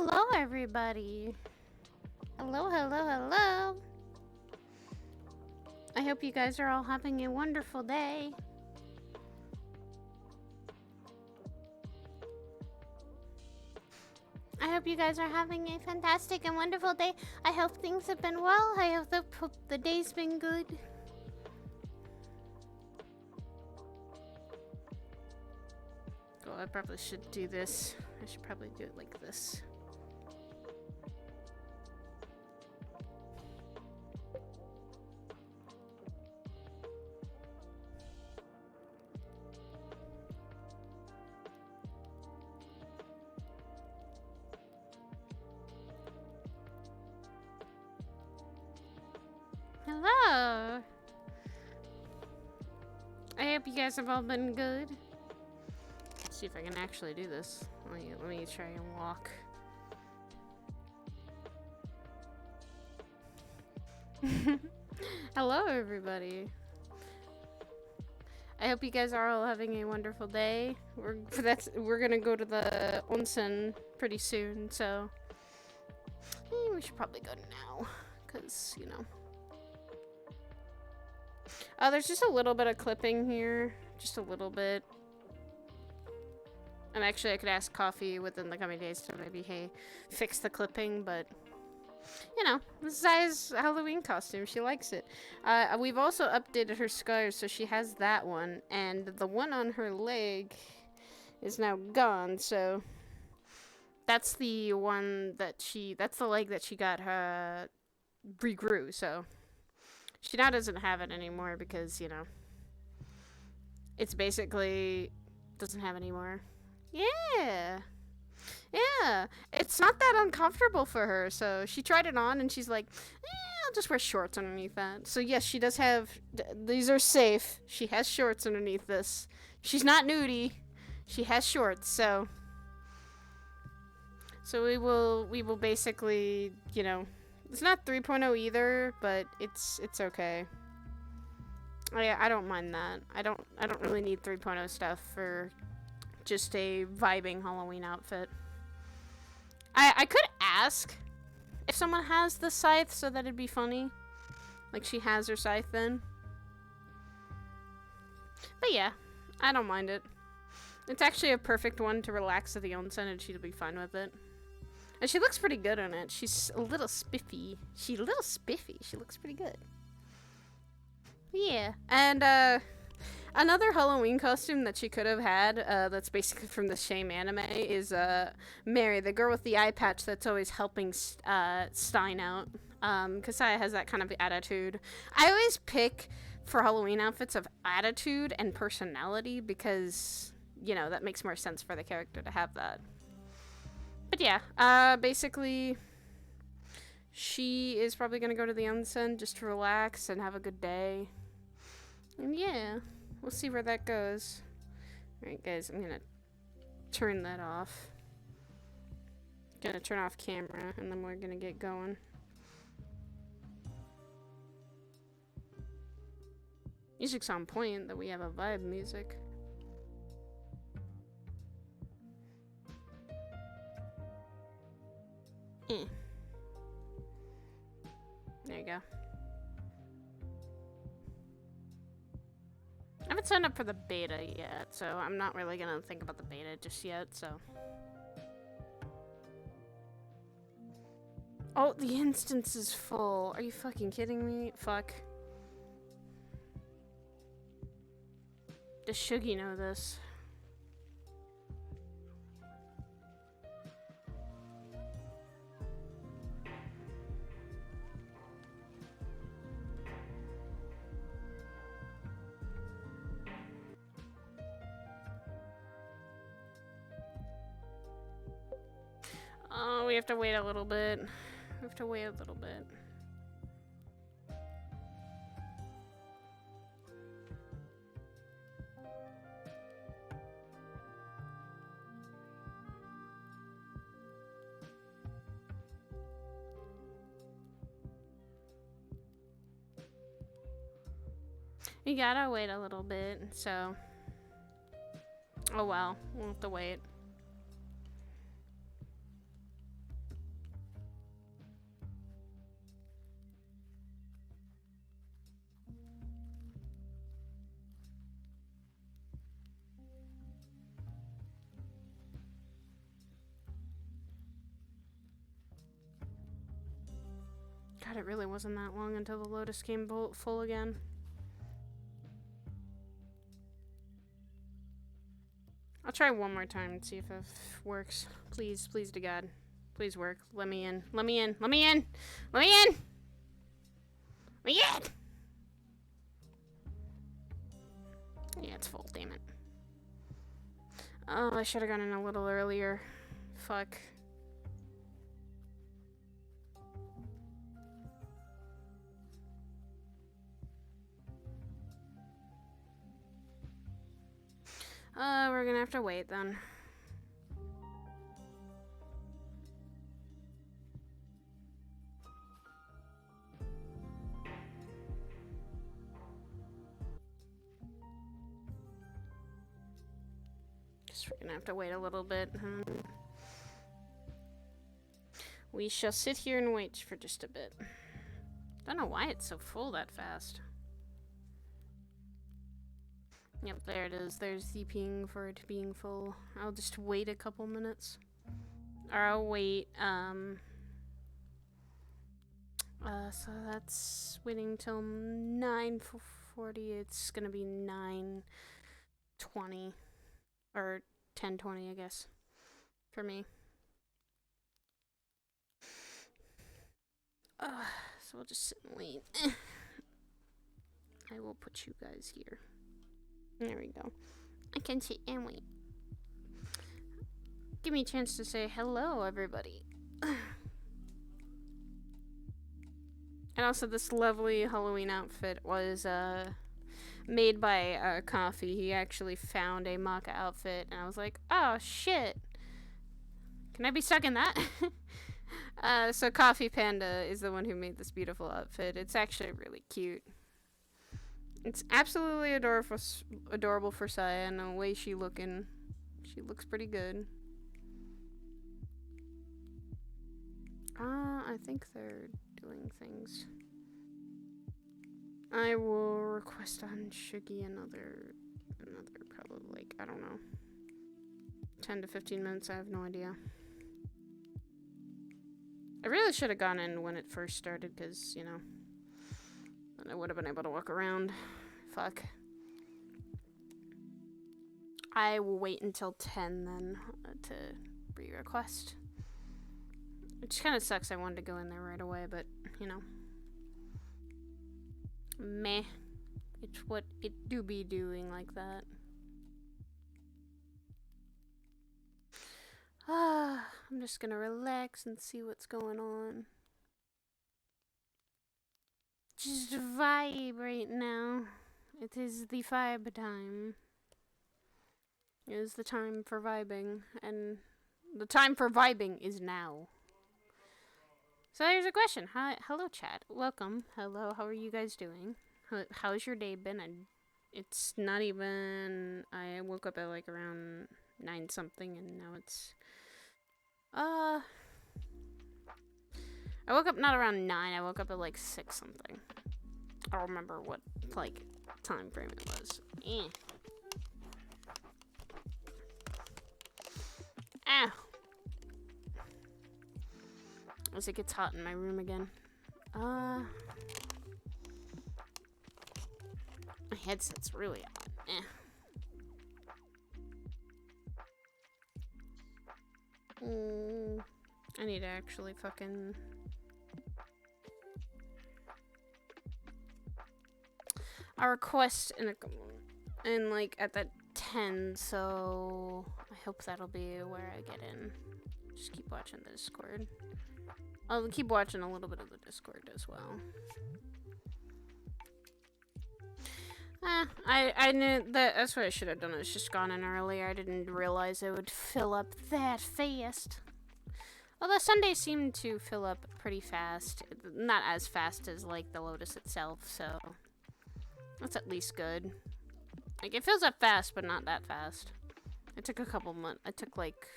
Hello, everybody. Hello, hello, hello. I hope you guys are all having a wonderful day. I hope you guys are having a fantastic and wonderful day. I hope things have been well. I hope the day's been good. Oh, I probably should do this. I should probably do it like this. Hello. I hope you guys have all been good. Let's see if I can actually do this. Let me try and walk. Hello, everybody. I hope you guys are all having a wonderful day. We're gonna go to the Onsen pretty soon, so we should probably go now, cause you know. There's just a little bit of clipping here, just a little bit. And actually, I could ask Coffee within the coming days to maybe, hey, fix the clipping, but you know, this is Zaya's Halloween costume. She likes it. We've also updated her scars, so she has that one. And the one on her leg is now gone, so that's the one that that's the leg that she got regrew, so she now doesn't have it anymore because, you know, it's basically doesn't have anymore. Yeah. Yeah, it's not that uncomfortable for her, so she tried it on and she's like, I'll just wear shorts underneath that. So yes, she does have, these are safe. She has shorts underneath this. She's not nudie. She has shorts, so we will basically, you know, it's not 3.0 either, but it's okay. I don't mind that. I don't really need 3.0 stuff for just a vibing Halloween outfit. I could ask if someone has the scythe so that it'd be funny. Like she has her scythe then. But yeah, I don't mind it. It's actually a perfect one to relax at the onsen and she'll be fine with it. And she looks pretty good in it. She's a little spiffy. She looks pretty good. Yeah, and another Halloween costume that she could have had, that's basically from the same anime, is Mary, the girl with the eye patch that's always helping Stein out. Because Saya has that kind of attitude. I always pick for Halloween outfits of attitude and personality because, you know, that makes more sense for the character to have that. But yeah, basically, she is probably going to go to the onsen just to relax and have a good day. And yeah. We'll see where that goes. Alright, guys, I'm gonna turn that off. Gonna turn off camera, and then we're gonna get going. Music's on point, that we have a vibe music. There you go. I haven't signed up for the beta yet, so I'm not really gonna think about the beta just yet, so. Oh, the instance is full. Are you fucking kidding me? Fuck. Does Shuggy know this? Oh, we have to wait a little bit. We have to wait a little bit. You gotta wait a little bit, so. Oh well, we'll have to wait. it really wasn't that long until the Lotus came full again. I'll try one more time and see if it works. Please, please to God. Please work. Let me in. Let me in. Let me in. Let me in! Let me in! Yeah, it's full, damn it. Oh, I should have gone in a little earlier. Fuck. We're gonna have to wait then. Guess we're gonna have to wait a little bit. We shall sit here and wait for just a bit. Don't know why it's so full that fast. Yep, there it is. There's the ping for it being full. I'll just wait a couple minutes. Or I'll wait, so that's waiting till 9:40. It's gonna be 9:20. Or 10:20, I guess. For me. So we'll just sit and wait. I will put you guys here. There we go. I can sit and wait. Give me a chance to say hello, everybody. And also, this lovely Halloween outfit was made by Coffee. He actually found a mock outfit, and I was like, oh shit. Can I be stuck in that? So Coffee Panda is the one who made this beautiful outfit. It's actually really cute. It's absolutely adorable for Saya, and the way she looks pretty good. I think they're doing things. I will request on Shuggy another probably, like, I don't know, 10 to 15 minutes, I have no idea. I really should have gone in when it first started, because, you know, then I would have been able to walk around. Fuck. I will wait until 10 then to re-request. Which kind of sucks, I wanted to go in there right away, but, you know. Meh. It's what it do be doing like that. I'm just gonna relax and see what's going on. Just vibe right now. It is the vibe time. It is the time for vibing, and the time for vibing is now. So here's a question. Hi, hello chat. Welcome. Hello, how are you guys doing? How's your day been? It's not even... I woke up at like around 9 something, and now it's... I woke up not around 9, I woke up at like 6 something. I don't remember what, like, time frame it was. Ow! As it gets hot in my room again. My headset's really hot. I need to actually fucking... I request in like at that 10, so I hope that'll be where I get in. Just keep watching the Discord. I'll keep watching a little bit of the Discord as well. I knew that's what I should have done. It's just gone in earlier. I didn't realize it would fill up that fast. Although Sundays seem to fill up pretty fast. Not as fast as like the Lotus itself, so that's at least good. Like, it fills up fast, but not that fast. It took a couple months. It took like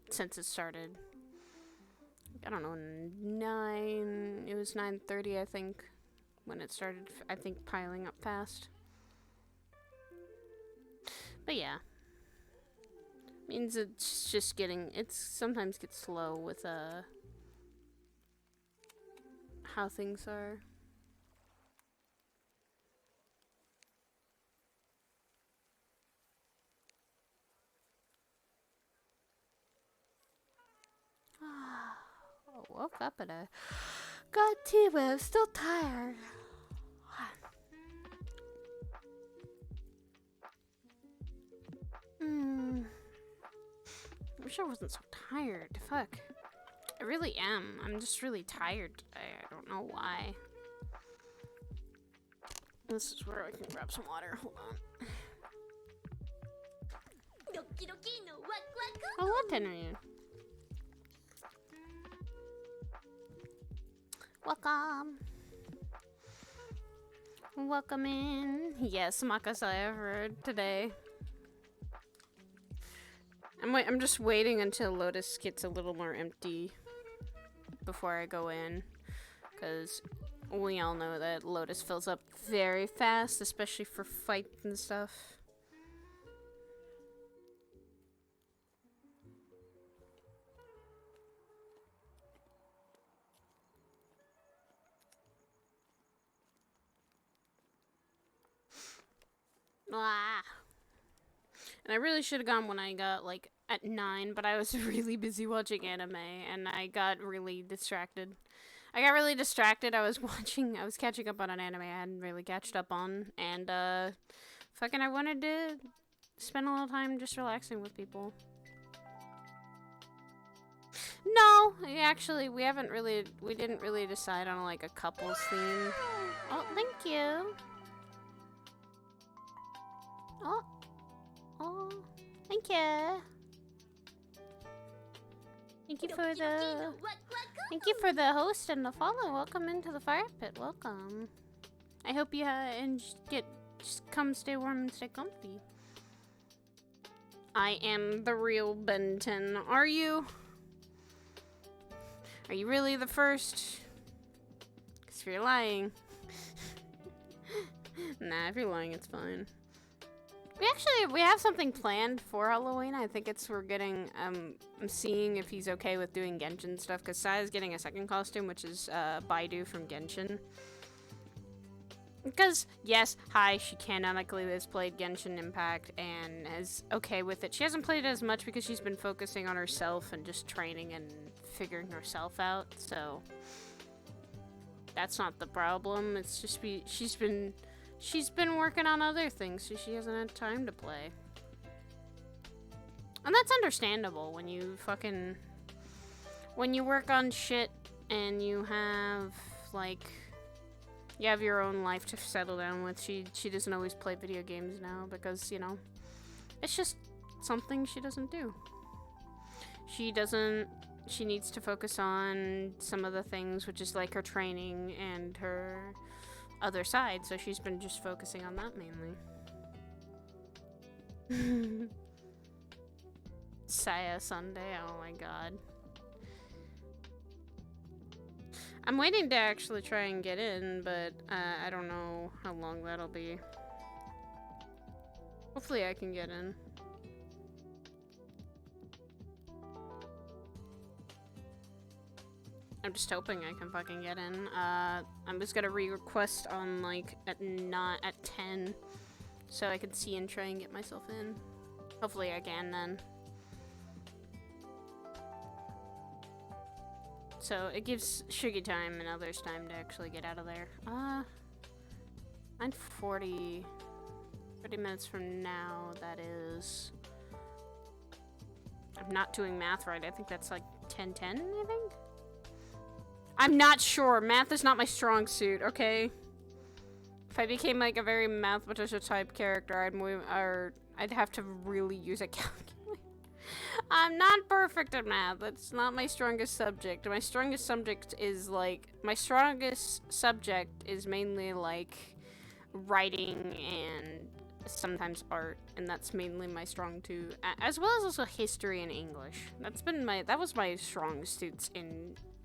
since it started. I don't know, it was 9:30, I think, when it started, I think, piling up fast. But yeah. Means it's just getting, sometimes gets slow with, how things are. I woke up and I got tea, but I'm still tired. I wish I wasn't so tired. Fuck. I really am. I'm just really tired today. I don't know why. This is where I can grab some water. Hold on. Oh, what 10 are you? Welcome. Welcome in. Yes, Makasaya for today. I'm just waiting until Lotus gets a little more empty before I go in, because we all know that Lotus fills up very fast, especially for fights and stuff. Ah. And I really should have gone when I got, like, at 9, but I was really busy watching anime, and I got really distracted. I was catching up on an anime I hadn't really catched up on, and, fucking I wanted to spend a little time just relaxing with people. No, actually, we didn't really decide on, like, a couples theme. Oh, thank you. Oh, thank you. Thank you for the host and the follow. Welcome into the fire pit. Welcome. I hope you just come stay warm and stay comfy. I am the real Benton. Are you? Are you really the first? Because if you're lying. Nah, if you're lying, it's fine. We have something planned for Halloween. I think I'm seeing if he's okay with doing Genshin stuff, because Saya's getting a second costume, which is Baidu from Genshin. Because, yes, she canonically has played Genshin Impact and is okay with it. She hasn't played it as much because she's been focusing on herself and just training and figuring herself out, so that's not the problem. It's just she's been working on other things, so she hasn't had time to play. And that's understandable when you work on shit and you have, like, you have your own life to settle down with. She doesn't always play video games now because, you know, it's just something she doesn't do. She needs to focus on some of the things, which is like her training and her other side, so she's been just focusing on that mainly. Saya Sunday, oh my god. I'm waiting to actually try and get in, but I don't know how long that'll be. Hopefully I can get in. I'm just hoping I can fucking get in. I'm just gonna re-request on, like, at 10, so I can see and try and get myself in. Hopefully I can then. So it gives Shuggy time and others time to actually get out of there. 9:40. 30 minutes from now, that is... I'm not doing math right. I think that's like 10:10, I think? I'm not sure. Math is not my strong suit, okay? If I became like a very mathematician type character, I'd have to really use a calculator. I'm not perfect at math. It's not my strongest subject. My strongest subject is mainly like writing and sometimes art, and that's mainly my strong suit, as well as also history and English. That was my strong suits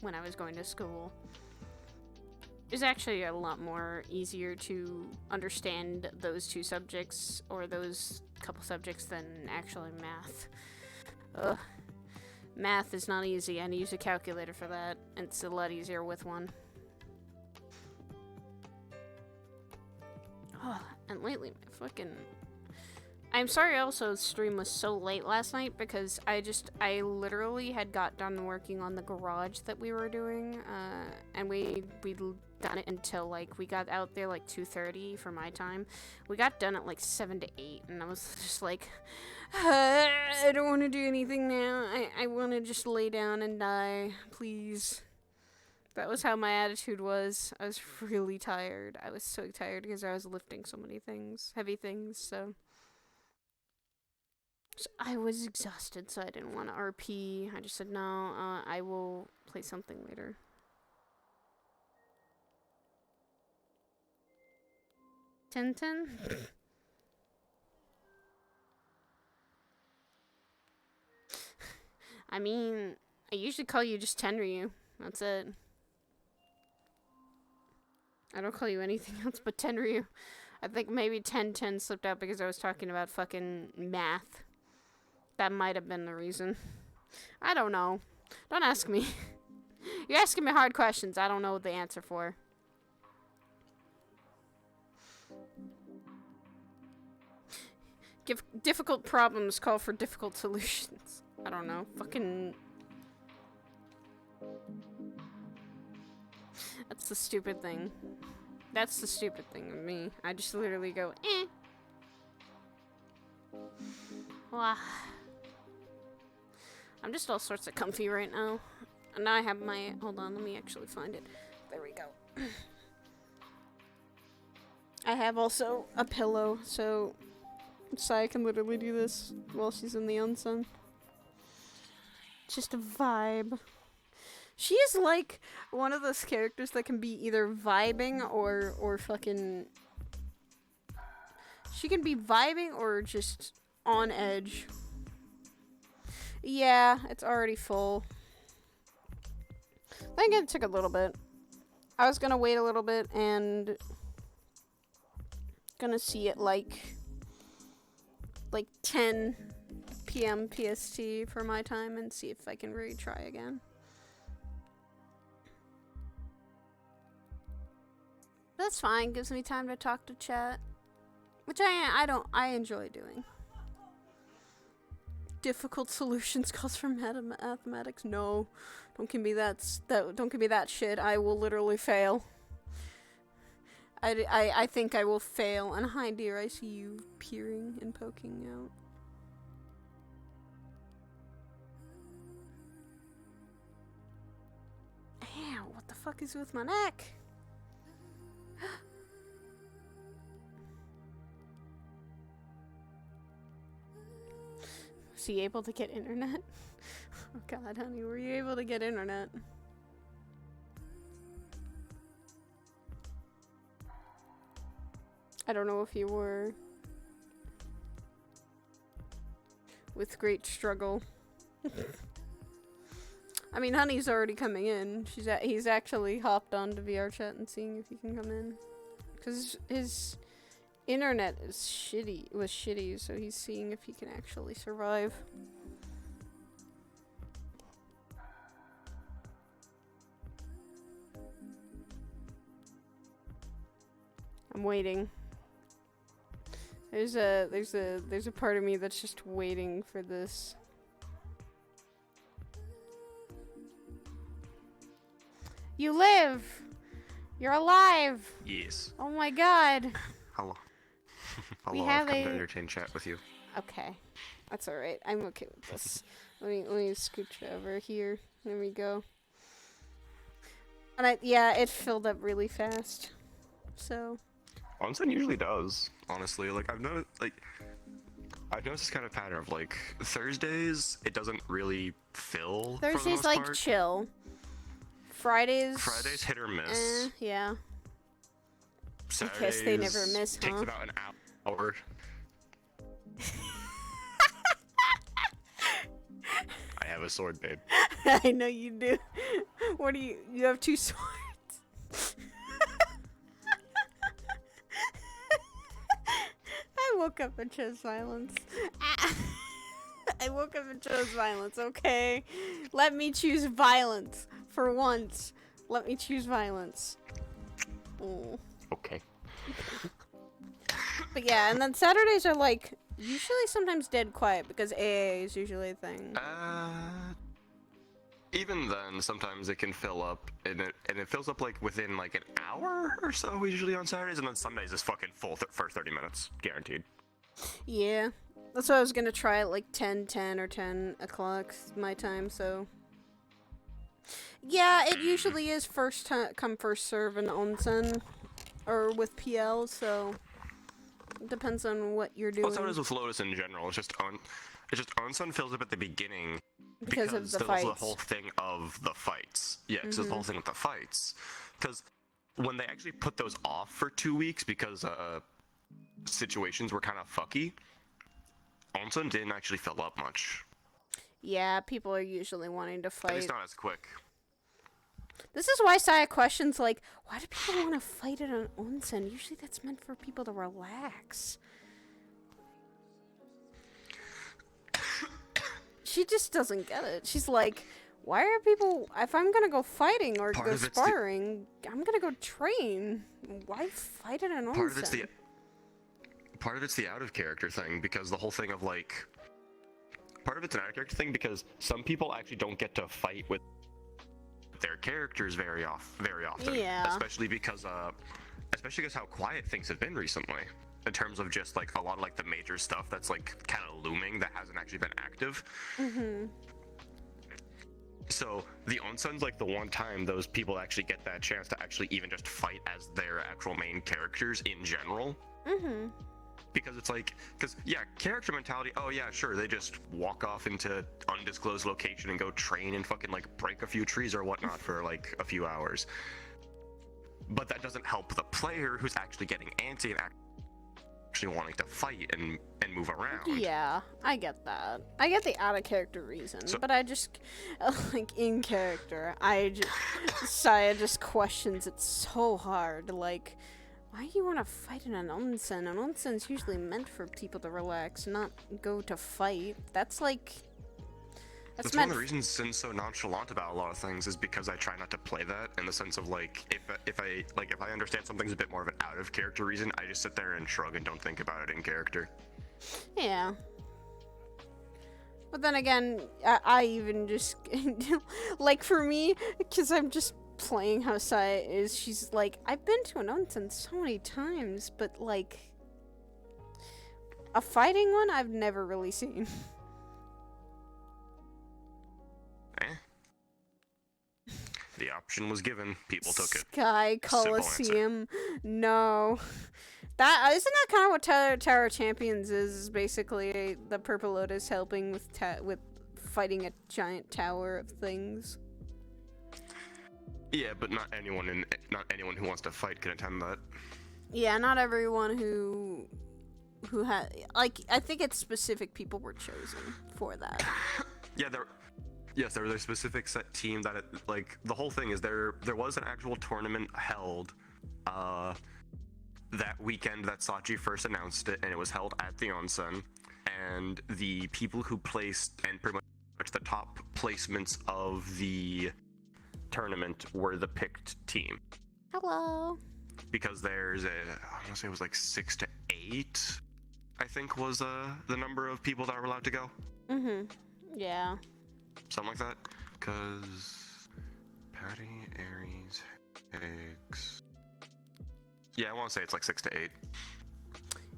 when I was going to school. It's actually a lot more easier to understand those two subjects, or those couple subjects, than actually math. Ugh. Math is not easy. I use a calculator for that. It's a lot easier with one. And lately, my fucking... I'm sorry also stream was so late last night because I literally had got done working on the garage that we were doing, and we'd done it until, like, we got out there, like, 2:30 for my time. We got done at, like, 7 to 8, and I was just like, I don't want to do anything now. I want to just lay down and die, please. That was how my attitude was. I was really tired. I was so tired because I was lifting so many things, heavy things, so I was exhausted, so I didn't want to RP. I just said, no, I will play something later. Tintin? I mean, I usually call you just Tenryu. That's it. I don't call you anything else but Tenryu. I think maybe 1010 slipped out because I was talking about fucking math. That might have been the reason. I don't know. Don't ask me. You're asking me hard questions I don't know the answer for. Difficult problems call for difficult solutions. I don't know. Fucking... That's the stupid thing. That's the stupid thing with me. I just literally go, eh. Wow. I'm just all sorts of comfy right now. And now I have my... Hold on, let me actually find it. There we go. I have also a pillow, so Sai can literally do this while she's in the onsen. Just a vibe. She is like one of those characters that can be either vibing or fucking... She can be vibing or just on edge. Yeah, it's already full. I think it took a little bit. I was gonna wait a little bit and gonna see it like 10 p.m. PST for my time and see if I can retry again. That's fine, gives me time to talk to chat. Which I enjoy doing. Difficult solutions calls for mathematics. No, don't give me don't give me that shit. I will literally fail. I think I will fail. And hi dear, I see you peering and poking out. Ow, what the fuck is with my neck? Was he able to get internet? Oh god, honey, were you able to get internet? I don't know if you were. With great struggle. I mean, honey's already coming in. He's actually hopped onto VR chat and seeing if he can come in. Because his internet was shitty, so he's seeing if he can actually survive. I'm waiting. There's a part of me that's just waiting for this. You live! You're alive! Yes. Oh my god. Hello. We Hello, have I've come to entertain chat with you. Okay. That's alright. I'm okay with this. Let me scooch over here. There we go. And yeah, it filled up really fast. So. Onsen usually does, honestly. Like, I've noticed this kind of pattern of, like, Thursdays, it doesn't really fill. Thursdays, like, part. chill. Fridays hit or miss. Yeah. Saturdays, I guess they never miss, huh? Takes about an hour. I have a sword, babe. I know you do. What do you have 2 swords? I woke up and chose violence. I woke up and chose violence, okay? Let me choose violence. For once. Let me choose violence. Oh. Okay. But yeah, and then Saturdays are like usually sometimes dead quiet because AA is usually a thing. Even then, sometimes it can fill up, and it fills up like within like an hour or so usually on Saturdays, and then Sundays is fucking full for 30 minutes, guaranteed. Yeah, that's what I was gonna try at like 10 or 10 o'clock my time. So yeah, it usually is first come first serve in Onsen or with PL. So it depends on what you're doing. Well, that's how it is with Lotus in general. It's just Onsen fills up at the beginning. Because of the there's fights. Also the whole thing of the fights. Yeah, because the whole thing with the fights. Because when they actually put those off for 2 weeks because situations were kind of fucky, Onsen didn't actually fill up much. Yeah, people are usually wanting to fight. At least not as quick. This is why Saya questions like, why do people want to fight at an onsen? Usually that's meant for people to relax. She just doesn't get it. She's like, why are people... If I'm going to go fighting or go sparring, I'm going to go train. Why fight at an onsen? Part of it's the out-of-character thing, because the whole thing of, like... Part of it's an out-of-character thing, because some people actually don't get to fight with their characters very often. Yeah. Especially because how quiet things have been recently. In terms of just like a lot of like the major stuff that's like kind of looming that hasn't actually been active. So the Onsen's like the one time those people actually get that chance to actually even just fight as their actual main characters in general. Because it's like, yeah, character mentality, oh yeah, sure, they just walk off into undisclosed location and go train and fucking like break a few trees or whatnot for like a few hours. But that doesn't help the player who's actually getting antsy and actually wanting to fight and move around. Yeah, I get that. I get the out of character reason, but I just like in character, Saya just questions it so hard. Like, why do you want to fight in an onsen? An onsen's usually meant for people to relax, not go to fight. That's like. That's one of the reasons Sin's so nonchalant about a lot of things is because I try not to play that in the sense of like if I understand something's a bit more of an out of character reason, I just sit there and shrug and don't think about it in character. Yeah. But then again, I even just like for me, because I'm just playing how Saya is. She's like, I've been to an onsen so many times, but like a fighting one, I've never really seen. The option was given. People took it. Sky Coliseum. No. Isn't that kind of what Tower of Champions is basically the Purple Lotus helping with fighting a giant tower of things. Yeah, but not anyone who wants to fight can attend that. Yeah, not everyone who had like I think it's specific people were chosen for that. Yeah, there was a specific set team that like the whole thing is there was an actual tournament held that weekend that Sachi first announced it, and it was held at the Onsen, and the people who placed and pretty much the top placements of the tournament were the picked team. Hello. Because I want to say it was like 6 to 8 I think was the number of people that were allowed to go. Yeah. Something like that. Because Patty, Aries, Higgs. Yeah, I want to say it's like 6 to 8.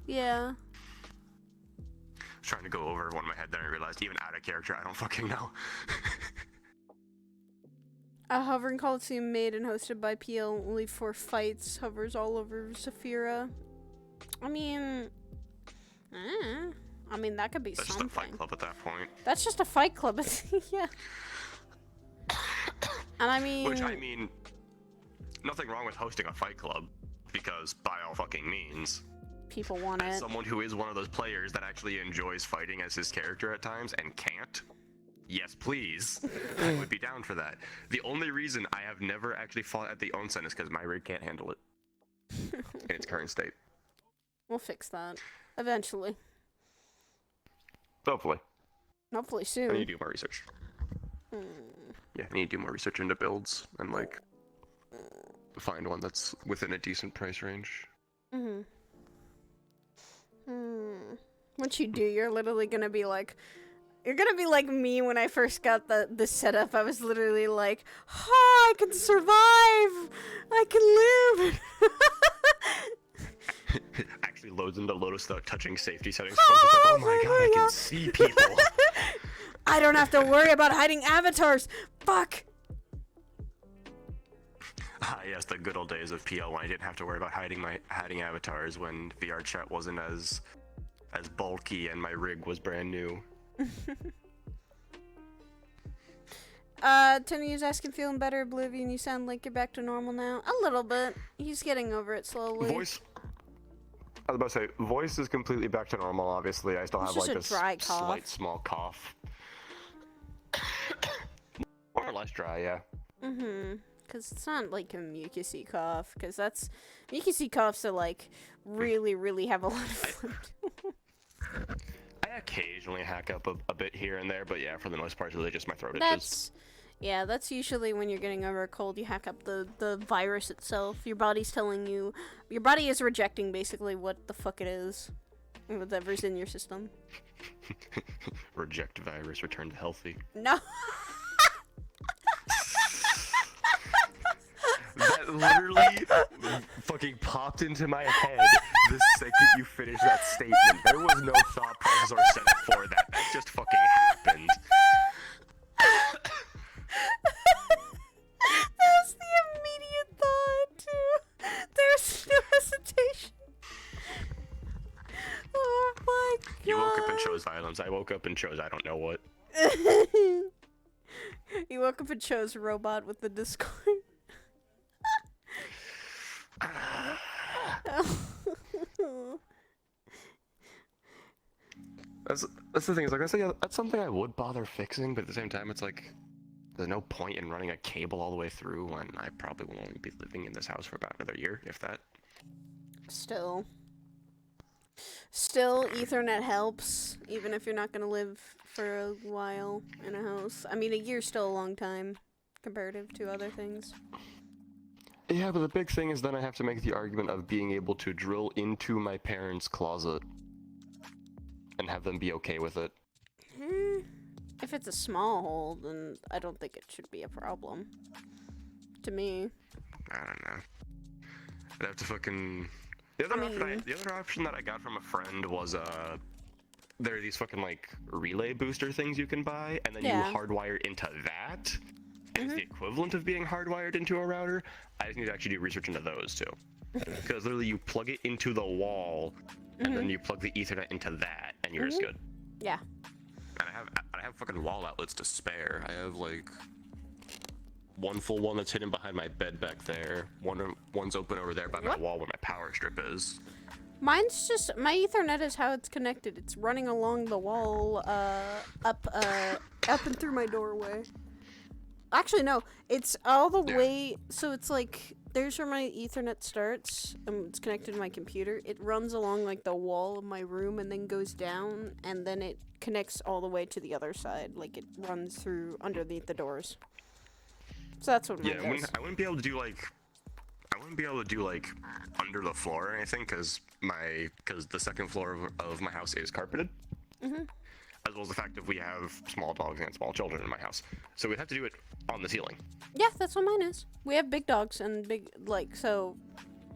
Yeah. I was trying to go over one in my head, then I realized even out of character, I don't fucking know. A hovering coliseum made and hosted by PL, only 4 fights, hovers all over Saphira. I mean, that could be That's something. just a fight club at that point. That's just a fight club. Yeah. And I mean, nothing wrong with hosting a fight club, because by all fucking means, people want as it. someone who is one of those players that actually enjoys fighting as his character at times and can't, yes please, I would be down for that. The only reason I have never actually fought at the Onsen is because my rig can't handle it in its current state. We'll fix that eventually. Hopefully soon. I need to do more research. Yeah, I need to do more research into builds and like find one that's within a decent price range. Once you do, you're literally gonna be like, you're gonna be like me when I first got the setup. I was literally like, oh, I can survive! I can live! Actually loads into Lotus without touching safety settings. Oh my god, I can see people! I don't have to worry about hiding avatars! Fuck! Ah, yes, the good old days of PL when I didn't have to worry about hiding avatars when VR chat wasn't as bulky and my rig was brand new. Tony's asking, feeling better, Oblivion? You sound like you're back to normal now. A little bit. He's getting over it slowly. Voice. I was about to say, voice is completely back to normal. Obviously, I still have like this slight small cough. More or less dry, yeah. Because it's not like a mucusy cough. Because that's mucusy coughs are like really, really have a lot of fluid. I occasionally hack up a bit here and there, but yeah, for the most part, it's really just my throat itches. Yeah, that's usually when you're getting over a cold, you hack up the virus itself. Your body's telling you, your body is rejecting basically what the fuck it is, whatever's in your system. Reject virus, return to healthy. No. That literally fucking popped into my head the second you finished that statement. There was no thought process or setup for that. That just fucking happened. That was the immediate thought, too. There's no hesitation. Oh my god. You woke up and chose violence. I woke up and chose I don't know what. You woke up and chose robot with the Discord. That's the thing, is like, that's something I would bother fixing, but at the same time, it's like, there's no point in running a cable all the way through when I probably will only be living in this house for about another year, if that. Still, Ethernet helps, even if you're not gonna live for a while in a house. I mean, a year's still a long time, comparative to other things. Yeah, but the big thing is then I have to make the argument of being able to drill into my parents' closet and have them be okay with it. If it's a small hole, then I don't think it should be a problem. To me. I don't know. I'd have to fucking... The other option that I got from a friend was, there are these fucking, like, relay booster things you can buy, and then you hardwire into that. And it's the equivalent of being hardwired into a router. I just need to actually do research into those, too. Because literally you plug it into the wall, and then you plug the Ethernet into that, and you're just good. Yeah. And I have fucking wall outlets to spare. I have like one full one that's hidden behind my bed back there. One's open over there by my wall where my power strip is. Mine's just, my Ethernet is how it's connected. It's running along the wall, up and through my doorway. Actually, no, it's all the way, so it's like, there's where my Ethernet starts, it's connected to my computer. It runs along, like, the wall of my room and then goes down, and then it connects all the way to the other side. Like, it runs through underneath the doors. So that's what mine does. I wouldn't be able to do, like, under the floor or anything, because the second floor of my house is carpeted. As well as the fact that we have small dogs and small children in my house. So we'd have to do it on the ceiling. Yeah, that's what mine is. We have big dogs and big, like, so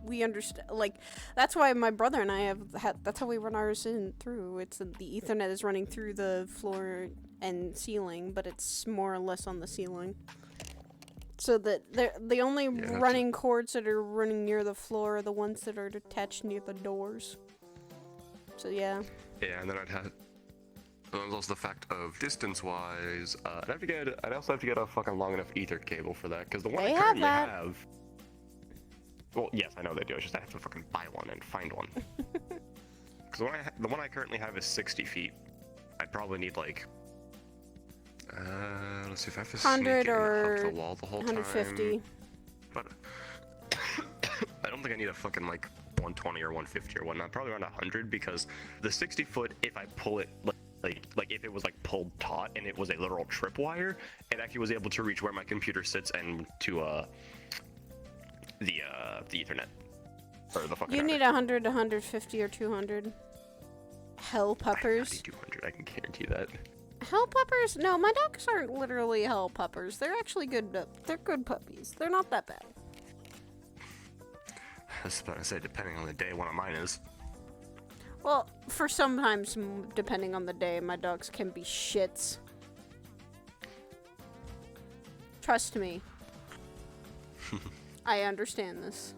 we understand, like, that's why my brother and I have had, that's how we run ours through. It's the Ethernet is running through the floor and ceiling, but it's more or less on the ceiling. So that the only running cords that are running near the floor are the ones that are attached near the doors. So yeah. Yeah, and then there's also the fact of distance-wise, I'd also have to get a fucking long enough ether cable for that, because the one I currently have... Well, yes, I know they do, it's just I have to fucking buy one and find one. Because the one I currently have is 60 feet. I'd probably need, like... let's see if I have to sneak it up the wall the whole 150. Time. But... I don't think I need a fucking, like, 120 or 150 or whatnot. Probably around 100, because the 60 foot, if I pull it... Like if it was like pulled taut and it was a literal tripwire, it actually was able to reach where my computer sits and to the Ethernet or the fucking. You need 100, 150, or 200. hell puppers. 200, I can guarantee that. Hell puppers? No, my dogs aren't literally hell puppers. They're actually good. They're good puppies. They're not that bad. I was about to say, depending on the day, one of mine is. Well, for sometimes, depending on the day, my dogs can be shits. Trust me. I understand this.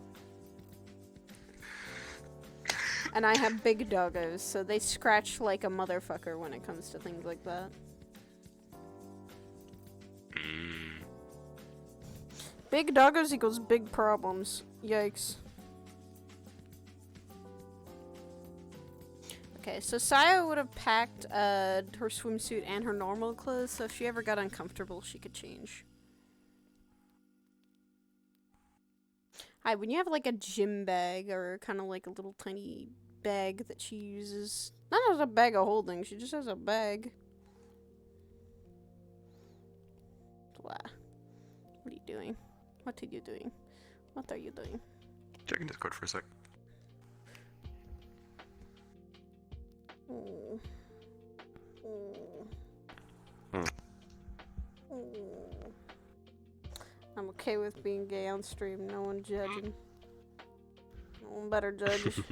And I have big doggos, so they scratch like a motherfucker when it comes to things like that. Big doggos equals big problems. Yikes. Okay, so Saya would have packed her swimsuit and her normal clothes, so if she ever got uncomfortable, she could change. Hi, when you have like a gym bag or kind of like a little tiny bag that she uses, not as a bag of holding, she just has a bag. What are you doing? What are you doing? What are you doing? Checking Discord for a sec. Oh. Oh. Oh. I'm okay with being gay on stream. No one judging. No one better judge.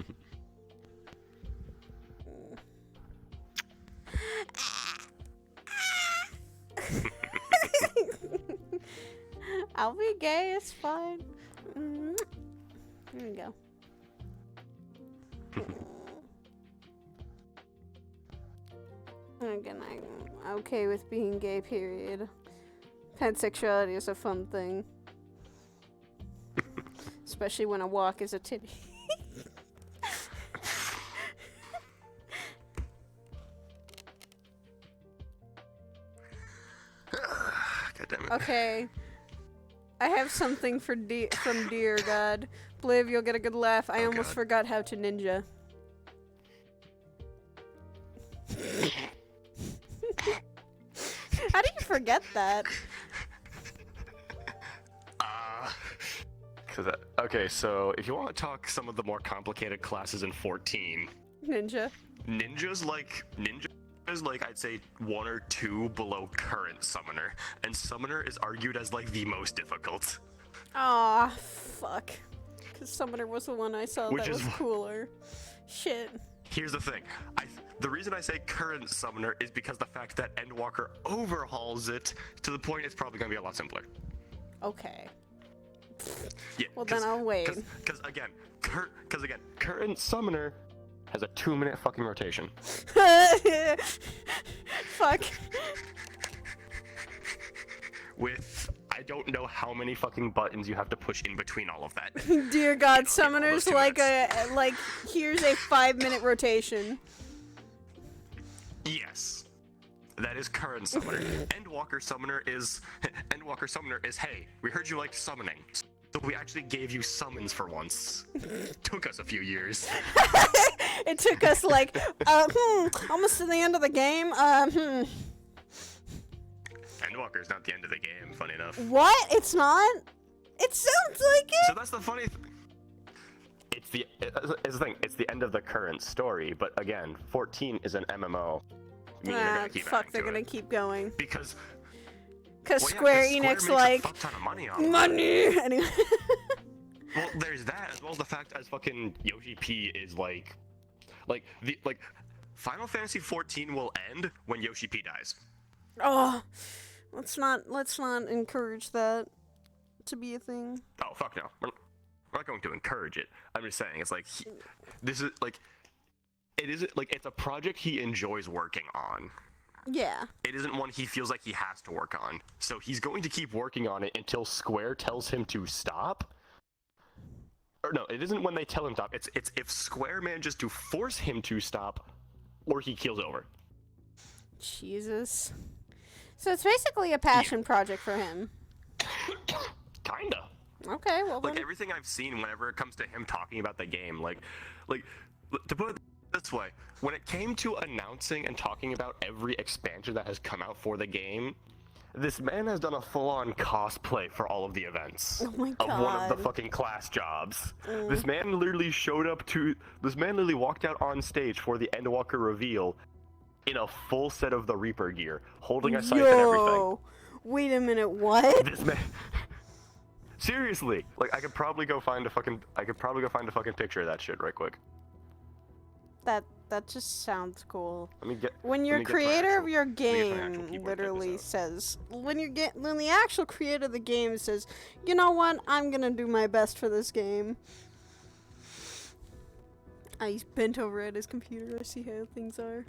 I'll be gay. It's fine. Here we go. Again, I'm okay with being gay, period. Pansexuality is a fun thing. Especially when a walk is a titty. God damn it. Okay. I have something for from Dear God. Bliv, you'll get a good laugh. I almost forgot how to ninja. How do you forget that? Okay, so if you want to talk some of the more complicated classes in 14, Ninja. Ninja's like I'd say 1 or 2 below current Summoner, and Summoner is argued as like the most difficult. Aw, fuck. Because Summoner was the one I saw that was cooler. Shit. Here's the thing. The reason I say current Summoner is because the fact that Endwalker overhauls it to the point it's probably going to be a lot simpler. Okay. Yeah. Well, then I'll wait. Because again, current Summoner has a 2-minute fucking rotation. Fuck. With I don't know how many fucking buttons you have to push in between all of that. Dear God, Summoner's like here's a 5-minute rotation. Yes. That is current Summoner. Endwalker Summoner is hey, we heard you liked summoning. So we actually gave you summons for once. Took us a few years. It took us like almost to the end of the game. Endwalker's not the end of the game, funny enough. What? It's not? It sounds like it. So that's the funny thing. It's the end of the current story, but again, 14 is an MMO. They're gonna keep going. Because Square Enix like a fuck ton of money. Anyway. Well, there's that, as well as the fact as fucking Yoshi P is like Final Fantasy 14 will end when Yoshi P dies. Oh, let's not encourage that to be a thing. Oh fuck no, we're not going to encourage it. I'm just saying it's like this is like it isn't like it's a project he enjoys working on. Yeah. It isn't one he feels like he has to work on. So he's going to keep working on it until Square tells him to stop. Or no, it isn't when they tell him to stop. It's if Square manages to force him to stop or he keels over. Jesus. So it's basically a passion project for him. Kinda. Okay, well then. Like everything I've seen whenever it comes to him talking about the game, like to put it this way, when it came to announcing and talking about every expansion that has come out for the game, This man has done a full-on cosplay for all of the events Oh my of one of the God. fucking class jobs. This man literally walked out on stage for the Endwalker reveal in a full set of the Reaper gear, holding a scythe and everything. Wait a minute, what? This man. Seriously, like I could probably go find a fucking picture of that shit right quick. That just sounds cool. let When your me get to my creator actual- of your let me get to my actual game keyboard to check literally this says, when the actual creator of the game says, you know what, I'm gonna do my best for this game. He's bent over at his computer. I see how things are.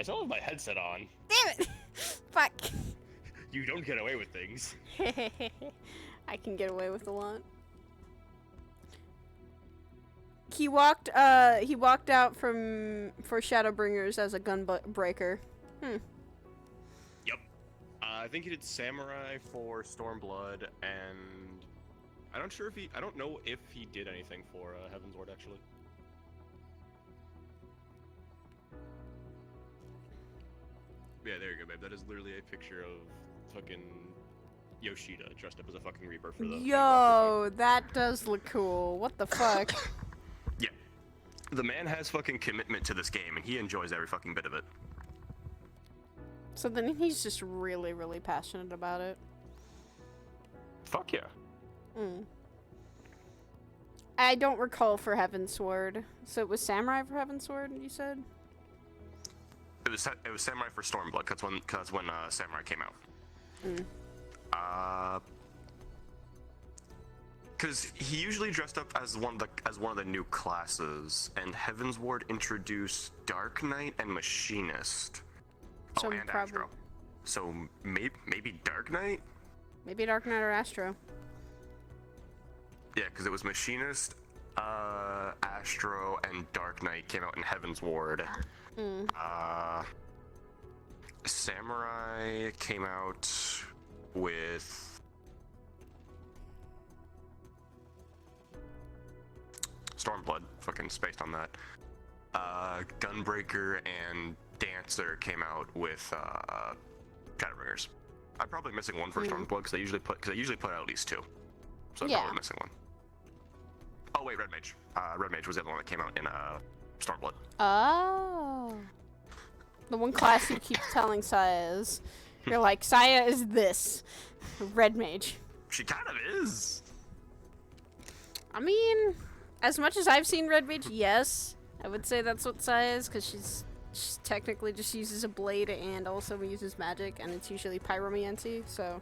I still have my headset on. Damn it! Fuck. You don't get away with things. I can get away with a lot. He walked out for Shadowbringers as a gunbreaker. Yep. I think he did Samurai for Stormblood, and I don't know if he did anything for Heaven's Ward actually. Yeah, there you go, babe. That is literally a picture of fucking Yoshida dressed up as a fucking Reaper for the. Yo, that does look cool. What the fuck? Yeah. The man has fucking commitment to this game, and he enjoys every fucking bit of it. So then he's just really, really passionate about it. Fuck yeah. I don't recall for Heaven's Sword. So it was Samurai for Heaven's Sword, you said? It was Samurai for Stormblood. That's when Samurai came out. Because he usually dressed up as one of the new classes, and Heaven's Ward introduced Dark Knight and Machinist. So and Astro. So maybe Dark Knight. Maybe Dark Knight or Astro. Yeah, because it was Machinist, Astro, and Dark Knight came out in Heaven's Ward. Samurai came out with Stormblood, fucking spaced on that. Gunbreaker and Dancer came out with Shadowbringers. I'm probably missing one for Stormblood because they usually put out at least two. So I'm probably missing one. Oh wait, Red Mage. Red Mage was the other one that came out in Stormblood. Oh. The one class you keep telling Saya is. You're like, Saya is this. Red Mage. She kind of is. I mean, as much as I've seen Red Mage, yes. I would say that's what Saya is, because she's technically just uses a blade and also uses magic, and it's usually pyromancy, so.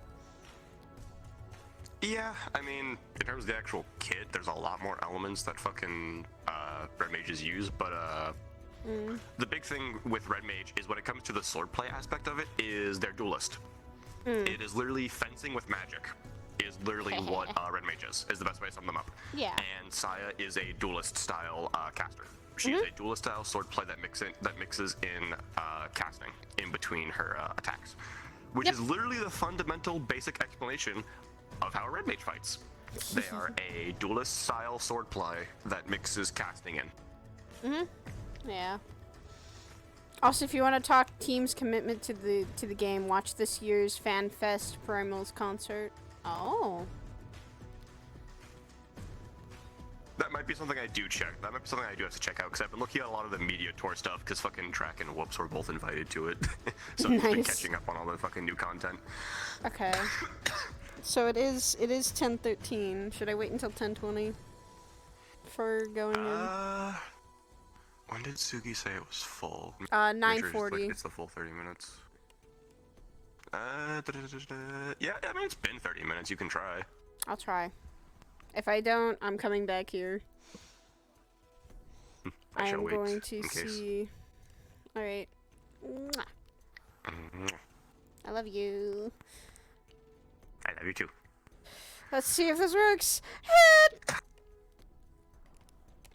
Yeah, I mean, in terms of the actual kit, there's a lot more elements that fucking Red Mages use, but the big thing with Red Mage is when it comes to the swordplay aspect of it, is they're duelist. It is literally fencing with magic. Is literally what Red Mage is the best way to sum them up. Yeah. And Saya is a duelist style caster. She's a duelist style swordplay that mixes in casting in between her attacks, which is literally the fundamental basic explanation of how a Red Mage fights. They are a duelist style swordplay that mixes casting in. Yeah. Also, if you want to talk team's commitment to the game, watch this year's FanFest Primals concert. Oh. That might be something I do check. That might be something I do have to check out, because I've been looking at a lot of the Media Tour stuff, because fucking Track and Whoops were both invited to it. So I've been catching up on all the fucking new content. Okay. So it is 10:13. Should I wait until 10:20 for going in? When did Sugi say it was full? 9:40. It's the full 30 minutes. Yeah, I mean, it's been 30 minutes. You can try. I'll try. If I don't, I'm coming back here. I am going to see. All right. I love you. I love you too. Let's see if this works.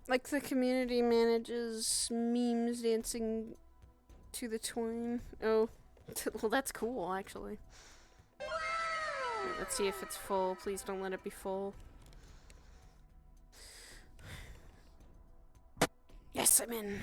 Like the community manages memes dancing to the twine. Oh, well, that's cool, actually. Wait, let's see if it's full. Please don't let it be full. Yes, I'm in.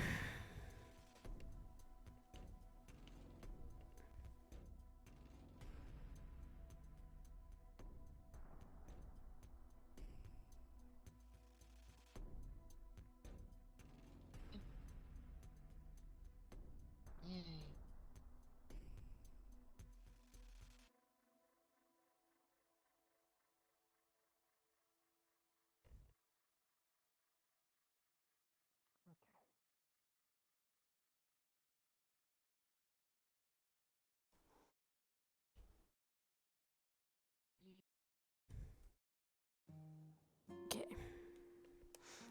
Okay.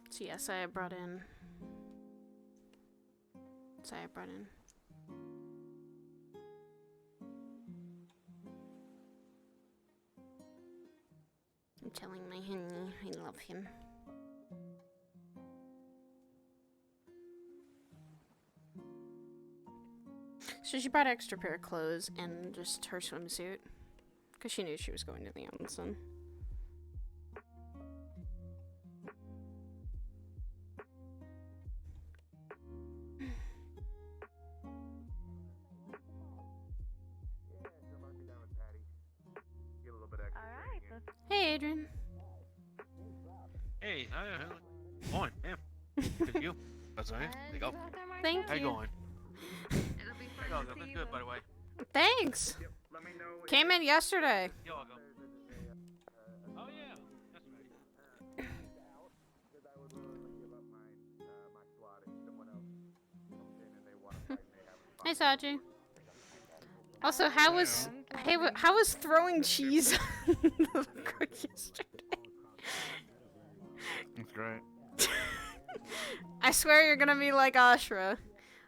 So yes, I brought in. I'm telling my honey I love him. So she brought extra pair of clothes and just her swimsuit. Because she knew she was going to the onsen. Hey, Adrian. Hey, how on, man? Good you. That's all right. There you go. Thank you. How you going? Good, by the way. Thanks. Came in yesterday. Yo, I'll go. Oh yeah, that's right. Hey, Saji. Also, how was throwing cheese on the cook yesterday? That's great. I swear you're gonna be like Ashra.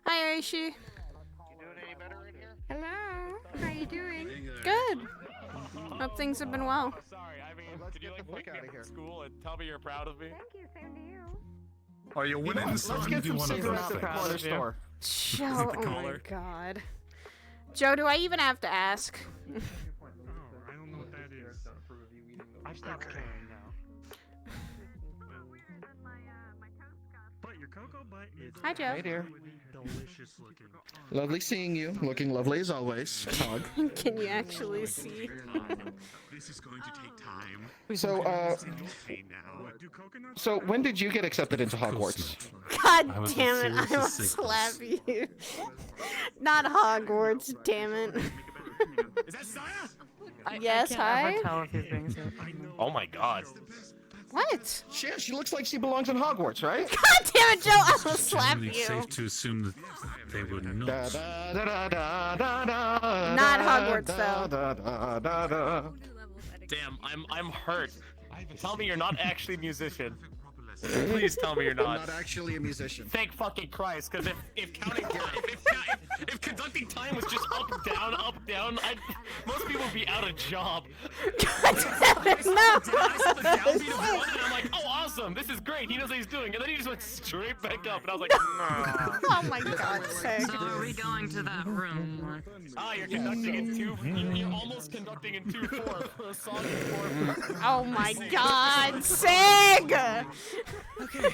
Hi, Aishi. You doing any better in here? Hello. How you doing? Good. Hope things have been well. Sorry, I mean, Let's could you get like the fuck pick me outta up here. at school and tell me you're proud of me? Thank you. Same to you. Are you winning, Let's son? get Do you some want to cigarettes at the fix? corner store. Joe, oh my collar. god. Joe, do I even have to ask? Oh, I don't know what that is. I stopped caring now. But your cocoa butt is Hi, Joe. Hey, dear. delicious looking. Lovely seeing you. Looking lovely as always. Hug. Can you actually see? This is going to take time. So, Hey now. What, do coconuts? so when did you get accepted into Hogwarts? God I was damn it, serious I will as sickles. slap you. Not Hogwarts, damn it. Is that Saya? Yes, hi? Oh my god. What? She looks like she belongs in Hogwarts, right? God damn it, Joe, I will slap Generally you. safe to assume that they would Da, not. da, da, da, da, da, Not da, Hogwarts, da, though. da, da, da. Damn, I'm hurt. Tell me you're not actually a musician. Please tell me you're I'm not. not actually a musician. Thank fucking Christ, because if counting time, if conducting time was just up, down, most people would be out of job. God damn it, no! I saw the downbeat of one, and I'm like, oh, awesome, this is great. He knows what he's doing, and then he just went straight back up, and I was like, no. Oh my god, sick. So are we going to that room? Ah, you're conducting in 2. You're almost conducting in 2/4 for a song in 4. Oh my god, Sig! Okay.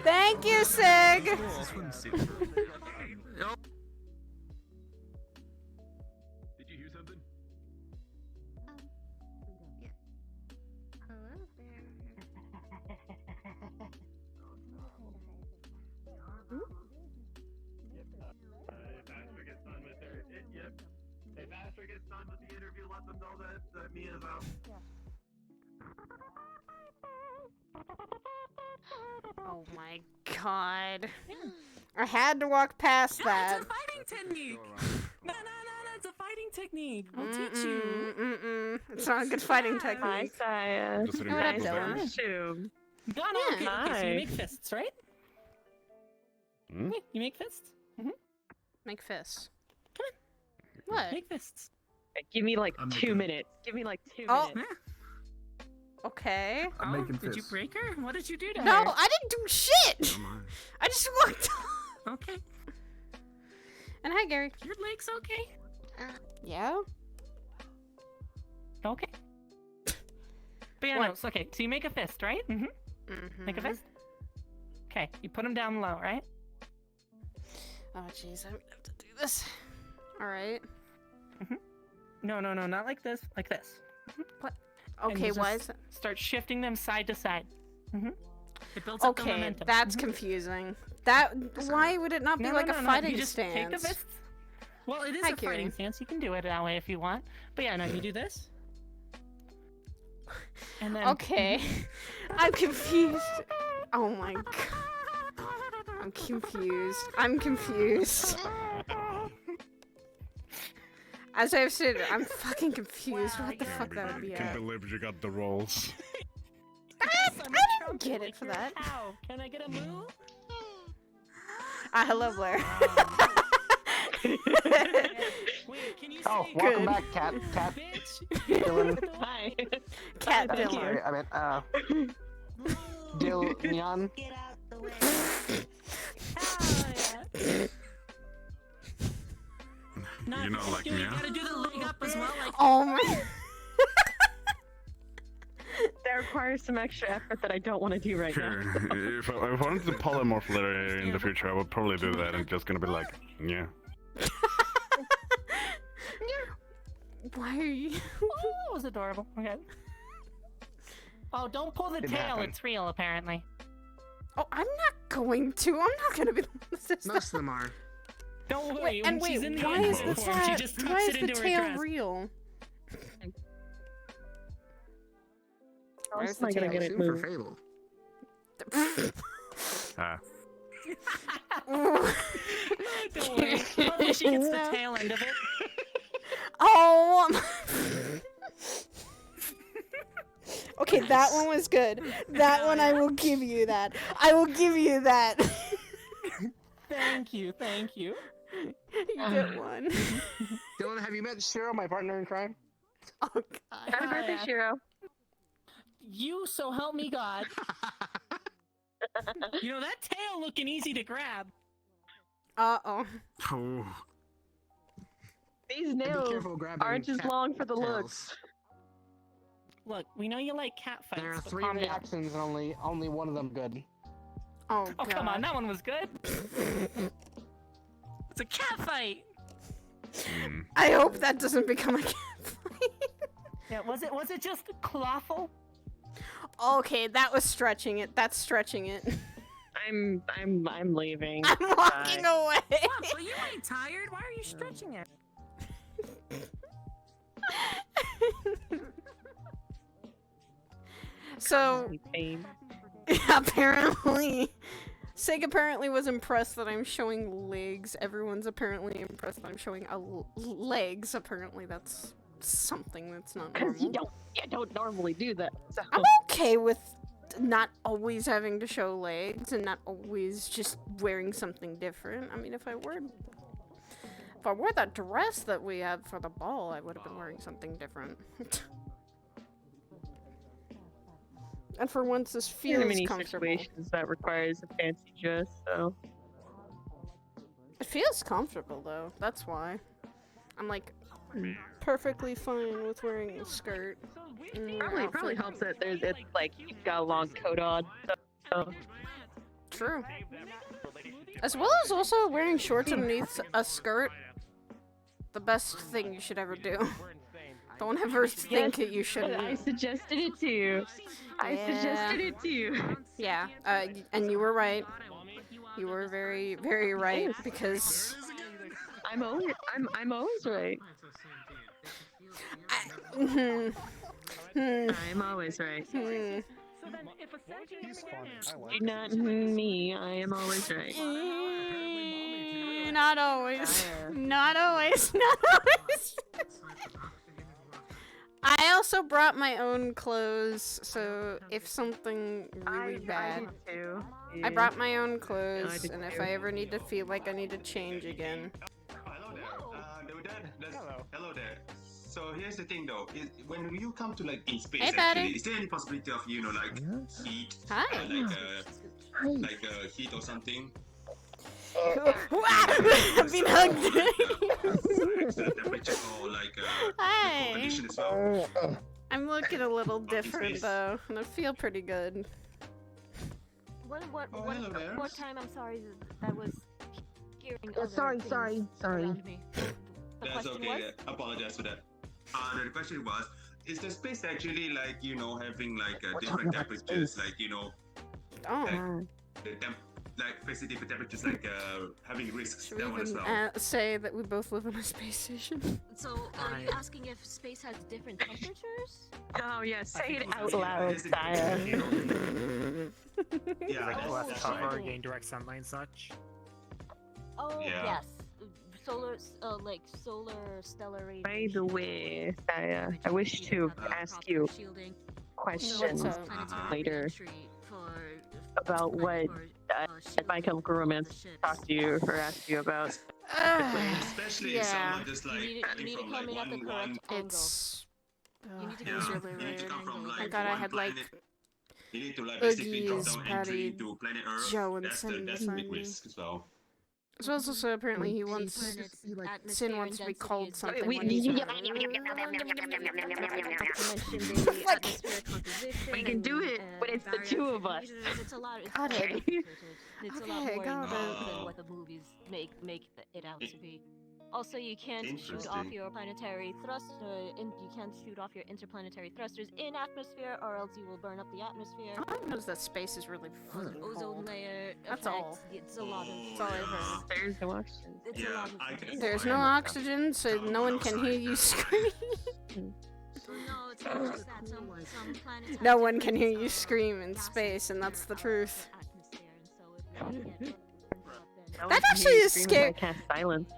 Thank you, Sig! Yep. Did you hear something? Yeah. Hello there. If Asher gets done with the interview, let them know that Mia's out. Oh my god. I had to walk past that. It's a fighting technique. No, it's a fighting technique. I'll teach you. It's not a good fighting Hi, technique. Saya. What up, Dylan? Costume. Yeah. Okay, so you make fists, right? Hmm? Yeah, you make fists? Make fists. Come What? Make fists. Give me like I'm 2 making- minutes. Give me like 2 Oh. minutes. Okay. I'm making Did you fists. break her? What did you do to No, her? I didn't do shit! Come on. I just walked off. Okay. And hi, Gary. Your leg's okay? Yeah? Okay. But yeah, What? no, it's okay. So you make a fist, right? Mm-hmm. Make a fist? Okay, you put them down low, right? Oh jeez, I'm gonna have to do this. All right. No, not like this. Like this. What? And Okay, you why just is it? Start shifting them side to side. It builds up the Okay, momentum. that's confusing. That why would it not be like a fighting You just take the stance? fists. Well, it is Hi, a fighting Kieran. stance. You can do it that way if you want. But yeah, no, you do this. And then Okay, I'm confused. Oh my god, I'm confused. I'm confused. As I've said, I'm fucking confused. What the fuck that would be Can't at? believe you got the rolls. I didn't get it for that. Ow, can I get a moo? Hello, Blair. Wait, can you Oh, say welcome Good. back, Cat. bitch? Dylan. Hi. Cat Thank you. Dylan. Sorry, I meant, Dylan. Get out the way. Yeah. You know, like you me, huh? gotta do the leg up as well, like Oh my. That requires some extra effort that I don't want to do right now. Here, if I wanted to polymorph later in the future, I would probably do that and just gonna be like, yeah. Why are you? oh, that was adorable. Okay. Oh, don't pull the Didn't tail. happen. It's real, apparently. Oh, I'm not going to. I'm not gonna be the one that says Most of them are. Don't worry. Wait, and when she's wait, in the why is animal the form, she tat? just Why tucks is it the into her tail dress. real? How Where's else am I the gonna tail? get it For moved? Fable. Ah. Don't worry. Hopefully she gets the tail end of it. Oh. Okay, that one was good. That one I will give you that. I will give you that. Thank you, thank you. You get one. Dylan, have you met Shiro, my partner in crime? Oh god. Happy birthday, Shiro. You, so help me God. You know, that tail looking easy to grab. Uh-oh. Oh. These And be nails careful grabbing aren't just cat long for the tails. looks. Look, we know you like cat fights, There are but 3 calm down. reactions and only one of them good. Oh god. Oh, come on, that one was good. It's a cat fight. I hope that doesn't become a cat fight. Yeah, was it just clawful? Okay, that was stretching it. That's stretching it. I'm leaving. I'm walking away. But you ain't tired. Why are you stretching it? So Pain. apparently, Sig apparently was impressed that I'm showing legs. Everyone's apparently impressed that I'm showing legs. Apparently, that's something that's not Because normal. you don't normally do that. So. I'm okay with not always having to show legs and not always just wearing something different. I mean, if I wore that dress that we had for the ball, I would have been wearing something different. And for once, this There feels are many comfortable. situations that requires a fancy dress, so. It feels comfortable though. That's why. I'm like perfectly fine with wearing a skirt. Probably helps that it's like you've got a long coat on. So. True. As well as also wearing shorts underneath a skirt. The best thing you should ever do. Don't ever think that you I shouldn't. suggested it to you. I suggested it to you. Yeah, and you were right. You were very, very right because I'm always right. I'm always right. You're not me. I am always right. Not always. Not always. Not always. I also brought my own clothes, so if something really bad, I brought my own clothes, and if I ever need to feel like I need to change again. Hello there. So here's the thing though, when you come to like in space, Hey, buddy. actually, is there any possibility of like heat? Hi. Like heat or something? I've been hugged. Extra temperature or like Hi. condition as well. I'm looking a little different though, and I feel pretty good. hello there. What time? I'm sorry, that was hearing. Sorry. around me. The That's question okay. was? Apologize for that. The question was, is the space actually like having like different temperatures, like Oh. like the like facility for temperatures, like having risks Should we that one as even well? say that we both live on a space station? So, are you asking if space has different temperatures? Oh yeah, say it out loud, Saya. Yeah, Like less that's cover, right. gain direct sunlight and such. Oh, Yeah. yes. Solar, like solar stellar radiation. By the way, Saya, I wish to ask you questions later about what My Chemical Romance talked to you or asked you about. Especially if someone just like you need to from come like in at the one correct angle. It's. You need to It go was in really at the you need to weird. come from like Thank God I one had like planet. You need to like basically drop down entry Patty, into planet Earth. Joe, and That's Sin the beside big me. risk as well. So also apparently he wants Sin wants to be called something when he's We can do it, but it's the two of us. It's a lot. Got it. It's a Okay, lot more got involved it. than what the movies make it out to be. Also, you can't shoot off Interesting. your planetary you can't shoot off your interplanetary thrusters in atmosphere, or else you will burn up the atmosphere. All I know is that space is really fucking Ozone cold. layer. That's effect, all. It's a lot of. That's all I've heard. There's no oxygen. It's a Yeah, lot of. I can There's find no it. oxygen, so no one can hear you scream. No, it's not just that. Some planets. No one can hear you scream in space, and that's the truth. That actually is scary. Cast silence.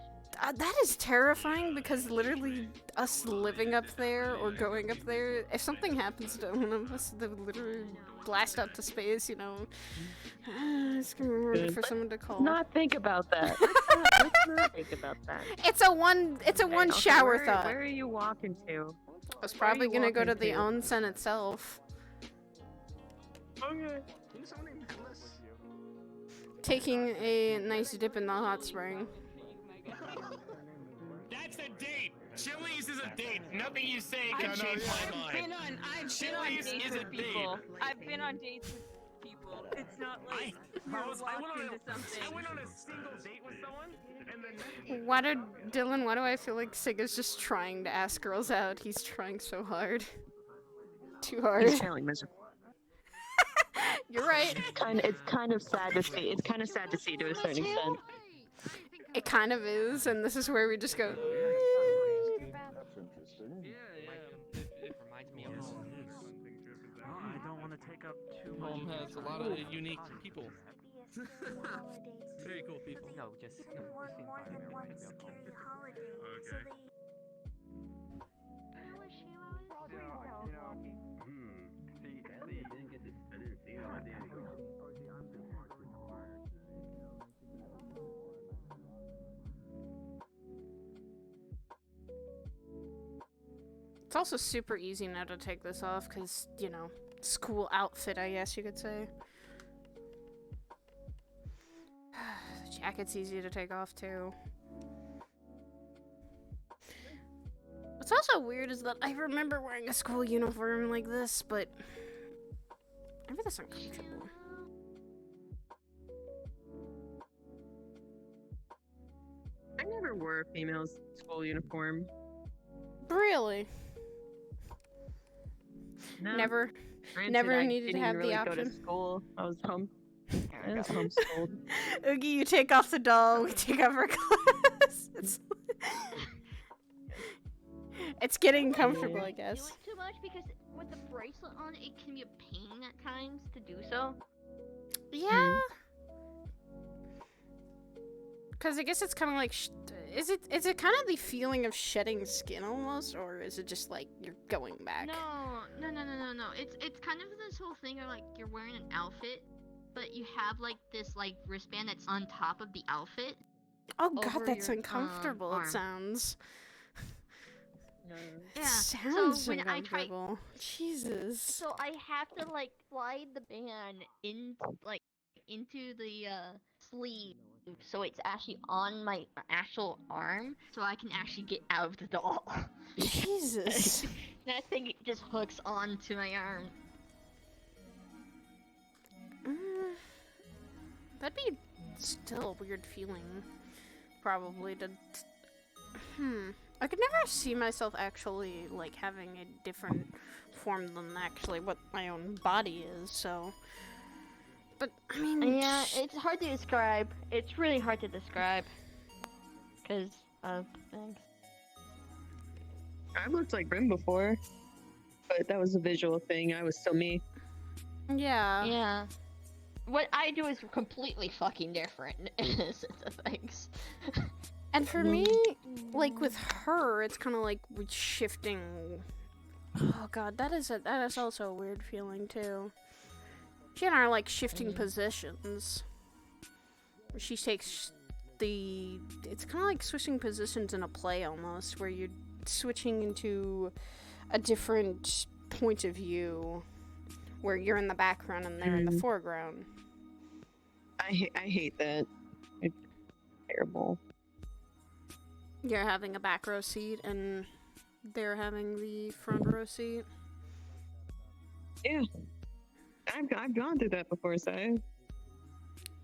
That is terrifying because literally us living up there or going up there, if something happens to one of us, they would literally blast up to space, It's gonna be hard for someone to call. Not think about that. Let's not think about that. It's a one Okay, shower where, thought. Where are you walking to? I was probably Where are gonna you go to the walking onsen itself. Okay. Taking a nice dip in the hot spring. That's a date. Chili's is a date. Nothing you say can change my mind. I've Chili's been on dates is a with date. people. I've been on dates with people. It's not like I you're went walking on to something. I went on a single date with someone, and then Why do I feel like Siga's just trying to ask girls out? He's trying so hard. Too hard. He's failing miserable. You're right. It's kind of sad to see. It's kind of sad to see to a certain extent. It kind of is, and this is where we just go. It reminds me of home. I don't want to take up too much. Home has a lot of unique people. Very cool people. No, just the environment reminds me of home. Okay. It's also super easy now to take this off because, school outfit, I guess you could say. The jacket's easy to take off too. What's also weird is that I remember wearing a school uniform like this, but I think that's uncomfortable. I never wore a female's school uniform. Really? No. Never Granted, I needed to didn't have really the go option. to school. I was homeschooled. Oogie, you take off the doll, we take off our clothes. It's getting comfortable, I guess. Do it too much because with the bracelet on, it can be a pain at times to do so. Yeah. Because I guess it's kind of like, is it kind of the feeling of shedding skin almost, or is it just like you're going back? No. It's kind of this whole thing of like you're wearing an outfit, but you have like this like wristband that's on top of the outfit. Oh god, over that's your, uncomfortable. arm. It sounds. Yeah. It sounds so when I try, uncomfortable. Jesus. so I have to like slide the band into the sleeve, so it's actually on my actual arm, so I can actually get out of the doll. Jesus. That thing just hooks onto my arm. That'd be still a weird feeling, probably, to... I could never see myself actually, like, having a different form than actually what my own body is, so... But, I mean... Yeah, it's hard to describe. It's really hard to describe. Because of things. I've looked like Rim before, but that was a visual thing. I was still me. Yeah. Yeah. What I do is completely fucking different in a sense of things. And for me, like with her, it's kind of like shifting. Oh god, that is also a weird feeling too. She and I are like shifting positions. She takes it's kind of like switching positions in a play almost, where you're switching into a different point of view, where you're in the background and they're in the foreground. I hate that. It's terrible. You're having a back row seat and they're having the front row seat. Yeah, I've gone through that before, so I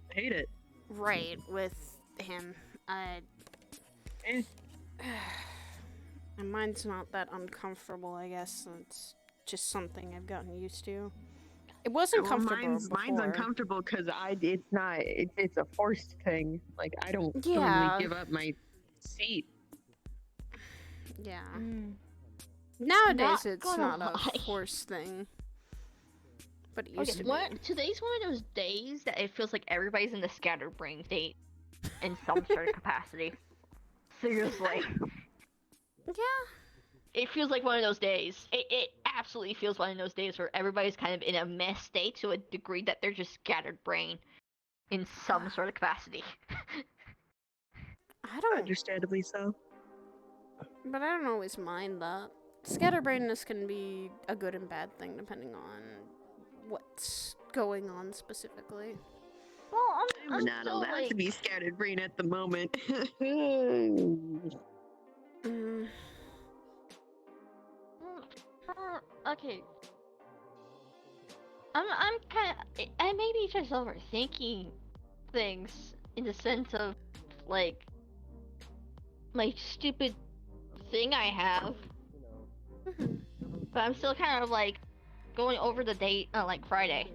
hate it. Right, with him. And mine's not that uncomfortable, I guess. It's just something I've gotten used to. It wasn't comfortable Mine's before. uncomfortable because it's a forced thing. Like, I don't Yeah. normally give up my seat. Yeah. Nowadays, Not it's gonna not a lie. forced thing. But it used to Okay, be. today's one of those days that it feels like everybody's in the scatterbrain state in some sort of capacity. Seriously. Yeah. It feels like one of those days. It absolutely feels one of those days where everybody's kind of in a mess state to a degree that they're just scattered brain in some sort of capacity. I don't... Understandably so. But I don't always mind that. Scatterbrainness can be a good and bad thing depending on what's going on specifically. Well, I'm I'm not still, allowed like... to be scattered brain at the moment. Okay. I'm kind of... I may be just overthinking things in the sense of, like, my stupid thing I have. But I'm still kind of, like, going over the date, like, Friday.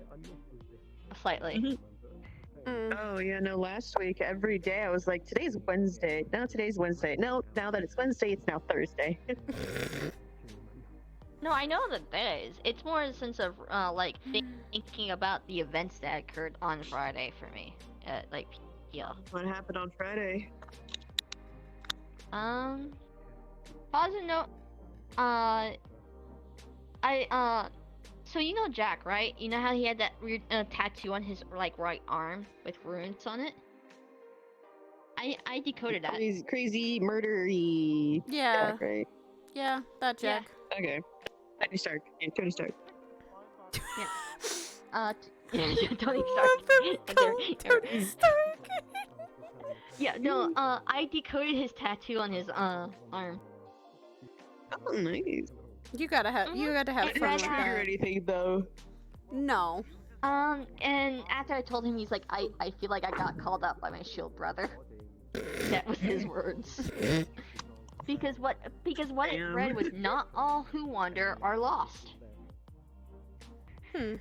Slightly. Oh, yeah, no, last week, every day I was like, today's Wednesday. No, today's Wednesday. No, now that it's Wednesday, it's now Thursday. No, I know the days. It's more in the sense of, like, thinking about the events that occurred on Friday for me. Like, yeah. What happened on Friday? Positive note, so you know Jack, right? You know how he had that weird tattoo on his, like, right arm with runes on it? I decoded that. Crazy murdery. Yeah. Jack, right? Yeah, that Jack. Yeah. Okay. Tony Stark. Yeah, Tony Stark. Yeah. Tony Stark. Tony Stark. Yeah, no, I decoded his tattoo on his, arm. Oh, nice. You gotta have fun with Didn't trigger that. anything, though. No. And after I told him, he's like, I feel like I got called up by my shield brother. That was his words. Because what it read was, not all who wander are lost. And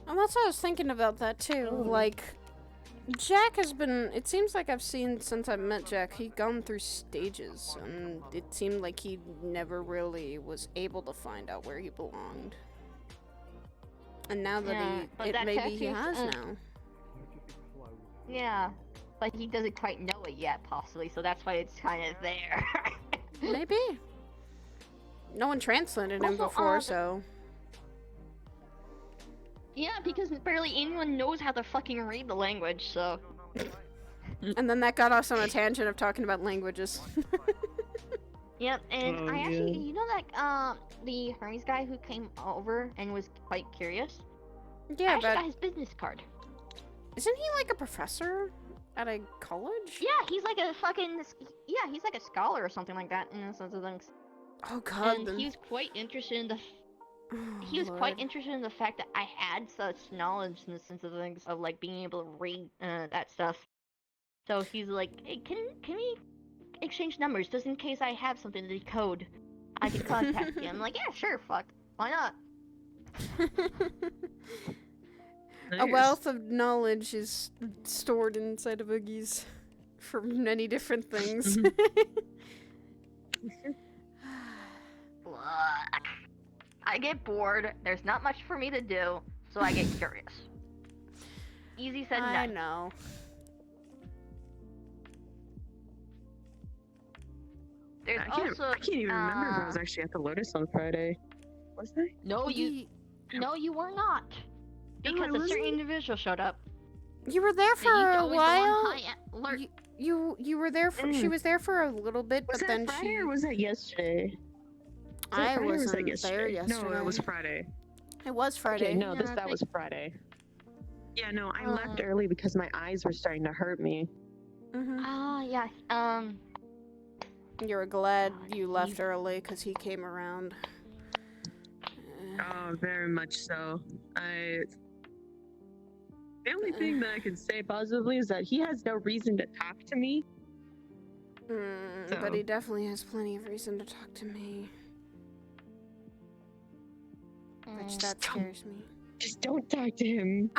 that's what I was thinking about that too. Like, Jack has been, it seems like I've seen since I met Jack, he'd gone through stages, and it seemed like he never really was able to find out where he belonged. And now that maybe he has now. Yeah, but he doesn't quite know it yet, possibly, so that's why it's kind of there. Maybe. No one translated him before, so... Yeah, because barely anyone knows how to fucking read the language, so... And then that got us on a tangent of talking about languages. Yep, and I actually, you know that, the Hermes guy who came over and was quite curious? Yeah, I actually but... got his business card. Isn't he like a professor at a college? Yeah, he's like a fucking... Yeah, he's like a scholar or something like that, in the sense of things. Oh god. And he was quite interested in the... he was Lord. quite interested in the fact that I had such knowledge in the sense of things of like being able to read that stuff. So he's like, hey, can we exchange numbers just in case I have something to decode? I can contact you. I'm like, yeah, sure, fuck, why not? A wealth of knowledge is stored inside of Oogies for many different things. I get bored. There's not much for me to do, so I get curious. Easy said, done. I know. There's I can't even remember if I was actually at the Lotus on Friday. Was I? No, you were not. Because a certain individual showed up. You were there for a while. You were there for. Mm. She was there for a little bit, Was but that then Friday she. or was that yesterday? I wasn't there yesterday. No, it was Friday. It was Friday. Okay, no, that was Friday. Yeah, no, I left early because my eyes were starting to hurt me. Yeah. You were glad you left early because he came around. Oh, very much so. The only thing that I can say positively is that he has no reason to talk to me. But he definitely has plenty of reason to talk to me. Which that scares me. Just don't talk to him.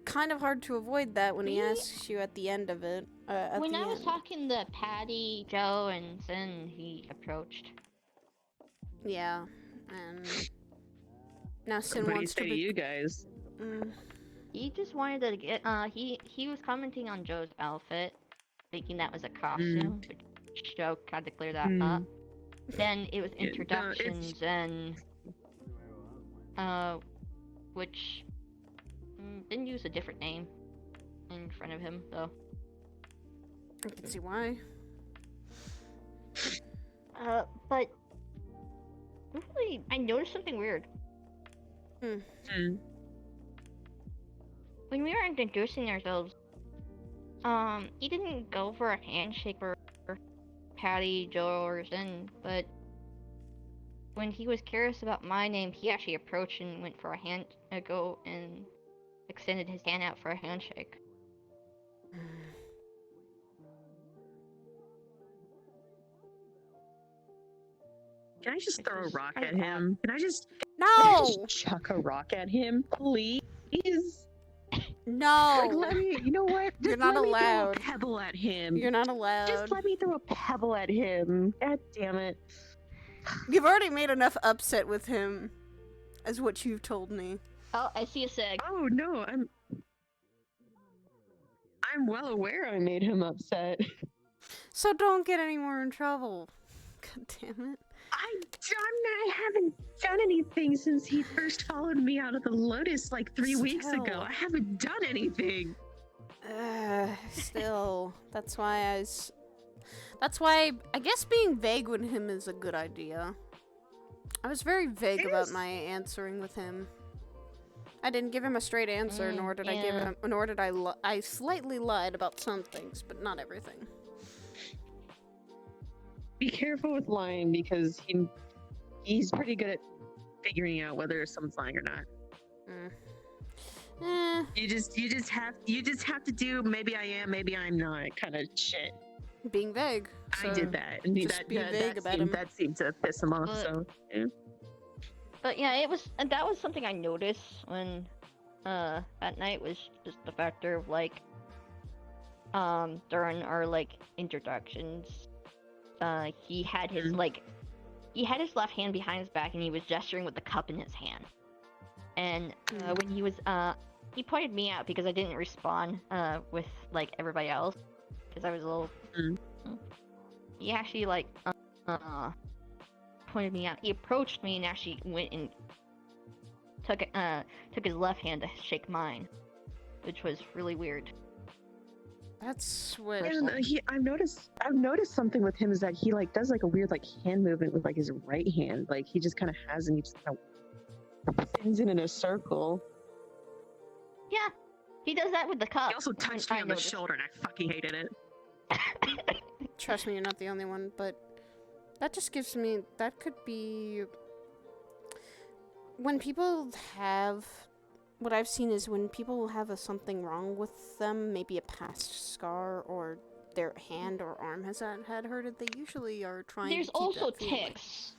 Kind of hard to avoid that when he asks you at the end of it. When I was talking to Patty, Joe, and Sin, he approached. Yeah, and now Sin What do you wants say to you guys? He just wanted to get. He was commenting on Joe's outfit, thinking that was a costume. But Joe had to clear that up. Then it was introductions and which didn't use a different name in front of him though. I can see why. But really, I noticed something weird. When we were introducing ourselves, he didn't go for a handshake for Patty, Joe, or Zen, but when he was curious about my name, he actually approached and went for a go and extended his hand out for a handshake. Can I just throw a rock at him? Can I just chuck a rock at him, please? No. Like, let me. You know what? You're not allowed. Let me throw a pebble at him. You're not allowed. Just let me throw a pebble at him. God damn it. You've already made enough upset with him, as what you've told me. Oh, I see a seg. Oh no, I'm well aware I made him upset. So don't get any more in trouble. God damn it. I haven't done anything since he first followed me out of the Lotus like 3 weeks ago. I haven't done anything. Still, that's why I guess being vague with him is a good idea. I was very vague about my answering with him. I didn't give him a straight answer, nor did I slightly lied about some things, but not everything. Be careful with lying because he's pretty good at figuring out whether someone's lying or not. You just have to do maybe I am, maybe I'm not kind of shit. Being vague. I did that, and that seemed to piss him off. So yeah. But yeah, that was something I noticed when that night was just the factor of like during our like introductions, he had his left hand behind his back and he was gesturing with the cup in his hand. And when he was he pointed me out because I didn't respond with like everybody else because I was a little. He actually like pointed me out. He approached me and actually went and took his left hand to shake mine, which was really weird. That's what. And, I've noticed something with him is that he like does like a weird like hand movement with like his right hand. Like he just kind of has and he just kind of spins it in a circle. Yeah, he does that with the cup. He also touched me on the shoulder and I fucking hated it. Trust me, you're not the only one, but that just gives me, that could be when people have, what I've seen is when people have something wrong with them, maybe a past scar or their hand or arm has had hurted, they usually are trying There's to keep also that feeling. ticks.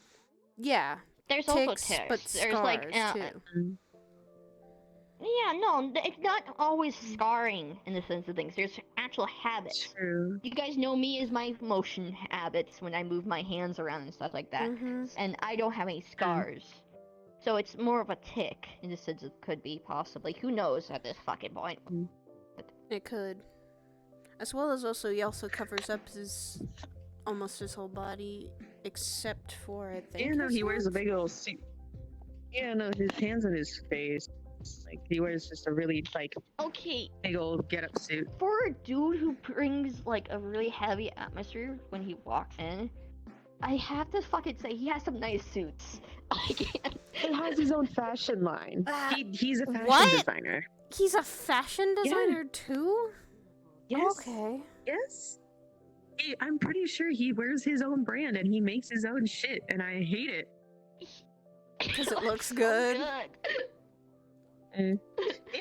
Yeah. There's ticks, also ticks. but There's scars too. too. Yeah, no, it's not always scarring in the sense of things. There's actual habits. True. You guys know me as my motion habits when I move my hands around and stuff like that. And I don't have any scars. So it's more of a tick in the sense it could be, possibly. Who knows at this fucking point. It could. As well as also, he also covers up almost his whole body, except for, I think, Yeah, no, his he wears a hands? big old suit. Yeah, no, his hands and his face. Like, he wears just a really, like, Okay, big old get-up suit. for a dude who brings, like, a really heavy atmosphere when he walks in, I have to fucking say, he has some nice suits. I can't. He has his own fashion line. He's a fashion What? designer. He's a fashion designer too? Yes. Okay. Yes. I'm pretty sure he wears his own brand and he makes his own shit, and I hate it. Because it looks good. The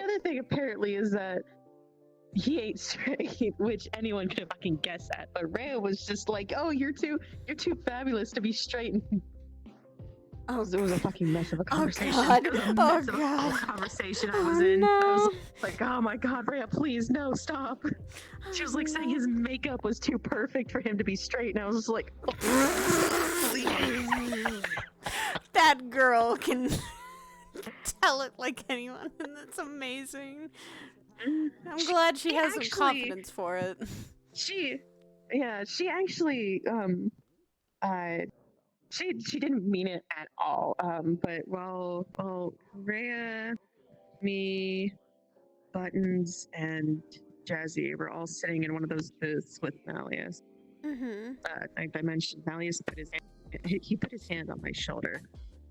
other thing apparently is that he ate straight, which anyone could fucking guess at. But Rhea was just like, "Oh, you're too fabulous to be straight." Oh, it was a fucking mess of a conversation. God. It was a Oh, mess of a God. conversation I Oh, was in. I was no. like, "Oh my God, Rhea, please, no, stop." She was like saying his makeup was too perfect for him to be straight, and I was just like, That girl can tell it like anyone, and that's amazing. I'm glad she has some confidence for it. She actually, she didn't mean it at all. But while Rhea, me, Buttons, and Jazzy were all sitting in one of those booths with Malleus, I mentioned Malleus he put his hand on my shoulder.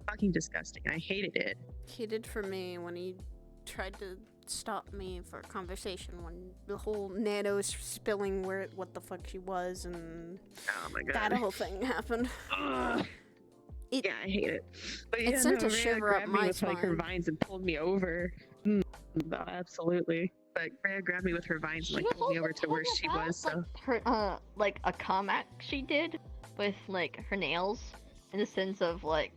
Fucking disgusting. I hated it. He did for me when he tried to stop me for a conversation when the whole Nano is spilling what the fuck she was, and oh my God, that whole thing happened. Yeah, I hate it. But It sent a Rhea shiver up grabbed me my with like her spine. vines and pulled me over. Absolutely. But Rhea grabbed me with her vines and like pulled me over to where she was. So Her, like, a comeback she did with, like, her nails, in the sense of, like...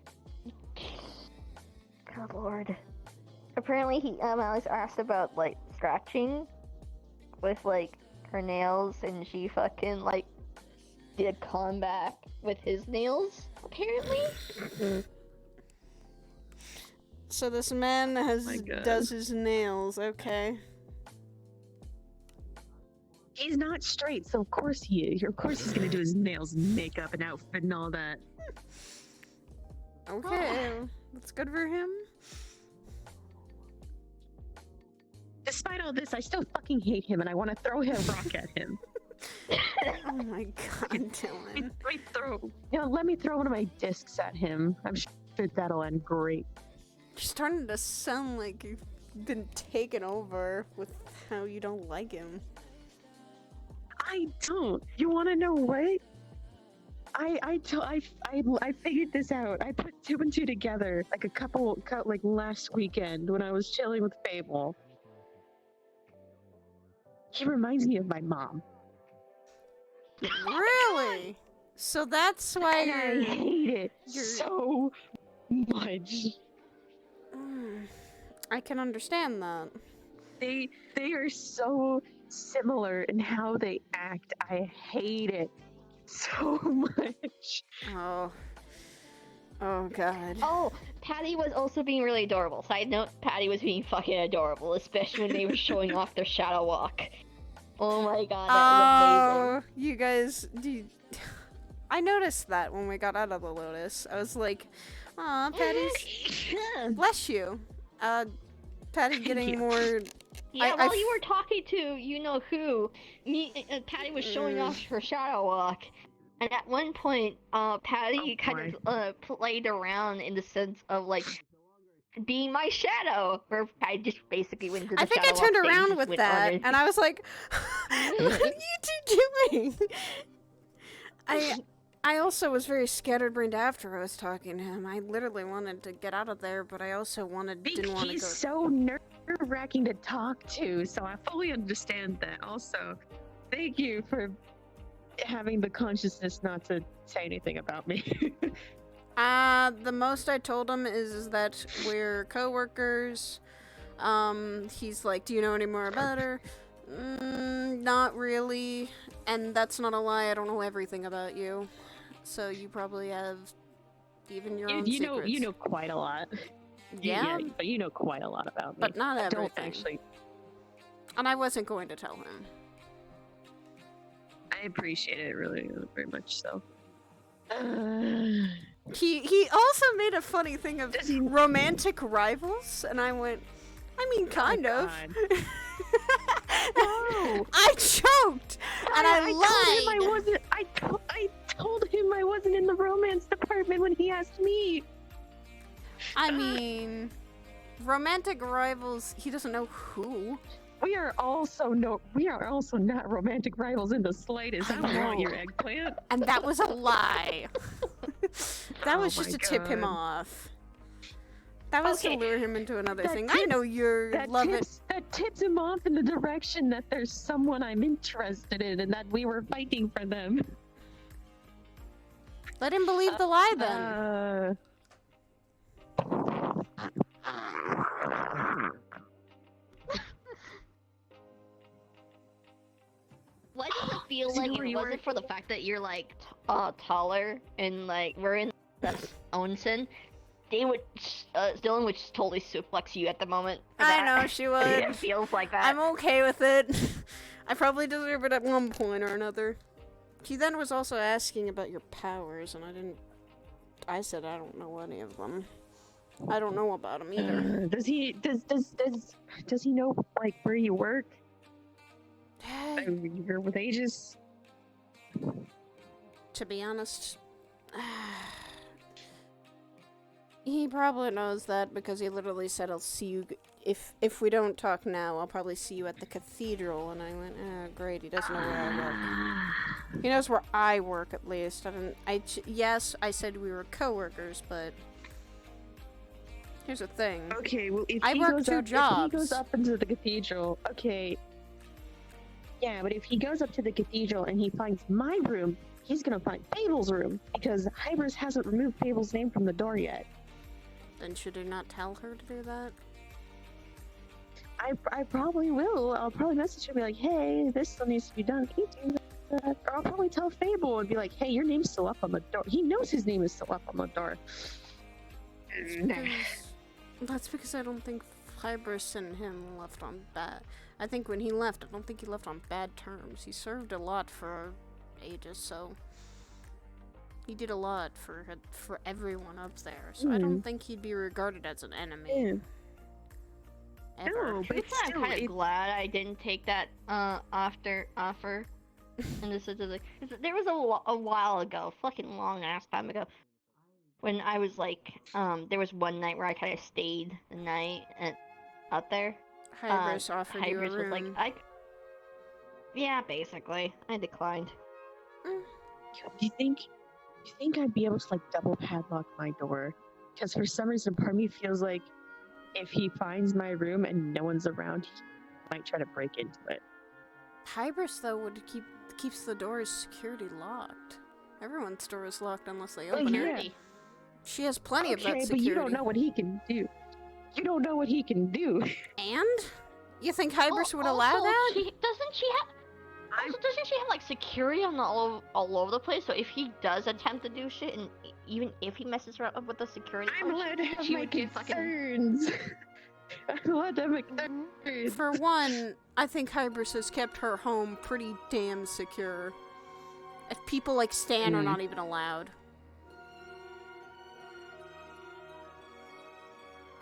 Good lord. Apparently he, Alice asked about, like, scratching with, like, her nails, and she fucking, like, did a comeback with his nails, apparently. So this man does his nails, okay. he's not straight, so of course he's gonna do his nails and makeup and outfit and all that. Okay, that's good for him. Despite all this, I still fucking hate him and I want to throw a rock at him. Oh my God, Dylan. Let me throw one of my discs at him. I'm sure that'll end great. You're starting to sound like you've been taken over with how you don't like him. I don't. You want to know what? I figured this out. I put two and two together like last weekend when I was chilling with Fable. He reminds me of my mom. Really? So that's why and I hate it so much. I can understand that. They are so similar in how they act. I hate it so much. Oh God. Oh, Patty was also being really adorable. Side note, Patty was being fucking adorable, especially when they were showing off their shadow walk. Oh my God, that was amazing. You guys, I noticed that when we got out of the Lotus. I was like, aw, Patty's... Bless you. Patty getting more... Yeah, while you were talking to you-know-who, Patty was showing off her shadow walk. And at one point, Patty kind of played around in the sense of, like, being my shadow, where I just basically went to the I think I shadow turned walk around phase with that, and I was like, what are you two doing? I also was very scatterbrained after I was talking to him. I literally wanted to get out of there, but I also didn't want to go. He's so nerve-wracking to talk to, so I fully understand that. Also, thank you for having the consciousness not to say anything about me. The most I told him is that we're co-workers. He's like, do you know any more about her? Not really. And that's not a lie, I don't know everything about you. So you probably have even your own secrets. You know quite a lot. Yeah? But you know quite a lot about me. But not everything. I don't actually. And I wasn't going to tell him. I appreciate it really, really very much so. He also made a funny thing of romantic rivals, and I went, I mean, kind of. No! I choked, and I lied. I told him I wasn't in the romance department when he asked me. I mean, romantic rivals. He doesn't know who. We are also not romantic rivals in the slightest. I don't want your eggplant. And that was a lie. That was just to tip him off. That was to lure him into another thing. I know you're loving. That tips him off in the direction that there's someone I'm interested in and that we were fighting for them. Let him believe the lie then. Why does it feel like it wasn't for the fact that you're like taller and like we're in the Onsen? Dylan would just totally suplex you at the moment. I know she would. It feels like that. I'm okay with it. I probably deserve it at one point or another. He then was also asking about your powers, and I said I don't know any of them. I don't know about him either. Does he know like where you work? You're with Aegis? To be honest, he probably knows that because he literally said, I'll see you, if we don't talk now, I'll probably see you at the cathedral, and I went, great, he doesn't know where I work. He knows where I work, at least. Yes, I said we were co-workers, but here's the thing. Okay, well, if I he work goes two up, jobs. If he goes up into the cathedral, okay. Yeah, but if he goes up to the cathedral and he finds my room, he's gonna find Fable's room, because Hybris hasn't removed Fable's name from the door yet. Then should I not tell her to do that? I probably will. I'll probably message her and be like, hey, this still needs to be done. Can you do that? Or I'll probably tell Fable and be like, hey, your name's still up on the door. He knows his name is still up on the door. That's because I don't think Hybris and him left on bad. I think when he left, I don't think he left on bad terms. He served a lot for Aegis, so he did a lot for everyone up there. So I don't think he'd be regarded as an enemy. Yeah. Ever. No, but I'm kind of glad I didn't take that offer. And this is like, there was a while ago, fucking long ass time ago, when I was like, there was one night where I kind of stayed the night out there. Hybris offered you a Hybris room. was like, yeah, basically, I declined. Do you think I'd be able to like double padlock my door? Because for some reason, part of me feels like if he finds my room and no one's around, he might try to break into it. Hybris, though, keeps the doors security locked. Everyone's door is locked unless they open it. She has plenty of that security. But you don't know what he can do. You don't know what he can do. And? You think Hybris would allow that? Doesn't she have like security on all over the place? So if he does attempt to do shit, and even if he messes her up with the security, I'm allowed to have my concerns. I'm allowed to have my concerns. For one, I think Hybris has kept her home pretty damn secure. If people like Stan are not even allowed.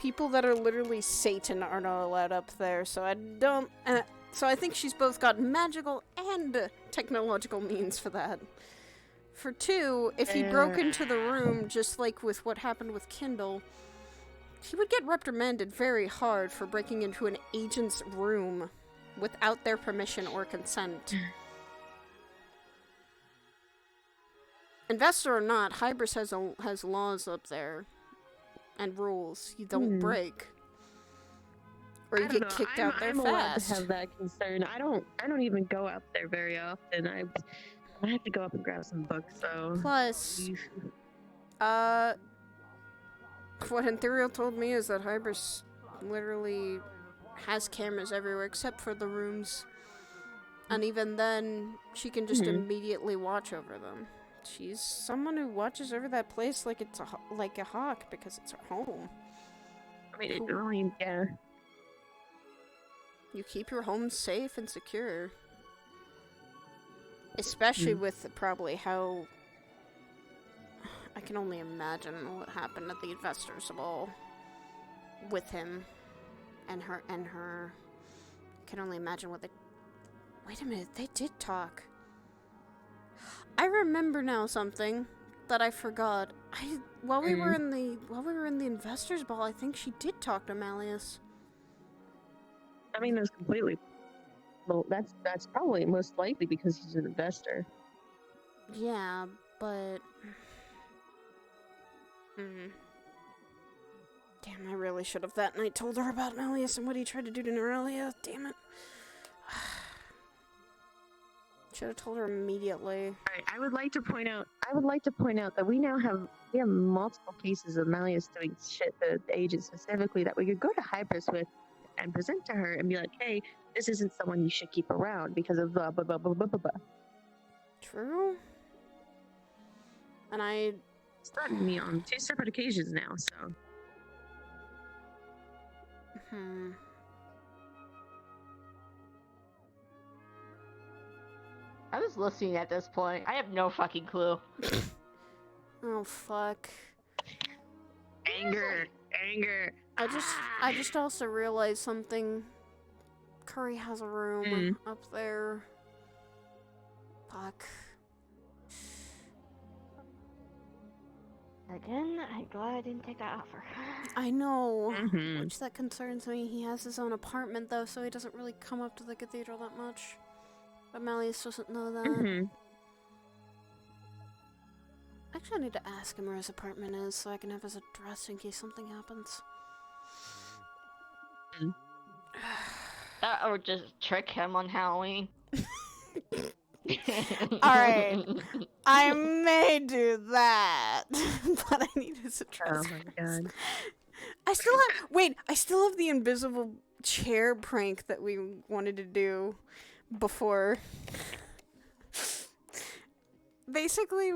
People that are literally Satan are not allowed up there, so I don't... so I think she's both got magical and technological means for that. For two, if he broke into the room, just like with what happened with Kindle, he would get reprimanded very hard for breaking into an agent's room without their permission or consent. Investor or not, Hybris has laws up there and rules you don't break, or you get kicked out there I'm fast. allowed to have that concern. I don't even go out there very often. I have to go up and grab some books. So plus, what Sidriel told me is that Hybris literally has cameras everywhere except for the rooms, and even then, she can just immediately watch over them. She's someone who watches over that place like it's like a hawk because it's her home. I mean, it really, yeah. You keep your home safe and secure, especially with probably how. I can only imagine what happened at the Investors Ball with him and her. I can only imagine what they. Wait a minute, they did talk. I remember now something that I forgot. While we were in the Investors Ball, I think she did talk to Malleus. I mean, that's completely. Well, that's probably most likely because he's an investor. Yeah, but. Damn, I really should have that night told her about Malleus and what he tried to do to Nerelia. Damn it. Should have told her immediately. Alright, I would like to point out that we have multiple cases of Malleus doing shit to the agent specifically that we could go to Hybris with and present to her and be like, hey, this isn't someone you should keep around because of blah blah blah blah blah blah. True. And I threatened me on 2 separate occasions now, so. I was listening at this point. I have no fucking clue. Oh fuck. Anger. I just also realized something. Curry has a room up there. Fuck. Again, I'm glad I didn't take that offer. I know, which that concerns me. He has his own apartment though, so he doesn't really come up to the cathedral that much. But Malleus doesn't know that. Actually, I need to ask him where his apartment is so I can have his address in case something happens. Or just trick him on Halloween. Alright. I may do that. But I need his address. Oh my god. I still have the invisible chair prank that we wanted to do before. Basically,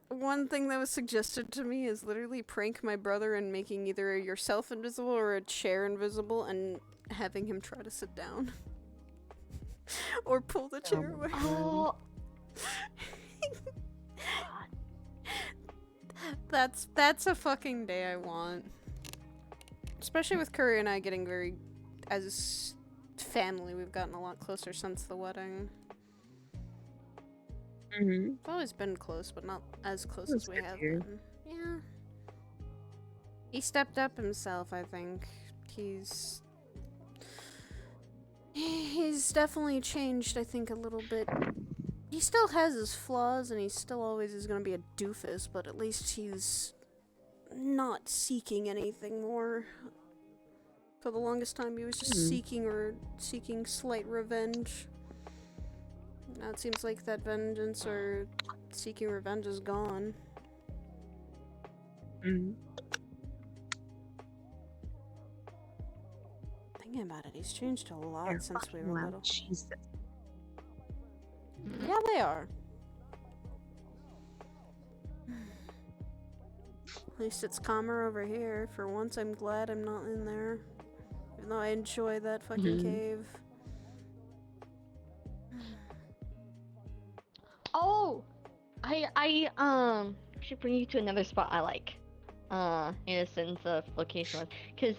one thing that was suggested to me is literally prank my brother in making either yourself invisible or a chair invisible and having him try to sit down. Or pull the chair away. Oh. That's a fucking day I want. Especially with Curry and I getting very, as family, we've gotten a lot closer since the wedding. We've always been close, but not as close as we have been. Yeah. He stepped up himself, I think. He's definitely changed, I think, a little bit. He still has his flaws, and he still always is going to be a doofus, but at least he's not seeking anything more. For the longest time, he was just seeking slight revenge. Now it seems like that vengeance or seeking revenge is gone. Thinking about it, he's changed a lot since we were little. Jesus. Yeah, they are. At least it's calmer over here. For once, I'm glad I'm not in there. Even though I enjoy that fucking cave. Oh! I should bring you to another spot I like. In a sense of location. Because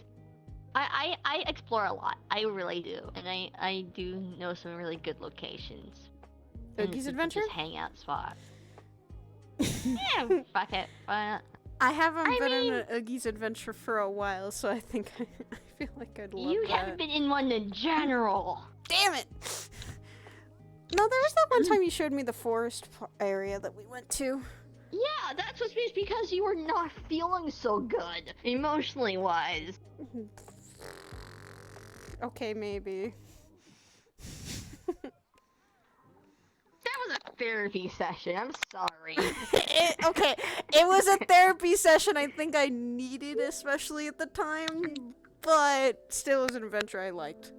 I explore a lot. I really do. And I do know some really good locations. Oogie's Adventure? Just hangout spot. Yeah, fuck it. I haven't been in an Oogie's Adventure for a while, so I think I feel like I'd love that. You haven't been in one in general. Damn it! No, there was that one time you showed me the forest area that we went to. Yeah, that's what means because you were not feeling so good, emotionally wise. Okay, maybe. That was a therapy session, I'm sorry. Okay, it was a therapy session I think I needed, especially at the time, but still was an adventure I liked.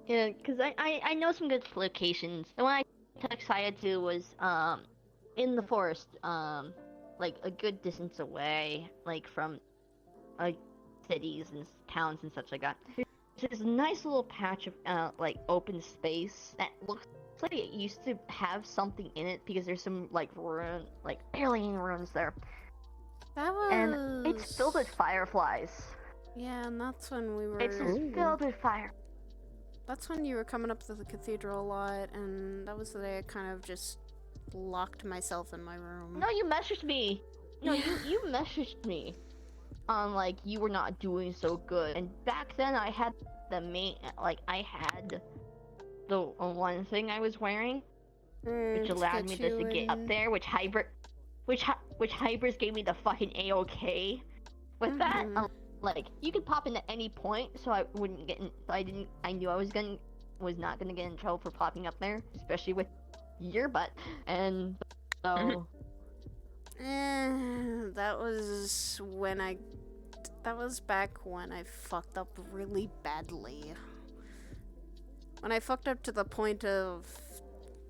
Yeah, because I know some good locations. The one I took excited to was in the forest, like a good distance away, like from cities and towns and such like that. There's a nice little patch of like open space that looks like it used to have something in it because there's some like ruin, like alien ruins there. That was... And it's filled with fireflies. Yeah, and that's when we were... It's just filled with fire. That's when you were coming up to the cathedral a lot, and that was the day I kind of just locked myself in my room. No, you messaged me. No, you messaged me on like you were not doing so good. And back then I had the I had the one thing I was wearing, which allowed me just to get up there, which Hybris gave me the fucking A-OK. With that, like you could pop in at any point, so I wouldn't get in. So I knew I was not gonna get in trouble for popping up there, especially with your butt. And so that was when that was back when I fucked up really badly. When I fucked up to the point of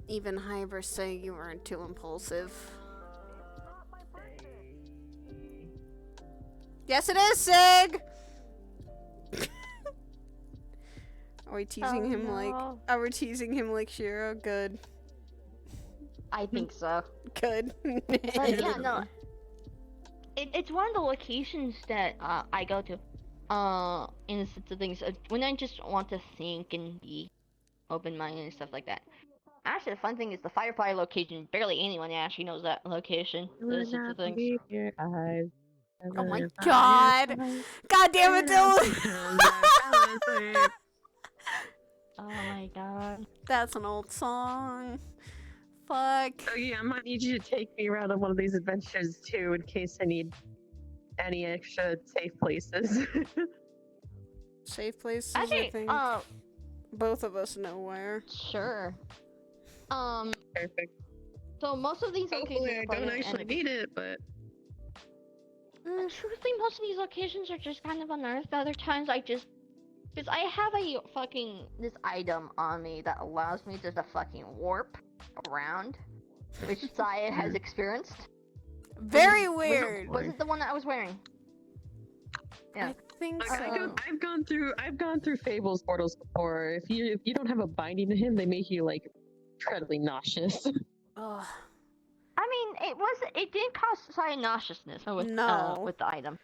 even Hybris saying you weren't too impulsive. Yes, it is, Sig! Are we teasing him like... Are we teasing him like Shiro? Good. I think so. Good. But yeah, no. It's one of the locations that I go to. In the sense of things, when I just want to think and be open-minded and stuff like that. Actually, the fun thing is the Firefly location. Barely anyone actually knows that location. Those sorts of things. Oh my god! God damn it, Dylan! Oh my god. That's an old song. Fuck. Oh yeah, I might need you to take me around on one of these adventures too, in case I need any extra safe places. Safe places, Actually, I think. Both of us know where. Sure. Perfect. So most of these Hopefully locations I don't actually need it, but... Truthfully, most of these locations are just kind of unearthed. Other times I just... Because I have this item on me that allows me to fucking warp around. Which Saya has experienced. Very weird! Was it the one that I was wearing? Yeah. I think so. I've gone through Fable's portals before. If you don't have a binding to him, they make you like incredibly nauseous. Ugh. I mean, it didn't cause Saya nauseousness with with the item.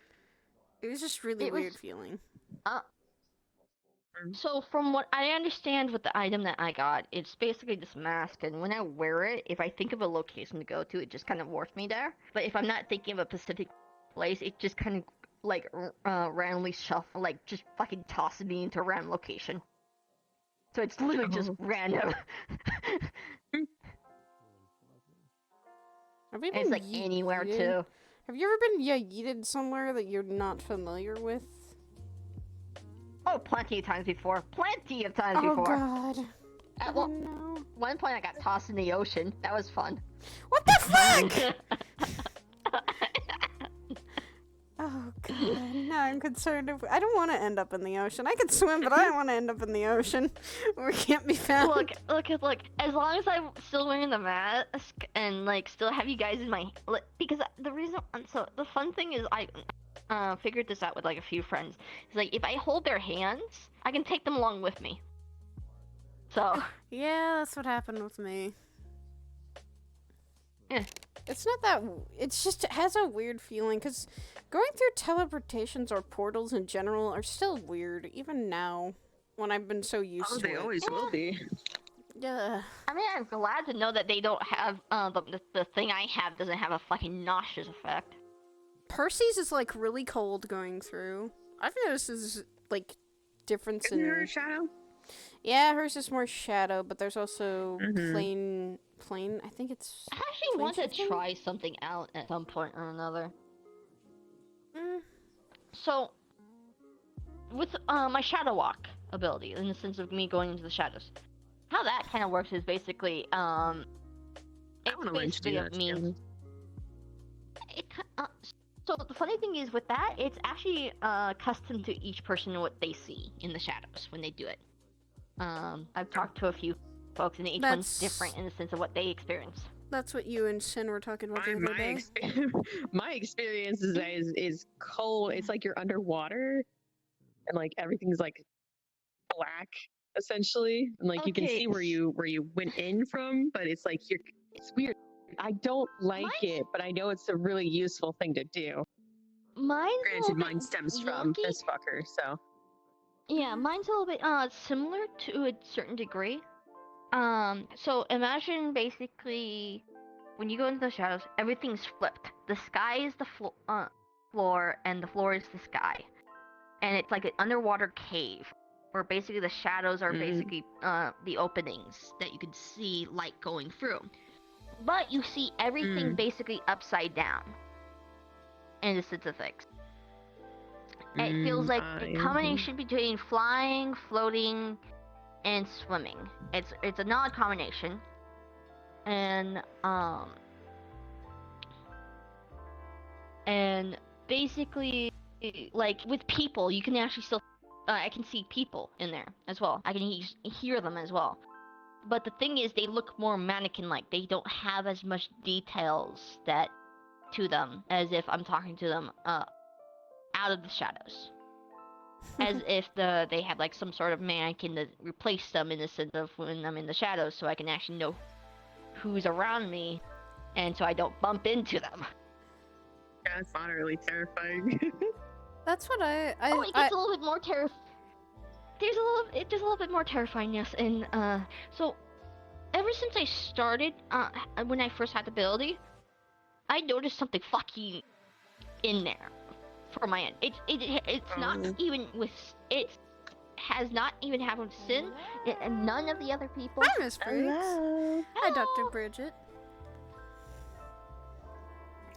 It was just really weird feeling. So from what I understand with the item that I got, it's basically this mask, and when I wear it, if I think of a location to go to, it just kind of warps me there. But if I'm not thinking of a specific place, it just kind of like randomly shuffle, like just fucking tosses me into a random location. So it's literally just random. It's like anywhere too. Have you ever been yeeted somewhere that you're not familiar with? Oh, plenty of times before. Plenty of times before. Oh god. At one point I got tossed in the ocean. That was fun. What the fuck? Oh god. Now I'm concerned if I don't want to end up in the ocean. I can swim, but I don't want to end up in the ocean where it can't be found. Look. As long as I'm still wearing the mask and like still have you guys in my because the fun thing is I figured this out with like a few friends. It's like if I hold their hands, I can take them along with me. So yeah, that's what happened with me. Yeah. It's not that. It's just it has a weird feeling because going through teleportations or portals in general are still weird, even now when I've been so used to it. They always will be. Yeah. I mean, I'm glad to know that they don't have the thing I have doesn't have a fucking nauseous effect. Percy's is like really cold going through. I've noticed this like difference Isn't there a shadow? Yeah, hers is more shadow, but there's also Mhm. plain. I think it's. I actually plain want to shifting? try something out at some point or another. Mm. So, with my shadow walk ability, in the sense of me going into the shadows, how that kind of works is basically I it's want to learn to do basically that. a means. So the funny thing is with that, it's actually custom to each person and what they see in the shadows when they do it. I've talked to a few folks, and each one's different in the sense of what they experience. That's what you and Sin were talking about the other My day. my experience is cold. It's like you're underwater, and like everything's like black essentially, and like you can see where you went in from, but it's like it's weird. I don't like it, but I know it's a really useful thing to do. Granted, mine stems from this fucker, so. Yeah, mine's a little bit similar to a certain degree. So imagine basically when you go into the shadows, everything's flipped. The sky is the floor, and the floor is the sky, and it's like an underwater cave, where basically the shadows are basically the openings that you can see light going through. But you see everything basically upside down in the sense of things. It feels like a combination between flying, floating, and swimming. It's an odd combination, and basically, like with people, you can actually still I can see people in there as well. I can hear them as well. But the thing is, they look more mannequin-like. They don't have as much details to them as if I'm talking to them out of the shadows. As if they had like some sort of mannequin to replace them in the sense of when I'm in the shadows, so I can actually know who's around me, and so I don't bump into them. That's utterly terrifying. That's what it gets a little bit more terrifying. There's a little bit more terrifying, yes. And so ever since I started, when I first had the ability, I noticed something fucking in there for my end. It's not even with it has not even happened with Sin, and none of the other people. Hi, Miss Briggs. Hi, Dr. Bridget.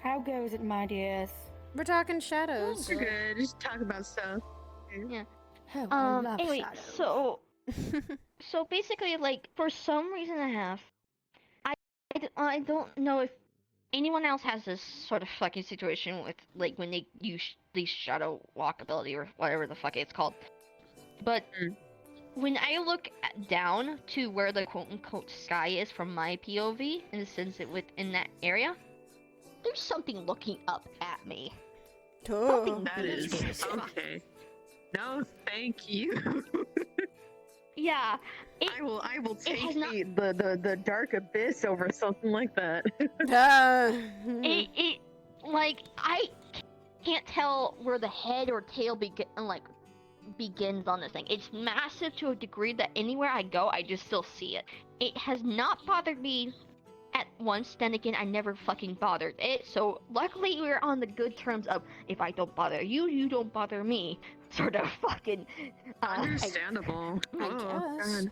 How goes it, my dears? We're talking shadows. We're good. Just talk about stuff. Yeah. Oh, I love anyway, shadows. so basically, like, for some reason and a half, I don't know if anyone else has this sort of fucking situation with, like, when they use the shadow walk ability or whatever the fuck it's called. But when I look down to where the quote-unquote sky is from my POV, in the sense that within that area, there's something looking up at me. Something That is okay. No, thank you. Yeah, I will take the dark abyss over something like that. It like I can't tell where the head or tail begins on this thing. It's massive to a degree that anywhere I go, I just still see it. It has not bothered me at once, then again, I never fucking bothered it, so luckily we're on the good terms of, if I don't bother you, you don't bother me, sort of fucking... Understandable. I guess. God.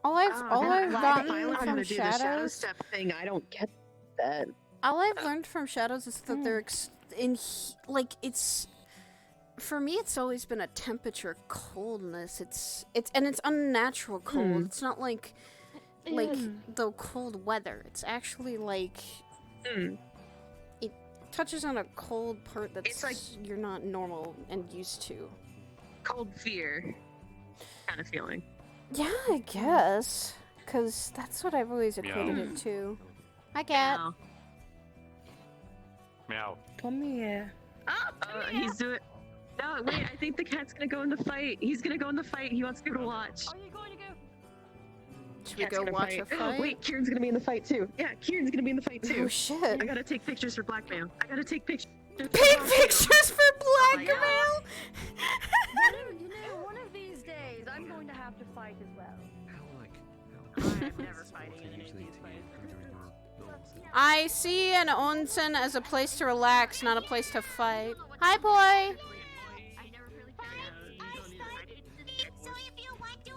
All I've gotten from The shadow shadows... step thing, I don't get that. All I've learned from shadows is that they're it's... For me, it's always been a temperature coldness. It's unnatural cold. It's not like the cold weather. It's actually like it touches on a cold part that's like you're not normal and used to. Cold fear kind of feeling. Yeah, I guess. Because that's what I've always equated it to. Hi, cat. Meow. Come here. He's doing... No, wait, I think the cat's gonna go in the fight. He's gonna go in the fight. He wants to go to watch. Are you going to go? Should we go watch a fight? Wait, Kieran's gonna be in the fight too. Yeah, Kieran's gonna be in the fight too. Oh shit. I gotta take pictures for blackmail. I gotta take pictures. Pictures for blackmail? One of these days, I'm going to have to fight as well. I'm never fighting in any of these fights. I see an onsen as a place to relax, not a place to fight. Hi, boy. So if you want to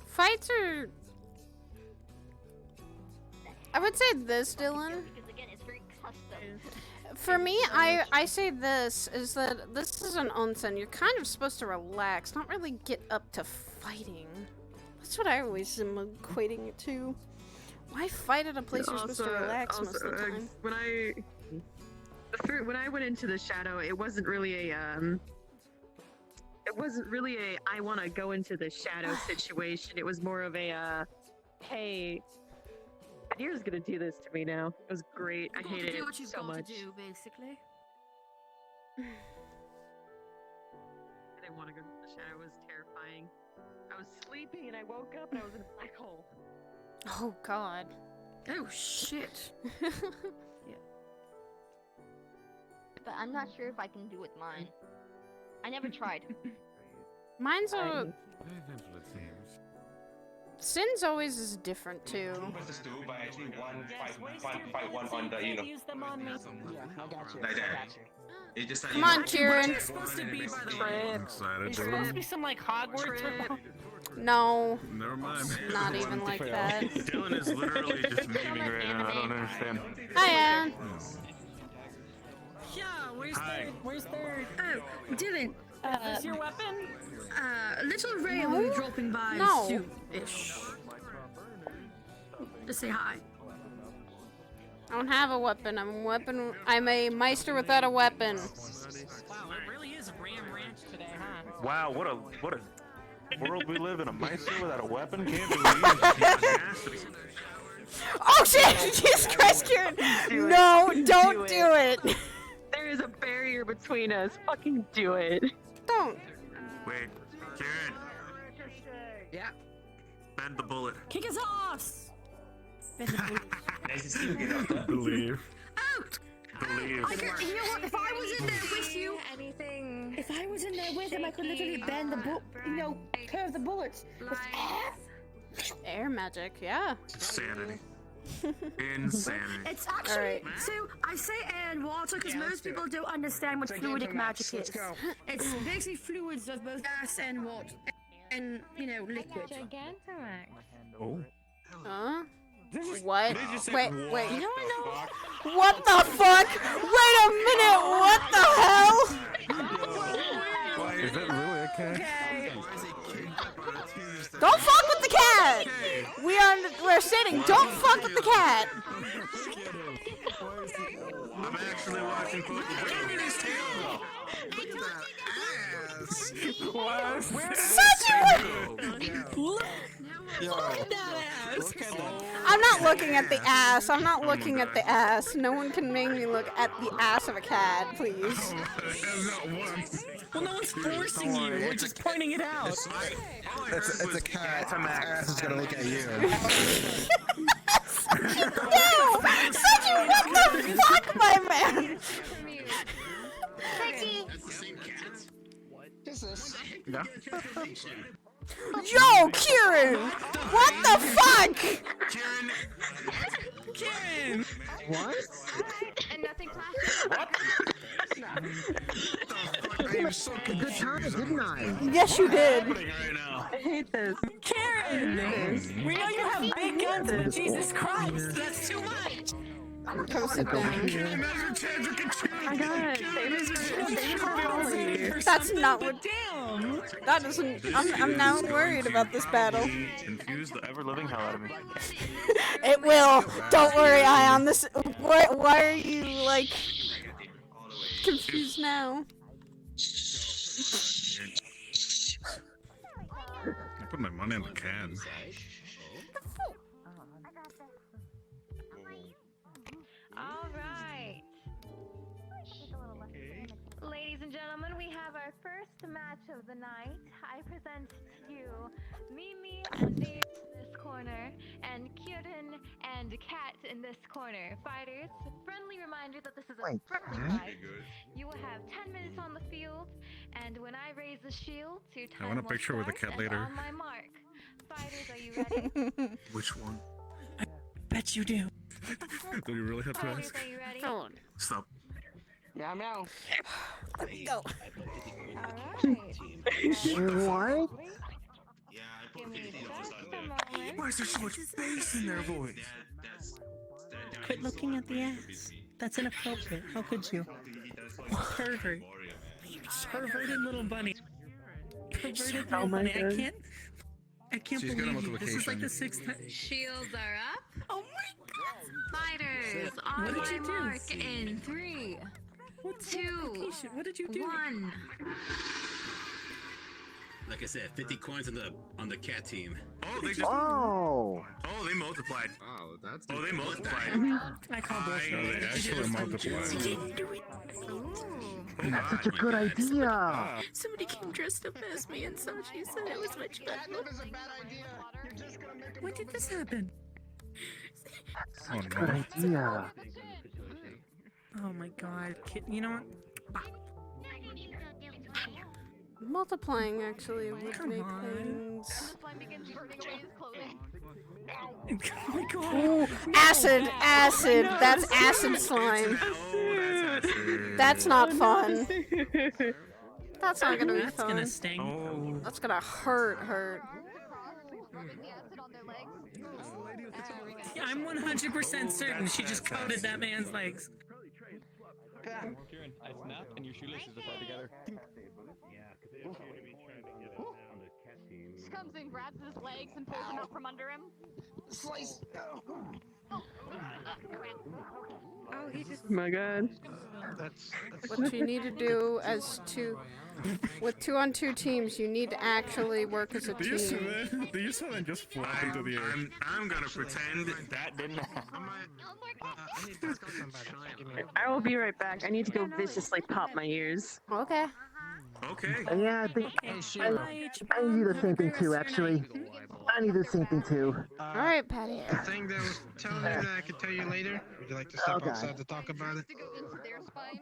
Fights are... I would say this, Dylan. Because again, it's very custom. For me, I say this, is that this is an onsen. You're kind of supposed to relax, not really get up to fighting. That's what I always am equating it to. Why fight at a place you're supposed to relax most of the time? When I went into the shadow, it wasn't really a I want to go into the shadow situation. It was more of a hey, Adir's gonna do this to me now. It was great. I hated it so much. Do, basically. I didn't want to go to the shadow. It was terrifying. I was sleeping and I woke up and I was in a black hole. Oh God. Oh shit. But I'm not sure if I can do it mine. I never tried. Mine's a... Sin's always is different too. Versus 2, but actually fight one on the, you know. Use them on me. Yeah, I got you. Like I that. got you. It just Come on, Kieran. You're supposed to be by the way. I'm excited. It's supposed to be some like Hogwarts. No. Never mind. Not even like that. Dylan is literally just memeing right now. I don't understand. Hi, Ann. Yeah, where's Hi. third? Where's third? Oh, Dylan. Is this your weapon? Little Ray will be dropping by No. soon-ish. Just say hi. Oh, I don't have a weapon. I'm a meister without a weapon. Wow, it really is Ram Ranch today, huh? Wow, what a world we live in. A meister without a weapon can't believe. Oh shit! Jesus Christ, Kieran! No, don't do it. There is a barrier between us. Fucking do it. Don't. Wait, Kieran. Yeah. Bend the bullet. Kick his ass! Nice to see you get out there. Believe. Out! Believe. You know what? If I was in there with you, Anything. if I was in there with him, I could literally bend the curve the bullets. With Air magic, yeah. Insanity. Insanity. It's actually Alright. so I say air and water because Yeah, let's most do people it. don't understand what Take it fluidic to max. magic Let's is. go. It's basically fluids of both gas and water and liquid. Gigantamax. Oh. Huh? What? They just said, Wait. what You know the what? fuck? What the fuck? Wait a minute. What the hell? Is that really a cat? Don't fuck with the cat. We're sitting. Don't fuck with the cat. I'm actually watching football. Look at his tail. Such a... I'm not looking at the ass. I'm not looking at the ass. No one can make me look at the ass of a cat, please. Well, no one's forcing you. We're just pointing it out. It's a cat. Its ass is gonna look at you. No! Suchi, what the fuck, my man? Yeah. Yo, Kieran! What the fuck? Kieran! What? And nothing flashes. I am so good time, didn't I? Yes, you did. Right now. I hate this. Kieran! We know you have big guns, but Jesus Christ, that's too much! Come sit down. My God, save us for Holly. That's not what... Damn! That doesn't... I'm now worried about this battle. Confuse the ever-living hell out of me. It will. Don't worry, Ion. This... Why are you, like... confused now? I put my money on the can. All right. Ladies and gentlemen, we have our first match of the night. I present to you Mimi and Dave in this corner, and Kieran and Kat in this corner. Fighters, friendly reminder that this is a friendly fight. You will have 10 minutes on the field, and when I raise the shield, your time I want a will picture with the start, cat and later. on my mark. Fighters, are you ready? Which one? Bet you do. Do you really have to Fighters, ask? are you ready? Hold on. Stop. Yeah, I'm out. Let me go. What? Why is there so much bass in their voice? Quit looking at the ass. That's inappropriate. How could you? Pervert. Perverted little bunny. Perverted little bunny. I can't She's got a believe you. This is like the multiplication. 6th time. Shields are up. Oh my god! Fighters, What on did my you do? mark in 3, What's 2, What did you do? 1. Like I said, 50 coins on the cat team. Oh, they just. Oh. Oh, they multiplied. Oh, that's. Oh, they multiplied. I call bullshit. No, they actually multiplied. That's such a good idea. Somebody came dressed up as me and she said it was much better. When did this happen? Such a good idea. Oh my god. You know what? Multiplying actually would Come make on. things. Oh my god. Ooh, acid, acid. That's acid slime. That's not fun. That's not gonna be That's fun. gonna sting. That's gonna hurt. Yeah, I'm 100% certain she just coated that man's legs. Kieran, I snap and your shoelaces are tied together. Just comes in, grabs his legs, and pulls them out from under him. Slice. Oh, he just. Oh my god. What you need to do with 2-on-2 teams, you need to actually work as a Do you see team. that? Do you see that just flop into the air? I'm gonna pretend that didn't happen. I will be right back. I need to go viciously pop my ears. Okay. Okay. Yeah, I think I need the same thing too, actually. I need the same thing too. Alright, Patty. The thing that was telling you that I could tell you later. Would you like to step outside to talk about it?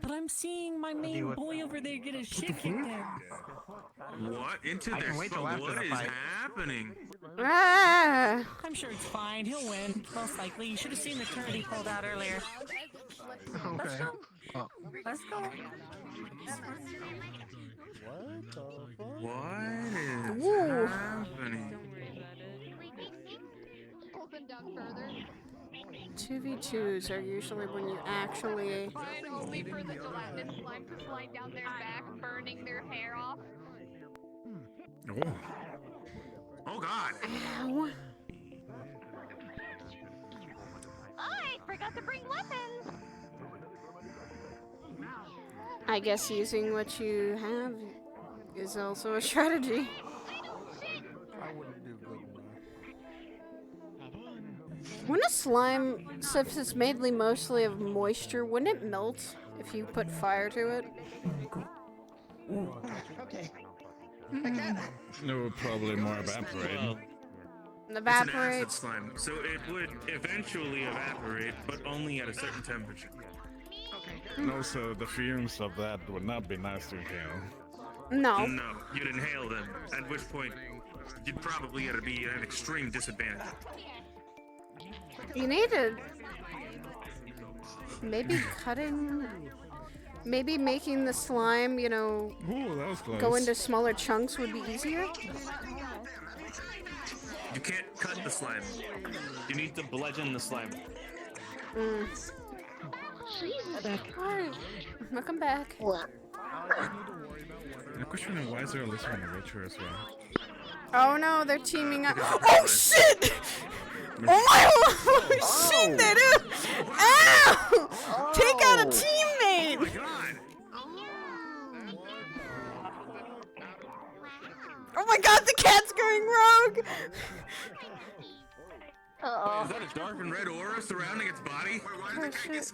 But I'm seeing my main boy over there get his shit kicked in. What? Into their spot? What is happening? Ah! I'm sure it's fine. He'll win. Most likely. You should have seen the card he pulled out earlier. Let's go. Let's go. What is Ooh. happening? Pulls them down further. 2v2s are usually when you actually. Fine, only for the gelatinous slime to slide down their back, burning their hair off. Oh. Oh God. Ow. I forgot to bring weapons. I guess using what you have is also a strategy. When a slime stuff is mainly mostly of moisture, wouldn't it melt if you put fire to it? Okay. No, probably more evaporate. It's an Evaporate. acid slime, so it would eventually evaporate, but only at a certain temperature. And also, the fumes of that would not be nice to inhale. No. No, you'd inhale them, at which point you'd probably be at an extreme disadvantage. You need to maybe cutting, maybe making the slime, you know, Ooh, that was close. go into smaller chunks would be easier. You can't cut the slime. You need to bludgeon the slime. Alright, welcome back. I'm questioning why is there a list on the Witcher as well? Oh no, they're teaming up. Oh shit! Oh my! Oh shit! They do! Ow! Take out a teammate! Oh my god, the cat's going rogue! Wait, is that a dark and red aura surrounding its body? Wait, why Oh, shit. It's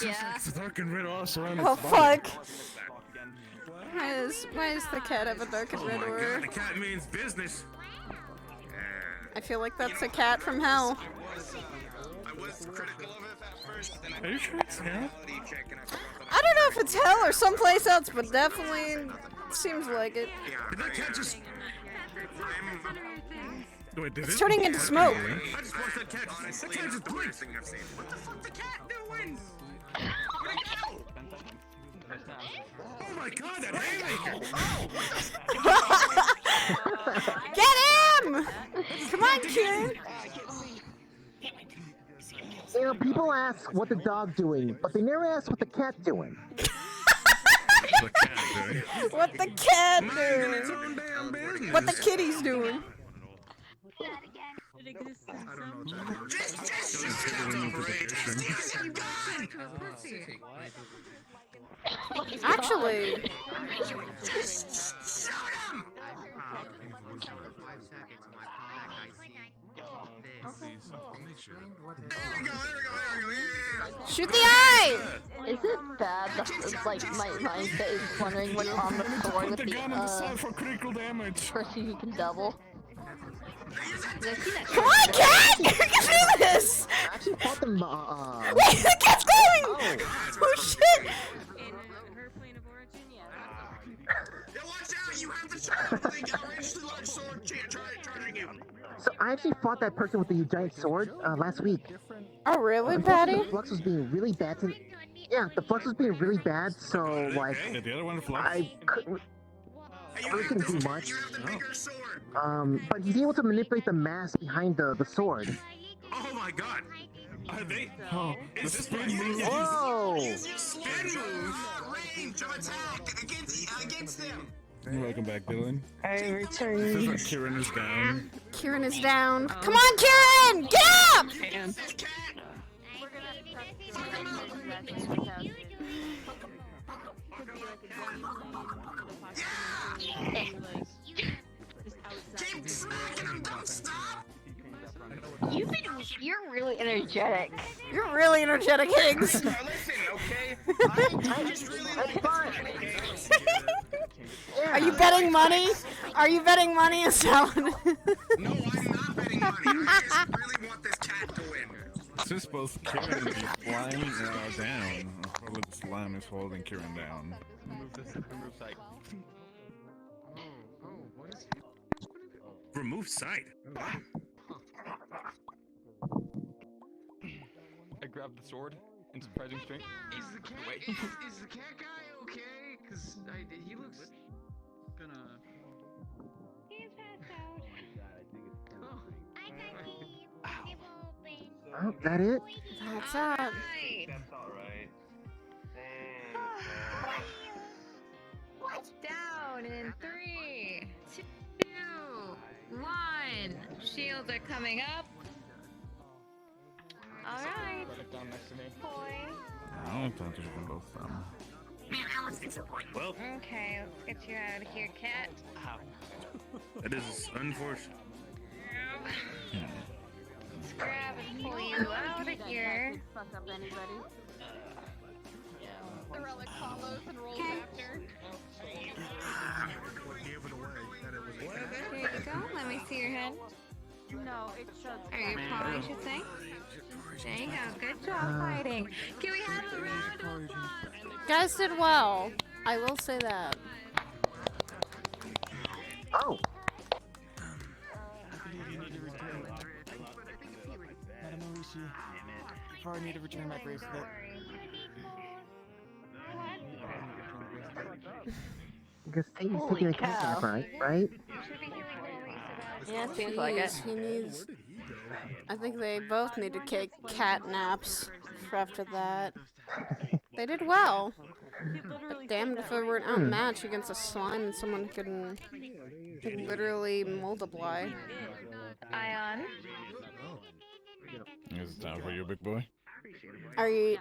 just like it's dark and red all surrounding Oh its body. fuck! Why does the cat have a dark and Oh red my aura? God, the cat means business. I feel like that's a cat from hell. I was critical of it at first, then Are you sure it's hell? I don't know if it's hell or someplace else, but definitely seems like it. Did that cat just... Wait, did It's it? turning into smoke. I just watched that cat. That cat just blinked. What the fuck the cat doing? Where'd it go? Oh my god, that haymaker! Get him! Come on, Kieran. You know, people ask what the dog doing, but they never ask what the cat doing. What the cat doing? What the kitty's doing? Actually, shoot the eye! Is it bad that, like, my mindset is wondering what's on the sword with the for critical damage. person who can double? Come on, cat! You can do this! I actually fought them, Wait, the cat's going! Oh shit! So I actually fought that person with the giant sword last week. Oh really, Patty? The flux was being really bad. Yeah, the flux was being really bad. So like, The other one flux. I really couldn't do much. But he's able to manipulate the mass behind the sword. Oh my god! Are they? Oh, is this spin move. Whoa! Spin move! Range of attack against them! Welcome back, Dylan. I return. Says that Kieran is down. Kieran is down. Come on, Kieran! Get up! You're really energetic. You're really energetic, Higgs. Listen, okay? I just really like Are you betting money? Are you betting money and selling? No, I'm not betting money. I just really want this cat to win. Since both Kieran and the slime are down, probably the slime is holding Kieran down. Remove sight. I grabbed the sword in surprising strength. Is the cat guy okay? Cause he looks gonna. He's passed out. Oh, that it? That's up. That's alright. Down in 3, 2, 1. Shields are coming up. All right. I don't think you can both them. Well, Okay, let's get you out of here, cat. that is unfortunate. Let's grab and pull you out of here. Fuck up anybody. The relic follows and rolls after. Here you go. Let me see your head. No, it shuts. Or your paw, I should say. There you go. Good job fighting. Can we have a round of applause? Guys did well. I will say that. Oh. I need to return my bracelet. Because he's taking a cat nap, right? Yeah, it seems like it. Jeez, he needs. I think they both need to take cat naps for after that. They did well. But damned if they weren't outmatched against a slime and someone who can literally multiply. Ion. Is it time for you, big boy? Are you?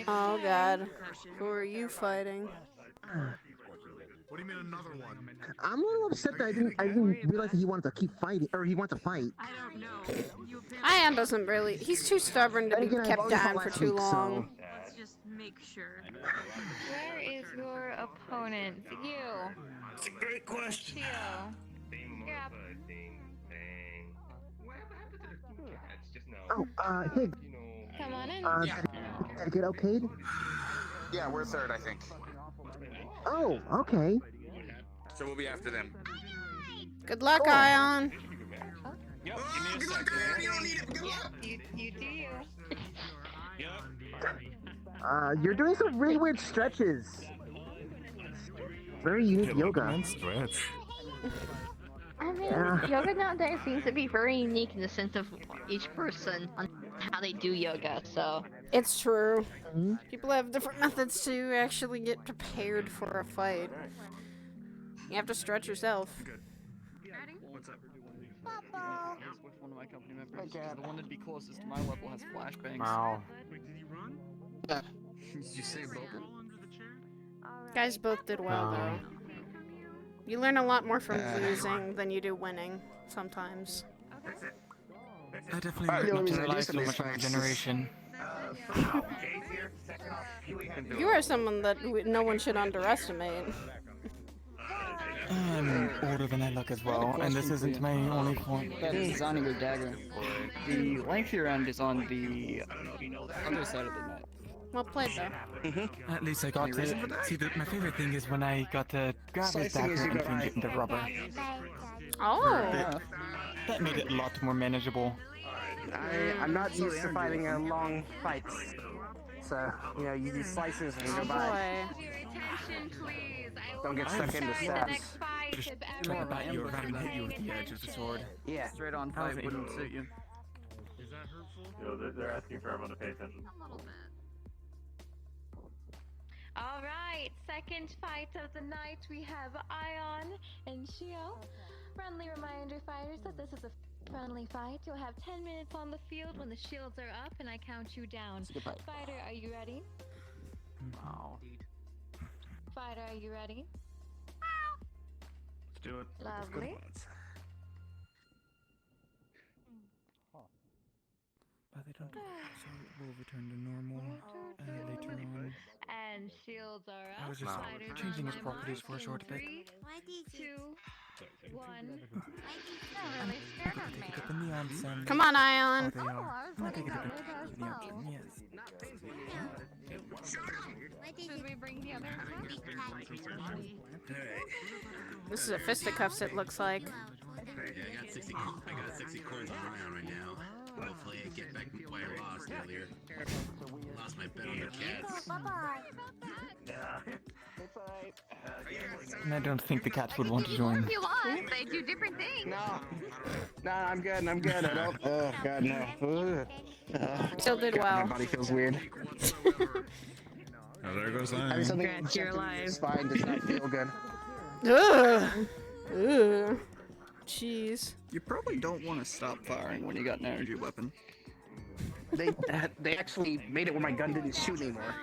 Oh god. Who are you fighting? What do you mean another one? I'm a little upset that I didn't realize that he wanted to keep fighting, or he wanted to fight. I don't know. Ion doesn't really. He's too stubborn to be Again, I've kept always down fought for last too week, long. Let's just make sure. Where is your opponent? You. It's a great question. Teal. Grab. Oh, Hig, Come on in. did I get okayed? Yeah, we're third, I think. Oh, okay. So we'll be after them. Good luck, Cool. Ion. Yep, give me a second. You do you. You're doing some really weird stretches. Very unique yoga. Stretch. I mean, Yeah. yoga nowadays seems to be very unique in the sense of each person on how they do yoga, so... It's true. People have different methods to actually get prepared for a fight. You have to stretch yourself. What's up? With one of my company members. The one that'd be closest to my level has flashbangs. Wow. Did you say bubble? Guys both did well, though. You learn a lot more from losing than you do winning, sometimes. I definitely learned not to rely so much on regeneration. You are someone that no one should underestimate. I'm older than I look as well, and this isn't my only point. That is designing your dagger. The lengthier end is on the other side of the net. Well played, though. At least I got to see. My favorite thing is when I got to grab his dagger and change it into rubber. Oh! That made it a lot more manageable. I'm not used to fighting long fights. So, you know, you do slices and go by. Don't get stuck into stabs. Just talk about you around and hit you with the edge of the sword. Yeah. Straight on fight wouldn't suit you. Is that hurtful? They're asking for everyone to pay attention. Alright, second fight of the night, we have Ion and Shio. Friendly reminder, fighters, that this is a friendly fight. You'll have 10 minutes on the field when the shields are up and I count you down. Fighter, are you ready? Wow. Fighter, are you ready? Let's do it. Lovely. They don't. So we'll return to normal later on. And shields are up. I was just changing its properties for a short bit. 3, 2, 1. Take it up in the onsen. Come on, Ion. Oh, they are. I'm gonna take it up in the onsen, yes. Should we bring the other one? This is a fisticuffs, it looks like. Yeah, I got 60 coins on Ryan right now. Hopefully I get back what I lost earlier. Lost my bet on the cats. And I don't think the cats would want to join. If you want, they do different things. No, I'm good. I don't. Oh God, no. Still did God, well. My body feels weird. Oh, there goes Having something injected in your spine does not feel good. Ugh. Ugh. Jeez. You probably don't want to stop firing when you got an energy weapon. They actually made it where my gun didn't shoot anymore.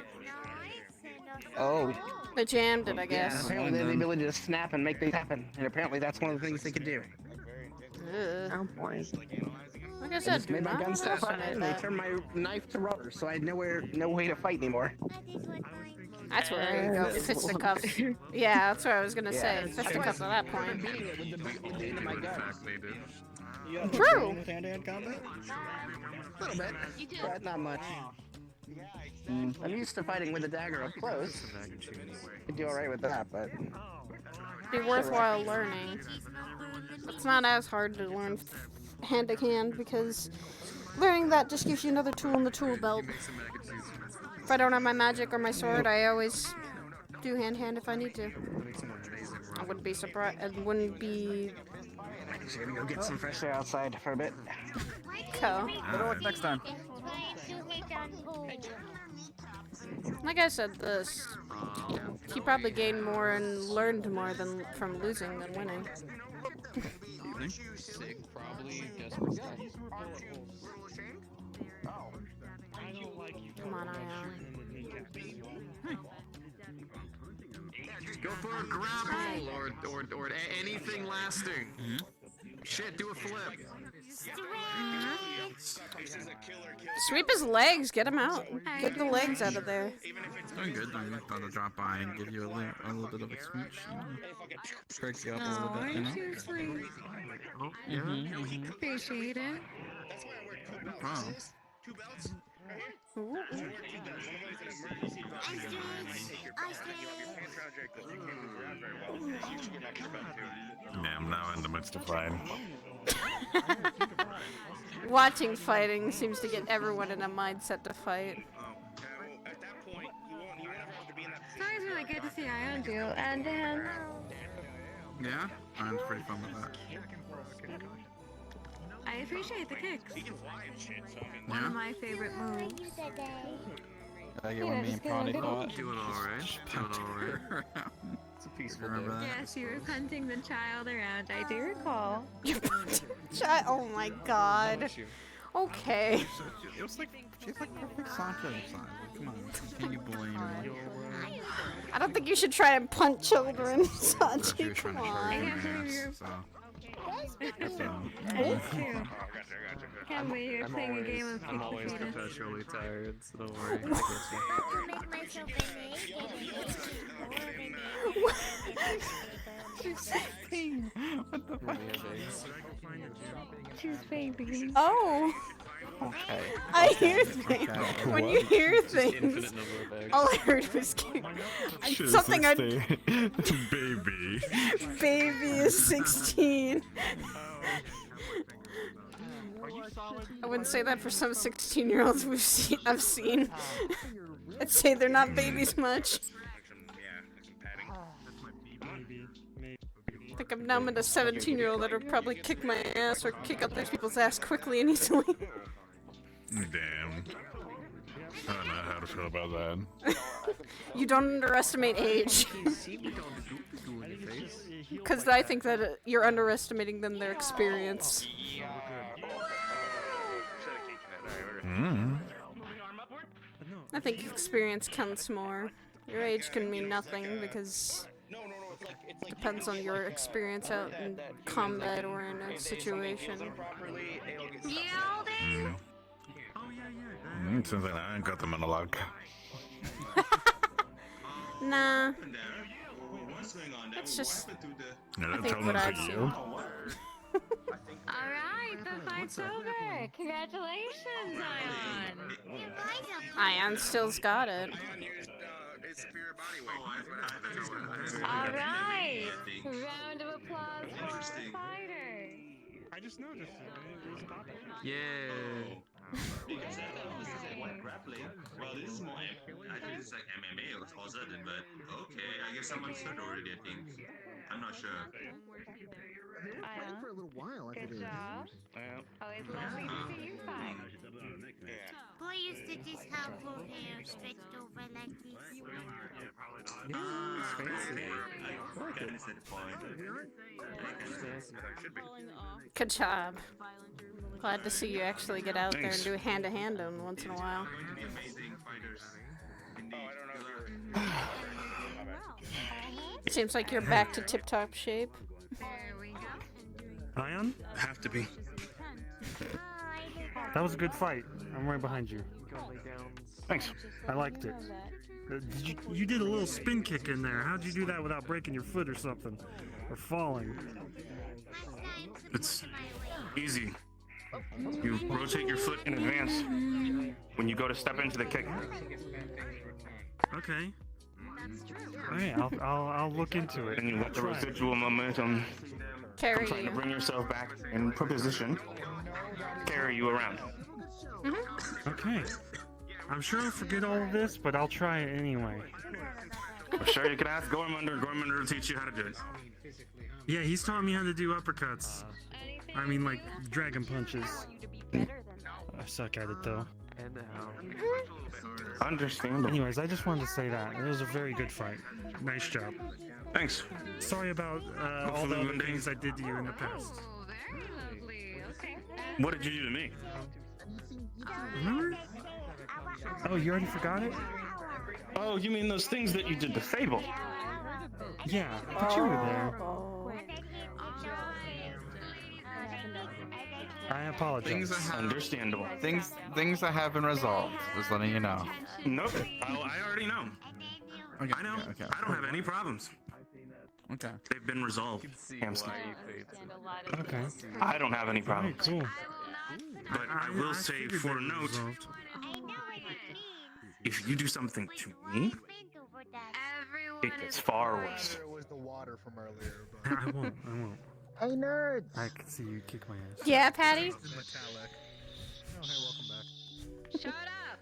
Oh. They jammed it, I Yeah, guess. apparently they have the ability to snap and make things happen, and apparently that's one of the things they could do. Ugh. Oh boy. Like I I said, just made my gun stop underestimate firing, and they that. turned my knife to rubber, so I had no way to fight anymore. That's where you go fisticuffs. Yeah, that's what I was gonna say. Fisticuffs at that point. True. With hand-to-hand combat? A little bit, but not much. I'm used to fighting with a dagger up close. Could do alright with that, but... Be worthwhile learning. It's not as hard to learn hand to hand because learning that just gives you another tool in the tool belt. If I don't have my magic or my sword, I always do hand to hand if I need to. I wouldn't be surprised. It wouldn't be. Just gonna go get some fresh air outside for a bit. Cool. Better luck next time. Like I said, this he probably gained more and learned more than from losing than winning. Sick, probably. Desperate stuff. Come on, Ion. Go for a grapple or anything lasting. Shit, do a flip. Sweep his legs. Get him out. Get the legs out of there. It's doing good. I'm gonna drop by and give you a little bit of a smooch. Perks you up a little bit, you know? Too sweet. Yeah. Appreciate it. Wow. Yeah, I'm now in the midst of fighting. Watching fighting seems to get everyone in a mindset to fight. really good to see Ion do. And Yeah, I'm pretty fun with that. I appreciate the kicks. One Yeah? of my favorite moves. I get what me and Prawny thought. Doing alright. Doing alright. It's a peaceful Remember that? Yes, you were punting the child around. I do recall. Oh my god. Okay. It was like, she's like perfect Sancho size. Come on, can you blame her? I don't think you should try and punt children, Sachi. Come I on. Can't wait, you're playing a game of I'm always Kick perpetually tired, so don't worry. I get you. She's saying, what the fuck? She's baby. Oh. Okay. I hear things. When you hear things, Infinite number of eggs. all I heard was something. Baby. Baby is 16. I wouldn't say that for some 16-year-olds I've seen. I'd say they're not babies much. I think I'm now met a 17-year-old that'll probably kick my ass or kick other people's ass quickly and easily. Damn. I don't know how to feel about that. You don't underestimate age. Because I think that you're underestimating them, their experience. I think experience counts more. Your age can mean nothing because it depends on your experience out in combat or in a situation. Yielding? Sounds like I ain't got the monologue. Nah. It's just, I think what I've seen. Alright, the fight's over. Congratulations, Ion. Ion still's got it. Alright. Round of applause for the fighter. I just noticed it. Yeah. Grappling. Well, this is more. I think this is like MMA or something, but okay. I guess someone said already. I think. I'm not sure. For a little while. Good job. Always lovely to see you fight. Boy used to just have full hair stretched over like this. Good job. Glad to see you actually get out there and do a hand-to-hand on once in a while. Seems like you're back to tip-top shape. Ion? Have to be. That was a good fight. I'm right behind you. Thanks. I liked it. You did a little spin kick in there. How'd you do that without breaking your foot or something? Or falling? It's easy. You rotate your foot in advance when you go to step into the kick. Okay. Alright, I'll look into it. And you let the residual momentum carry trying you. to bring yourself back in position, carry you around. Okay. I'm sure I'll forget all of this, but I'll try it anyway. I'm sure you could ask Gormander. Gormander will teach you how to do it. Yeah, he's taught me how to do uppercuts. I mean, like, dragon punches. I suck at it, though. Understandable. Anyways, I just wanted to say that. It was a very good fight. Nice job. Thanks. Sorry about all the other things I did to you in the past. What did you do to me? Remember? Oh, you already forgot it? Oh, you mean those things that you did to Fable? Yeah, but you were there. I apologize. Understandable. Things that have been resolved. Just letting you know. Nope. I already know. Okay, I know. Okay. I don't have any problems. Okay. They've been resolved. Hamsky. Okay. I don't have any problems. Cool. But I will say for a note, if you do something to me, it gets far worse. It was the water from earlier. I won't. Hey nerds! I can see you kick my ass. Yeah, Patty? Oh, hey, welcome back. Shut up!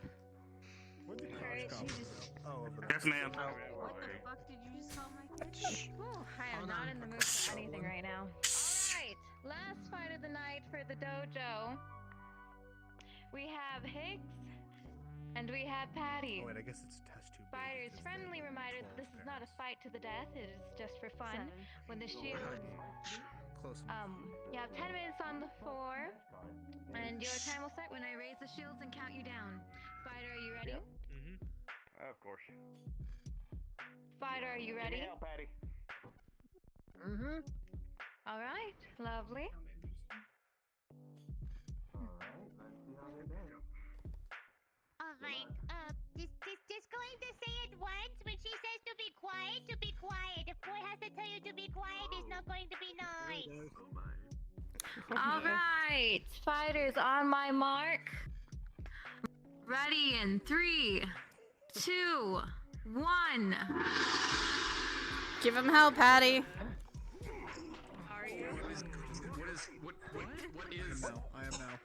Yes, ma'am. What the fuck did you just call my kid? I am not in the mood for anything right now. Alright, last fight of the night for the dojo. We have Higgs and we have Patty. Oh, wait, I guess it's test tube. Fighters, friendly reminder that this is not a fight to the death, it is just for fun. When the shields. Close. You have 10 minutes on the floor, and your time will start when I raise the shields and count you down. Fighter, are you ready? Of course. Fighter, are you ready? Patty. Alright, lovely. Alright, just going to say it once. When she says to be quiet, to be quiet. If boy has to tell you to be quiet, it's not going to be noise. Alright, fighters on my mark. Ready in 3, 2, 1. Give him hell, Patty. What is? I am now.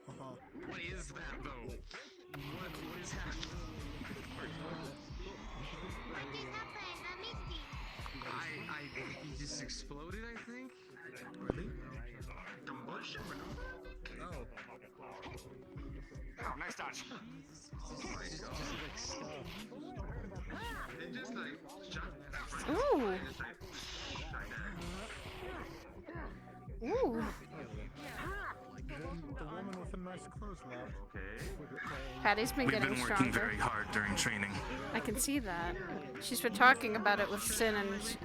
What is that though? What is happening? What just happened? I missed it. He just exploded, I think. Really? Combustion? Oh. Oh, nice dodge. It just like shot that right. Ooh. It's like, Ooh. The woman with the nice clothes left. Patty's been We've getting been working stronger. very hard during training. I can see that. She's been talking about it with Sin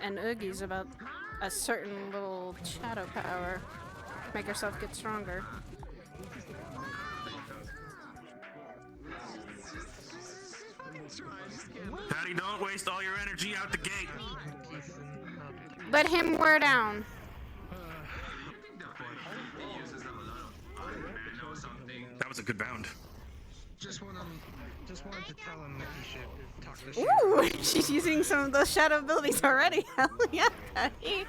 and Oogies about a certain little shadow power. Make herself get stronger. Patty, don't waste all your energy out the gate. Let him wear down. That was a good bound. Just wanted to tell him that he should talk to Shiro. Ooh, she's using some of those shadow abilities already. Hell yeah, Patty.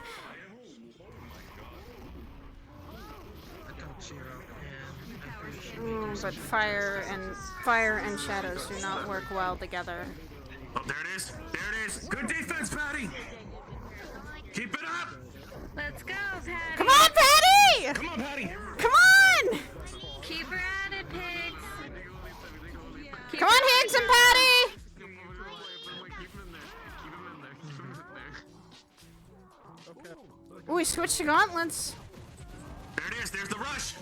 I told Shiro, and I'm pretty sure But fire and shadows do not work well together. Oh, there it is. There it is. Good defense, Patty. Keep it up. Let's go, Patty. Come on, Patty! Come on, Patty. Come on! Keep her at it, pigs. Come on, Higgs and Patty! Ooh, he switched to gauntlets. There it is. There's the rush.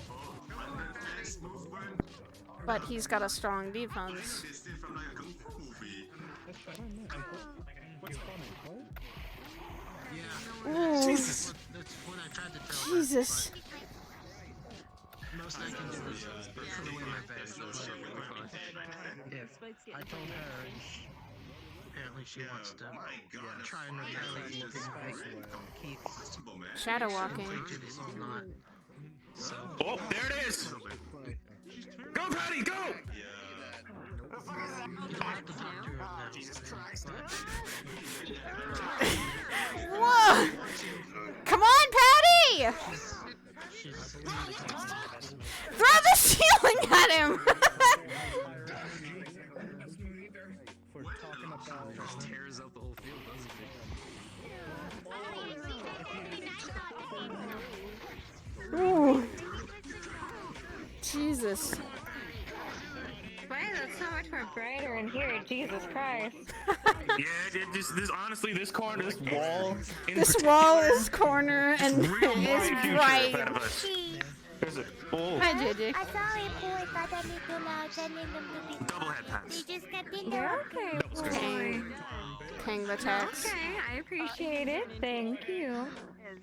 But he's got a strong defense. Ooh. Jesus. that's what I tried to tell her. Jesus. Most I can do is put away my best. If I told her, and apparently she wants to try and retaliate looking back. Keith. Shadow walking. This is not. So. Oh, there it is. Go, Patty, go. Whoa! Come on, Patty! Throw the ceiling at him! Just tears up the whole field, doesn't it? Ooh. Jesus. Why is it so much more brighter in here? Jesus Christ. Yeah, this honestly, this corner, this wall. This wall is corner and real is bright future bright. ahead of us. There's a bull. Hi, JJ. I saw it, boy. Thought that me too loud. Telling them to be. Double head pass. They just kept in You're there. okay, Tang. Tang the tax. Okay, I appreciate it. Thank you.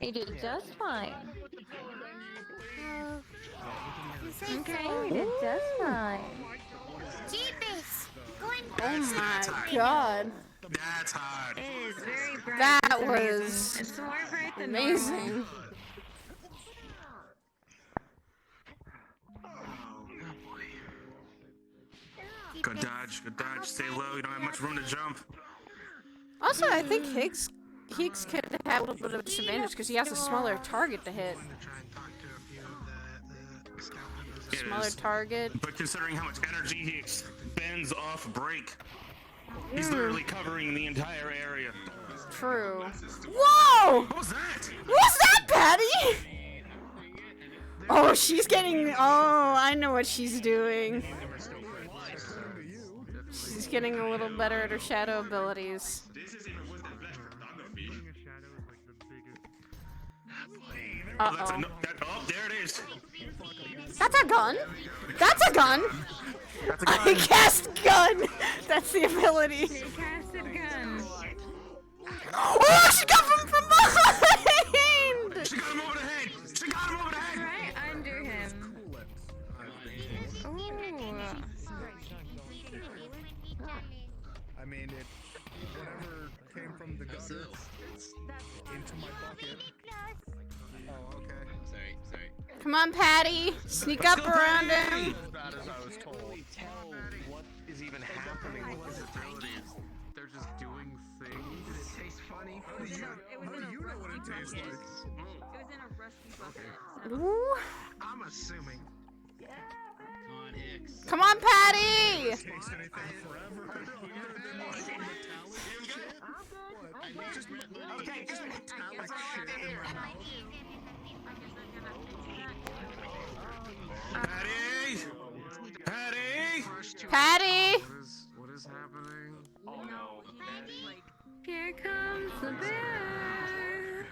You did just fine. Okay, you did just fine. Jeepers! Going Oh my god. That's hard. It is very bright. That for some reason. was It's more bright than amazing. normal. Good dodge, good dodge. Stay low. You don't have much room to jump. Also, I think Higgs could have a little bit of a disadvantage because he has a smaller target to hit. It Smaller is. target. But considering how much energy he expends off break, He's literally covering the entire area. True. Whoa! What was that? What's that, Patty? Oh, she's getting. Oh, I know what she's doing. She's getting a little better at her shadow abilities. Uh-oh. Oh, there it is. That's a gun? That's a gun? I cast gun! That's the ability. He casted gun. Oh, she got him from behind! She got him over the head! She got him over the head! Right under him. Ooh. I mean, whatever came from the gutter into my bucket. Oh, okay. Sorry. Come on, Patty. Sneak up around him. As bad as I was told. Tell what is even happening with his abilities. They're just doing things. Did it taste funny? How do you know what it tastes like? It was in a rusty bucket. Ooh. I'm assuming. Come on, Hicks. Come on, Patty. Taste anything forever other than like metallic shit? What? Just Okay, good. metallic shit in my mouth? Patty! Patty! Patty. What is happening? Oh no. Here comes the bear.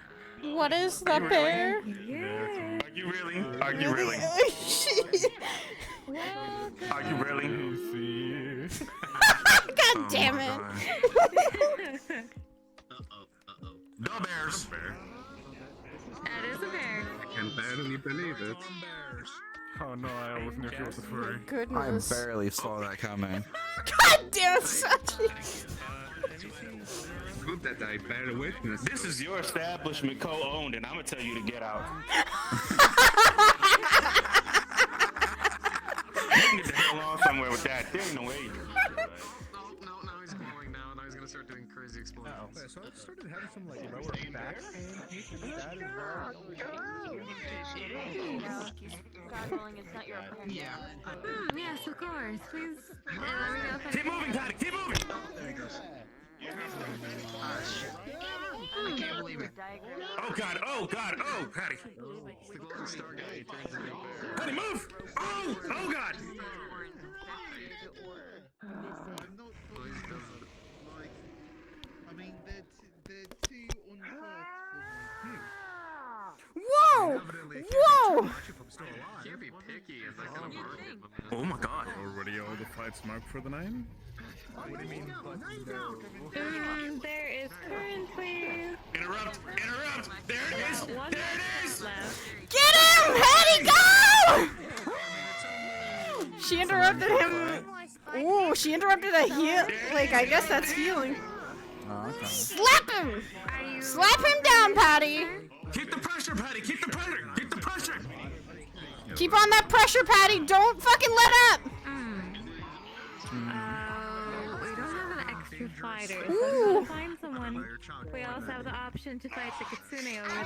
What is the bear? Yeah. Are you really? Are you really? Are you really? God damn it. The bears. That is a bear. I can barely believe it. Oh no, I always knew she was a furry. I Goodness. barely saw that coming. God damn it, Sachi. Good that I bear witness. This is your establishment co-owned, and I'm gonna tell you to get out. You can get the hell on somewhere with that. There ain't no way. No, now he's going now. Now he's gonna start doing crazy explosions. Okay, so I started having some like lower back pain issues with that as well. God willing, it's not your opinion. Yeah. Yes, of course. Please let me know if Keep moving, Patty. Keep moving. There he goes. I can't believe it. Oh god. Oh god. Oh, Patty. It's the glowing star guy. He turns into a bear. Patty, move. Oh. Oh god. Whoa! Whoa! Can't be picky in that kind of market. Oh my god. Already all the fights marked for the night? What do you mean, but no? there is currently Interrupt. Interrupt. There it is. one There it is. left. Get him! Patty, go! She interrupted him. Ooh, she interrupted a heal. Like, I guess that's healing. Oh, okay. Slap him! Slap him down, Patty! Keep the pressure, Patty. Keep the pressure. Keep the pressure. Keep on that pressure, Patty! Don't fucking let up! We don't have an extra fighter, so Ooh. I'm gonna find someone. We also have the option to fight the Kitsune over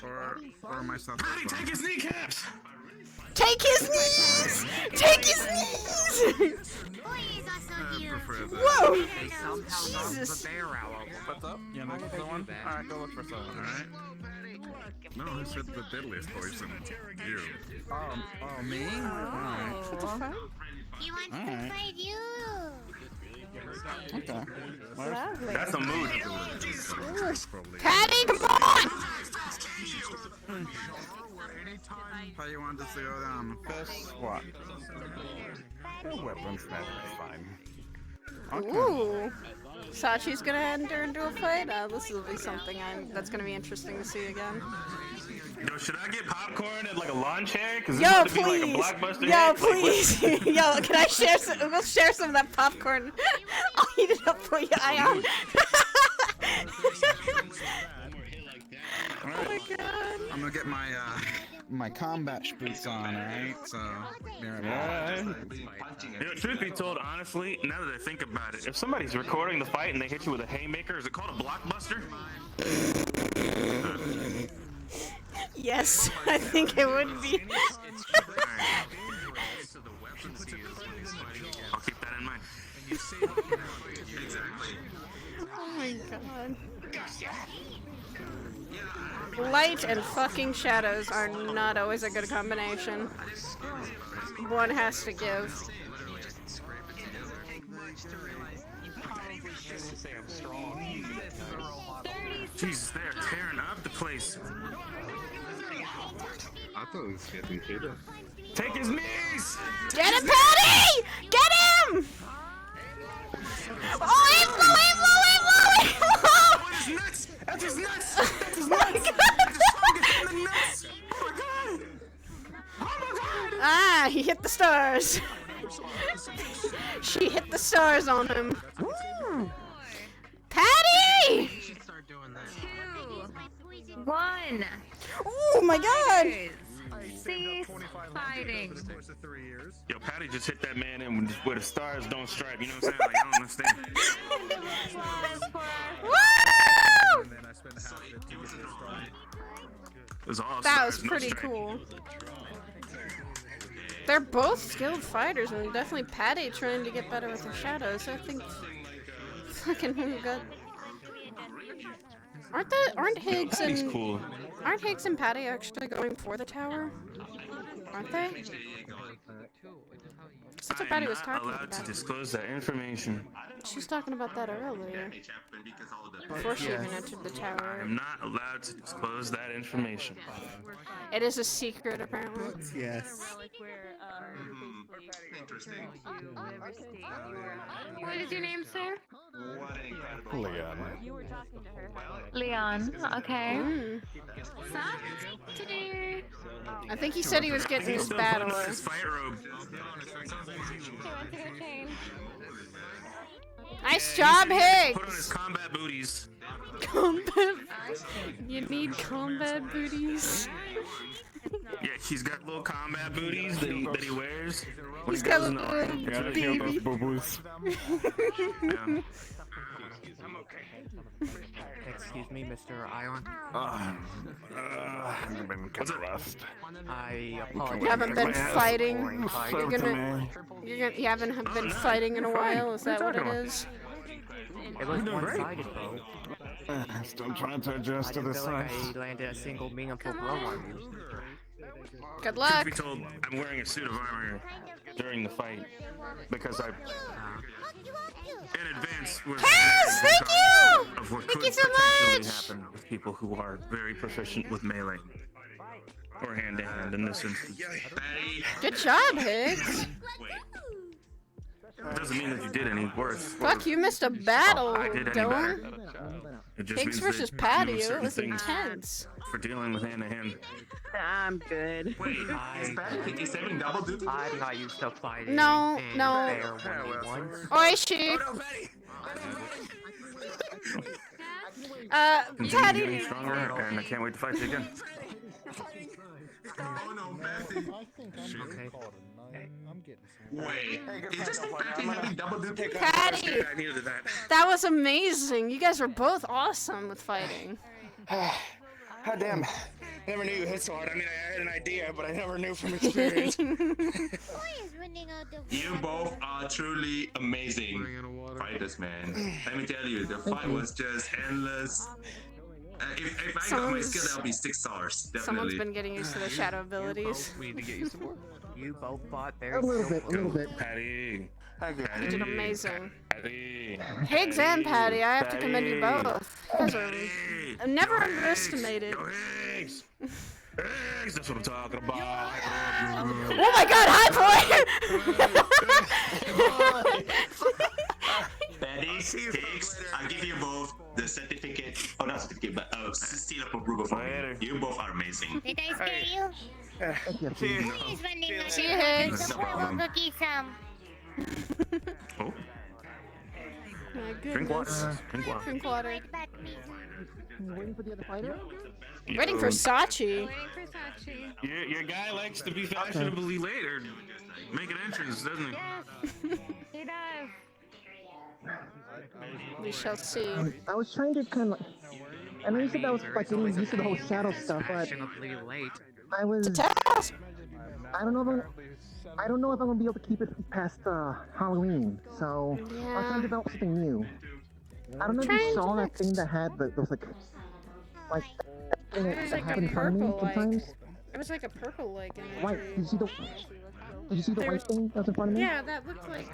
there. Or myself. Patty, take his kneecaps. Take his knees! Take his knees! Whoa! Jesus! What's up? Yeah, looking for one? Alright, go look for someone, alright? No, who said the deadliest poison? You. Oh, me? Alright. What the fuck? He wants to Alright. fight you. Okay. Lovely. That's a mood. Patty, come on! How you want this to go down? First, what? The weapons that is fine. Ooh. Sachi's gonna enter into a fight? This will be something that's gonna be interesting to see again. Yo, should I get popcorn at like a lawn chair? Cause Yo, this about to be please! like a blockbuster Yo, hit. please! Yo, can I share some? We'll share some of that popcorn. I'll heat it up for you, Ion. Oh my god. I'm gonna get my my combat boots on, alright? So be right back. Yo, truth be told, honestly, now that I think about it, if somebody's recording the fight and they hit you with a haymaker, is it called a blockbuster? Yes, I think it would be. I'll keep that in mind. my god. Light and fucking shadows are not always a good combination. One has to give. Jesus, they're tearing up the place. I thought it was getting hit. Take his knees! Get him, Patty! Get him! Oh, he blew! Oh, his nuts! That's his nuts! That's his nuts! I just saw him get in the nuts! Oh my god! Oh my god! Ah, he hit the stars. She hit the stars on him. Patty! Two, one. Oh my god! Cease fighting. Yo, Patty just hit that man in where the stars don't strike. You know what I'm saying? Like, I don't understand. Woo! It was all That stars, was no pretty strike. cool. They're both skilled fighters, and definitely Patty trying to get better with her shadows. I think fucking good. Aren't Higgs Patty's and cool. aren't Higgs and Patty actually going for the tower? Aren't they? That's what Patty was I'm talking not allowed to about. disclose that information. She was talking about that earlier. Before she even entered the tower. I'm not allowed to disclose that information. It is a secret, apparently. Yes. What is your name, sir? Leon. Leon. Okay. I think he said he was getting his battler. His fight robe. Nice job, Higgs! Put on his combat booties. Combat. You need combat booties. Yeah, he's got little combat booties that he wears. When He's he got goes in the little army. Gotta kill those boo-boos. Yeah. Excuse me, Mr. Ion. I've been kind of rust. I apologize. You haven't been fighting. You haven't been fighting in a while. Is that what it is? It was one-sided, though. Still trying to adjust to I the didn't feel like size. I landed a single meaningful blow on you. Good Truth luck. be told, I'm wearing a suit of armor during the fight because I, in advance, was Yes, very thank you! of what Thank could you so potentially much! happen with people who are very proficient with melee or hand-to-hand in this instance. Good job, Higgs. It doesn't mean that you did any worse. Fuck, you missed a battle, I did any Dylan. better. It just Higgs means versus that Patty, you know it certain was things intense. for dealing with hand-to-hand. I'm good. Wait, is having double duty? I'm not used to fighting. No, in no. fair one-on-ones. Oi, she. Continue Patty. getting stronger, and I can't wait to fight you again. Okay. Wait, is this Patty having double duty? Patty. I needed that. That was amazing. You guys were both awesome with fighting. God damn. Never knew you hit so hard. I mean, I had an idea, but I never knew from experience. You both are truly amazing fighters, man. Let me tell you, the fight was just endless. If I got my skill, that would be 6 stars, Someone's definitely. been getting used to the shadow abilities. We need to get used to more. You both fought very A little bit. Patty. You did amazing. Patty. Higgs and Patty, I have to commend you both. You guys are never underestimated. Higgs! Higgs, that's what I'm talking about. Oh my god, high point! Patty, Higgs, I'll give you both the certificate, oh not certificate, but seal of approval for me. You both are amazing. Did I scare you? Who is running on See the you, Higgs. No problem. We'll cookie some. Oh, My drink water. goodness. Drink water. Drink water. Right back me. Waiting for the other fighter? Waiting for Sachi. Your guy likes to be fashionably late or make an entrance, doesn't he? Yes, he does. We shall see. I was trying to kind of. I know you said that was like getting used to the whole shadow stuff, but fashionably late. I was. It's a task. I don't know if I don't know if I'm gonna be able to keep it past Halloween. So I was trying to develop something new. I don't know if you saw that thing that had those like that thing It was that like had a in front of me purple, like. sometimes. It was like a purple, like. White. Did you see the There white was- thing that was in front of me? Yeah, that looked like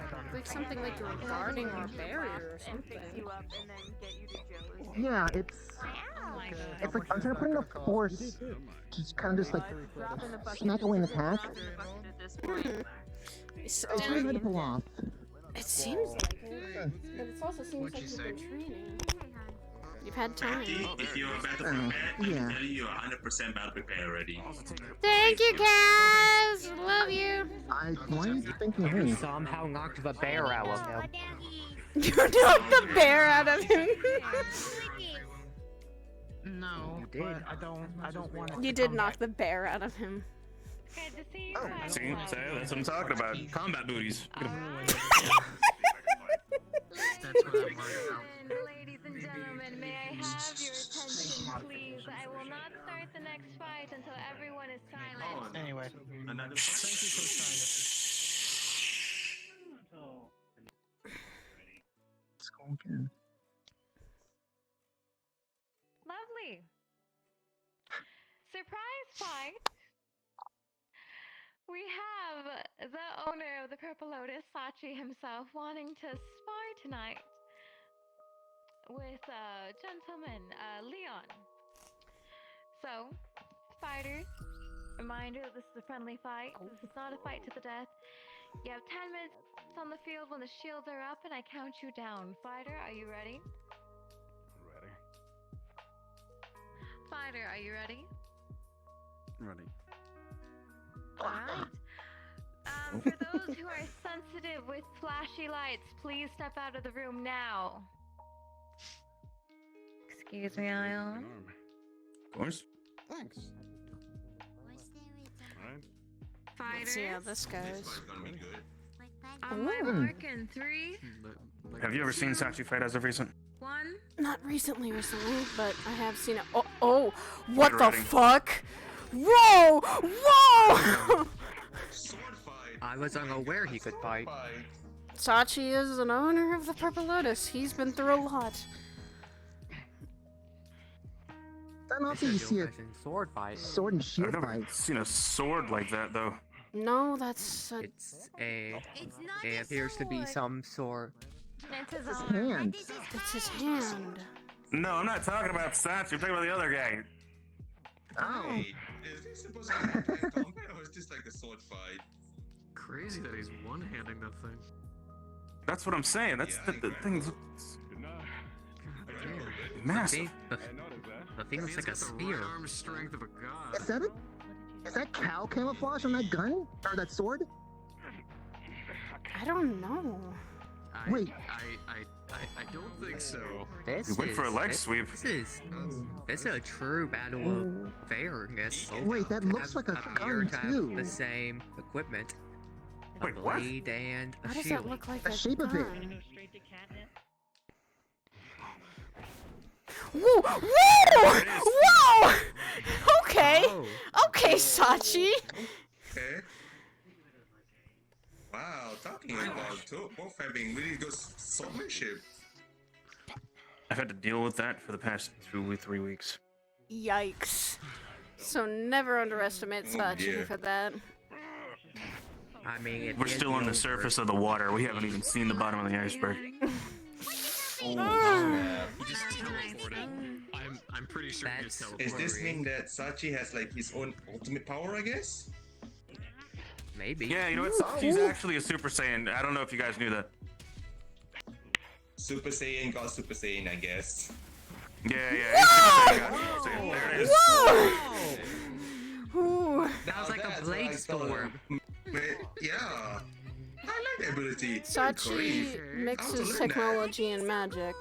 something like you were guarding or a barrier or something. Yeah, it's like I'm trying to put enough force to kind of just like smack away an attack. It's really hard to pull off. It seems like it, but it also seems like you've been training. You've had time. If you're a battle prepared, I can tell you you're 100% battle prepared already. Thank you, guys. Love you. Why are you thinking me? Somehow knocked the bear out of him. You knocked the bear out of him. No, did. but I don't want it. You did knock the bear out of him. See, that's what I'm talking about. Combat booties. That's what I'm worried about. Ladies and gentlemen, may I have your attention, please? I will not start the next fight until everyone is silent. Anyway, Another thank you for Let's go again. Lovely. Surprise fight. We have the owner of the Purple Lotus, Sachi himself, wanting to spar tonight with gentleman Leon. So, fighters, reminder that this is a friendly fight. This is not a fight to the death. You have 10 minutes on the field when the shields are up, and I count you down. Fighter, are you ready? Ready. Fighter, are you ready? Ready. Alright. For those who are sensitive with flashy lights, please step out of the room now. Excuse me, Ion. Of course. Thanks. Alright. Fighters. Let's see how this goes. On my mark in 3, Have you ever seen Sachi fight as of recent? 1. Not recently, but I have seen it. Oh, what the Writing. fuck? Whoa! Whoa! I was unaware he could fight. Sachi is an owner of the Purple Lotus. He's been through a lot. Then also you see a sword fight. Sword and shield I've never fight. seen a sword like that though. No, that's a... It's it appears to be some sort. It's his hand. It's his hand. No, I'm not talking about Sachi. I'm talking about the other guy. Oh. Hey, is this supposed to be hand combat or is this like a sword fight? Crazy that he's one-handing that thing. That's what I'm saying. That's the thing. Massive. The thing looks like a spear. Arm strength of a god. Is that it? Is that cow camouflage on that gun? Or that sword? I don't know. Wait. I don't think so. This You went for a leg this- sweep. This is a true battle of fairness. Wait, that looks like a appear gun to have too. the same equipment. Wait, a what? blade and a How does shield. that look like The a shape of it. gun? Whoa! Whoa! Whoa! Okay. Oh. Okay, Sachi. Okay. Wow, talking about both having really good swordsmanship. I've had to deal with that for the past 3 weeks. Yikes. So never underestimate Sachi yeah. for that. I mean, it We're is still on the over. surface of the water. We haven't even seen the bottom of the iceberg. He just teleported. I'm pretty sure he just teleported. Is this mean that Sachi has like his own ultimate power, I guess? Maybe. Yeah, you know what? He's actually a Super Saiyan. I don't know if you guys knew that. Super Saiyan got Super Saiyan, I guess. Yeah. He's Super Saiyan. God, Super Saiyan. There it is. Whoa! Ooh. That was like a That's blade what I thought. storm. Yeah. I like that ability. Sachi Great. I mixes want to learn technology and magic.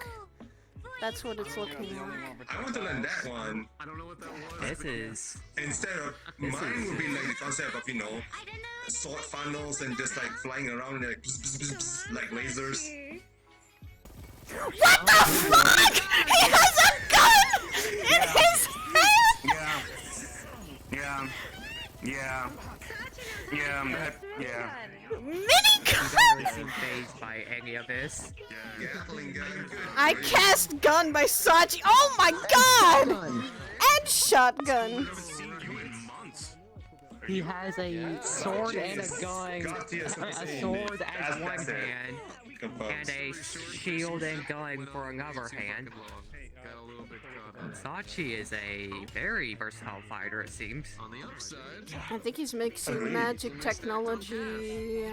That's what it's looking like. I want to learn that one. I don't know what that was. This is. Instead of mine would be like the concept of sword funnels and just like flying around like bzz, bzz, bzz, bzz, like lasers. What the fuck? He has a gun in his hand! Yeah. Minigun! seem phased by any of this. I cast gun by Sachi. Oh my god! And shotgun. He has a sword and a gun, a sword as one hand, and a shield and gun for another hand. Sachi is a very versatile fighter, it seems. On the upside, I think he's mixing magic technology.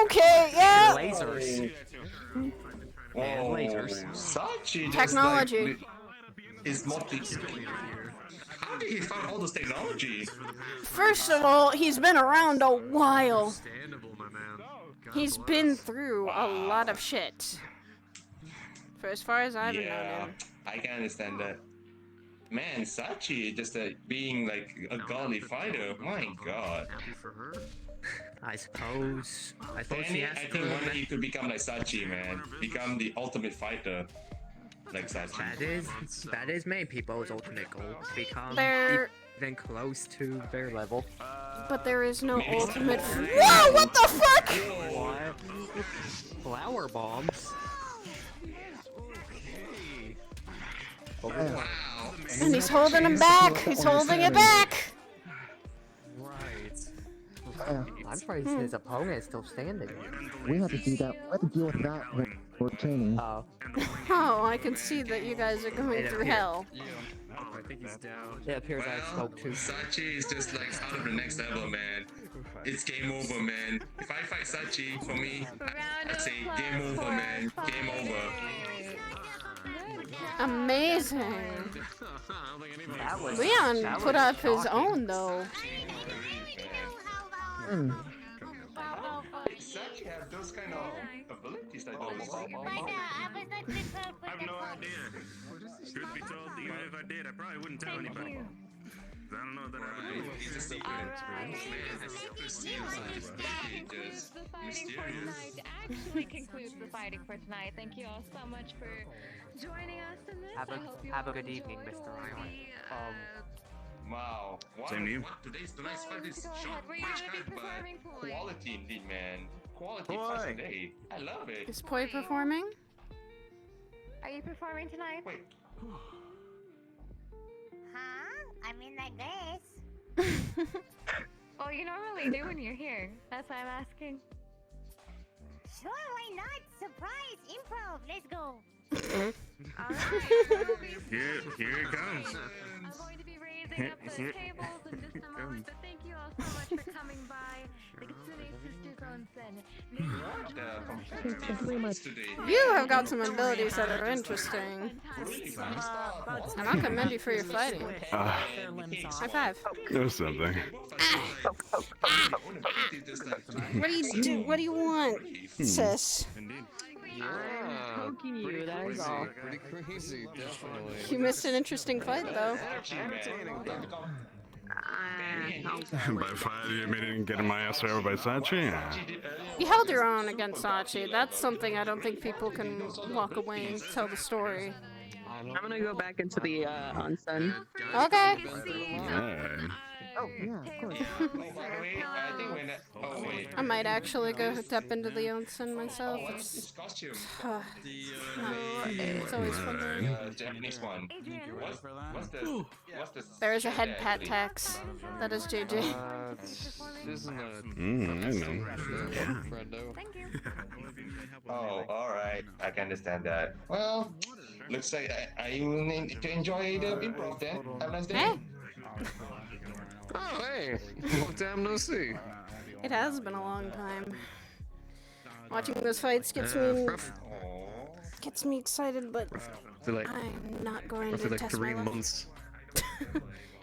Okay, yeah. Lasers. And lasers. Sachi just Technology. like, is multi. How did he find all this technology? First of all, he's been around a while. understandable, my man. He's been through a lot of shit. For as far as I've known Yeah, him. I can understand that. Man, Sachi just being like a godly fighter. My God. Happy for her. I suppose she Danny, I has think one day you could become like Sachi, man. Become the ultimate fighter, like Sachi. That is many people's ultimate goal, to become There- even close to their level. But there is no ultimate. Whoa! What the fuck? What? Flower bombs. Wow. And he's holding him back. He's holding it back. Right. I'm surprised his opponent is still standing. We have to do that. We have to deal with that when we're training. Oh. Oh, I can see that you guys are going through hell. I think he's down. It appears I spoke too. Sachi is just like out of the next level, man. It's game over, man. If I fight Sachi, for me, I'd say game over, man. Game over. Amazing. That was, Leon that put was up his shocking. own though. Sachi have those kind of abilities that don't I was not prepared for I have no idea. Truth be told, even if I did, I probably wouldn't tell anybody. 'Cause I don't know that I would. He's a secret. Man, his secret seems like just The fighting for tonight actually concludes the fighting for tonight. Thank you all so much for joining us in this. Have I hope you a all good evening, enjoy Mr. all Island. Wow. Same to you. Tonight's fight is short, Were you much gonna be cut, but performing, Poi? quality indeed, man. Quality Poi. fight today. I love it. Is Poi performing? Are you performing tonight? Wait. Huh? I mean, I guess. Well, you normally do when you're here. That's why I'm asking. Sure, why not? Surprise! Improv! Let's go! Alright. Here it comes. I'm going to be raising up those tables in just a moment, but thank you all so much for coming by the Kitsune Sisters Onsen. You have got some abilities that are interesting. And I'll commend you for your fighting. High five. There's something. What do you want, sis? Poking you, that is all. Pretty crazy, definitely. You missed an interesting fight, though. By 5, you mean getting my ass over by Sachi? You held your own against Sachi. That's something I don't think people can walk away and tell the story. I'm gonna go back into the onsen. Okay. Oh, yeah, of course. I might actually go step into the onsen myself. It's always fun. Japanese one. What's the There is a head pat tax. That is JJ. Isn't it? I know. Thank you. Oh, alright. I can understand that. Well, looks like I will need to enjoy the improv then. Have a nice day. Hey. Oh, hey! Long time no see. It has been a long time. Watching those fights gets me excited, but For like, I'm not going for to like test 3 my luck. months.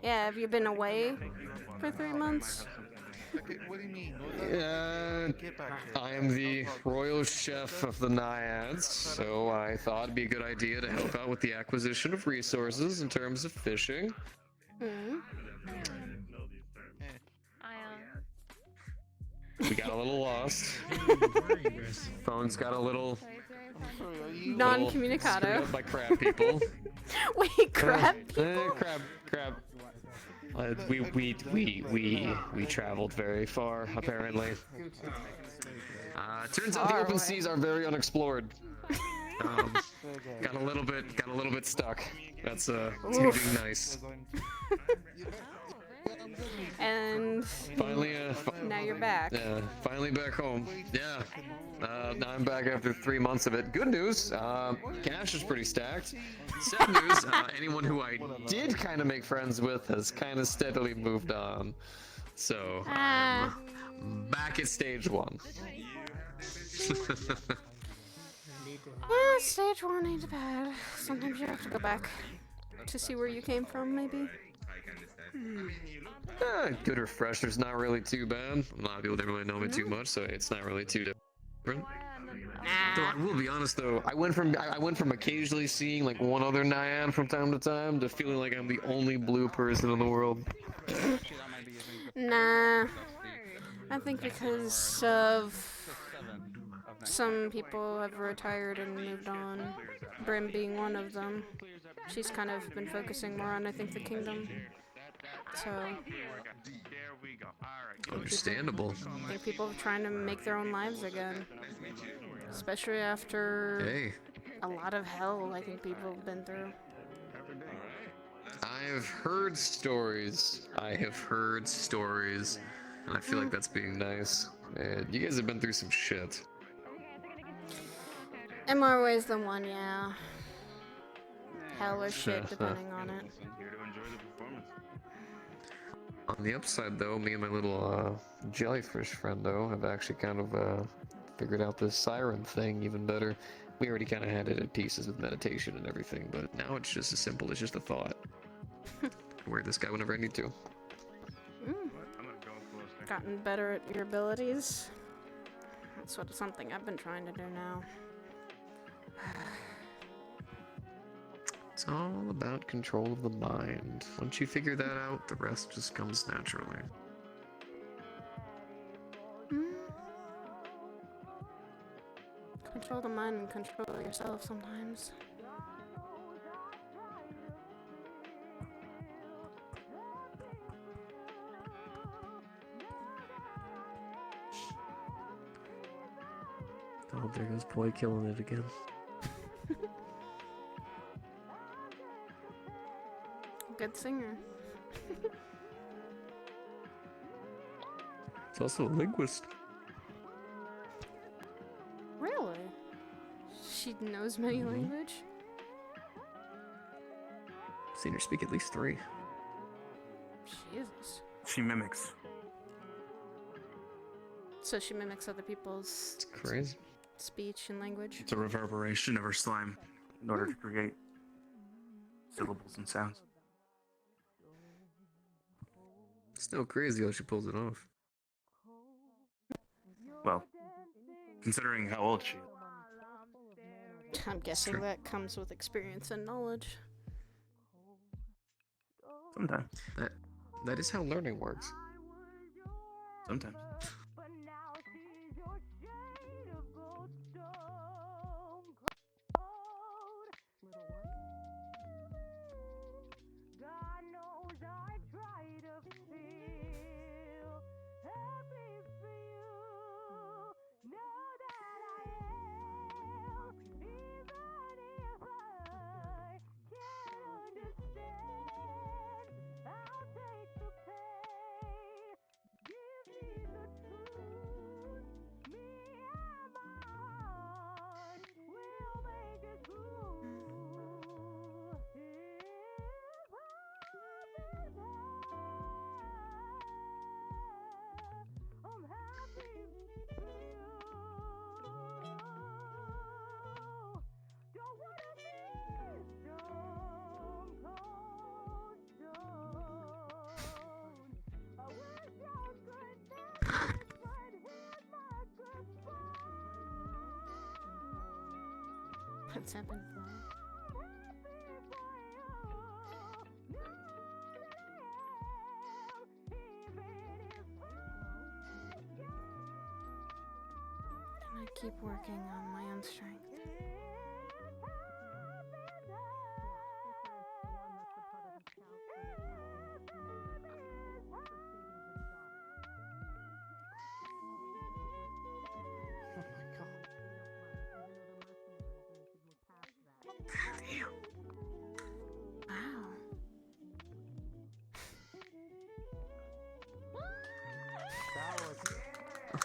Yeah, have you been away for 3 months? What do you mean? I am the royal chef of the Naiads, so I thought it'd be a good idea to help out with the acquisition of resources in terms of fishing. Hmm. We got a little lost. Phone's got a little Non-communicado. screwed up by crab people. Wait, crab people? Crab. We traveled very far, apparently. Turns out the Far open away. seas are very unexplored. Got a little bit stuck. That's gonna be nice. And Finally, now you're back. Yeah, finally back home. Yeah. Now I'm back after 3 months of it. Good news, cash is pretty stacked. Sad news, anyone who I did kind of make friends with has kind of steadily moved on. So, I'm back at stage 1. Yeah, stage 1 ain't bad. Sometimes you have to go back to see where you came from, maybe. Good refresher's not really too bad. A lot of people didn't really know me too much, so it's not really too different. Though I will be honest though, I went from occasionally seeing like one other naiad from time to time to feeling like I'm the only blue person in the world. Nah. I think because of some people have retired and moved on, Brim being one of them. She's kind of been focusing more on, I think, the kingdom. So, Understandable. I think people are trying to make their own lives again. Especially after a lot of hell I think people have been through. I've heard stories. And I feel like that's being nice. Man, you guys have been through some shit. In more ways than one, yeah. Hell or shit, depending on it. On the upside though, me and my little jellyfish friend though have actually kind of figured out this siren thing even better. We already kind of had it in pieces with meditation and everything, but now it's just as simple as just a thought. Wear this guy whenever I need to. Gotten better at your abilities. That's something I've been trying to do now. It's all about control of the mind. Once you figure that out, the rest just comes naturally. Control the mind and control yourself sometimes. Oh, there goes Poi killing it again. Good singer. It's also a linguist. Really? She knows many language? Seen her speak at least 3. Jesus. She mimics. So she mimics other people's It's crazy. speech and language? It's a reverberation of her slime in order to create syllables and sounds. Still crazy how she pulls it off. Well, considering how old she is. I'm guessing that comes with experience and knowledge. Sometimes. That is how learning works. Sometimes. What's happened? I keep working on my own strength.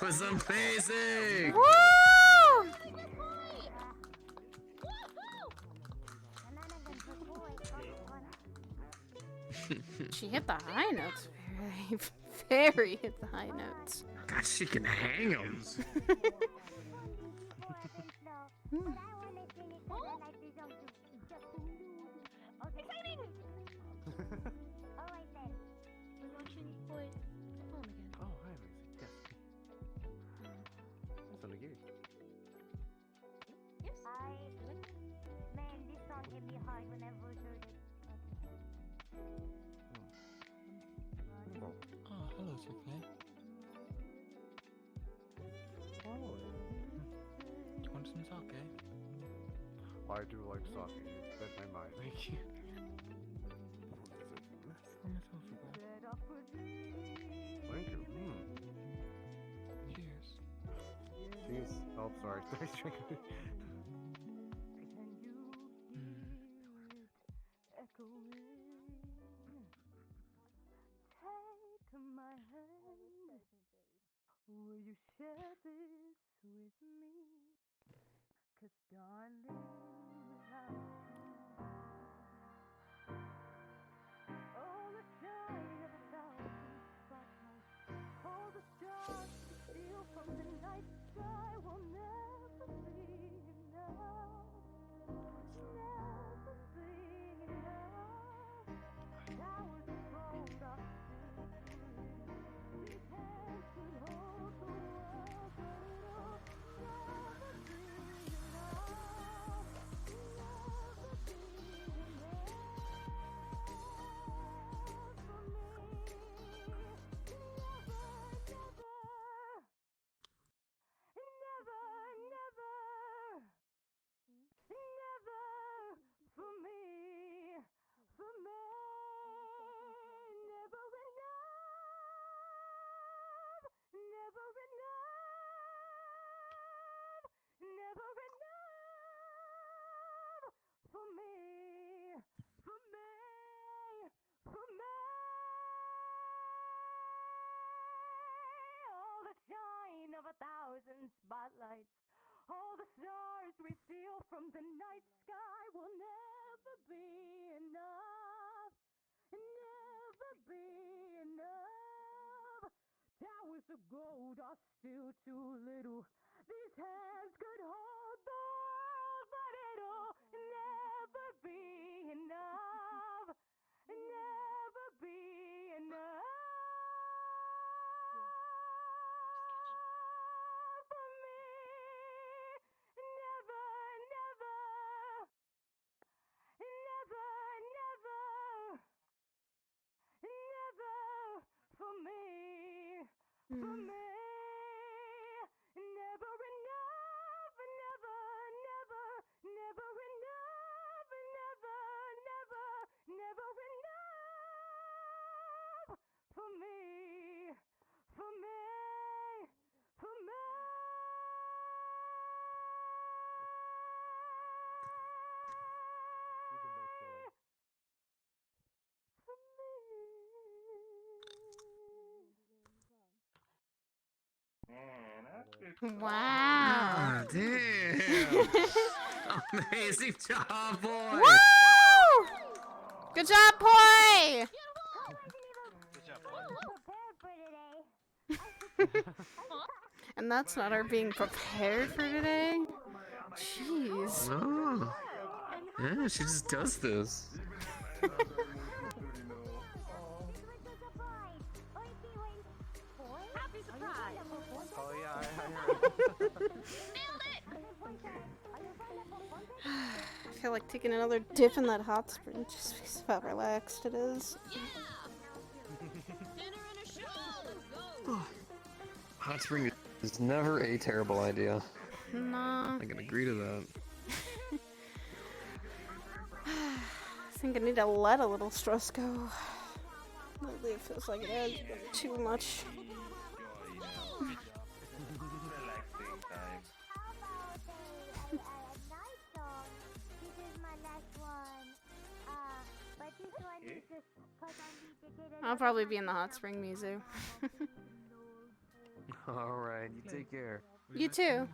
was amazing! Woo! She hit the high notes very, very hit the high notes. God, she can hang them. Man, this song hit me hard when I first heard it. Oh, hello, Sidriel. Oh. Do you want some sake? I do like sake. You read my mind. Thank you. Thank you. Cheers. Cheers. Oh, sorry. Take my hand. Will you share this with me? 'Cause darling, without you, all the shine of 1,000 spotlights, all the stars we steal from the night sky will never be enough. Never be enough. Towers of gold are still too these hands could hold the world, but it'll never be enough. Never be enough for me. Never, never, never for me, for me. Never enough, never enough, never enough for me, for me, for me. All the shine of 1,000 spotlights, all the stars we steal from the night sky will never be enough. Never be enough. Towers of gold are still too little. These hands could hold the world, but it'll never be enough. Never be enough for me. Never, never, never, never, never for me, for me. Never enough, never, never, never enough, never, never, never enough for me, for me, for me. Wow. Ah, damn. Amazing job, boy. Woo! Good job, boy. And that's not our being prepared for today. Jeez. No. Yeah, she just does this. Happy surprise! Oh yeah, I heard. I feel like taking another dip in that hot spring just makes me feel relaxed it is. Hot spring is never a terrible idea. Nah. I can agree to that. I think I need to let a little stress go. Lately it feels like it has been too much. I'll probably be in the hot spring, Mizu. Alright, you take care. You too. Yeah.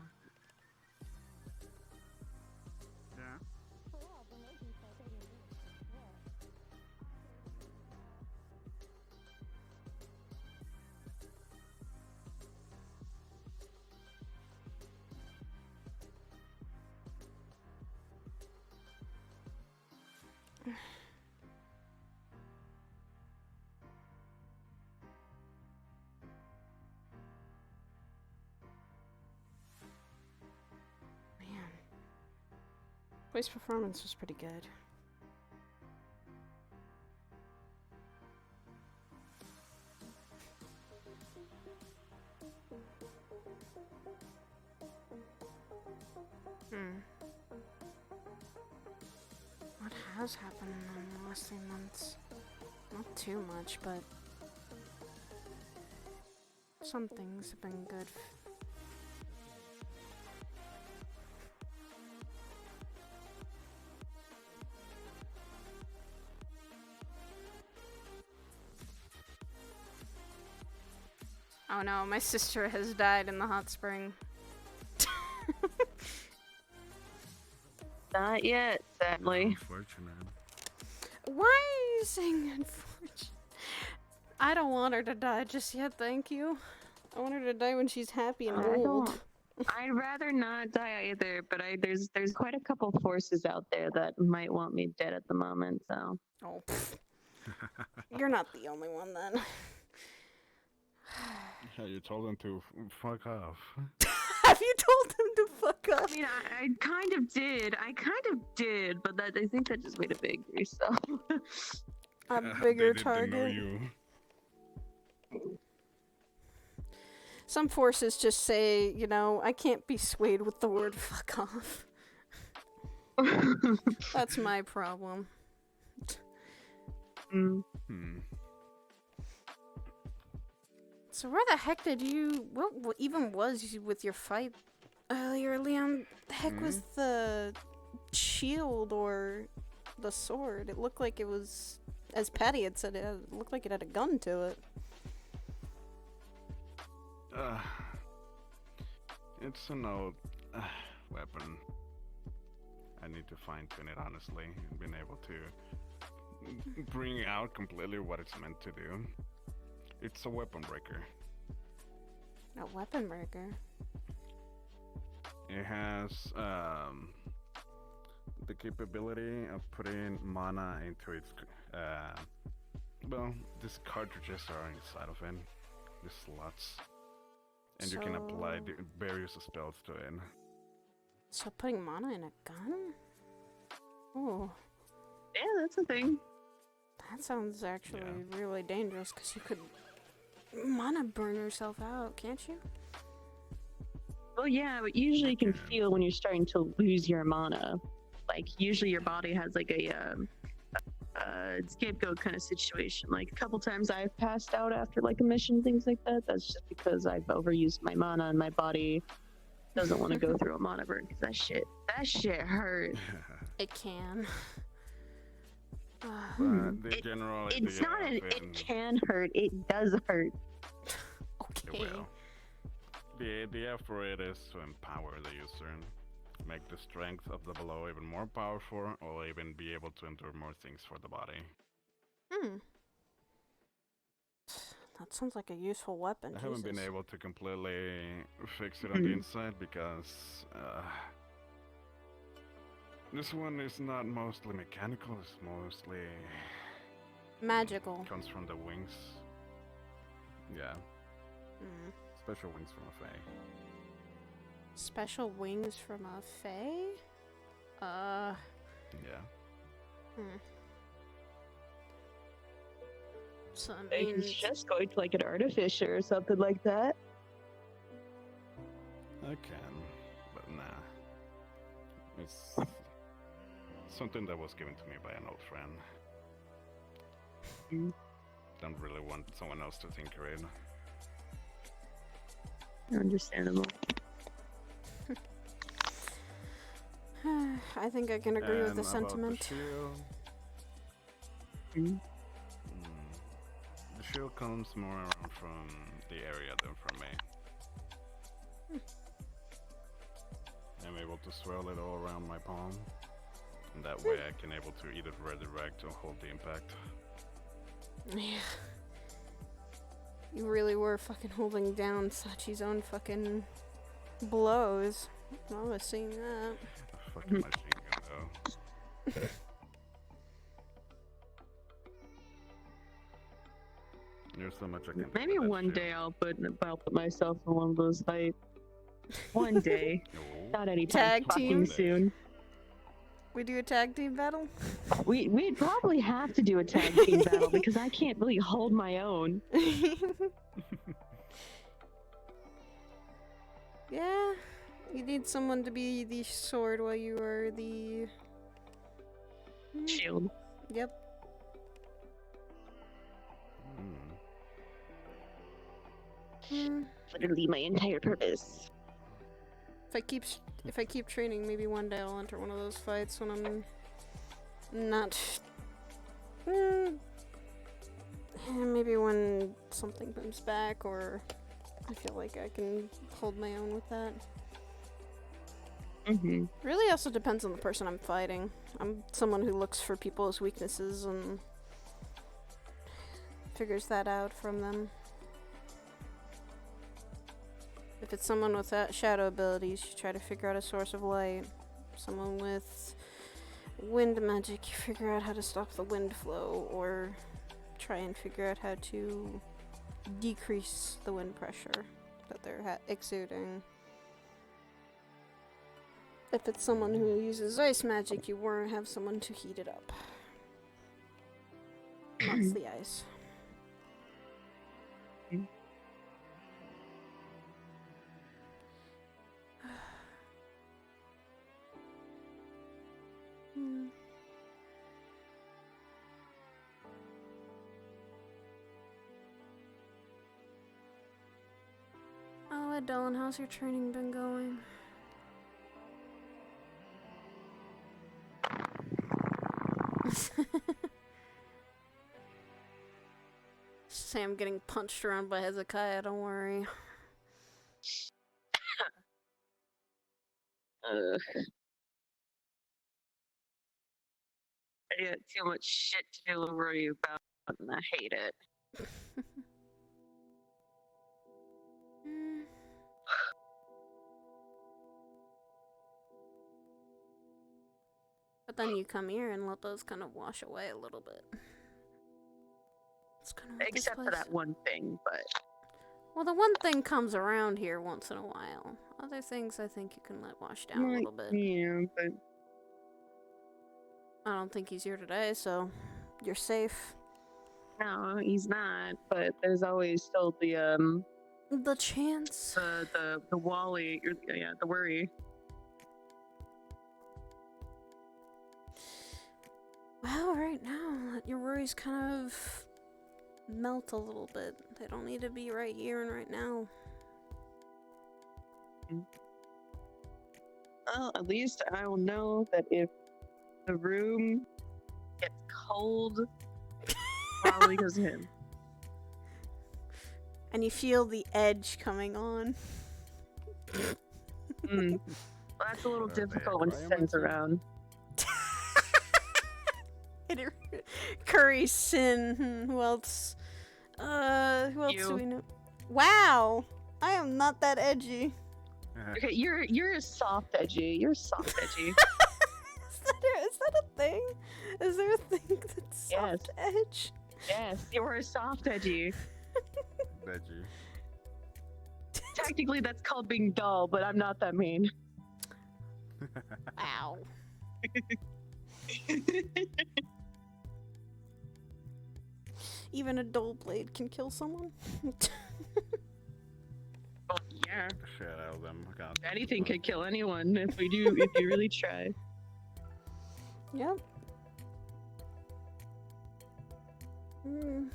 Voice performance was pretty good. What has happened in the last 3 months? Not too much, but some things have been good. Oh no, my sister has died in the hot spring. Not yet, sadly. Unfortunate. Why are you saying unfortunate? I don't want her to die just yet, thank you. I want her to die when she's happy and old. I'd rather not die either, but there's quite a couple forces out there that might want me dead at the moment, so. Oh, pfft. You're not the only one then. Yeah, you told them to fuck off. Have you told him to fuck off? I mean, I kind of did, but I think that just made it bigger, so. A bigger They target. know you. Some forces just say, you know, I can't be swayed with the word fuck off. That's my problem. So where the heck did you... What even was you with your fight earlier, Leon? The heck was the shield or the sword? It looked like it was... As Patty had said, it looked like it had a gun to it. It's an old weapon. I need to fine-tune it, honestly, and being able to bring out completely what it's meant to do. It's a weapon breaker. A weapon breaker? It has the capability of putting mana into its well, these cartridges are inside of it, these slots, and you can apply various spells to it. So putting mana in a gun? Oh. Yeah, that's a thing. That sounds actually really dangerous, because you could mana burn yourself out, can't you? Well, yeah, but usually you can feel when you're starting to lose your mana. Like, usually your body has like a scapegoat kind of situation. Like, a couple times I've passed out after like a mission, things like that. That's just because I've overused my mana and my body doesn't want to go through a mana burn, because that shit hurt. It can. The general It's idea not of it can hurt, it does hurt. It will. The idea for it is to empower the user, make the strength of the blow even more powerful, or even be able to endure more things for the body. That sounds like a useful weapon. I haven't been Jesus. able to completely fix it on the inside because this one is not mostly mechanical, it's mostly magical. Comes from the wings. Yeah. Special wings from a fae. Special wings from a fae? Yeah. So I Like, mean, it's just going to like an artificer or something like that. I can, but nah. It's something that was given to me by an old friend. Don't really want someone else to tinker it. Understandable. I think I can agree with the And about sentiment. The shield, the shield comes more around from the area than from me. I'm able to swirl it all around my palm. And that way I can able to either redirect or hold the impact. Yeah. You really were fucking holding down Sachi's own fucking blows. I was seeing that. A fucking machine gun though. There's so much I can do. Maybe one day I'll put myself in one of those fights. One day. Not anytime Tag fucking team? soon. We do a tag team battle? We'd probably have to do a tag team battle because I can't really hold my own. Yeah. You need someone to be the sword while you are the... shield. Yep. Literally my entire purpose. If I keep training, maybe one day I'll enter one of those fights when I'm not. Maybe when something comes back, or I feel like I can hold my own with that. Really, also depends on the person I'm fighting. I'm someone who looks for people's weaknesses and figures that out from them. If it's someone with shadow abilities, you try to figure out a source of light. Someone with wind magic, you figure out how to stop the wind flow, or try and figure out how to decrease the wind pressure that they're exuding. If it's someone who uses ice magic, you want to have someone to heat it up. That's the ice. Oh, Dylan, how's your training been going? Say I'm getting punched around by Hezekiah, don't worry. I got too much shit to worry about, and I hate it. But then you come here and let those kind of wash away a little bit. It's kind of Except for that one thing, but... Well, the one thing comes around here once in a while. Other things I think you can let wash down a little bit. Yeah, but... I don't think he's here today, so you're safe. No, he's not, but there's always still the chance. The Wally, yeah, the worry. Well, right now, let your worries kind of melt a little bit. They don't need to be right here and right now. Well, at least I will know that if the room gets cold, probably because of him. And you feel the edge coming on. Well, that's a little difficult when Sin's around. Curry, Sin, who else? Who else You. do we know? Wow! I am not that edgy. Okay, you're a soft edgy. You're soft edgy. Is that a thing? Is there a thing that's soft edge? Yes, you're a soft edgy. Veggie. Technically, that's called being dull, but I'm not that mean. Ow. Even a dull blade can kill someone. Yeah. Shit out of them. God. Anything could kill anyone if you really try. Yep. Mm.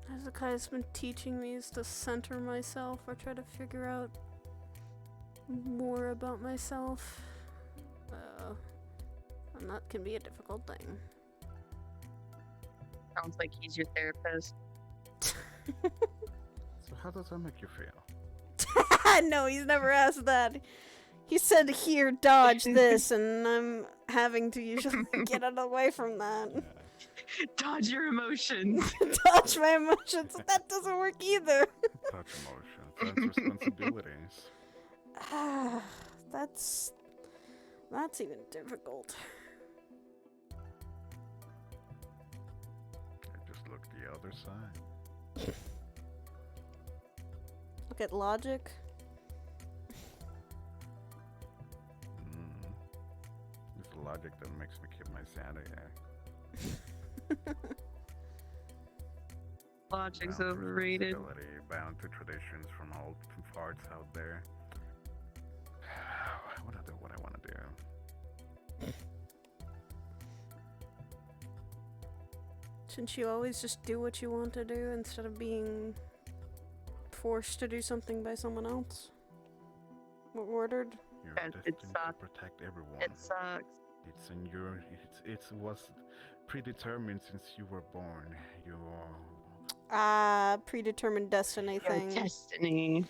Hezekiah's been teaching me is to center myself or try to figure out more about myself. And that can be a difficult thing. Sounds like he's your therapist. So how does that make you feel? No, he's never asked that. He said, here, dodge this, and I'm having to usually get away from that. Dodge your emotions. Dodge my emotions. That doesn't work either. Touch emotions. That's responsibilities. That's even difficult. I just look the other side. Look at logic. It's the logic that makes me keep my sanity. Logic's overrated. Bound to traditions from old farts out there. What I want to do. Shouldn't you always just do what you want to do instead of being forced to do something by someone else? Or ordered? You're It destined to sucks. protect everyone. It sucks. It's in your. It was predetermined since you were born. You Predetermined destiny Your thing. destiny.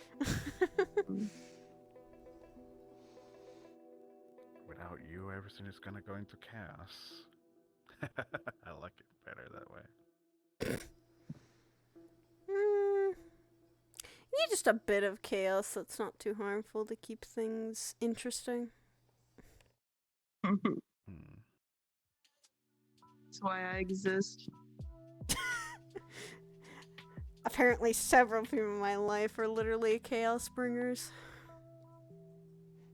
Without you, everything is gonna go into chaos. I like it better that way. You need just a bit of chaos that's not too harmful to keep things interesting. That's why I exist. Apparently several people in my life are literally chaos bringers.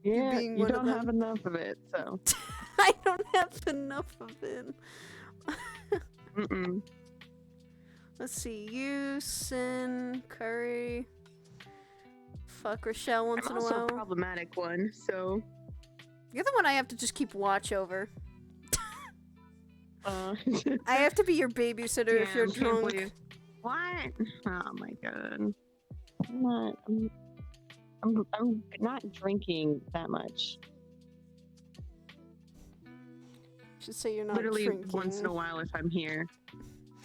Yeah, being you one of don't have them. enough of it, so. I don't have enough of it. Let's see, you, Sin, Curry. Fuck Rochelle once I'm in a also while. a problematic one, so. You're the one I have to just keep watch over. I I have to be your babysitter if you're drunk. What? Oh my god. I'm not drinking that much. Should say you're not Literally drinking. once in a while if I'm here.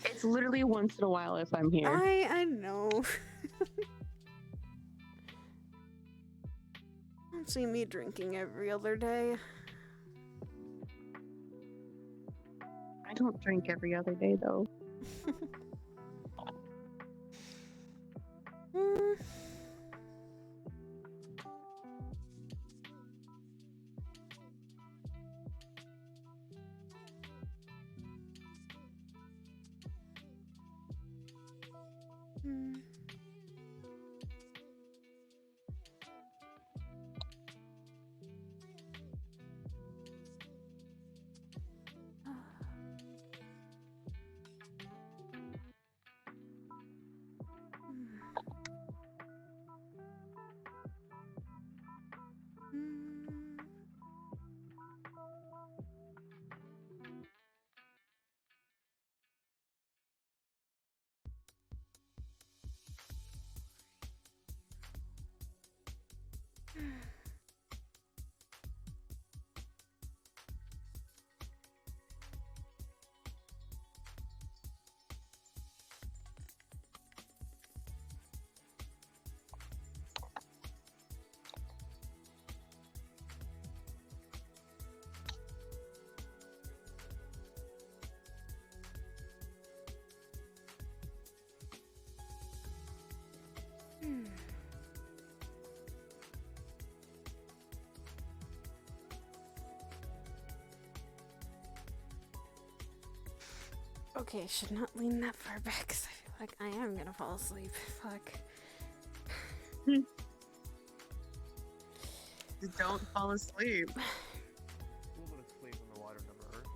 It's literally once in a while if I'm here. I know. Don't see me drinking every other day. I don't drink every other day though. Okay, I should not lean that far back because I feel like I am gonna fall asleep. Fuck. Don't fall asleep. A little bit of sleep in the water never hurt.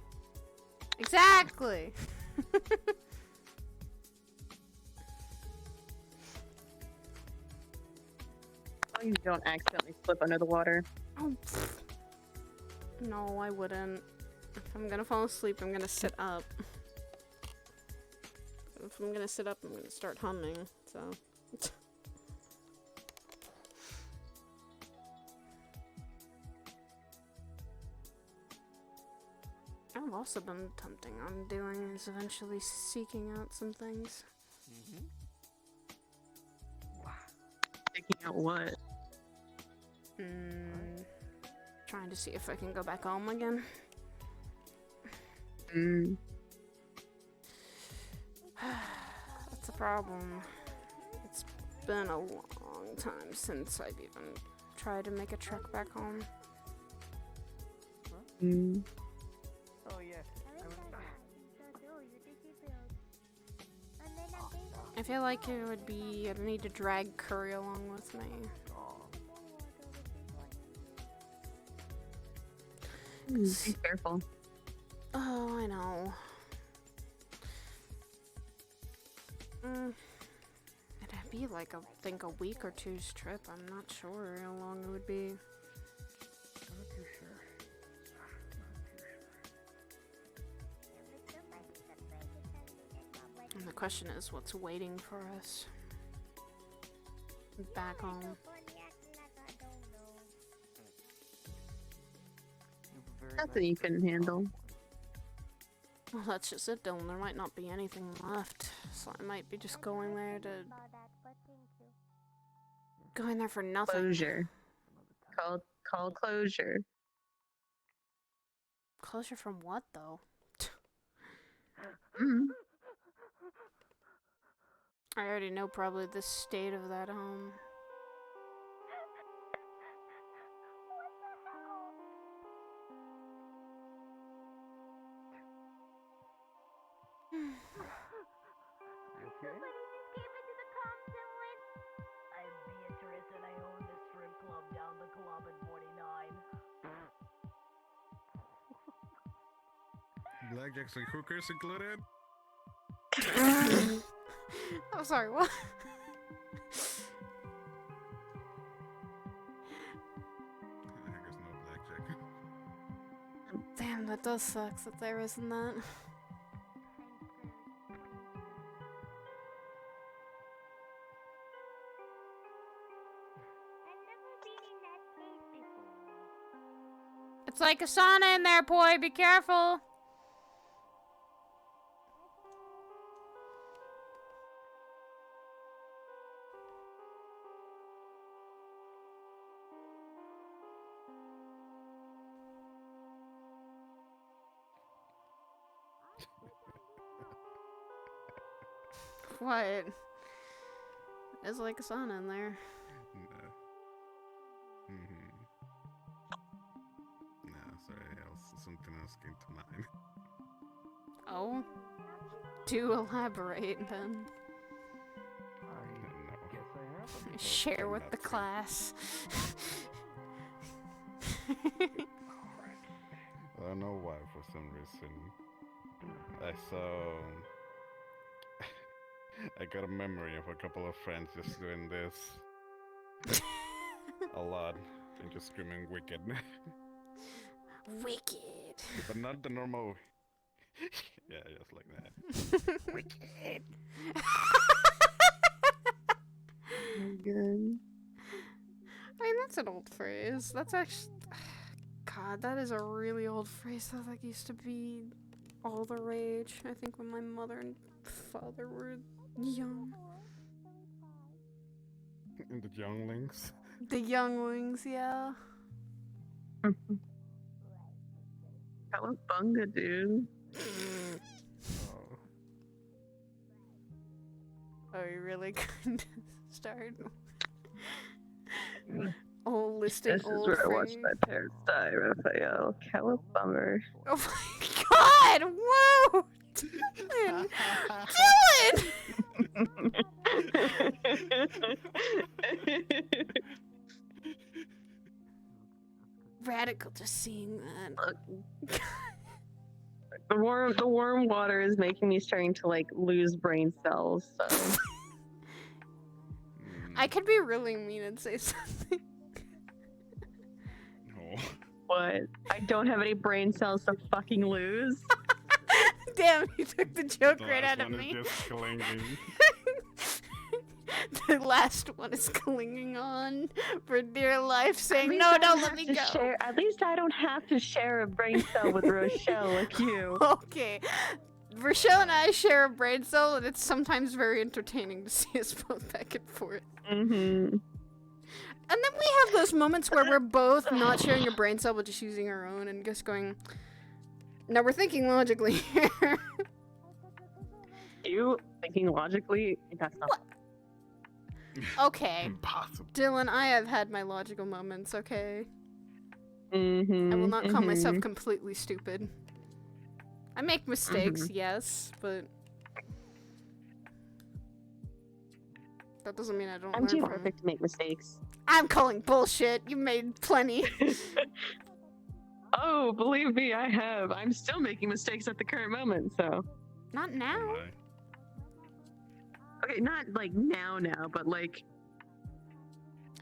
Exactly. Oh, you don't accidentally slip under the water. Oh, no, I wouldn't. If I'm gonna fall asleep, I'm gonna sit up. If I'm gonna sit up, I'm gonna start humming, so. I've also been attempting on doing is eventually seeking out some things. Taking out what? Trying to see if I can go back home again. That's a problem. It's been a long time since I've even tried to make a trek back home. Oh yeah. I feel like it would be, I'd need to drag Curry along with me. Be careful. Oh, I know. It'd be like, I think, a week or two's trip. I'm not sure how long it would be. Not too sure. And the question is, what's waiting for us back home? Nothing you couldn't handle. Well, that's just it, Dylan. There might not be anything left, so I might be just going there to... Going there for nothing. Closure. Call closure. Closure from what, though? I already know probably the state of that home. Somebody just came into the comms and went, I'm Beatrice and I own the strip club down the club at 49. Blackjacks and hookers included? I'm sorry, what? I guess no blackjack. Damn, that does suck that there isn't that. It's like a sauna in there, boy. Be careful. What? It's like a sauna in there. No, sorry, something else came to mind. Oh? Do elaborate, then. Share with the class. I don't know why, for some reason. I saw... I got a memory of a couple of friends just doing this. A lot. And just screaming wicked. Wicked. But not the normal... yeah, just like that. Wicked. Good. I mean, that's an old phrase. That's actually... God, that is a really old phrase that like used to be all the rage. I think when my mother and father were young. And the younglings. The younglings, yeah. Cowabunga, dude. Oh, you really couldn't start? Oh, listing This is old where I phrase. watched my parents die, Raphael. Cowabunga. Oh my god! Whoa! Dylan! Radical just seeing that. The warm water is making me starting to like lose brain cells, so I could be really mean and say something. what? I don't have any brain cells to fucking lose. Damn, you took the joke right out of One me. is just clinging. the last one is clinging on for dear life, At saying, least "No, I don't have let me to go." At least I don't have to share a brain cell with Rochelle like you. Okay. Rochelle and I share a brain cell, and it's sometimes very entertaining to see us both back and forth. Mm-hmm. And then we have those moments where we're both not sharing a brain cell, but just using our own, and just going, "Now we're thinking logically here." You thinking logically? That's not. Okay. Impossible. Dylan, I have had my logical moments, okay? Mm-hmm. I will not call myself completely stupid. I make mistakes, Mm-hmm. yes, but that doesn't mean I don't I'm learn too from perfect to make mistakes. I'm calling bullshit. You made plenty. Oh, believe me, I have. I'm still making mistakes at the current moment, so. Not now. Okay, not like now, but like.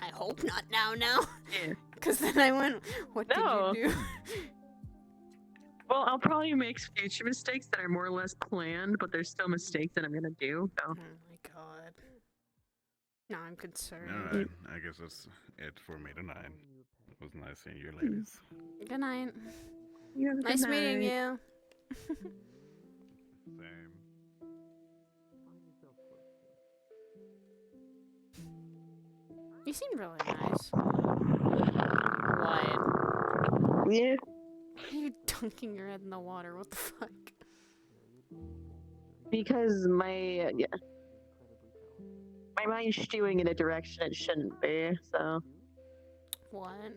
I hope not now. Yeah. Because then I went, what did you do? Well, I'll probably make future mistakes that are more or less planned, but they're still mistakes that I'm gonna do. So. Oh my god. Now I'm concerned. Alright, I guess that's it for me tonight. It was nice seeing you ladies. Good night. You have a good Nice meeting night. you. Same. You seem really nice. Wyatt. Yeah. Why are you dunking your head in the water? What the fuck? Because my mind's stewing in a direction it shouldn't be. So. What?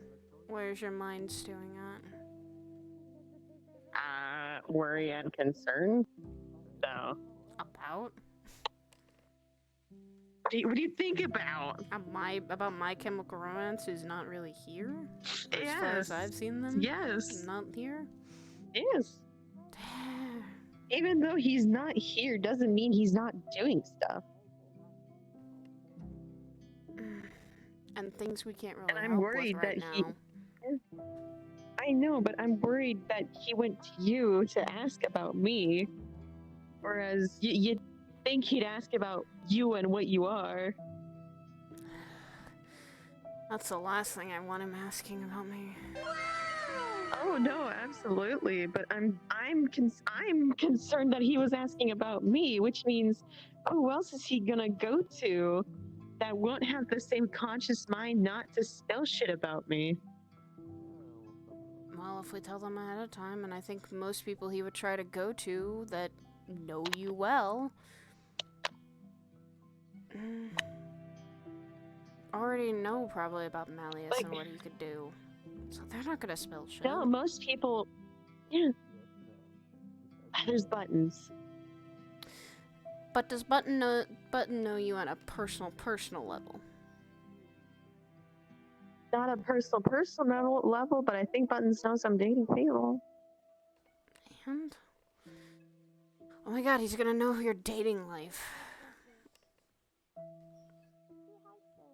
Where's your mind stewing at? Worry and concern. So. About? What do you think about? About My Chemical Romance, who's not really here? As far as I've seen them? Yes. Not here? Yes. Even though he's not here doesn't mean he's not doing stuff. And things we can't really And I'm help worried with right that now. I know, but I'm worried that he went to you to ask about me. Whereas you think he'd ask about you and what you are. That's the last thing I want him asking about me. Oh no, absolutely. But I'm concerned that he was asking about me, which means who else is he gonna go to that won't have the same conscious mind not to spill shit about me? Well, if we tell them ahead of time, and I think most people he would try to go to that know you well already know probably about Malleus and what he could do. So they're not gonna spill shit. No, most people. Yeah. There's buttons. But does Button know you on a personal level? Not a personal level, but I think Buttons knows I'm dating people. And? Oh my god, he's gonna know your dating life.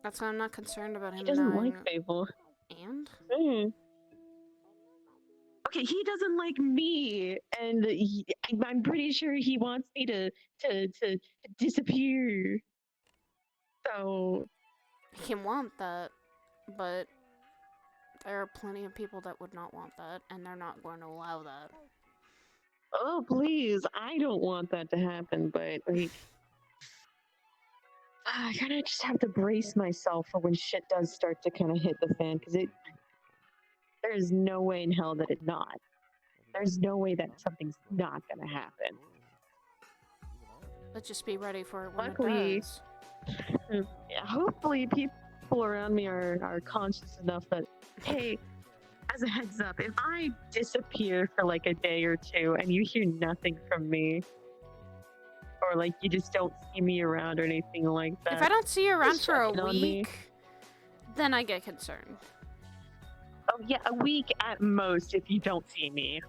That's why I'm not concerned about him He doesn't knowing. like people. And? Okay, he doesn't like me, and I'm pretty sure he wants me to disappear. So He can want that, but there are plenty of people that would not want that, and they're not going to allow that. oh please, I don't want that to happen, but like I kind of just have to brace myself for when shit does start to kind of hit the fan, because there is no way in hell that it not. There's no way that something's not gonna happen. Let's just be ready for it when Luckily, it does. Yeah, hopefully people around me are conscious enough that, hey, as a heads up, if I disappear for like a day or two and you hear nothing from me, or like you just don't see me around or anything like that. If I don't see you around just for a check in on me. week, then I get concerned. Oh yeah, a week at most if you don't see me.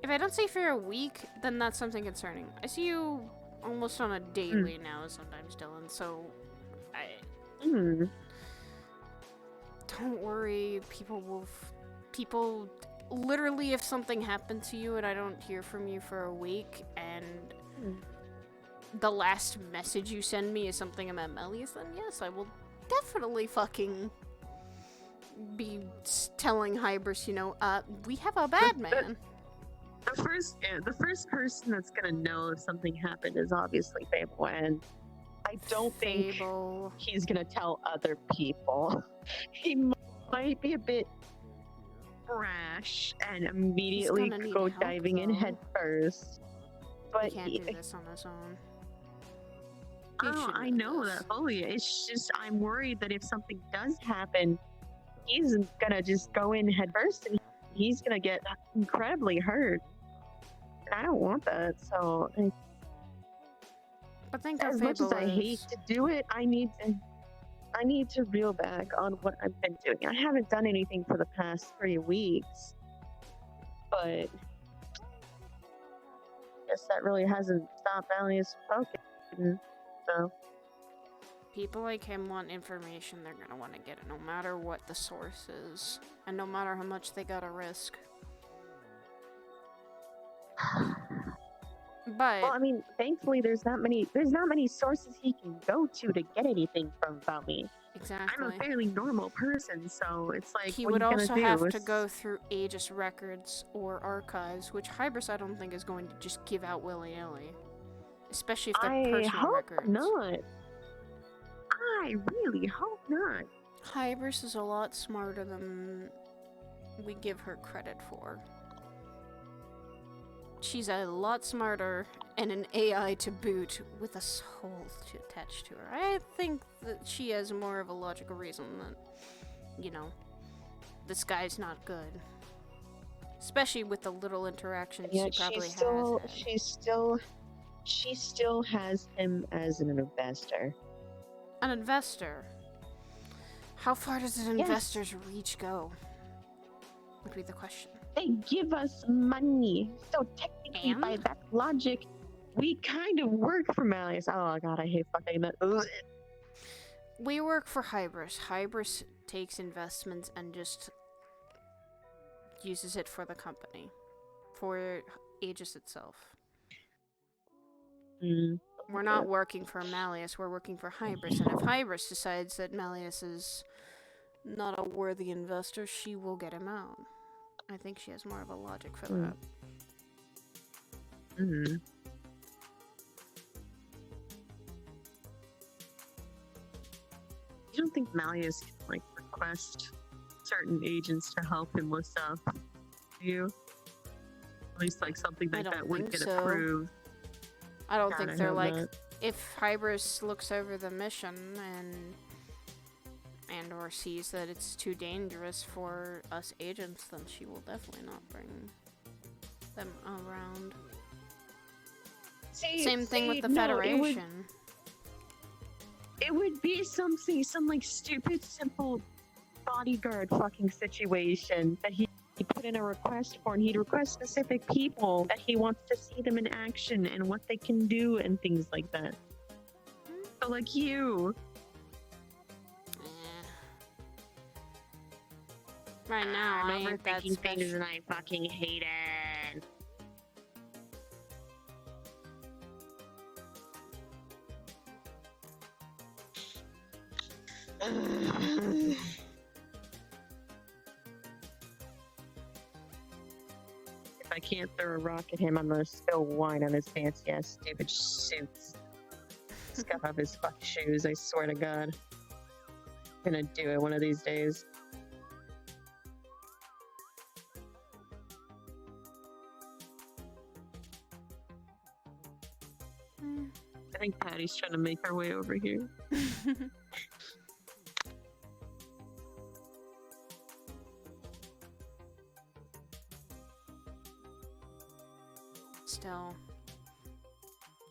If I don't see you for a week, then that's something concerning. I see you almost on a daily now sometimes, Dylan, so don't worry, people literally, if something happened to you and I don't hear from you for a week and the last message you send me is something about Melius, then yes, I will definitely fucking be telling Hybris, you know, we have a bad man. The first person that's gonna know if something happened is obviously Fable, and I don't think he's gonna tell other people. He might be a bit brash and immediately go diving in head first. But he can't do this on his own. Oh, I know that fully. It's just I'm worried that if something does happen, he's gonna just go in head first and he's gonna get incredibly hurt. And I don't want that. So, but think as much as I hate to do it, I need to reel back on what I've been doing. I haven't done anything for the past 3 weeks, but I guess that really hasn't stopped Valiant's focus. So. People like him want information. They're gonna want to get it, no matter what the source is, and no matter how much they gotta risk. But well, I mean, thankfully, there's not many sources he can go to get anything from about me. Exactly. I'm a fairly normal person, so it's like he what would are you also gonna have do? to go through Aegis records or archives, which Hybris I don't think is going to just give out willy-nilly, especially if they're personal hope records. Not. I really hope not. Hybris is a lot smarter than we give her credit for. She's a lot smarter and an AI to boot with a soul attached to her. I think that she has more of a logical reason that, you know, this guy's not good. Especially with the little interactions she probably has. She still has him as an investor. An investor? How far does an investor's reach go? Would be the question. They give us money, so technically by that logic, we kind of work for Malleus. Oh god, I hate fucking that. Ugh. We work for Hybris. Hybris takes investments and just uses it for the company, for Aegis itself. We're not working for Malleus, we're working for Hybris, and if Hybris decides that Malleus is not a worthy investor, she will get him out. I think she has more of a logic for that. You don't think Malleus can, like, request certain agents to help him with stuff, do you? At least, like, something like that wouldn't get approved. I don't think they're like, if Hybris looks over the mission and or sees that it's too dangerous for us agents, then she will definitely not bring them around. Same thing with the Federation. It would be something, some like stupid, simple bodyguard fucking situation that he put in a request for, and he'd request specific people that he wants to see them in action and what they can do and things like that. So like you. Right now, I'm overthinking things and I fucking hate it. If I can't throw a rock at him, I'm gonna spill wine on his fancy ass stupid suits. Scuff up his fucking shoes, I swear to God. I'm gonna do it one of these days. I think Patty's trying to make her way over here. Still,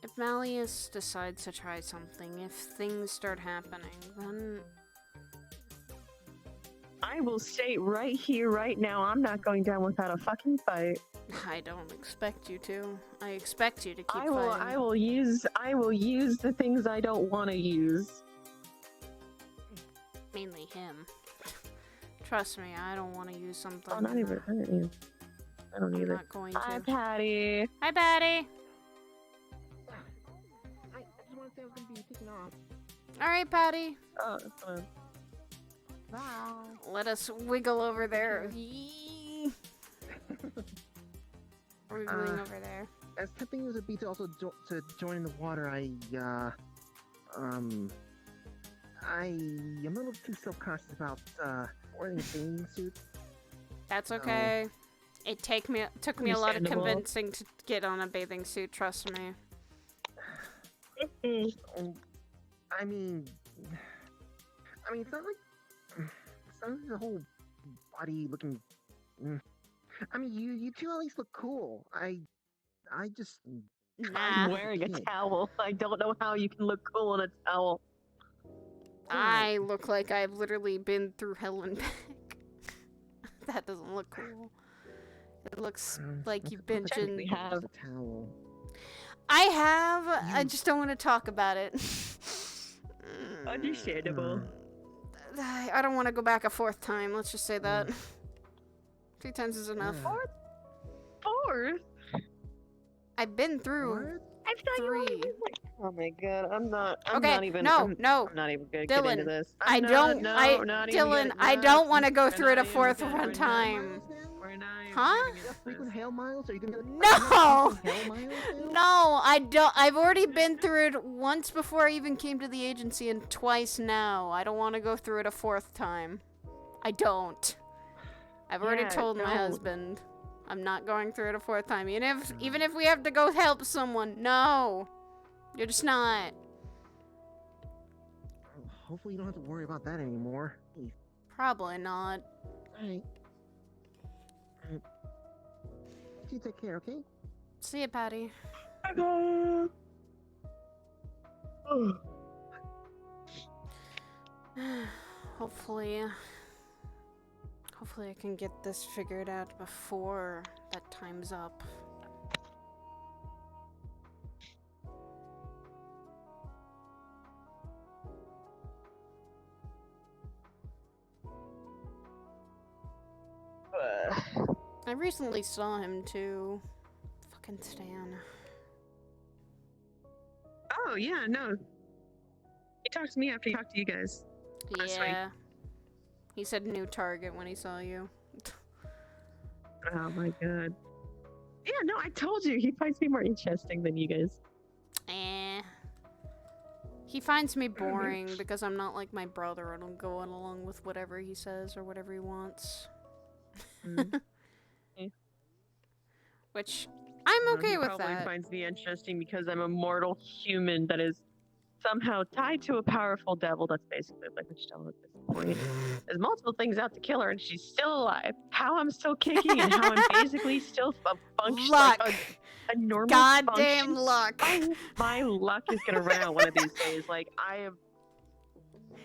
if Malleus decides to try something, if things start happening, then I will state right here, right now, I'm not going down without a fucking fight. I don't expect you to. I expect you to keep I fighting. will use the things I don't want to use. Mainly him. Trust me, I don't want to use something. Oh, not even. I don't either. I'm not going to. Hi, Patty. Hi, Patty. say I was gonna be taking off. All right, Patty. Oh, that's fine. Bye. Let us wiggle over there. Yee. Wiggling over there. As tempting as it be to also to join the water, I'm a little too self-conscious about wearing a bathing suit. That's okay. It took me a lot of Understandable. convincing to get on a bathing suit. Trust me. I mean, it's not like the whole body looking. I mean, you two at least look cool. I just. I'm wearing a towel. I don't know how you can look cool in a towel. I look like I've literally been through hell and back. That doesn't look cool. It looks like you've been We have a towel. I have. I just don't want to talk about it. Understandable. I don't want to go back a fourth time. Let's just say that. 3 times is enough. Fourth? I've been through I thought 3. Oh my god, I'm not even. no. I'm not even gonna Dylan, get into this. Dylan, I don't want to go through it a fourth time. Huh? Frequent hail miles? Are you gonna? No! Hail miles? No, I don't. I've already been through it once before I even came to the agency and twice now. I don't want to go through it a fourth time. I don't. I've already Yeah, told my don't. husband I'm not going through it a fourth time. Even if we have to go help someone, no. You're just not. Hopefully you don't have to worry about that anymore. Probably not. Alright. You take care, okay? See ya, Patty. Hopefully I can get this figured out before that time's up. I recently saw him too. Fucking Stan. Oh yeah, no. He talked to me after he talked to you guys. Last week. Yeah. He said new target when he saw you. Oh my god. Yeah, no, I told you he finds me more interesting than you guys. He finds me boring because I'm not like my brother. I don't go along with whatever he says or whatever he wants. Which I'm okay he with probably that. finds me interesting because I'm a mortal human that is somehow tied to a powerful devil. That's basically like Michelle at this point. There's multiple things out to kill her and she's still alive. How I'm still kicking and how I'm basically still functioning like a normal Goddamn function. luck. My luck is gonna run out one of these days. Like I am.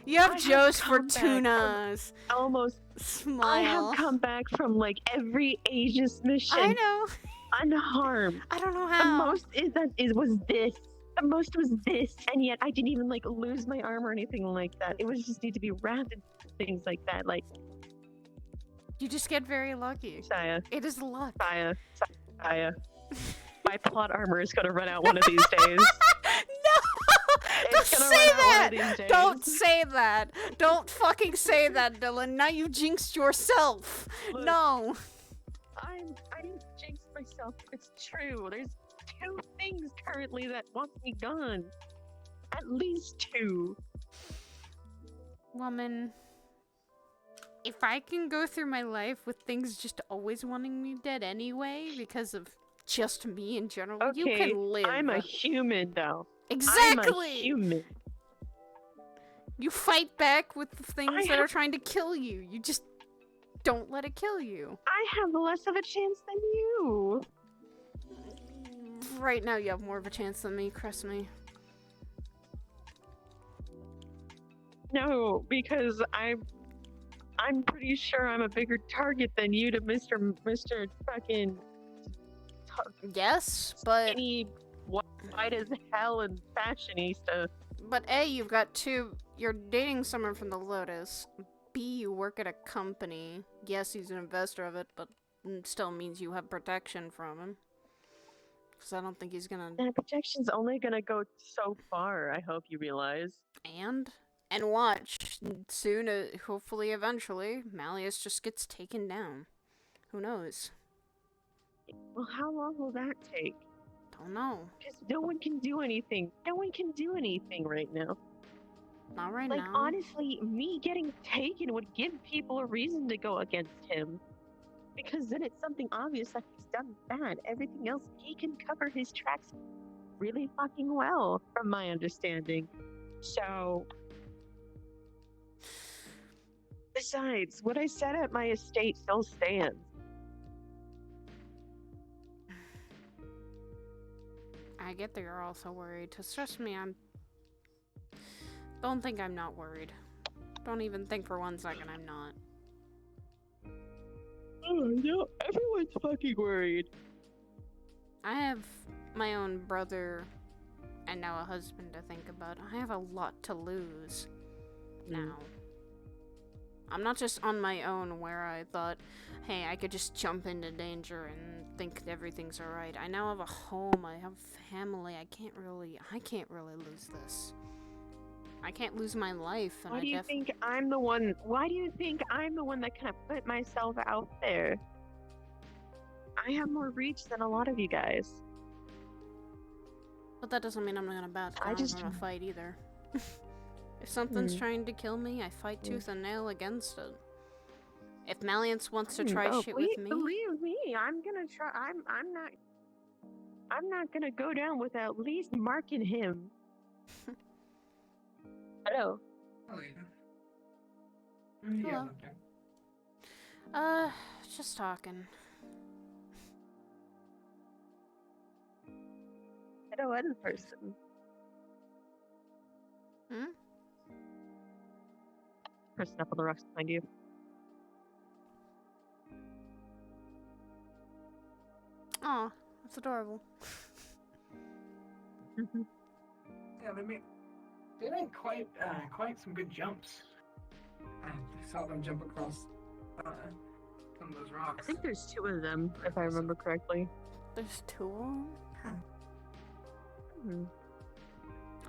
You have I Joe's come back from Fortunas. Almost. Smile. I have come back from like every Aegis mission. I know. Unharmed. I don't know how. The most was this. The most was this, and yet I didn't even like lose my arm or anything like that. It was just need to be wrapped in things like that. Like you just get very lucky. Saya. It is luck. Saya. My plot armor is gonna run out one of these days. Don't say that! Don't say that! Don't fucking say that, Dylan. Now you jinxed yourself. Look, no. I didn't jinx myself. It's true. There's 2 things currently that want me gone. At least 2. Woman, if I can go through my life with things just always wanting me dead anyway because of just me in general, you can live. I'm a human, though. Exactly. I'm a human. You fight back with the things that are trying to kill you. You just don't let it kill you. I have less of a chance than you. Right now, you have more of a chance than me. Trust me. No, because I'm pretty sure I'm a bigger target than you to Mr. fucking. Yes, but skinny, white as hell and fashionista. But A, you've got 2. You're dating someone from the Lotus. B, you work at a company. Yes, he's an investor of it, but still means you have protection from him. Because I don't think he's gonna. That protection's only gonna go so far, I hope you realize. And watch. Soon, hopefully, eventually, Malleus just gets taken down. Who knows? Well, how long will that take? Don't know. Because no one can do anything. No one can do anything right now. Not right like, now. honestly, me getting taken would give people a reason to go against him. Because then it's something obvious that he's done bad. Everything else, he can cover his tracks really fucking well, from my understanding. So... Besides, what I said at my estate still stands. I get that you're also worried. Trust me, don't think I'm not worried. Don't even think for 1 second I'm not. Oh no, everyone's fucking worried. I have my own brother and now a husband to think about. I have a lot to lose now. I'm not just on my own where I thought, hey, I could just jump into danger and think everything's alright. I now have a home, I have family, I can't really lose this. I can't lose my life. And Why do you think I'm the one that kind of put myself out there? I have more reach than a lot of you guys. But that doesn't mean I'm not gonna back down. I'm gonna fight either. If something's trying to kill me, I fight tooth and nail against it. If Malleus wants to try shit with me, believe me, I'm gonna try. I'm not gonna go down with at least marking him. Hello. Hello. Just talking. Hello, in person. Person up on the rocks behind you. Aw, that's adorable. Yeah, they made quite some good jumps. I saw them jump across some of those rocks. I think there's 2 of them, if I remember correctly. There's 2 of them?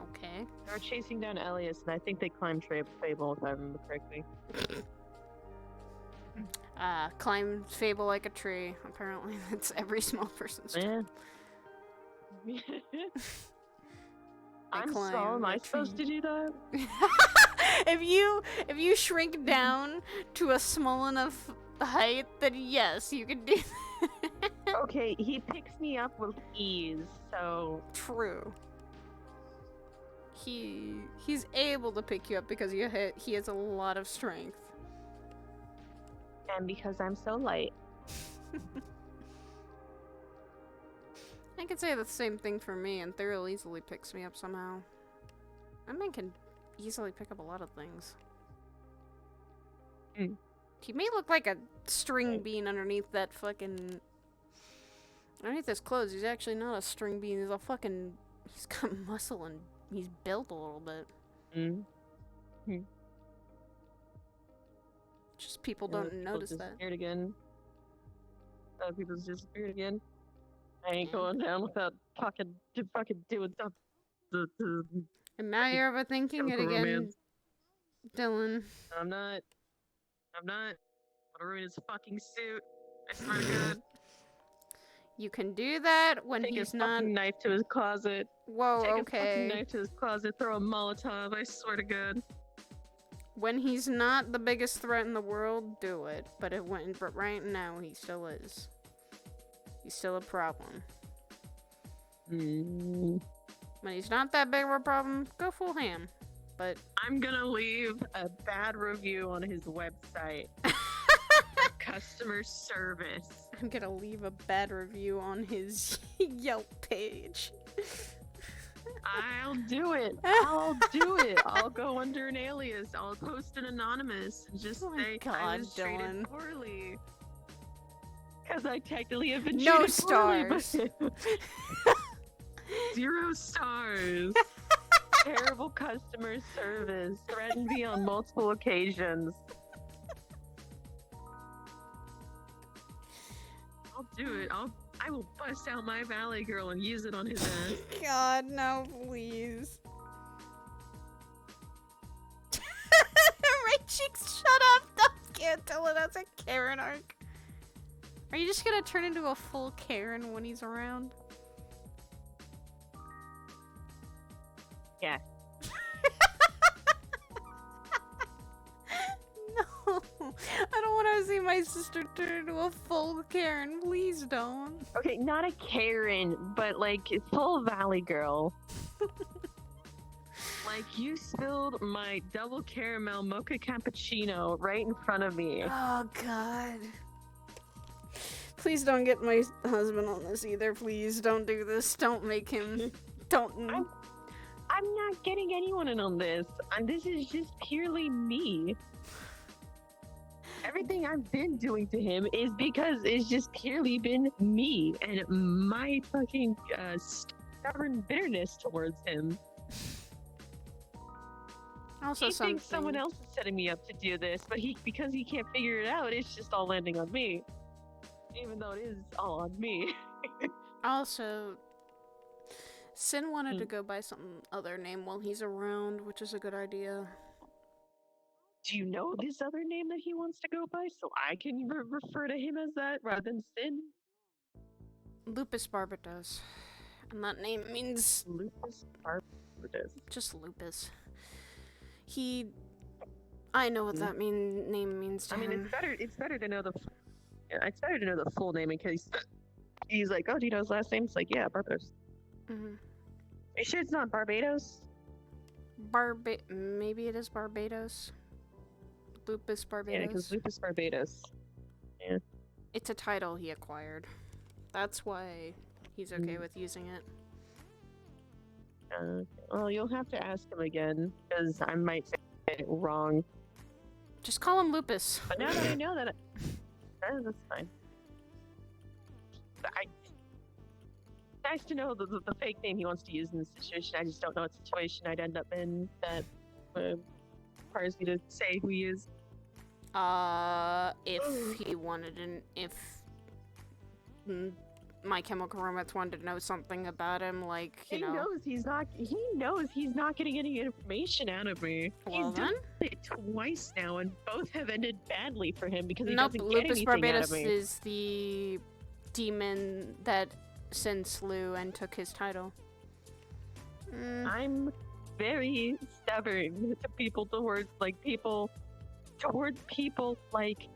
Okay. They were chasing down Elias, and I think they climbed Fable, if I remember correctly. Climb Fable like a tree. Apparently, that's every small person's job. I'm small. Am I supposed to do that? If you shrink down to a small enough height, then yes, you can do that. Okay, he picks me up with ease, so... True. He's able to pick you up because he has a lot of strength. And because I'm so light. I could say the same thing for me, and Thurl easily picks me up somehow. That man can easily pick up a lot of things. He may look like a string bean underneath that fucking... Underneath his clothes, he's actually not a string bean, he's a fucking... He's got muscle and he's built a little bit. Just people don't notice that. Disappeared again. Other people's disappeared again. I ain't going down without fucking doing something. And now you're overthinking it again, romance. Dylan. I'm not. I'm gonna ruin his fucking suit. I swear to God. You can do that when Take he's his not. fucking knife to his closet. Whoa, Take okay. his fucking knife to his closet. Throw a Molotov. I swear to God. When he's not the biggest threat in the world, do it. But right now, he still is. He's still a problem. When he's not that big of a problem, go full ham. But I'm gonna leave a bad review on his website. Customer service. I'm gonna leave a bad review on his Yelp page. I'll do it. I'll do it. I'll go under an alias. I'll post an anonymous and just say I was treated poorly. Because I technically have been No treated poorly by stars. him. 0 stars. Terrible customer service. Threatened me on multiple occasions. I'll do it. I will bust out my Valley Girl and use it on his ass. God, no, please. Right cheeks, shut up! Don't can't tell it as a Karen arc. Are you just gonna turn into a full Karen when he's around? Yeah. No, I don't want to see my sister turn into a full Karen. Please don't. Okay, not a Karen, but like full Valley Girl. Like you spilled my double caramel mocha cappuccino right in front of me. Oh God. Please don't get my husband on this either. Please don't do this. Don't make him. Don't. I'm not getting anyone in on this. This is just purely me. Everything I've been doing to him is because it's just purely been me and my fucking stubborn bitterness towards him. Also, he thinks someone else is setting me up to do this, but because he can't figure it out, it's just all landing on me. Even though it is all on me. Also, Sin wanted to go by some other name while he's around, which is a good idea. Do you know this other name that he wants to go by so I can refer to him as that rather than Sin? Lupus Barbatos. And that name means... Lupus Barbatos. Just Lupus. I know what that name means to him. I mean, it's better to know the... It's better to know the full name in case he's like, oh, do you know his last name? It's like, yeah, Barbatos. Mm-hmm. Are you sure it's not Barbados? Maybe it is Barbados. Lupus Barbados. Yeah, because Lupus Barbados. Yeah. It's a title he acquired. That's why he's okay with using it. Well, you'll have to ask him again, because I might say it wrong. Just call him Lupus. But now that I know that... that's fine. Nice to know the fake name he wants to use in this situation. I just don't know what situation I'd end up in that requires me to say who he is. If he wanted if My Chemical Romance wanted to know something about him, like, you know. He knows he's not getting any information out of me. Well, he's done it twice now, and both have ended badly for him because he nope, doesn't get Lupus anything Barbados out of me. is the demon that Sin slew and took his title. I'm very stubborn to people towards people like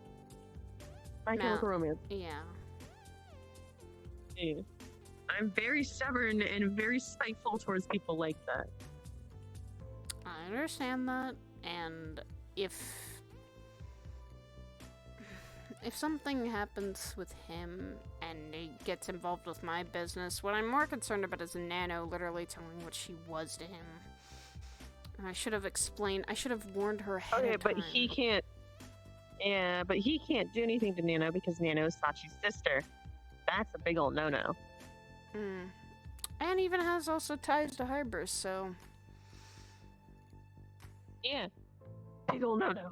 My Chemical Romance. Yeah. Yeah. I'm very stubborn and very spiteful towards people like that. I understand that, and if something happens with him and he gets involved with my business, what I'm more concerned about is Nano literally telling what she was to him. And I should have warned her ahead of time. But he can't. Yeah, but he can't do anything to Nano because Nano's Sachi's sister. That's a big old no-no. And even has also ties to Hybris, so... Yeah. Big old no-no.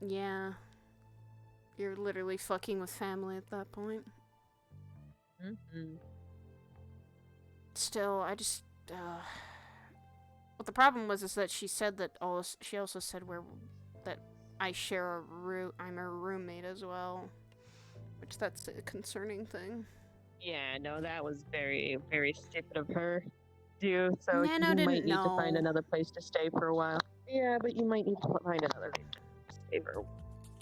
Yeah. You're literally fucking with family at that point. Still, I just... What the problem was is that she said that she also said that I share I'm a roommate as well. Which that's a concerning thing. Yeah, no, that was very, very stupid of her to do. So Nano you didn't might need know. to find another place to stay for a while. Yeah, but you might need to find another place to stay for a while.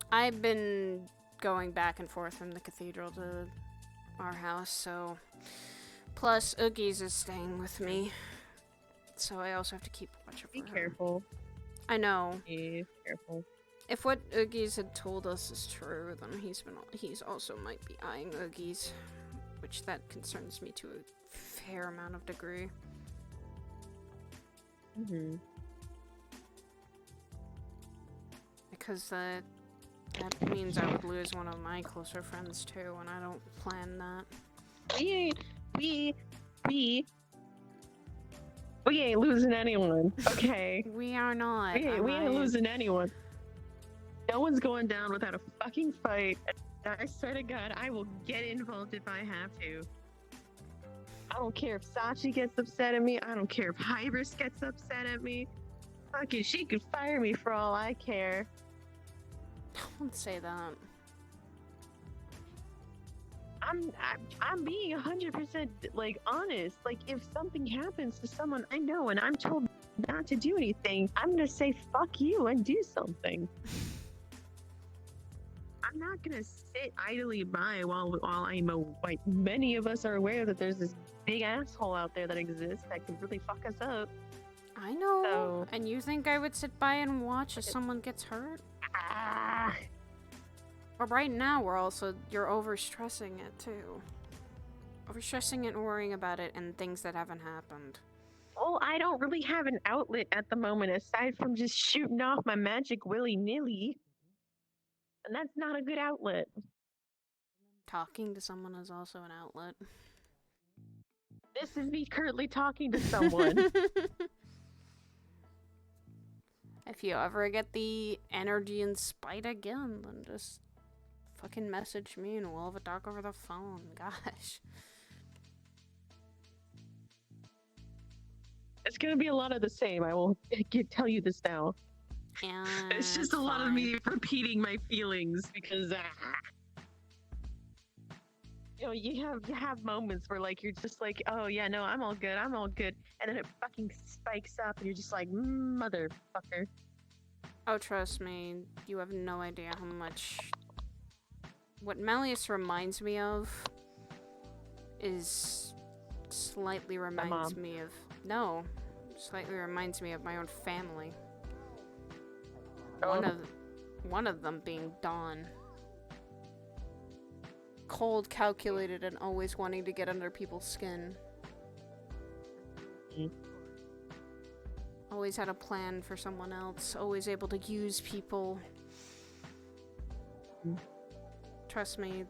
I've been going back and forth from the cathedral to our house, so... Plus, Oogies is staying with me. So I also have to keep watch over her. Be careful. I know. Be careful. If what Oogies had told us is true, then he's also might be eyeing Oogies, which that concerns me to a fair amount of degree. Because that means I would lose one of my closer friends too, and I don't plan that. We ain't losing anyone, okay? We are not. We ain't losing anyone. No one's going down without a fucking fight. I swear to God, I will get involved if I have to. I don't care if Sachi gets upset at me. I don't care if Hybris gets upset at me. Fucking, she could fire me for all I care. Don't say that. I'm being 100% like honest. Like if something happens to someone I know and I'm told not to do anything, I'm gonna say fuck you and do something. I'm not gonna sit idly by while like many of us are aware that there's this big asshole out there that exists that could really fuck us up. I know. So, and you think I would sit by and watch as someone gets hurt? But right now, you're overstressing it too. Overstressing it and worrying about it and things that haven't happened. Well, I don't really have an outlet at the moment aside from just shooting off my magic willy-nilly. And that's not a good outlet. Talking to someone is also an outlet. This is me currently talking to someone. If you ever get the energy and spite again, then just fucking message me and we'll have a talk over the phone. Gosh. It's gonna be a lot of the same. I will tell you this now. And it's just a lot of me repeating my feelings because you know, you have moments where like you're just like, oh yeah, no, I'm all good, and then it fucking spikes up and you're just like, motherfucker. Oh, trust me, you have no idea how much. What Malleus reminds me of is slightly reminds me of my own family. One of them being Dawn. Cold, calculated, and always wanting to get under people's skin. Always had a plan for someone else. Always able to use people. Trust me,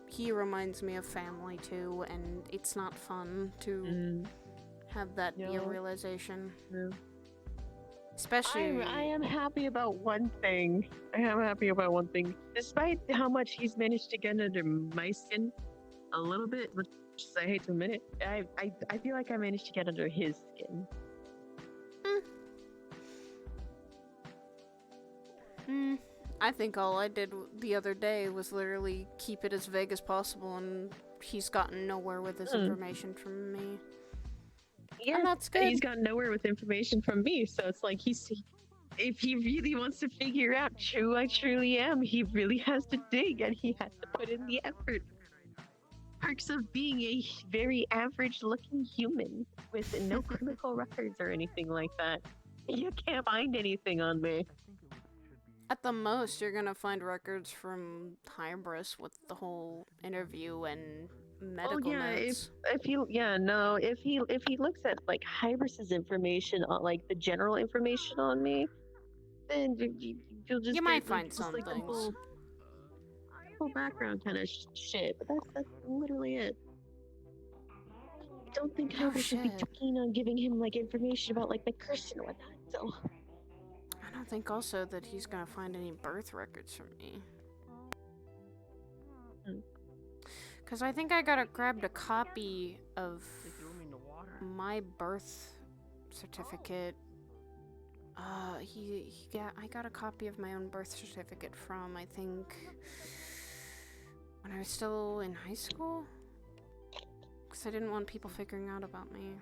he reminds me of family too, and it's not fun to have that be a realization. Especially, I am happy about one thing. Despite how much he's managed to get under my skin, a little bit, which I hate to admit it, I feel like I managed to get under his skin. I think all I did the other day was literally keep it as vague as possible, and he's gotten nowhere with his information from me. Yeah, and that's good. He's gotten nowhere with information from me, so it's like if he really wants to figure out who I truly am, he really has to dig and he has to put in the effort. Perks of being a very average-looking human with no criminal records or anything like that. You can't find anything on me. At the most, you're gonna find records from Hybris with the whole interview and medical notes. If he looks at like Hybris's information on like the general information on me, then you'll just might find some like, things. Full background kind of shit, but that's literally it. I don't think Hybris would be too keen on giving him like information about like the curse and whatnot. So. I don't think also that he's gonna find any birth records from me. Because I think I grabbed a copy of my birth certificate. I got a copy of my own birth certificate from, I think, when I was still in high school. Because I didn't want people figuring out about me.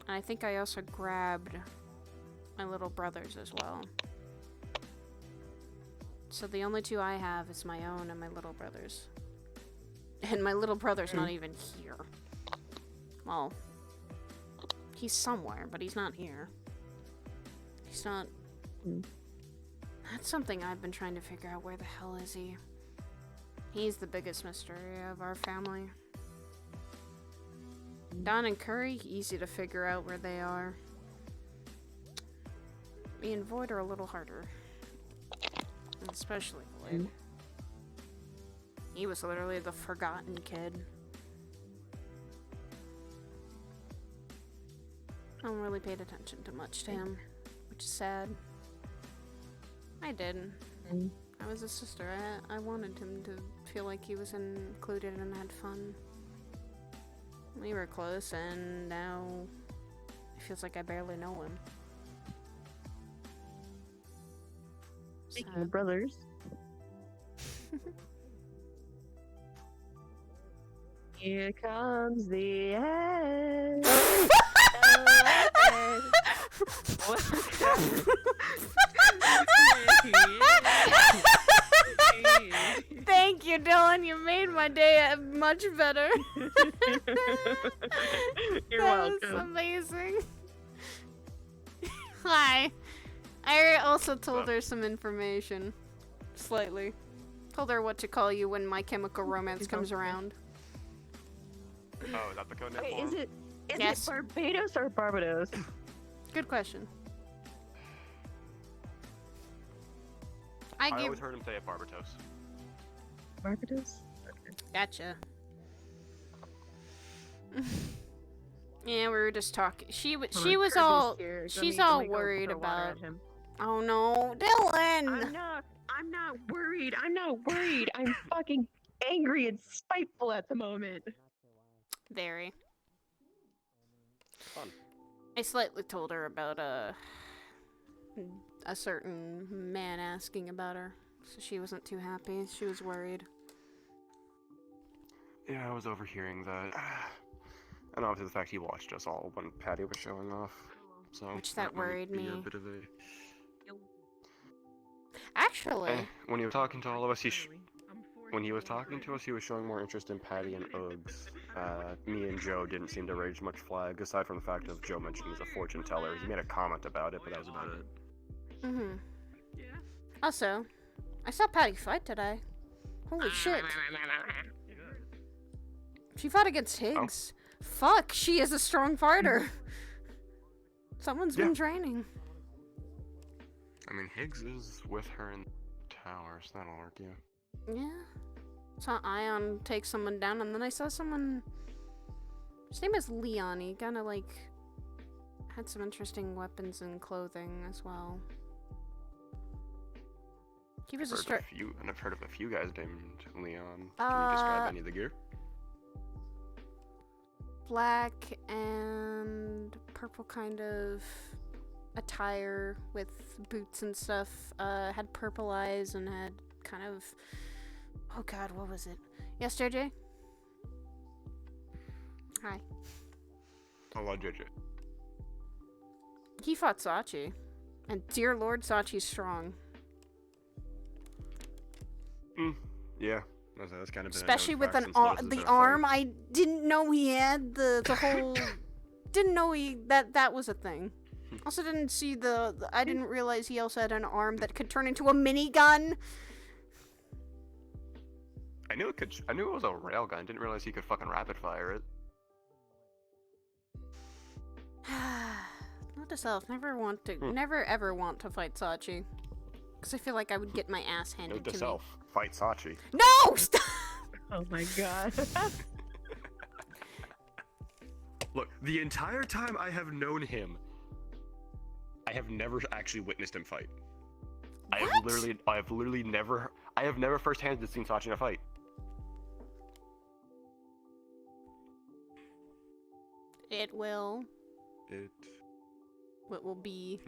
And I think I also grabbed my little brother's as well. So the only two I have is my own and my little brother's. And my little brother's not even here. Well, he's somewhere, but he's not here. He's not... That's something I've been trying to figure out. Where the hell is he? He's the biggest mystery of our family. Don and Curry, easy to figure out where they are. Me and Void are a little harder. Especially Void. He was literally the forgotten kid. I don't really paid attention to much to him, which is sad. I did. I was a sister. I wanted him to feel like he was included and had fun. We were close, and now it feels like I barely know him. Speaking of brothers. Here comes the end. Thank you, Dylan. You made my day much better. You're that welcome. was amazing. Hi. I also told her some information. Slightly. Told her what to call you when My Chemical Romance comes around. Oh, is that the code name? Wait, for is him? it Barbados or Barbados? Good question. I give. always heard him say it Barbados. Barbados? Gotcha. Yeah, we were just talking. She was all. She's all worried about. Oh no, Dylan! I'm not worried. I'm not worried. I'm fucking angry and spiteful at the moment. Very. Fun. I slightly told her about a certain man asking about her, so she wasn't too happy. She was worried. Yeah, I was overhearing that. And obviously the fact he watched us all when Patty was showing off. So Which that worried might be me. A bit of a... Actually, when he was talking to all of us, when he was talking to us, he was showing more interest in Patty and Uggs. Me and Joe didn't seem to raise much flag, aside from the fact of Joe mentioning he's a fortune teller. He made a comment about it, but that was about it. mm-hmm. Also, I saw Patty fight today. Holy shit. She fought against Higgs. Fuck, she is a strong fighter. Someone's been training. I mean, Higgs is with her in the tower, so that'll work, yeah. Yeah. Saw Ion take someone down, and then I saw someone. His name is Leon. He kind of like had some interesting weapons and clothing as well. He was And I've heard of a few guys named Leon. Can you describe any of the gear? Black and purple kind of attire with boots and stuff. Had purple eyes and had kind of. Oh god, what was it? Yes, JJ? Hi. Hello, JJ. He fought Sachi. And dear lord, Sachi's strong. Yeah. That's kind of been Especially with an the arm. I didn't know he had the whole. Didn't know that was a thing. Also didn't see I didn't realize he also had an arm that could turn into a minigun. I knew it was a railgun. Didn't realize he could fucking rapid fire it. Note to self: never ever want to fight Sachi, because I feel like I would get my ass handed Note to to self: fight Sachi. No! Stop! Oh my god. Look, the entire time I have known him, I have never actually witnessed him fight. I have never firsthand seen Sachi in a fight. It will. It. What will be?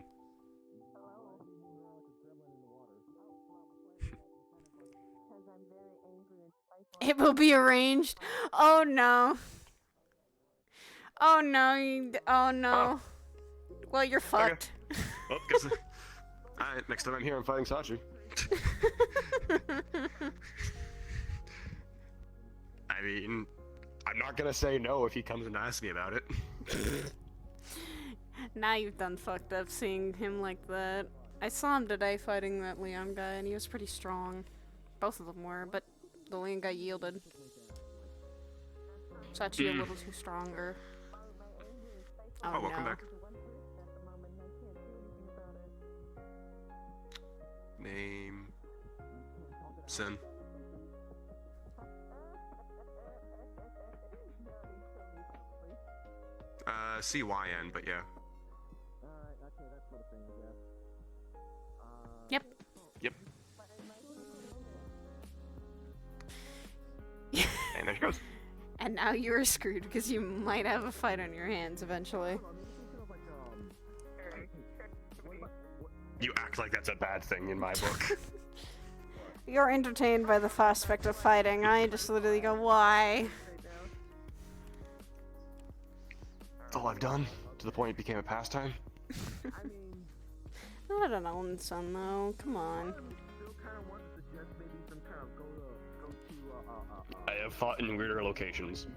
It will be arranged. Oh no. Oh no. Oh no. Well, you're fucked. Okay. Well, guess. Alright, next time I'm here, I'm fighting Sachi. I mean, I'm not gonna say no if he comes and asks me about it. Now you've done fucked up seeing him like that. I saw him today fighting that Leon guy, and he was pretty strong. Both of them were, but the Leon guy yielded. Sachi a little too stronger. Oh, welcome no. back. Name. Sin. CYN, but yeah. Yep. Yep. And there she goes. And now you're screwed because you might have a fight on your hands eventually. You act like that's a bad thing in my book. You're entertained by the prospect of fighting. I just literally go, why? That's all I've done, to the point it became a pastime. Not an Onsen though. Come on. I have fought in weirder locations.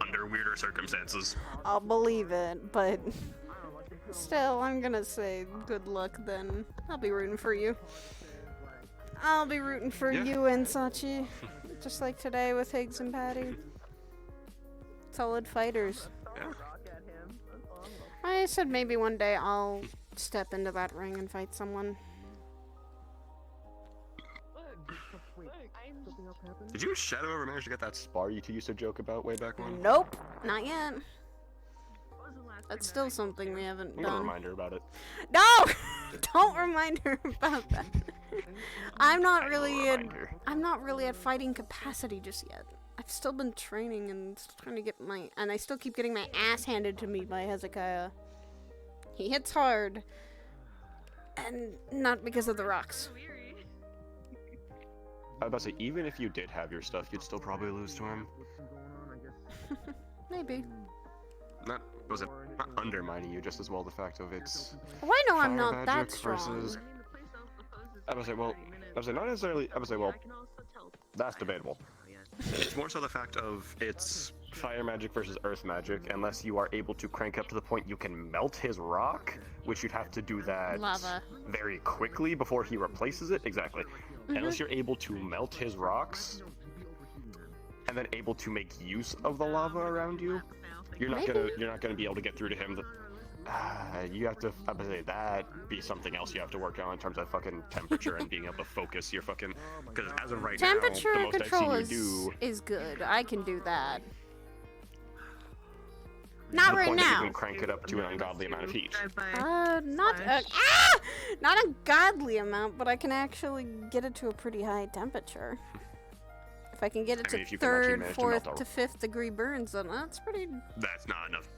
Under weirder circumstances. I'll believe it, but still, I'm gonna say good luck then. I'll be rooting for you. I'll be rooting for you and Sachi. Just like today with Higgs and Patty. Solid fighters. Yeah. I said maybe one day I'll step into that ring and fight someone. Did you and Shadow ever manage to get that spar you two used to joke about way back when? Nope, not yet. That's still something we haven't I'm gonna done. remind her about it. No! Don't remind her about that. I'm not really at fighting capacity just yet. I've still been training and trying to get and I still keep getting my ass handed to me by Hezekiah. He hits hard. And not because of the rocks. I was about to say, even if you did have your stuff, you'd still probably lose to him. Maybe. Not undermining you, just as well the fact of it's. Oh, I know I'm fire not that magic strong. Versus, I would say, well, I would say not necessarily. I would say, well, that's debatable. It's more so the fact of it's fire magic versus earth magic, unless you are able to crank up to the point you can melt his rock, which you'd have to do that Lava. very quickly before he replaces it. Exactly. Unless you're able to melt his rocks, and then able to make use of the lava around you, you're not gonna be able to get through to him. You have to, I would say, that be something else you have to work on in terms of fucking temperature and being able to focus your fucking. Because as of right Temperature now, the most control I've seen you do is good. I can do that. Not the right point that now. you can crank it up to an ungodly amount of heat. Not a godly amount, but I can actually get it to a pretty high temperature. If I can get it I mean, if to you can actually 3rd, manage to 4th melt to 5th degree burns, then that's pretty. That's not enough.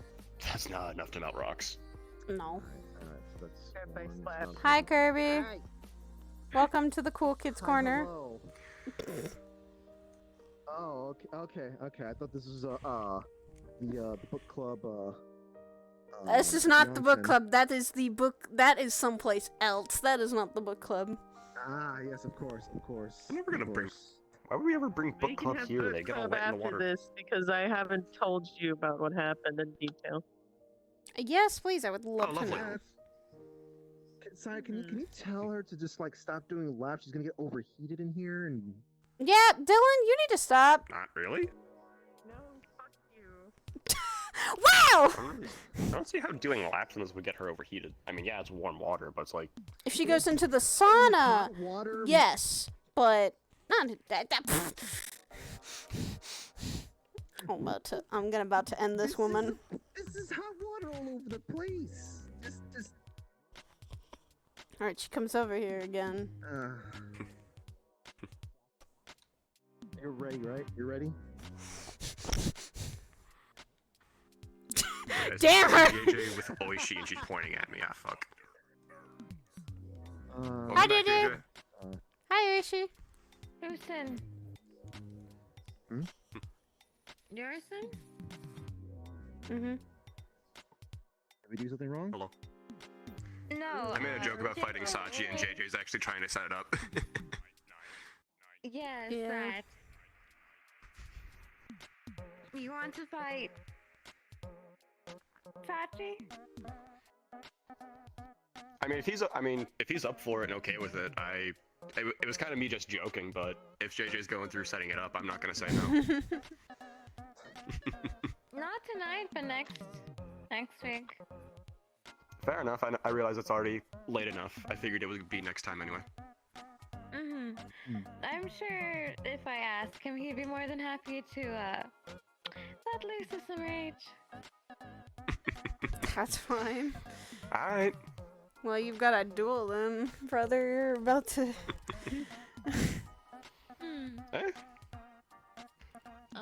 That's not enough to melt rocks. No. Hi, Kirby. Hi. Welcome to the Cool Kids Corner. Oh, okay. I thought this was the book club. This is not the book Onsen. club. That is the book. That is someplace else. That is not the book club. Ah, yes, of course. I'm never gonna bring. Why would we ever bring book club here? They get all wet in the after water. this because I haven't told you about what happened in detail. Yes, please. I would love to know. Sai, can you tell her to just like stop doing laps? She's gonna get overheated in here and. Yeah, Dylan, you need to stop. Not really. Wow! I don't see how doing laps in this would get her overheated. I mean, yeah, it's warm water, but it's like. If she goes into the sauna, water. yes, but not that. I'm about to end this woman. This is hot water all over the place. Just. All right, she comes over here again. You're ready, right? You're ready? Damn her! JJ with Oishi and she's pointing at me. Ah, fuck. Hi, JJ. Hi, Oishi. Houston. Hmm? Garrison? Mm-hmm. Did we do something wrong? Hello. No. I made a joke about fighting Sachi, and JJ's actually trying to set it up. Yes, Yeah. that. You want to fight Sachi? if he's up for it and okay with it, it was kind of me just joking, but if JJ's going through setting it up, I'm not gonna say no. Not tonight, but next week. Fair enough. I realize it's already late enough. I figured it would be next time anyway. I'm sure if I ask him, he'd be more than happy to let loose of some rage. That's fine. All right. Well, you've got a duel then, brother. You're about to. Eh?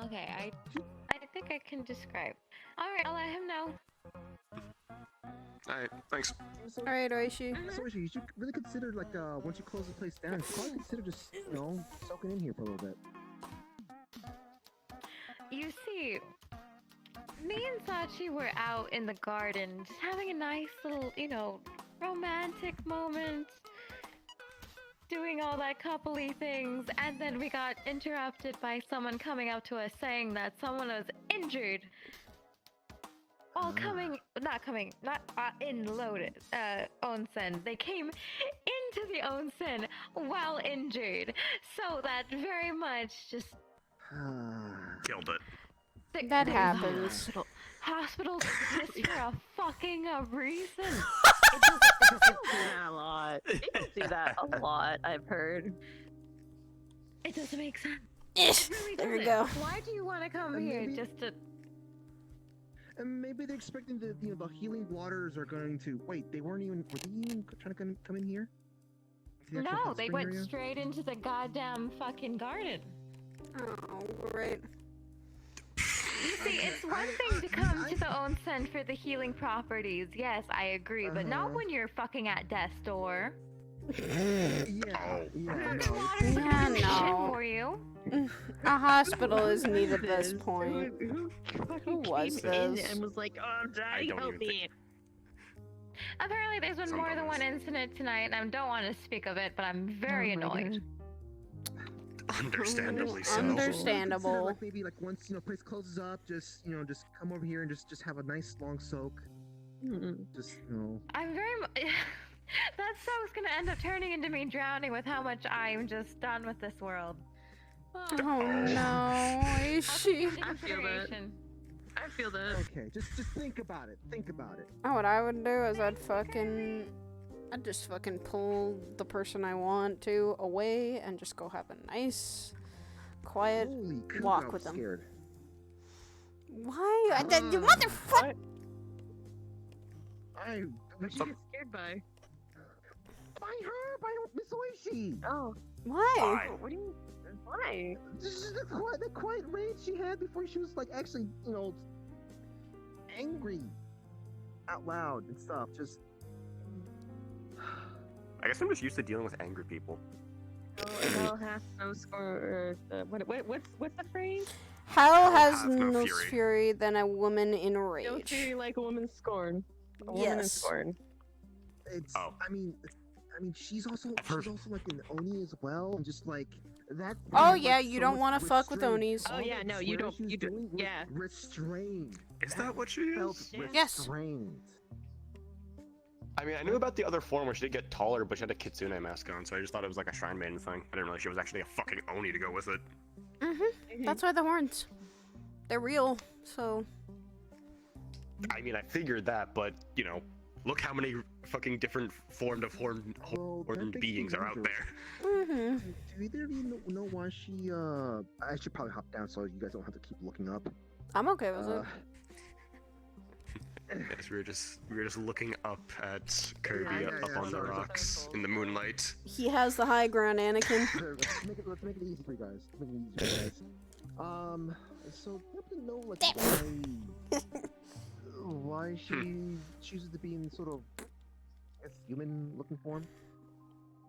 Okay, I think I can describe. Alright, I'll let him know. Alright, thanks. Alright, Oishi. So Oishi, you should really consider, like, once you close the place down, you should probably consider just, you know, soaking in here for a little bit. You see, me and Sachi were out in the garden, just having a nice little, you know, romantic moment, doing all that coupley things, and then we got interrupted by someone coming up to us saying that someone was injured. While in loaded, Onsen. They came into the Onsen while injured. So that very much just... Killed it. That happens. Hospitals exist for a fucking reason. People do that a lot. People do that a lot, I've heard. It doesn't make sense. Ish. It really There we doesn't. go. Why do you want to come here just to... And maybe they're expecting the healing waters are going to wait. Were they even trying to come in here? To the actual No, hot they spring went area? straight into the goddamn fucking garden. Oh, great. You see, it's one thing to come to the onsen for the healing properties. Yes, I agree, but not when you're fucking at death's door. Yeah, no. Yeah, Shit no. for you. A hospital is needed at this point. Who was came in this? and was like, "Oh, Daddy, help me." Apparently, there's been more than one incident tonight, and I don't want to speak of it, but I'm very annoyed. Understandably so. Understandable. Consider, like, maybe like once place closes up, just come over here and just have a nice long soak. Just I'm very. That soak's gonna end up turning into me drowning with how much I'm just done with this world. Oh no, is she? I feel that. I feel that. Okay, just think about it. Think about it. Oh, what I would do is I'd just fucking pull the person I want to away and just go have a nice, quiet Holy crap, walk I'm with them. scared. Why? You motherfucker! What you get scared by? By her, by Miss Oishi. Oh. Why? What do you? Why? Just the quiet rage she had before she was like actually, angry out loud and stuff. Just. I guess I'm just used to dealing with angry people. Hell has no score. What's the phrase? Hell has have no no fury. fury than a woman in No rage. fury like a woman's scorn. A woman in Yes. scorn. It's. I mean, she's also like an Oni as well, and just like that. Oh like, yeah, so you don't much want to fuck with restraint. Onis. Oh yeah, no, you Swear don't. she was You do. doing was Yeah. Restrained. Is that what she Felt is? Yes. restrained. I mean, I knew about the other form where she did get taller, but she had a kitsune mask on, so I just thought it was like a shrine maiden thing. I didn't realize she was actually a fucking Oni to go with it. That's why the horns. They're real, so. I mean, I figured that, but, look how many fucking different horned beings are out there. Mm-hmm. Do either of you know why she? I should probably hop down so you guys don't have to keep looking up. I'm okay with it. Yes, we were just looking up at Kirby up on the rocks in the moonlight. He has the high ground, Anakin. Let's make it easy for you guys. Make it easy for you guys. So I want to know why she chooses to be in sort of human-looking form.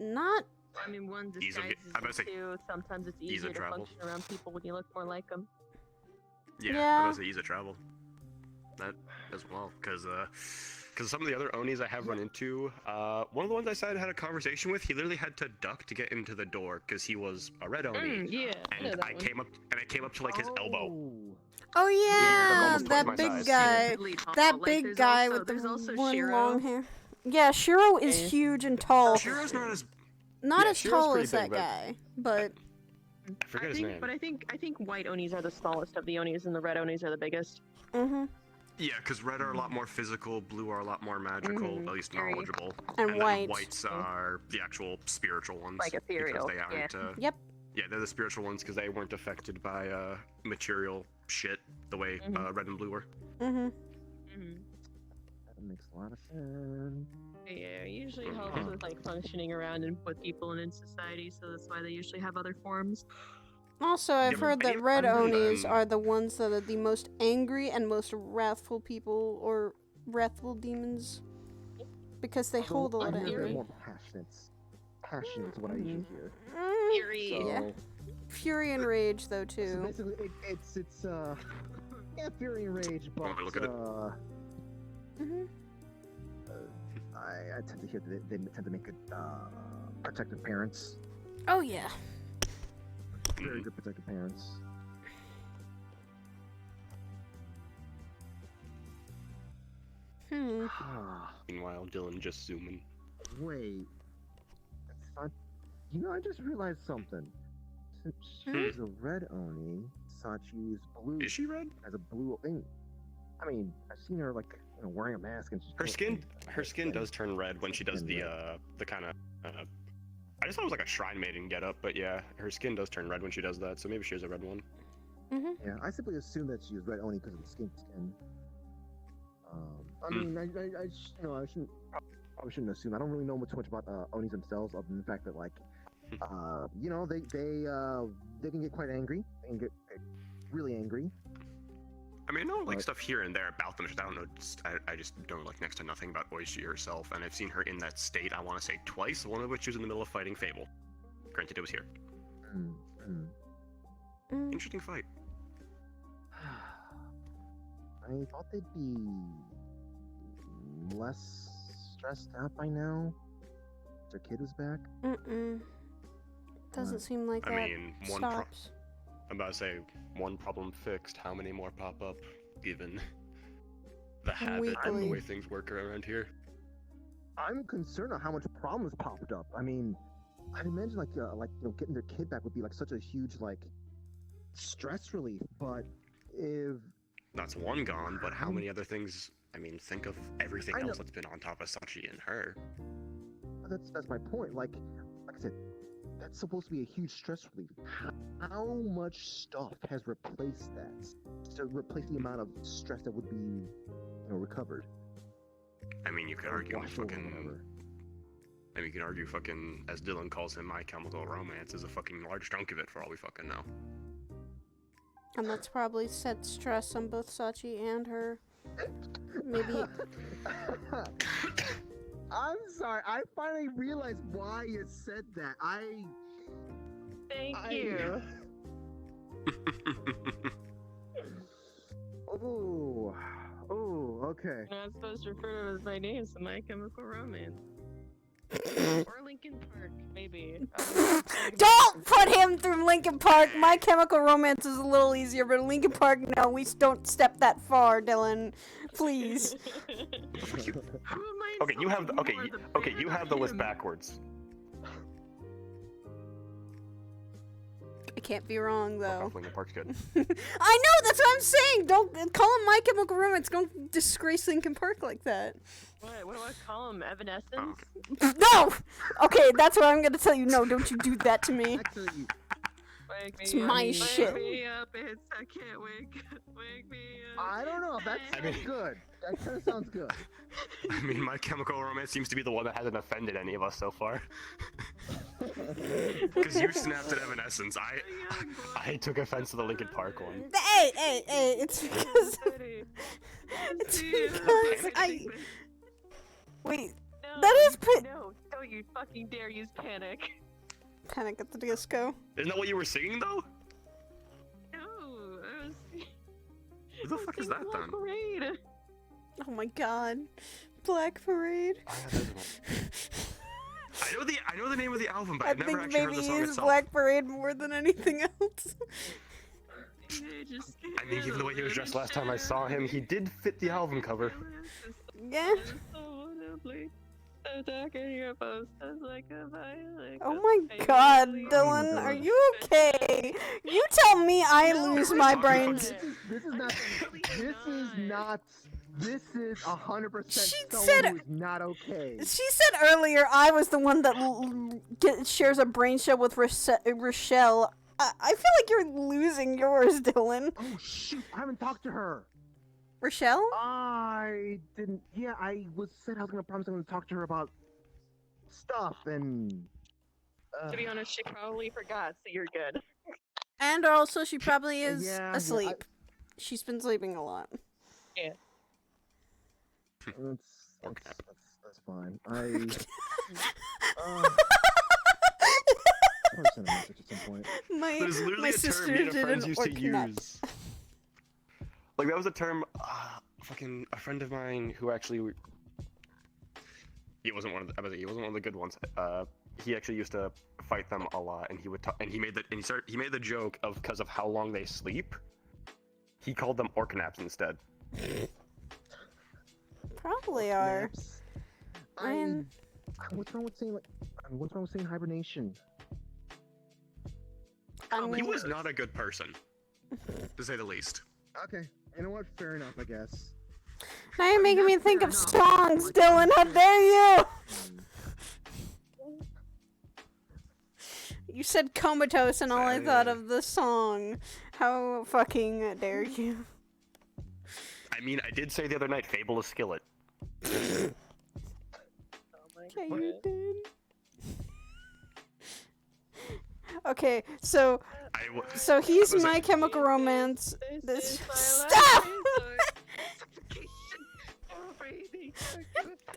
Not. I mean, one Ease of- disguises I was about to say, two. Sometimes it's ease easier of to travel. function around people when you look more like them. Yeah, I was ease of travel. That as well, because some of the other Onis I have run into, one of the ones I said I had a conversation with, he literally had to duck to get into the door because he was a red Oni. Yeah. I know And that I one. came up to like his elbow. Oh yeah, almost twice my that big size. guy. That Like, big there's guy also- with the there's also one Shiro. long hair. Yeah, Shiro is huge and tall. Shiro's not as Not yeah, as Shiro's tall pretty as that big, but- guy, but I forget his name. But I think white Onis are the smallest of the Onis, and the red Onis are the biggest. Yeah, because red are a lot more physical, blue are a lot more magical, at least Very. knowledgeable, And then white. whites are the actual spiritual ones. Like ethereal, because they aren't. yeah. Yep. Yeah, they're the spiritual ones because they weren't affected by material shit the way red and blue were. Mm-hmm. That makes a lot of sense. Yeah, it usually helps with like functioning around and with people and in society, so that's why they usually have other forms. Also, I've Yeah, heard but that red other Onis than- are the ones that are the most angry and most wrathful people, or wrathful demons, because they hold a I lot of hear they're anger. more passionate. Passionate is what I usually hear. Fury. So, Yeah. Fury and rage, though, So too. basically, it's yeah, fury and rage, but look at it. I tend to hear that they tend to make good protective parents. Oh yeah. Very good protective parents. Meanwhile, Dylan just zooming. Wait, that's not. You know, I just realized something. Since she's a red Oni, Sachi's blue. Is she red? As a blue thing. I mean, I've seen her like wearing a mask and she's Her skin does turn red when she does the kind of. I just thought it was like a shrine maiden getup, but yeah, her skin does turn red when she does that. So maybe she has a red one. Yeah, I simply assumed that she was red Oni because of the skin. I mean, I shouldn't. Probably shouldn't assume. I don't really know too much about Onis themselves, other than the fact that like, they can get quite angry. They can get really angry. I mean, I know like stuff here and there about them. Just I don't know. I just know like next to nothing about Oishi herself, and I've seen her in that state. I want to say twice. One of which was in the middle of fighting Fable. Granted, it was here. Interesting fight. I thought they'd be less stressed out by now. Their kid was back. Doesn't seem like I that mean, stops. I'm about to say one problem fixed. How many more pop up? Given the habit of the Weekly. way things work around here. I'm concerned on how much problems popped up. I mean, I'd imagine getting their kid back would be like such a huge like stress relief. But if That's one gone, but how many other things? I mean, think of everything I know. else that's been on top of Sachi and her. that's my point. Like I said, that's supposed to be a huge stress relief. How much stuff has replaced that to replace the amount of stress that would be, recovered? I mean, you could argue fucking. I mean, you can argue fucking, as Dylan calls him, My Chemical Romance is a fucking large chunk of it for all we fucking know. And that's probably set stress on both Sachi and her. Maybe. I'm sorry. I finally realized why you said that. Thank you. Oh, okay. You're not supposed to refer to him as my name, so My Chemical Romance. Or Linkin Park, maybe. Don't put him through Linkin Park. My Chemical Romance is a little easier, but Linkin Park, no, we don't step that far, Dylan. Please. Okay, you have you have the list backwards. I can't be wrong, though. Linkin Park's good. I know, that's what I'm saying. Don't call him My Chemical Romance. Don't disgrace Linkin Park like that. What do I call him? Evanescence? No! Okay, that's what I'm gonna tell you. No, don't you do that to me. It's my shit. Wake me up, I can't wake me up. I don't know. That sounds good. That kind of sounds good. I mean, My Chemical Romance seems to be the one that hasn't offended any of us so far. Because you snapped at Evanescence. I took offense to the Linkin Park one. Hey, it's because... It's because I... Wait, that is... No, don't you fucking dare use Panic. Panic at the Disco. Isn't that what you were singing, though? No, I was... Who the fuck is that, then? Parade. Oh my god. Black Parade. I know the name of the album, but I I've never think actually heard maybe the song use itself. Black Parade more than anything else. I mean, even the way he was dressed last time I saw him, he did fit the album cover. Yeah. Oh my god, Dylan, are you okay? You tell me I lose my brains. This is 100% someone said- who's not okay. She said earlier I was the one that shares a brain cell with Rochelle. I feel like you're losing yours, Dylan. Oh shoot, I haven't talked to her. Rochelle? I didn't. Yeah, I said I was gonna promise I'm gonna talk to her about stuff and. To be honest, she probably forgot, so you're good. And also, she probably is Yeah, asleep. She's been sleeping a lot. Yeah. That's fine. I'll send a message at some point. There's literally my a term sister me and did friends an used to orc-nap. use. Like that was a term. Fucking a friend of mine who actually. He wasn't one of the. He wasn't one of the good ones. He actually used to fight them a lot, and he would. And he made the. And he made the joke of because of how long they sleep. He called them orc naps instead. Probably are. I mean, what's wrong with saying hibernation? He was not a good person, to say the least. Okay, you know what? Fair enough, I guess. now you're making me think of songs, Dylan. How dare you? You said comatose, and all I thought of the song. How fucking dare you? I mean, I did say the other night, Fable is Skillet. Yeah, you did. Okay, so he's My Chemical Romance. Stop!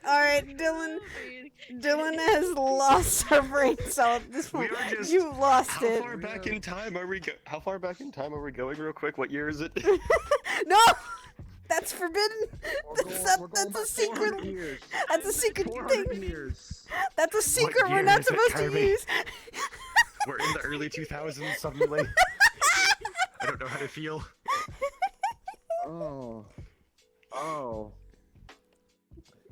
Alright, Dylan has lost her brain cell at this point. You lost it. How far back in time are we going real quick? What year is it? No! That's forbidden. That's a secret. That's a secret thing. That's a secret we're not supposed to use. We're in the early 2000s suddenly. I don't know how to feel. Oh.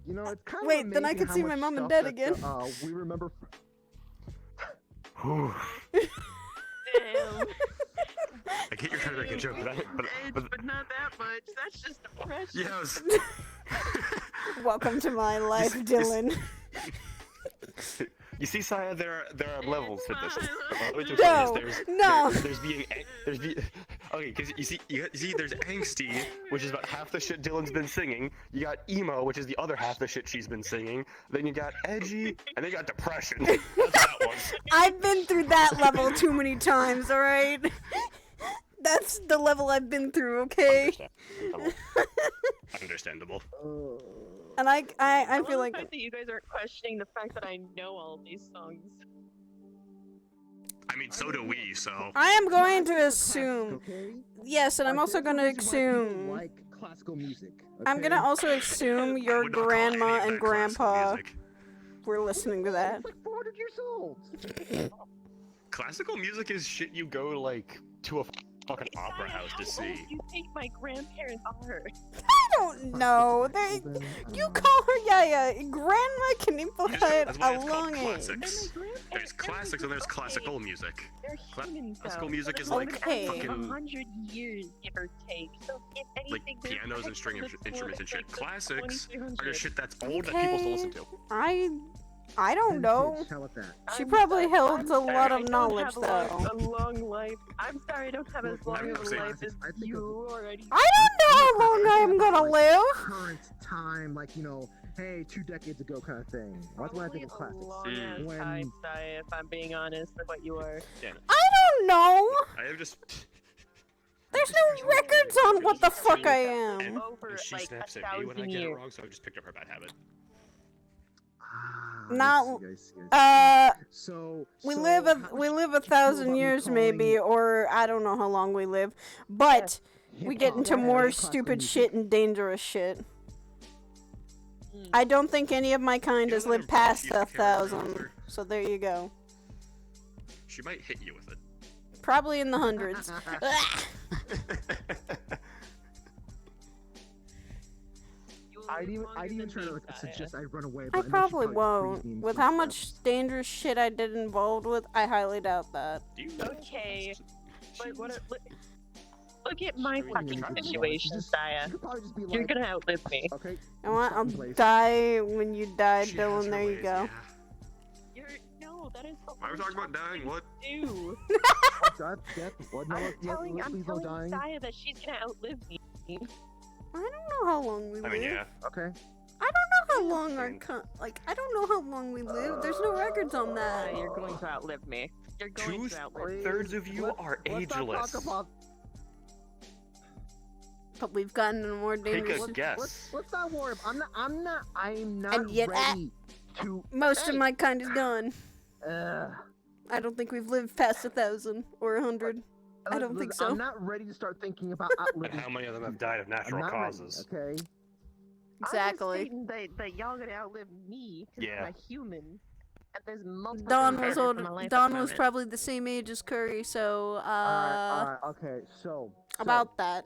You know, it's kind of Wait, then I amazing could see how my much mom and stuff dad that, again. We remember. Damn. I get you're trying to make a joke, but not that much. That's just depression. Yes. Welcome to my life, Dylan. You see, Saya, there are levels to this. No. Okay, because you see, there's angsty, which is about half the shit Dylan's been singing. You got emo, which is the other half the shit she's been singing. Then you got edgy, and then you got depression. That's what that was. I've been through that level too many times. All right. That's the level I've been through. Okay. Understandable. And I feel like the fact that you guys aren't questioning the fact that I know all of these songs. I mean, so do we. So I am going to assume. Yes, and I'm also going to assume. Like classical music. I'm gonna also assume your grandma and grandpa were listening to that. Like 400 years old. Classical music is shit you go like to a fucking opera house to see. How old do you think my grandparents are? I don't know. You call her Yaya. Grandma can imply a long age. There's classics and there's classical music. They're humans, Classical though. music is They're like fucking 100 years, give or take. So if anything, like pianos and string instruments and shit. Classics are 2300. just shit that's old that people still listen to. I don't know. She probably held a lot of knowledge, though. A long life. I'm sorry, I don't have as long of a life as you already. I don't know how long I am gonna live. Current time, like, you know, hey, 2 decades ago kind of thing. That's when I think of classics. Long time, if I'm being honest with what you are. Yeah. I don't know. I have just. There's no records on what the fuck I am. And she snaps at me when I get it wrong, so I just picked up her bad habit. Not. We live 1,000 years maybe, or I don't know how long we live, but we get into more stupid shit and dangerous shit. I don't think any of my kind has lived past 1,000, so there you go. She might hit you with it. Probably in the hundreds. I'd even try to suggest I run away. I But probably won't. With how much dangerous shit I did involved with, I highly doubt that. Okay, but look at my fucking situation, Saya. You're gonna outlive me. Okay. You know what? I'll die when you die, Dylan. There you go. No, that is what I was talking about dying. What? do. What? No, I'm telling dying. Saya that she's gonna outlive me. I don't know how long we live. I mean, yeah. Okay. I don't know how how long our I don't know how long we live. There's no records on that. You're going to outlive me. You're going to outlive me. Two-thirds of you are ageless. But we've gotten a more dangerous. Take a guess. Let's not worry. I'm not And yet, ready to. Most of my kind is gone. I don't think we've lived past 1,000 or 100. I don't think so. I'm not ready to start thinking about outliving. And how many of them have died of natural causes? Ready, okay. Exactly. I'm just stating that y'all gonna outlive me because I'm a human. And there's multiple. Don was old. Don was probably the same age as Curry, so Alright, okay, so about that.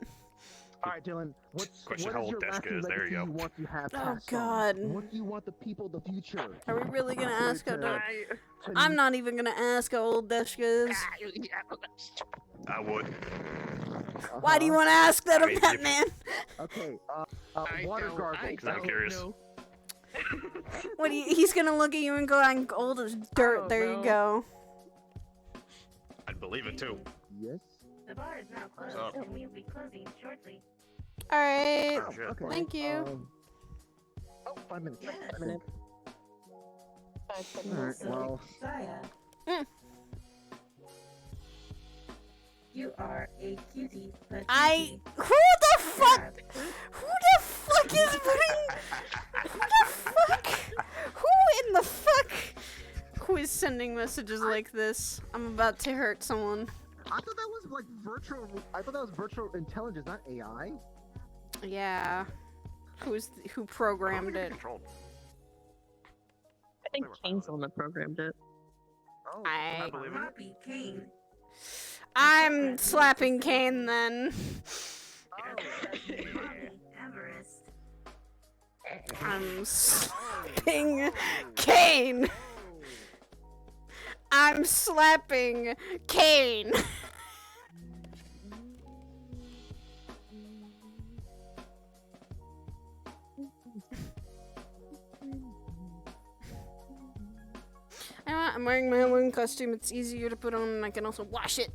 Alright, Dylan, what's Question what how is old your Deshka lasting is, there legacy you go. you want to have Oh, passed on? God. What do you want the people of the future? Are we really gonna ask how old? I'm not even gonna ask how old Deshka is. I would. Why do you want to ask that I of mean, that if- man? Okay, water gargle. Because I'm curious. What do you, he's gonna look at you and go, I'm old as dirt. There you go. I'd believe it too. Yes. The bar is now closed, Oh. and we will be closing shortly. Alright. Oh, shit. Okay. Thank you. 5 minutes. 5 minutes. 5 Alright, well. You are a cutie. But Who the fuck? Who the fuck is putting? Who the fuck? Who in the fuck? Who is sending messages like this? I'm about to hurt someone. I thought that was like virtual. I thought that was virtual intelligence, not AI. Yeah. Who programmed it? I think Kane's the one that programmed it. Oh, I believe Robbie Kane. I'm slapping Kane then. Everest. I'm slapping Kane. I'm slapping Kane. I'm wearing my Halloween costume. It's easier to put on, and I can also wash it.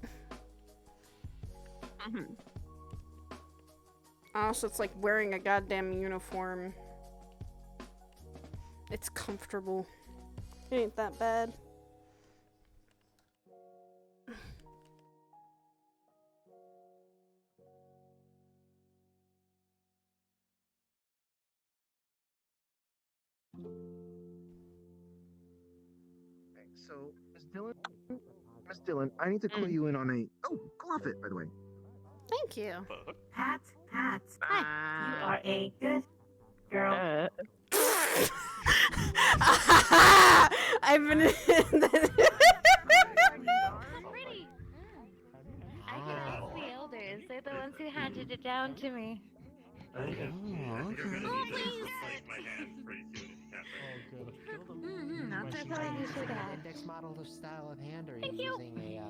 Also, it's like wearing a goddamn uniform. It's comfortable. It ain't that bad. So, Miss Dylan, I need to clue you in on a. Oh, glove it, by the way. Thank you. Pat. Hi. You are a good girl. I've been. Pretty. I can ask the elders. They're the ones who handed it down to me. Oh, okay. Not to tell you should have. Index model of style of hand, or are Thank you you. using a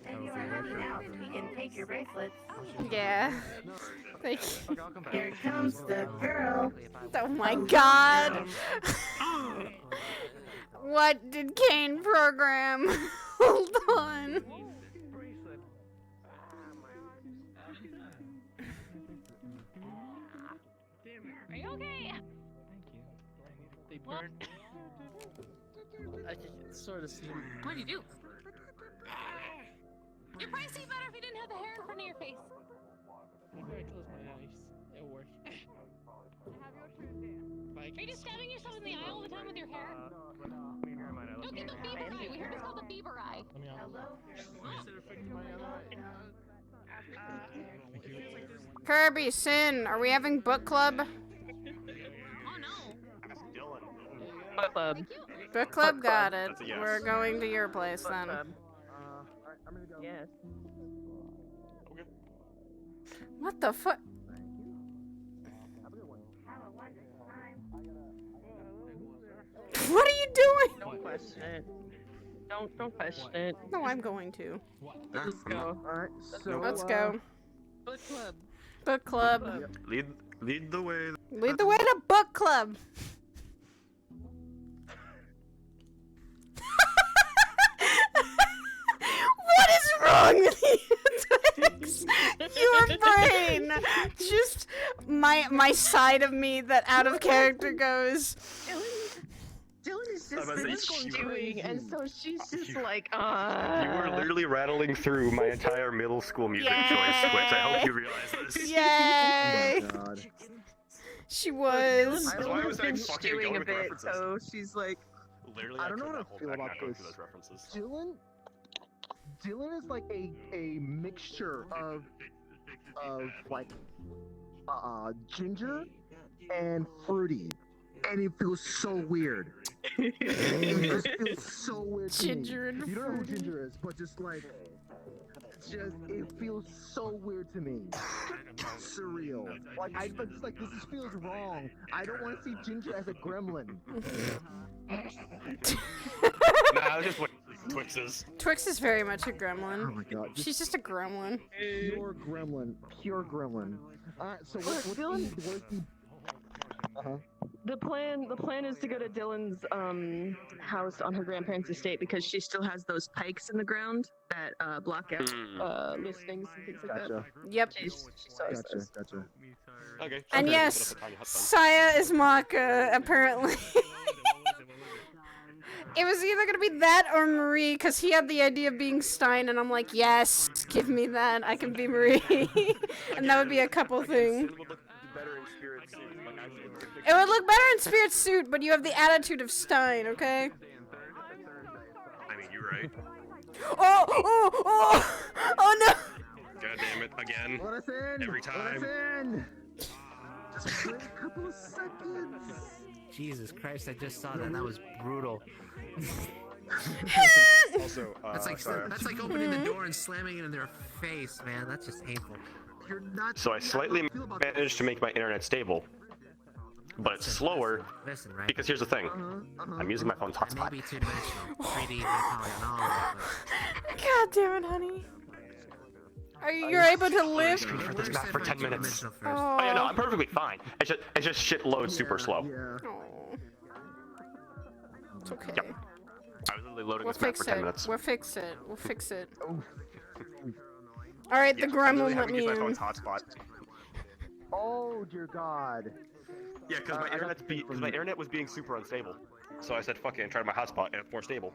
And you are happy now. We can take your bracelets. Yeah. Thank you. Here comes the girl. Oh my god. What did Kane program? Hold on. Are you okay? They burned. I just sort of see. What'd you do? You'd probably see better if you didn't have the hair in front of your face. Maybe I close my eyes. It'll work. Are you just stabbing yourself in the eye all the time with your hair? Don't get the Bieber eye. We heard it's called the Bieber eye. Kirby, Sin, are we having book club? Book club. Book club, got it. That's a yes. We're going to your place then. I'm gonna go. Yes. What the fuck? What are you doing? Don't question it. Don't question it. No, I'm going to. Let's go. Alright, so Let's go. Book club. Book club. Lead the way. Lead the way to book club. What is wrong with you, Twix? Your brain just my side of me that out of character goes. Dylan is just doing, and so she's just like, You were literally rattling through my entire middle school music choice, Twitch. I hope you realize this. Yay! Oh my god. She was. Dylan's been stewing a bit, so she's like, Literally, I don't know how hold to feel back about not going this. through those references. Dylan is like a mixture of like ginger and fruity, and it feels so weird. It just feels so weird to Ginger me. and You don't know who Ginger is, but just like, it feels so weird to me. Surreal. Like it's like this feels wrong. I don't want to see Ginger as a gremlin. Nah, I was just waiting for Twixes. Twix is very much a gremlin. Oh my god. She's just a gremlin. Pure gremlin. Pure gremlin. Alright, so what's Dylan? the the plan is to go to Dylan's house on her grandparents' estate because she still has those pikes in the ground that block out listings and things like that. Yep. She saw those. Gotcha. Okay. And yes, Saya is Maka, apparently. It was either gonna be that or Marie, because he had the idea of being Stein, and I'm like, yes, give me that, I can be Marie. And that would be a couple thing. It would look better in Spirit suit, but you have the attitude of Stein, okay? I mean, you're right. Oh no! God damn it, again. Let us in! Every time. Let us in! Just wait a couple of seconds. Jesus Christ, I just saw that. That was brutal. Also, that's like opening the door and slamming it in their face, man. That's just painful. You're not. So I slightly managed to make my internet stable, but it's slower Listen, right? because here's the thing. I'm using my phone's hotspot. Maybe two-dimensional, 3D, polygonal. God damn it, honey. You're able to live? For this map for 10 minutes. Oh. Oh yeah, no, I'm perfectly fine. It's just shit loads super slow. It's okay. Yep. I was literally loading We'll this map fix for 10 it. minutes. We'll fix it. We'll fix it. Alright, the gremlin let me my in. phone's hotspot. Oh dear God. Yeah, because my internet was being super unstable. So I said, fuck it, and tried my hotspot, and it's more stable.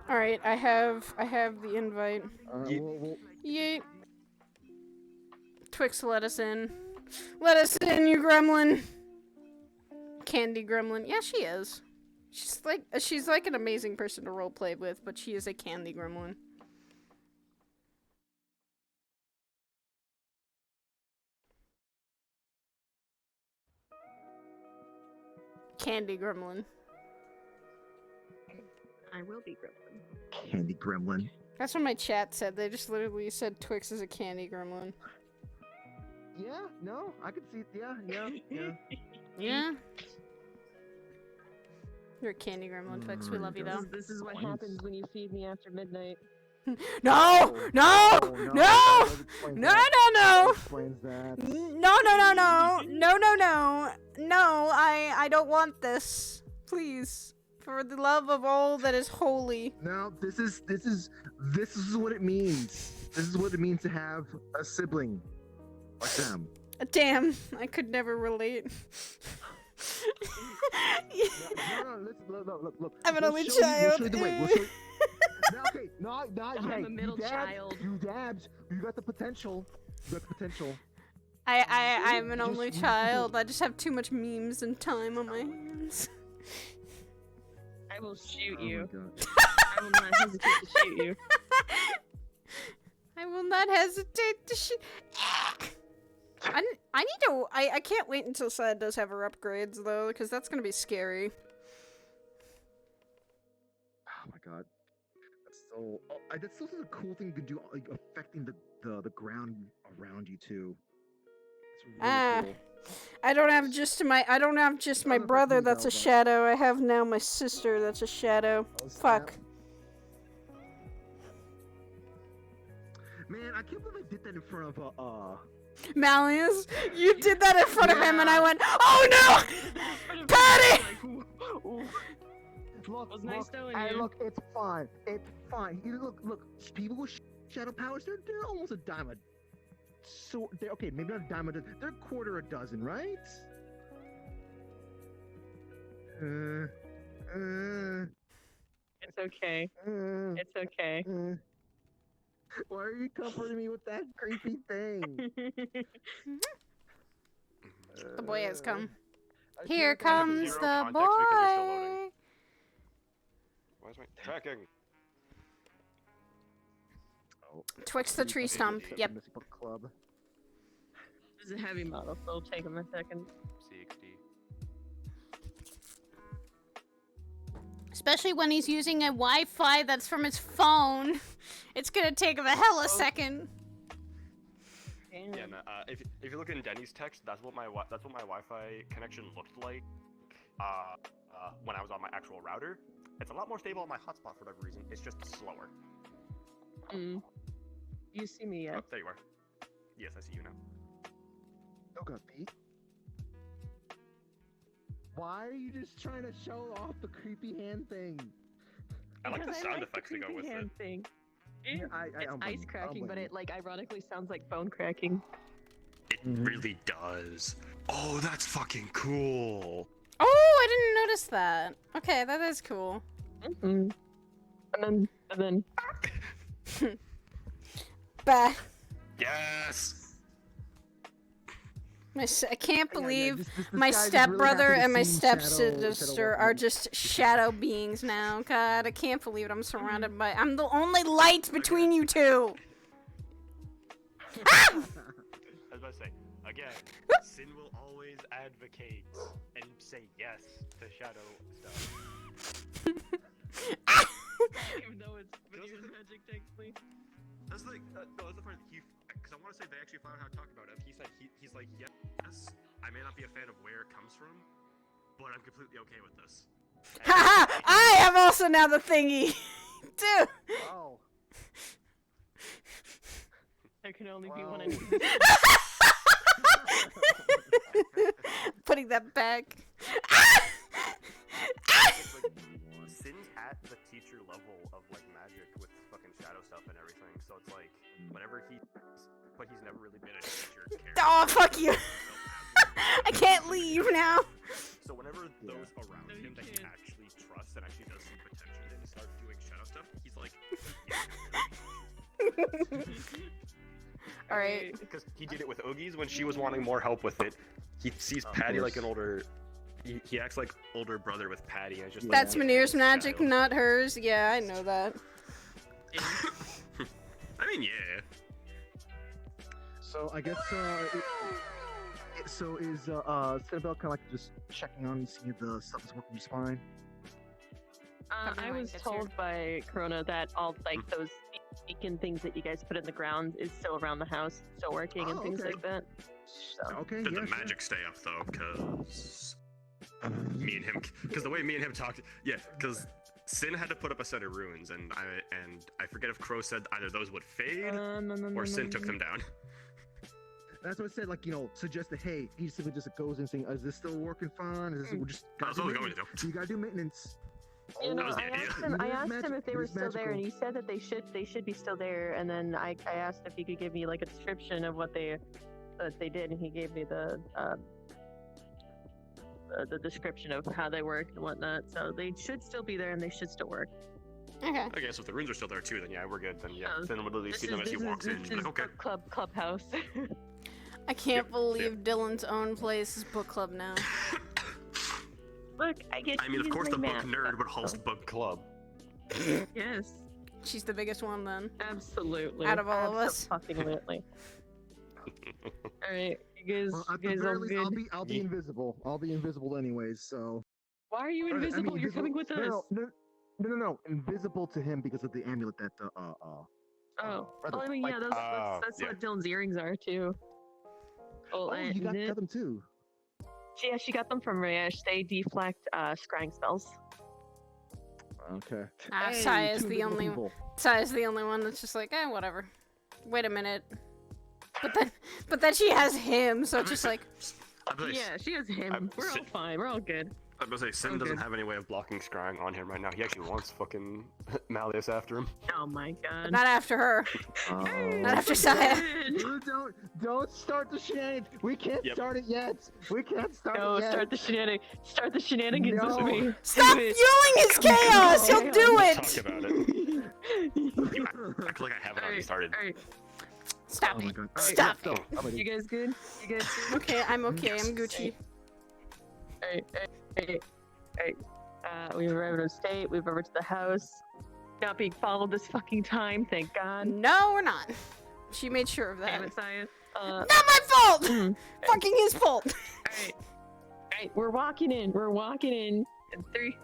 Alright, I have the invite. Yeet. Twix, let us in. Let us in, you gremlin. Candy gremlin. Yeah, she is. She's like an amazing person to roleplay with, but she is a candy gremlin. Candy gremlin. I will be gremlin. Candy gremlin. That's what my chat said. They just literally said Twix is a candy gremlin. Yeah, no, I could see. Yeah. Yeah. You're a candy gremlin, Twix. We love you though. This is what happens when you feed me after midnight. No! No! No! No! No! No! Explains that. No! No! I don't want this. Please, for the love of all that is holy. No, this is what it means. This is what it means to have a sibling like them. Damn, I could never relate. Look. I'm an only child. I'm a middle child. You dabs. You got the potential. I'm an only child. I just have too much memes and time on my hands. I will shoot you. I will not hesitate to shoot you. I will not hesitate to shoot. I need to. I can't wait until Sad does have her upgrades though, because that's gonna be scary. Oh my god, that's so. That's also a cool thing you can do, like affecting the ground around you too. It's really cool. I don't have just my brother that's a shadow. I have now my sister that's a shadow. Fuck. Man, I can't believe I did that in front of Malleus, you did that in front of him, and I went, "Oh no, Patty!" Look, it's fine. It's fine. Look. People with shadow powers, they're almost a dime a okay, maybe not a dime a dozen. They're a quarter a dozen, right? It's okay. It's okay. Why are you comforting me with that creepy thing? The boy has come. I Here feel like I have comes zero the context because you're still boy. loading. Why is my tracking? Twixt the tree stump. Yep. Club. This is a heavy model, so it'll take him a second. 60. Especially when he's using a Wi-Fi that's from his phone. It's gonna take him a hell of a second. Yeah, no, if you look in Denny's text, that's what my Wi-Fi connection looked like when I was on my actual router. It's a lot more stable on my hotspot for whatever reason. It's just slower. You see me yet? Oh, there you are. Yes, I see you now. Oh god, Pete. Why are you just trying to show off the creepy hand thing? I like the Because sound effects to go with hand it. thing. Yeah, It's don't ice blame cracking, you. but it like ironically sounds like bone cracking. It really does. Oh, that's fucking cool. Oh, I didn't notice that. Okay, that is cool. And then. Bah. Yes. I can't believe this my guy just really stepbrother happy to and my see Shadow stepsister walking are in. just shadow beings now. God, I can't believe it. I'm surrounded by. I'm the only light between you two. I was about to say, again, Sin will always advocate and say yes to shadow stuff. Even though it's video magic technically. That's like, no, that's the part because I want to say they actually found out how to talk about it. He said, he's like, yes, I may not be a fan of where it comes from, but I'm completely okay with this. Haha! I am also now the thingy! Dude! Oh. There can only be one. Putting that back. Sin's at the teacher level of like magic with fucking shadow stuff and everything, so it's like whenever but he's never really been a teacher character. Oh, fuck you! I can't leave now! So whenever those around him that he actually trusts and actually does see potential in start doing shadow stuff, he's like, Alright. because he did it with Oogies when she was wanting more help with it. He sees Patty like an older. He acts like older brother with Patty, and it's just. That's like, Manir's magic, not hers. Yeah, I know that. I mean, yeah. So I guess so is Sidriel kind of like just checking on and seeing if the stuff is working just fine? I was told by Corona that all like those beacon things that you guys put in the ground is still around the house, still working and things like that. So. Okay. Did yeah, the sure. magic stay up though? Because me and him, because the way me and him talked, yeah, because Sin had to put up a set of ruins, and I forget if Crow said either those would fade or Sin took them down. That's what I said. Like suggested. Hey, he simply just goes and saying, "Is this still working fine? Is this we're just?" That's what I was going to do. You gotta do maintenance. You know, That was the idea. I asked him if they were still there, and he said that they should be still there. And then I asked if he could give me like a description of what they did, and he gave me the description of how they work and whatnot. So they should still be there, and they should still work. Okay. I guess if the runes are still there too, then yeah, we're good. Then yeah, Oh, Sin would literally see them as he walks in. And be like, okay. Clubhouse. I can't believe Dylan's own place is book club now. Look, I get. I mean, of course, the book nerd would host book club. Yes. She's the biggest one then. Absolutely. Out of all of us. Absolutely. All right, you guys. Well, at you the guys very all least, good? I'll be invisible. I'll be invisible anyways. So. Why are you Or, I mean, invisible? You're coming with us. No. Invisible to him because of the amulet that Oh, I mean, yeah, that's yeah. what Dylan's earrings are too. Oh, you got them too. Yeah, she got them from Rayesh. They deflect scrying spells. Okay. Sai is the only one that's just like, whatever. Wait a minute. But then she has him, so it's just like. Yeah, she has him. We're all fine. We're all good. I was gonna say, Sin doesn't have any way of blocking scrying on him right now. He actually wants fucking Malleus after him. Oh my god. But not after her. Not after Saya. Don't start the shenanigans. We can't start it yet. We can't start No, it yet. start the shenanigans. Start the shenanigans with me. Stop Do it. fueling his chaos! He'll do We'll it! talk about it. I feel like I haven't already started. Stop Oh it. Stop Stop it. You guys good? You guys good? Okay, I'm okay. I'm Gucci. Alright. We've arrived at state. We've arrived to the house. Not being followed this fucking time, thank God. No, we're not. She made sure of that. Damn it, Saya. Not my fault! Fucking his fault! Alright, we're walking in. We're walking in. In 3,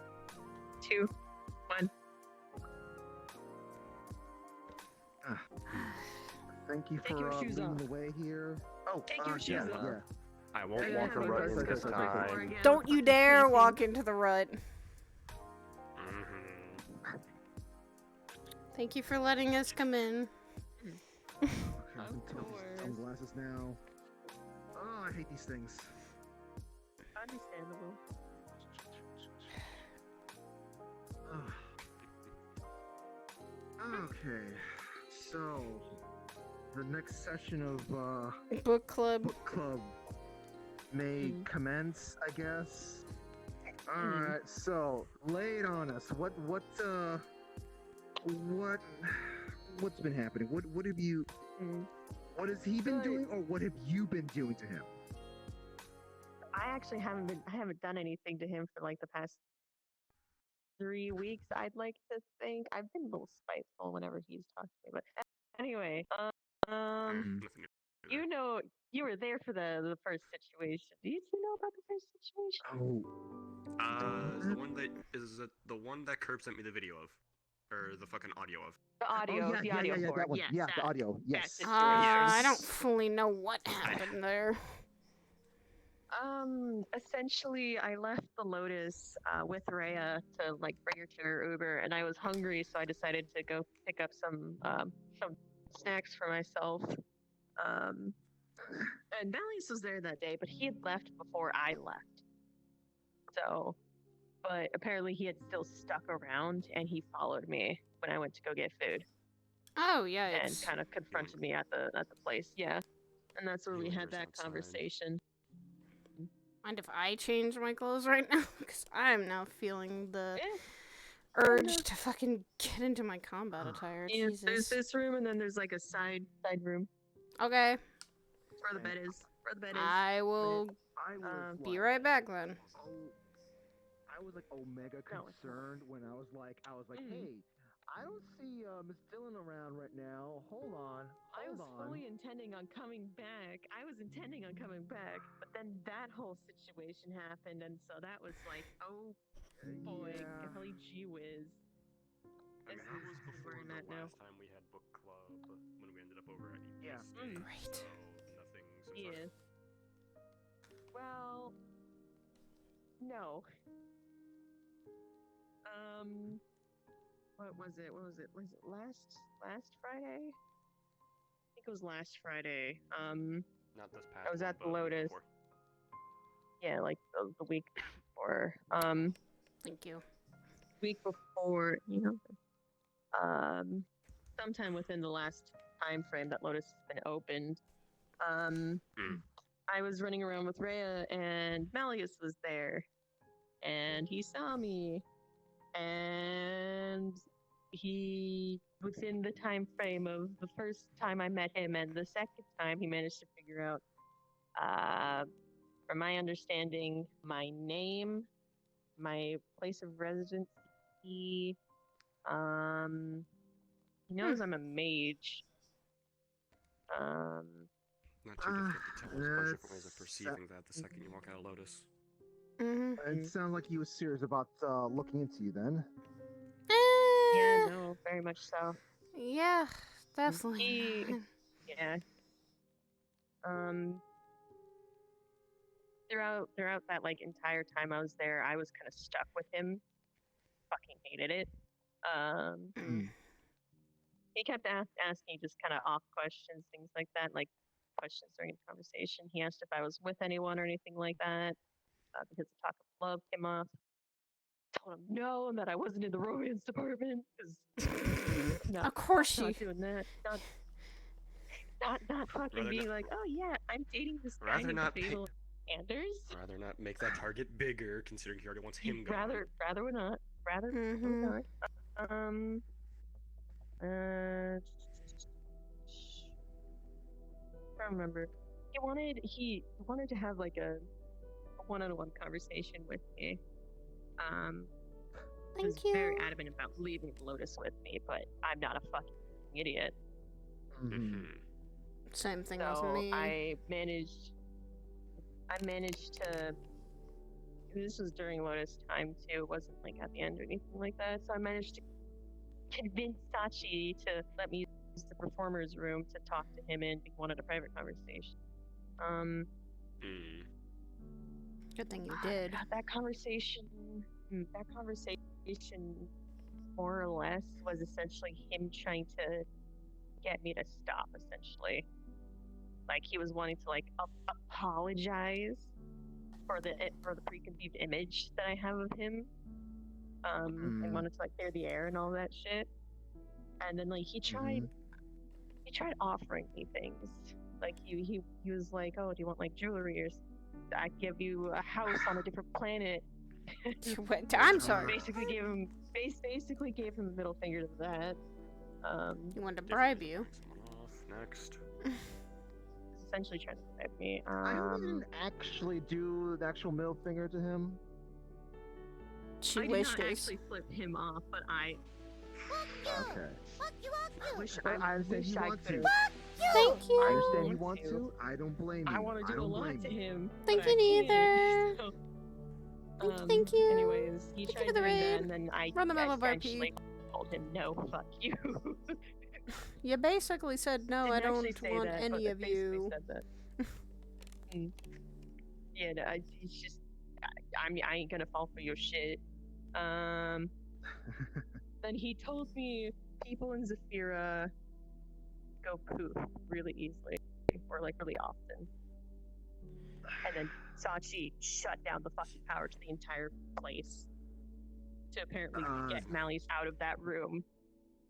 2, 1. Thank you Take for your shoes leading off. the way here. Oh, Take your shoes yeah, off. yeah. I won't walk a rut in this time. Don't you dare walk into the rut. Thank you for letting us come in. Sunglasses now. Oh, I hate these things. Understandable. Okay, so the next session of Book club may commence, I guess. All right, so lay it on us. What's been happening? What have you? What has he been doing, or what have you been doing to him? I actually haven't done anything to him for like the past 3 weeks. I'd like to think I've been a little spiteful whenever he's talked to me, but anyway, you know, you were there for the first situation. Did you know about the first situation? Is the one that is it the one that Curb sent me the video of, or the fucking audio of? The audio, yeah, the audio yeah, for that it. one. Yes, Yeah, that, the audio. Yes. I don't fully know what happened there. Essentially, I left the Lotus with Rhea to like bring her to her Uber, and I was hungry, so I decided to go pick up some snacks for myself. And Malleus was there that day, but he had left before I left. So, but apparently he had still stuck around, and he followed me when I went to go get food. Oh yeah, And kind of confronted me at the place. Yeah, and that's where we had that conversation. Mind if I change my clothes right now? Because I'm now feeling the urge to fucking get into my combat attire. Yeah, Jesus. there's this room, and then there's like a side room. Okay. Where the bed is. Where the bed is. I will be right back then. I was like omega concerned when I was like, hey, I don't see Miss Dillon around right now. Hold on. I was fully intending on coming back. But then that whole situation happened, and so that was like, oh boy, golly gee whiz. I mean, that was before the last time we had book club when we ended up over at EPC. Yeah. Great. So nothing successful. Yeah. Well, no. What was it? Was it last Friday? I think it was last Friday. Not this past. I was at the one, but Lotus. before. Yeah, like the week before. Thank you. Week before, sometime within the last time frame that Lotus has been opened. I was running around with Rhea, and Malleus was there, and he saw me, and he, within the time frame of the first time I met him and the second time, he managed to figure out, from my understanding, my name, my place of residence. He knows I'm a mage. Not too difficult to tell. There's a bunch of different ways of perceiving that the second you walk out of Lotus. It sounds like he was serious about looking into you then. Yeah, no, very much so. Yeah, definitely. Yeah. Throughout that like entire time I was there, I was kind of stuck with him. Fucking hated it. He kept asking just kind of off questions, things like that, like questions during the conversation. He asked if I was with anyone or anything like that. because the talk of love came up. Told him no, and that I wasn't in the romance department. Of course not you. doing that. Not fucking Rather being not- like, oh yeah, I'm dating this guy Rather named not pay- Fable Anders. Rather not make that target bigger, considering he already wants him gone. Rather would not. Rather would not. I don't remember. He wanted to have like a one-on-one conversation with me. He was very adamant about leaving Lotus with me, but I'm not a fucking idiot. Same thing So with me. I managed to. This was during Lotus time too. It wasn't like at the end or anything like that. So I managed to convince Sachi to let me use the performer's room to talk to him in. He wanted a private conversation. Good thing you did. That conversation more or less was essentially him trying to get me to stop, essentially. Like he was wanting to like apologize for the preconceived image that I have of him. I wanted to like clear the air and all that shit. And then like he tried offering me things. Like he was like, oh, do you want like jewelry or I give you a house on a different planet. I'm sorry. Basically gave him a middle finger to that. He wanted to bribe you. Next. Essentially trying to bribe me. I didn't actually do the actual middle finger to him. She I wishes. did not actually flip him off, but I. Okay. Wish I understand you want to. Thank you. I understand you want to. I don't blame you. I want to do a lot to him. Thank but you I neither. can't. Thank you. Anyways, he Thank tried you for the doing that, raid. and then I Run the middle of essentially told him, no, fuck you. You basically said no. I Didn't don't actually say want that, any but of basically you. said that. Yeah, no, it's just I ain't gonna fall for your shit. Then he told me people in Zafira go poof really easily, or like really often. And then Sachi shut down the fucking power to the entire place to apparently get Malleus out of that room.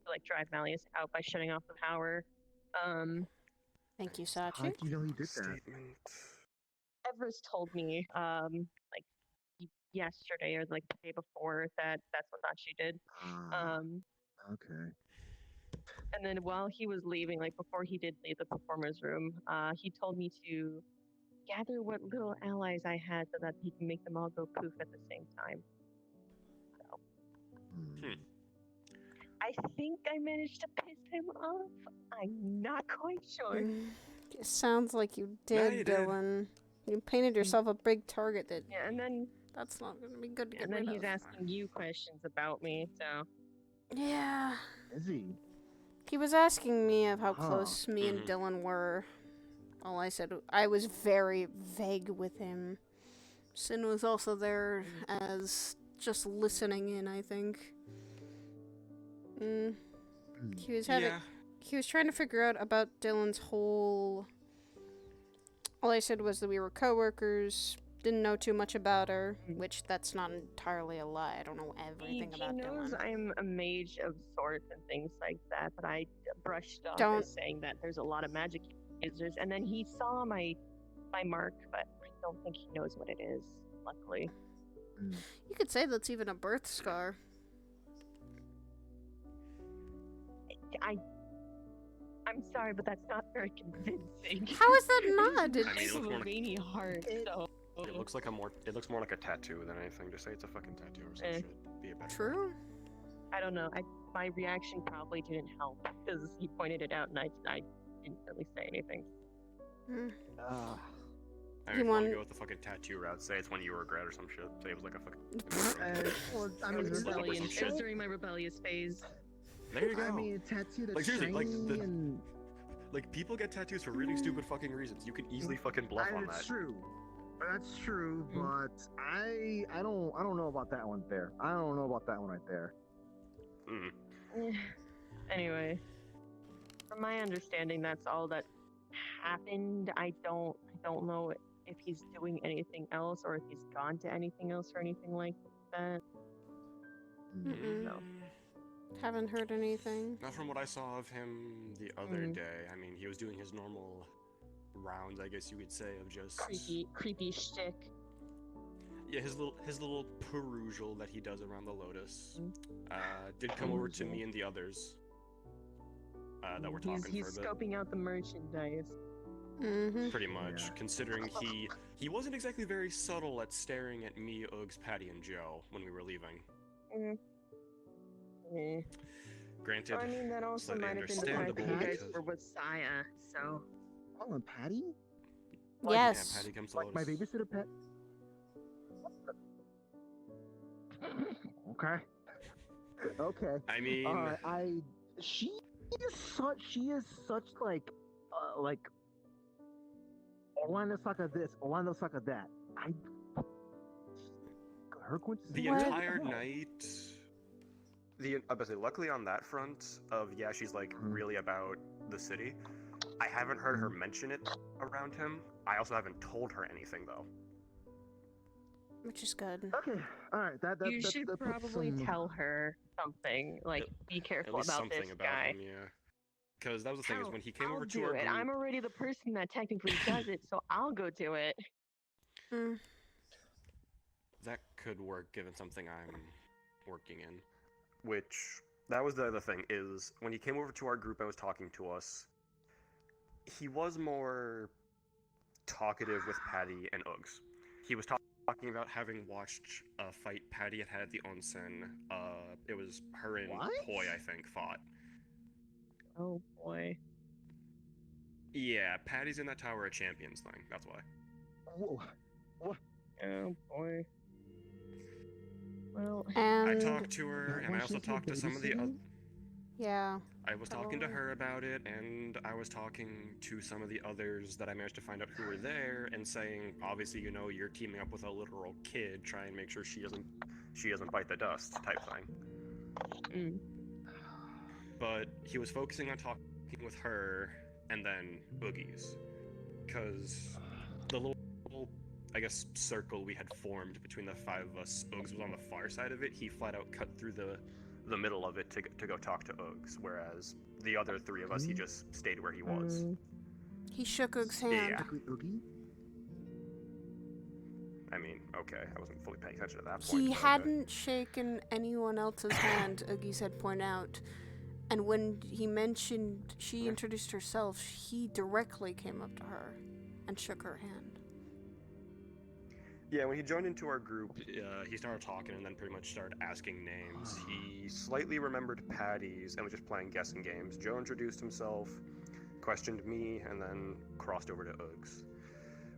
To like drive Malleus out by shutting off the power. Thank you, Sachi. How did you know he did that? Everest told me, like yesterday or like the day before that that's what Sachi did. Okay. And then while he was leaving, like before he did leave the performer's room, he told me to gather what little allies I had so that he can make them all go poof at the same time. So. I think I managed to piss him off. I'm not quite sure. It sounds like you did, you did. Dylan. You painted yourself a big target that. Yeah, and then that's not gonna be good to get And then rid he's of. asking you questions about me, so. Yeah. Is he? He was asking me of how Huh. close me and Dylan were. All I said, I was very vague with him. Sin was also there as just listening in, I think. He was having. Yeah. He was trying to figure out about Dylan's whole. All I said was that we were coworkers. Didn't know too much about her, which that's not entirely a lie. I don't know everything He about knows Dylan. I'm a mage of sorts and things like that, but I brushed off Don't- as saying that there's a lot of magic users. And then he saw my mark, but I don't think he knows what it is, luckily. You could say that's even a birth scar. I'm sorry, but that's not very convincing. How is that not? I mean, it It's looks a more like veiny heart, so. it looks like it looks more like a tattoo than anything. Just say it's a fucking tattoo or some shit. Be a better. True. I don't know. My reaction probably didn't help because he pointed it out and I didn't really say anything. I mean, if you want to go with the fucking tattoo route, say it's one you regret or some shit. Say it was like a fucking. Well, I It mean, was Slip up or rebellion. some It shit. was during my rebellious phase. There you go. I mean, a tattoo that's Like seriously, like shiny and like people get tattoos for really stupid fucking reasons. You can easily fucking bluff on That's that. true. That's true, but I don't know about that one there. I don't know about that one right there. Anyway, from my understanding, that's all that happened. I don't know if he's doing anything else or if he's gone to anything else or anything like that. No. Haven't heard anything. Not from what I saw of him the other day. I mean, he was doing his normal rounds, I guess you could say, of just creepy shtick. Yeah, his little perusal that he does around the Lotus. Did come over to me and the others that were talking He's for a bit. scoping out the merchandise. Pretty much, considering he wasn't exactly very subtle at staring at me, Uggs, Patty, and Joe when we were leaving. Granted, I mean, that also slightly might have been the fact that you understandable guys because were with Saya, so. Oh, and Patty? Yes. Yeah, Patty comes to Like my Lotus. babysitter pet? Okay. Okay. I mean, she is such like Orlando Saka this, Orlando Saka that. Her the entire night. Luckily on that front of she's like really about the city. I haven't heard her mention it around him. I also haven't told her anything though. Which is good. Okay, all right. You should probably tell her something, like be careful At least about something this about guy. him, yeah. Because that was the thing is when he came over to do our it. group. I'm already the person that technically does it, so I'll go do it. That could work given something I'm working in. Which, that was the other thing, is when he came over to our group and was talking to us, he was more talkative with Patty and Uggs. He was talking about having watched a fight Patty had at the Onsen. It was her and Poi, I think, fought. Oh boy. Yeah, Patty's in that Tower of Champions thing, that's why. Whoa. What? Oh boy. Well, I talked to her, and I also talked to some of the other. Yeah. I was talking to her about it, and I was talking to some of the others that I managed to find out who were there, and saying, obviously, you know, you're teaming up with a literal kid, try and make sure she doesn't bite the dust, type thing. But he was focusing on talking with her, and then Oogies, because the little, I guess, circle we had formed between the five of us, Uggs was on the far side of it. He flat out cut through the middle of it to go talk to Uggs, whereas the other three of us, he just stayed where he was. He shook Uggs' hand. Yeah. I mean, okay, I wasn't fully paying attention at that point. He hadn't shaken anyone else's hand, Oogie said, point out. And when he mentioned she introduced herself, he directly came up to her and shook her hand. Yeah, when he joined into our group, he started talking and then pretty much started asking names. He slightly remembered Patty's and was just playing guessing games. Joe introduced himself, questioned me, and then crossed over to Uggs.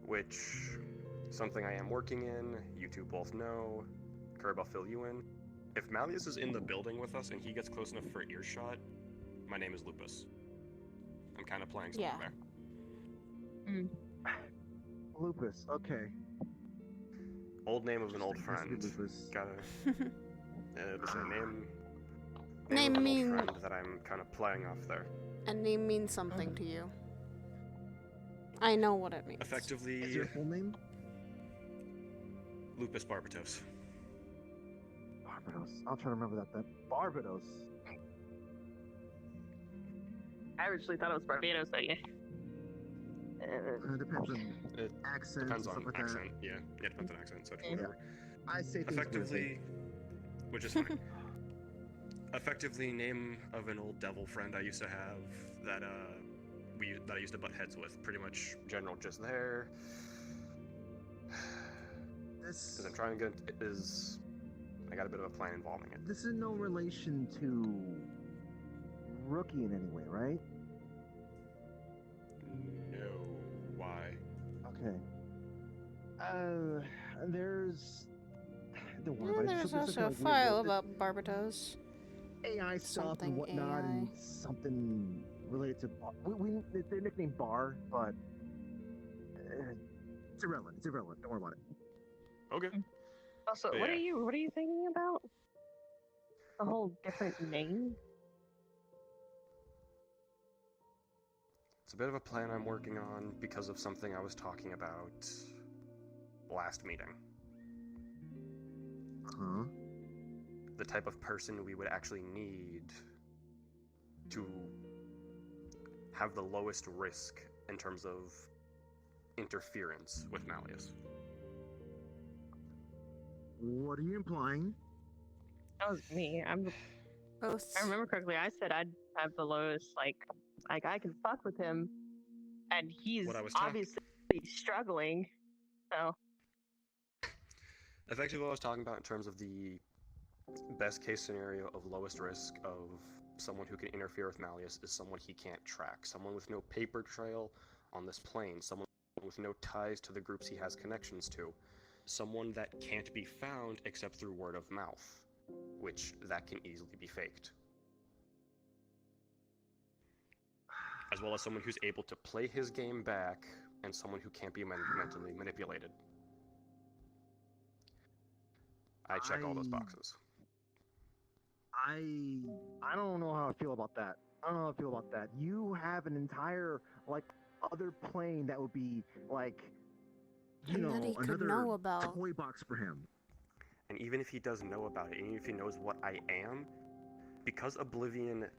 Which, something I am working in, you two both know. Curb, I'll fill you in. If Malleus is in the building with us and he gets close enough for earshot, my name is Lupus. I'm kind of playing something there. Lupus, okay. Old name of an old friend. Gotta say name Name of an mean- old friend that I'm kind of playing off there. And name means something to you. I know what it means. Effectively, Is your full name? Lupus Barbatos. Barbados. I'll try to remember that then. Barbados. I originally thought it was Barbados, but yeah. Depends on accent. Depends on stuff like accent. Yeah, depends on accent. So whatever. I say things Effectively, which is fine. Effectively, name of an old devil friend I used to have that I used to butt heads with. Pretty much general just there. This I'm trying to get is I got a bit of a plan involving it. This is no relation to Rookie in any way, right? No. Why? Okay. There's. Don't worry And about it. there's Something also a like weird file with about Barbados. AI stuff Something and whatnot, AI. and something related to Bar. They're nicknamed Bar, but it's irrelevant. It's irrelevant. Don't worry about it. Okay. Also, But what yeah. are you thinking about? A whole different name? It's a bit of a plan I'm working on because of something I was talking about last meeting. Huh? The type of person we would actually need to have the lowest risk in terms of interference with Malleus. What are you implying? That was me. Both. I remember correctly. I said I'd have the lowest. Like I can fuck with him, and he's What I was obviously struggling. So. Effectively, what I was talking about in terms of the best case scenario of lowest risk of someone who can interfere with Malleus is someone he can't track, someone with no paper trail on this plane, someone with no ties to the groups he has connections to, someone that can't be found except through word of mouth, which that can easily be faked. As well as someone who's able to play his game back and someone who can't be mentally manipulated. I check all those boxes. I don't know how I feel about that. I don't know how I feel about that. You have an entire other plane that would be And that he could another know about. toy box for him. And even if he does know about it, even if he knows what I am, because Oblivion,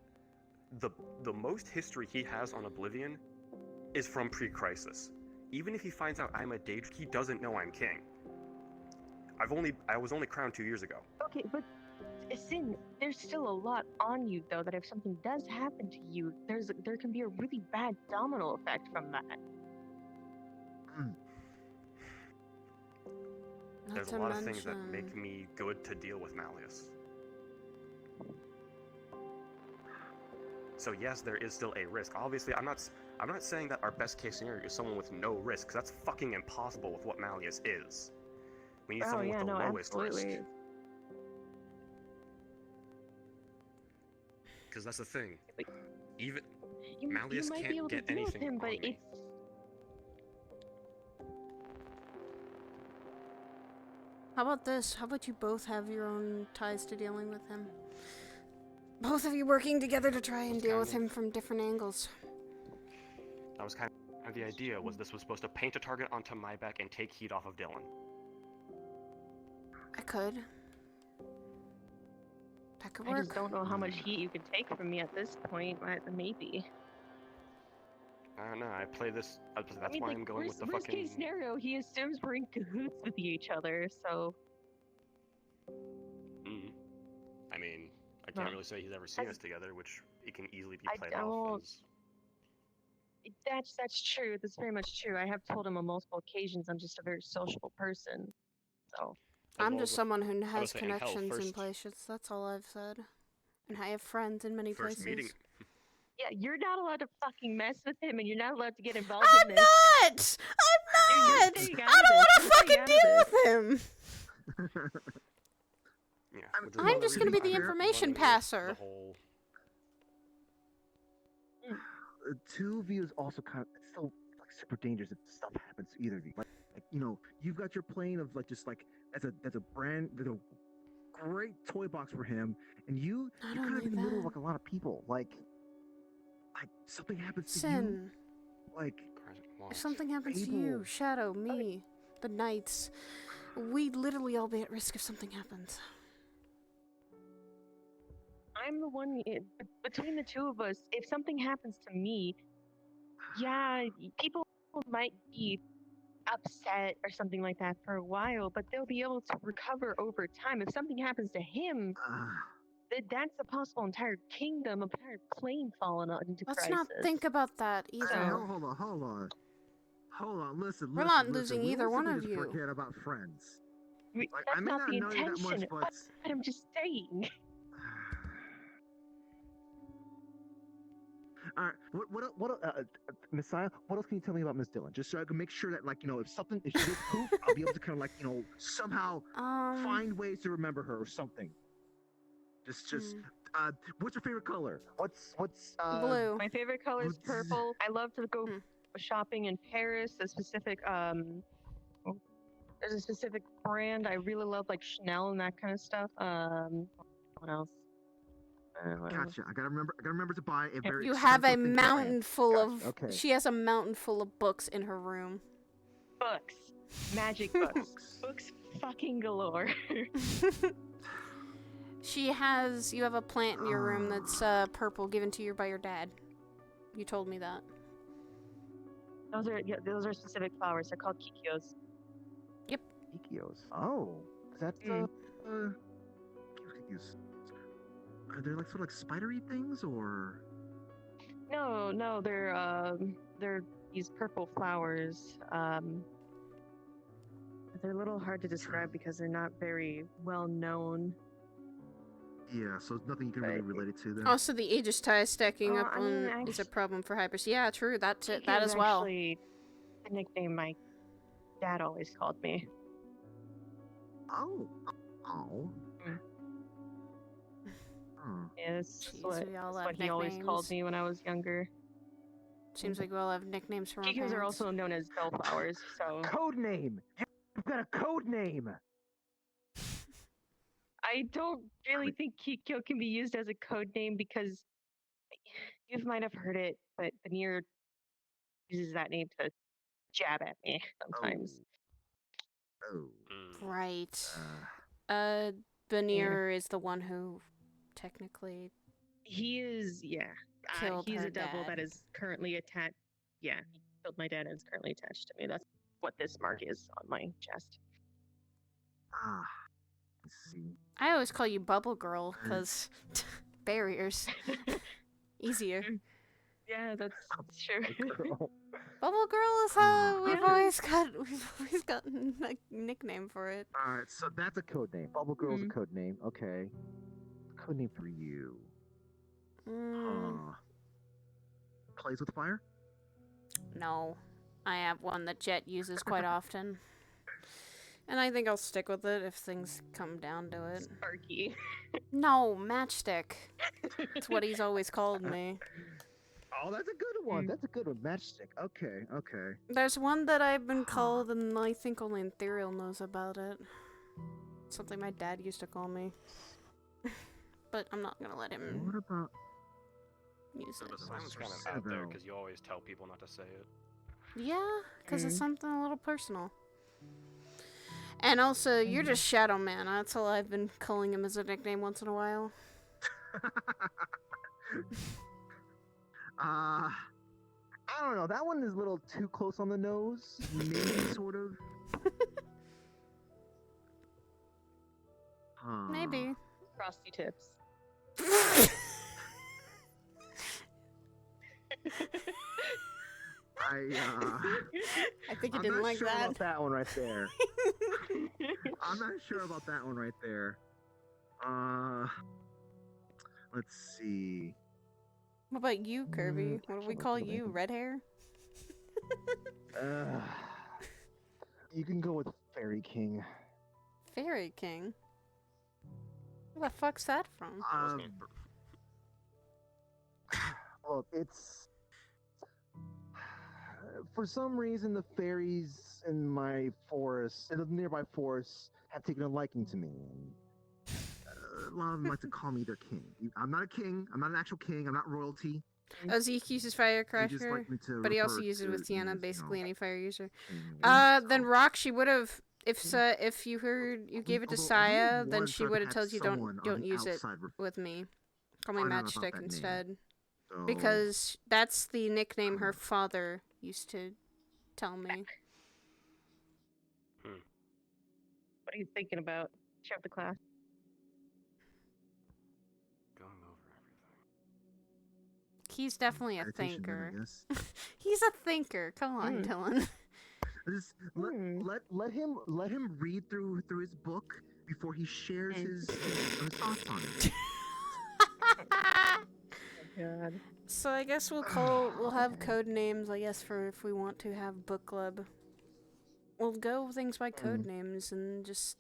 the most history he has on Oblivion is from pre-Crisis. Even if he finds out I'm a Daedra, he doesn't know I'm king. I was only crowned 2 years ago. Okay, but Sin, there's still a lot on you though. That if something does happen to you, there can be a really bad domino effect from that. There's a lot of things that make me good to deal with Malleus. So yes, there is still a risk. Obviously, I'm not saying that our best case scenario is someone with no risk, 'cause that's fucking impossible with what Malleus is. We need someone with the lowest risk. Because that's the thing. Even Malleus can't get anything him, but on me. How about this? How about you both have your own ties to dealing with him? Both of you working together to try and deal with him from different angles. That was kind of the idea, was this was supposed to paint a target onto my back and take heat off of Dylan. I could. That could work. I just don't know how much heat you can take from me at this point. Maybe. I don't know, I play this, that's I mean, why I'm going with the worst fucking... case scenario, he assumes we're in cahoots with each other, so... I mean, I can't really say he's ever seen us together, which it can easily be played off as... That's true, that's very much true. I have told him on multiple occasions I'm just a very sociable person, so... I'm just someone who has say, and hell, connections in places, that's all I've said. And I have friends in many places. Meeting... Yeah, you're not allowed to fucking mess with him, and you're not allowed to get involved in this. I'm not! I don't want to fucking deal with him! I'm just gonna be the information passer. Two of you is also kind of so super dangerous if stuff happens to either of you. You've got your plane of that's a there's a great toy box for him, and you're kind of in the middle of a lot of people. Like something happens to you. If something happens to you, Shadow, me, the Knights, we'd literally all be at risk if something happens. I'm the one, between the two of us, if something happens to me, yeah, people might be upset or something like that for a while, but they'll be able to recover over time. If something happens to him, that's a possible entire kingdom, entire plane falling into crisis. Let's not think about that either. Hold on. Listen. We're not losing either one of you. Forget about friends. That's not the intention. But I'm just saying. All right. What Messiah? What else can you tell me about Miss Dillon? Just so I can make sure that, if she gets poop, I'll be able to somehow find ways to remember her or something. What's your favorite color? What's blue? My favorite color is purple. I love to go shopping in Paris. There's a specific brand I really love, like Chanel and that kind of stuff. What else? Gotcha. I gotta remember to buy a very. You have a mountain full of. Okay. She has a mountain full of books in her room. Books. Magic books. Books fucking galore. You have a plant in your room that's purple given to you by your dad. You told me that. Those are specific flowers. They're called kikios. Yep. Kikios. Oh, that's kikios. Are they like sort of like spidery things or? No, they're these purple flowers. They're a little hard to describe because they're not very well known. Yeah, so it's nothing you can really relate it to then. Also, the Aegis tie stacking up is a problem for hypers. Yeah, true. That as well. Actually, the nickname my dad always called me. Oh. Yeah, that's Jeez, what he always called me when I was younger. Seems like we all have nicknames from our Kikios are parents. also known as bellflowers, so... Code name! You've got a code name! I don't really think Kikyo can be used as a code name because you might have heard it, but Veneer uses that name to jab at me sometimes. Right. Veneer is the one who technically... He is, yeah. Killed He's her a devil dad. that is currently attached. Yeah, he killed my dad and is currently attached to me. That's what this mark is on my chest. I always call you Bubble Girl, because barriers. Easier. Yeah, that's true. Bubble Girl is how we've always got a nickname for it. Alright, so that's a code name. Bubble Girl's a code name. Okay. Code name for you. Plays with fire? No. I have one that Jet uses quite often. And I think I'll stick with it if things come down to it. Sparky. No, Matchstick. That's what he's always called me. Oh, that's a good one. That's a good one. Matchstick. Okay. There's one that I've been called, and I think only Sidriel knows about it. Something my dad used to call me. But I'm not gonna let him What about... use it. That sounds kind of out there because you always tell people not to say it. Yeah, because it's something a little personal. And also, you're just Shadow Man. That's all I've been calling him as a nickname once in a while. I don't know. That one is a little too close on the nose. Maybe, sort of. Maybe. Frosty Tips. I think you I'm didn't not like sure that. about that one right there. I'm not sure about that one right there. Let's see. What about you, Kirby? What do we call you? Red hair? You can go with Fairy King. Fairy King? Where the fuck's that from? Well, it's... For some reason, the fairies in my forest, in the nearby forest, have taken a liking to me. And a lot of them like to call me their king. I'm not a king. I'm not an actual king. I'm not royalty. Oh, Zeke uses Firecracker, like me to but he also refer uses it to with Tiana, these, basically any fire user. so- Then Rock, she would have, if you heard, you gave it to Although Saya, only then once she I've would have had told you someone on don't the use it outside with me. Call me find out about Matchstick that name. instead. So- Because that's the nickname her father used to tell me. What are you thinking about? Show up the class. Going over everything. He's definitely a Meditation then, I thinker. guess. He's a thinker. Come on, Dylan. Just let him read through his book before he shares his thoughts on it. God. So I guess we'll have code names, I guess, for if we want to have book club. We'll go things by code names and just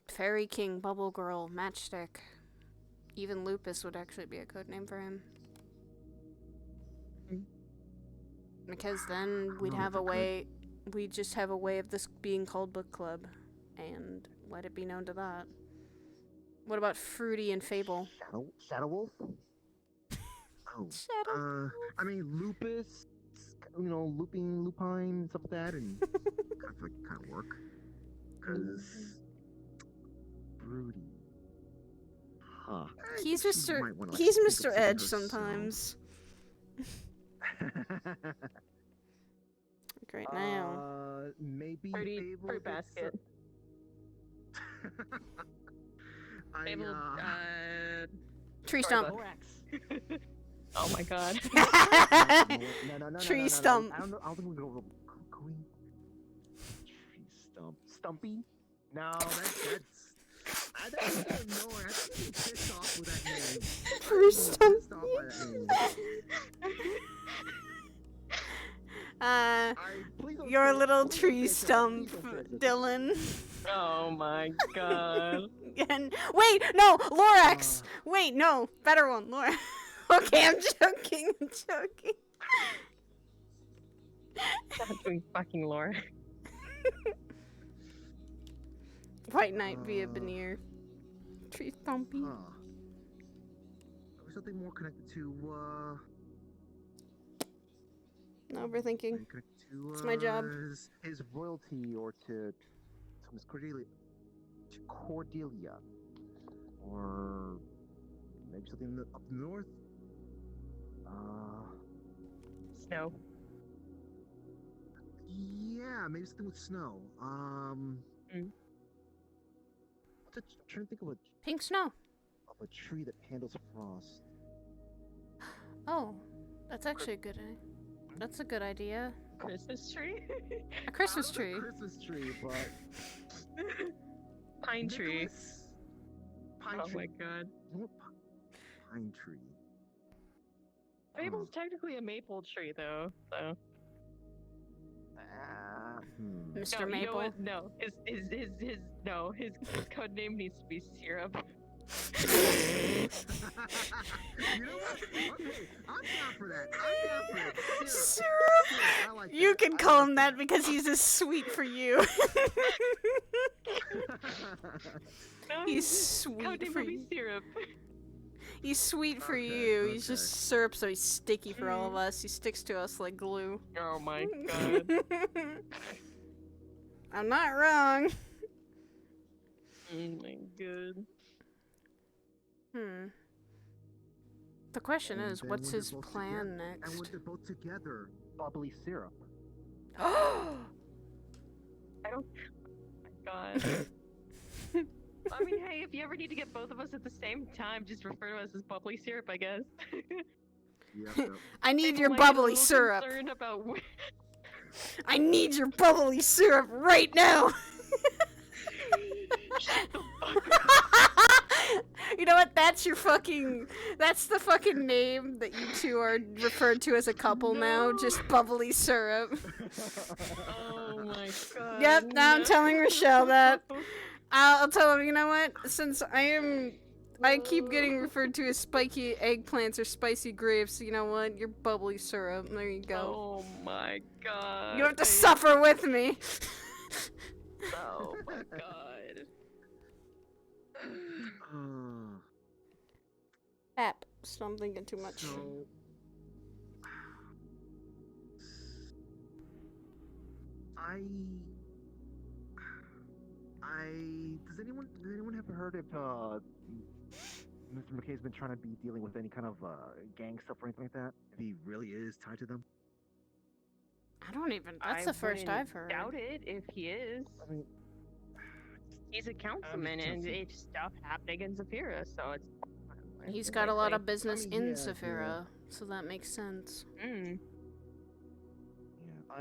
Fairy King, Bubble Girl, Matchstick. Even Lupus would actually be a code name for him. Because then we'd have a way, we just have a way of this being called book club, and let it be known to that. What about Fruity and Fable? Shadow Wolf? Oh. I mean, Lupus looping lupine stuff like that, and kind of work. Cause broody. Huh. He's You Mr. might wanna, He's think of Mr. something Edge herself. sometimes. Great now. Maybe Fruit Fable gets basket. Fable, Tree stump. Oh my god. No, Tree stump. I don't think we go queen. Tree stump. Stumpy? No, that's. I don't know. I think I'm pissed off with that name. Tree stump. Pissed off by that name. Your little tree stump, Dylan. Oh my god. And wait, no, Lorax. Wait, no, better one, Lorax. Okay, I'm joking. I'm joking. Stop doing fucking lore. White Knight via Veneer. Tree Stumpy. Something more connected to No overthinking. connected to It's my job. his royalty, or to Miss Cordelia. To Cordelia. Or maybe something up north. Snow. Yeah, maybe something with snow. I'm trying to think of Pink snow. a tree that handles frost. Oh, that's actually a good. That's a good idea. Christmas tree. A Christmas tree. Christmas tree, but Pine tree. Pine Oh tree. my god. Pine tree. Fable's technically a maple tree, though. So. Mr. No, you know Maple. what? No, his code name needs to be Syrup. You know what? Okay, I'm down for that. Syrup. I like You that. can call him that because he's a sweet for you. No, He's his sweet code name for would be you. Syrup. He's sweet for you. He's just syrup, so he's sticky for all of us. He sticks to us like glue. Oh my god. I'm not wrong. Oh my god. The question And is, then what's when they're his both plan together- And next? when they're both together, bubbly syrup. I don't. Oh my god. I mean, hey, if you ever need to get both of us at the same time, just refer to us as bubbly syrup, I guess. I need People your might get a bubbly little syrup. concerned about I need your bubbly syrup right now. You know what? That's your fucking. That's the fucking name that you two are referred to as a couple now. Just bubbly syrup. Oh my god. Yep. Now I'm telling Rochelle that. I'll tell him. You know what? Since I keep getting referred to as spiky eggplants or spicy grapes. You know what? You're bubbly syrup. There you go. Oh my god. You have to suffer with me. Oh my god. App. So I'm thinking too much. So, does anyone have heard if Mr. McKay's been trying to be dealing with any kind of gang stuff or anything like that? If he really is tied to them? I don't even. That's the first I've heard. Doubt it if he is. I mean, he's a councilman, and it's stuff happening in Zafira, so it's. He's got a lot of likely. business yeah, in Saphira, so that makes sense. Mm. Yeah,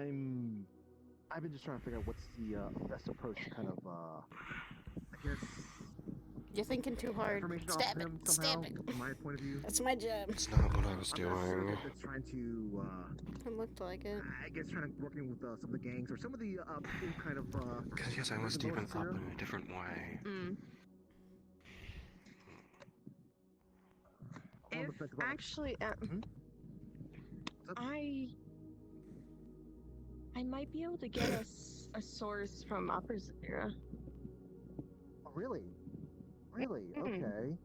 I've been just trying to figure out what's the best approach to kind of, I guess. You're thinking too hard. Information off Stab of it. him somehow, Stab it. from my point of view. That's my job. It's not what I was I'm not sure doing. if it's trying to, It looked like it. I guess trying to working with some of the gangs or some of the people kind of. Because yes, I must even thought in a different way. Mm. If actually, I might be able to get us a source from Upper Zafira. Oh, really? Really? Okay.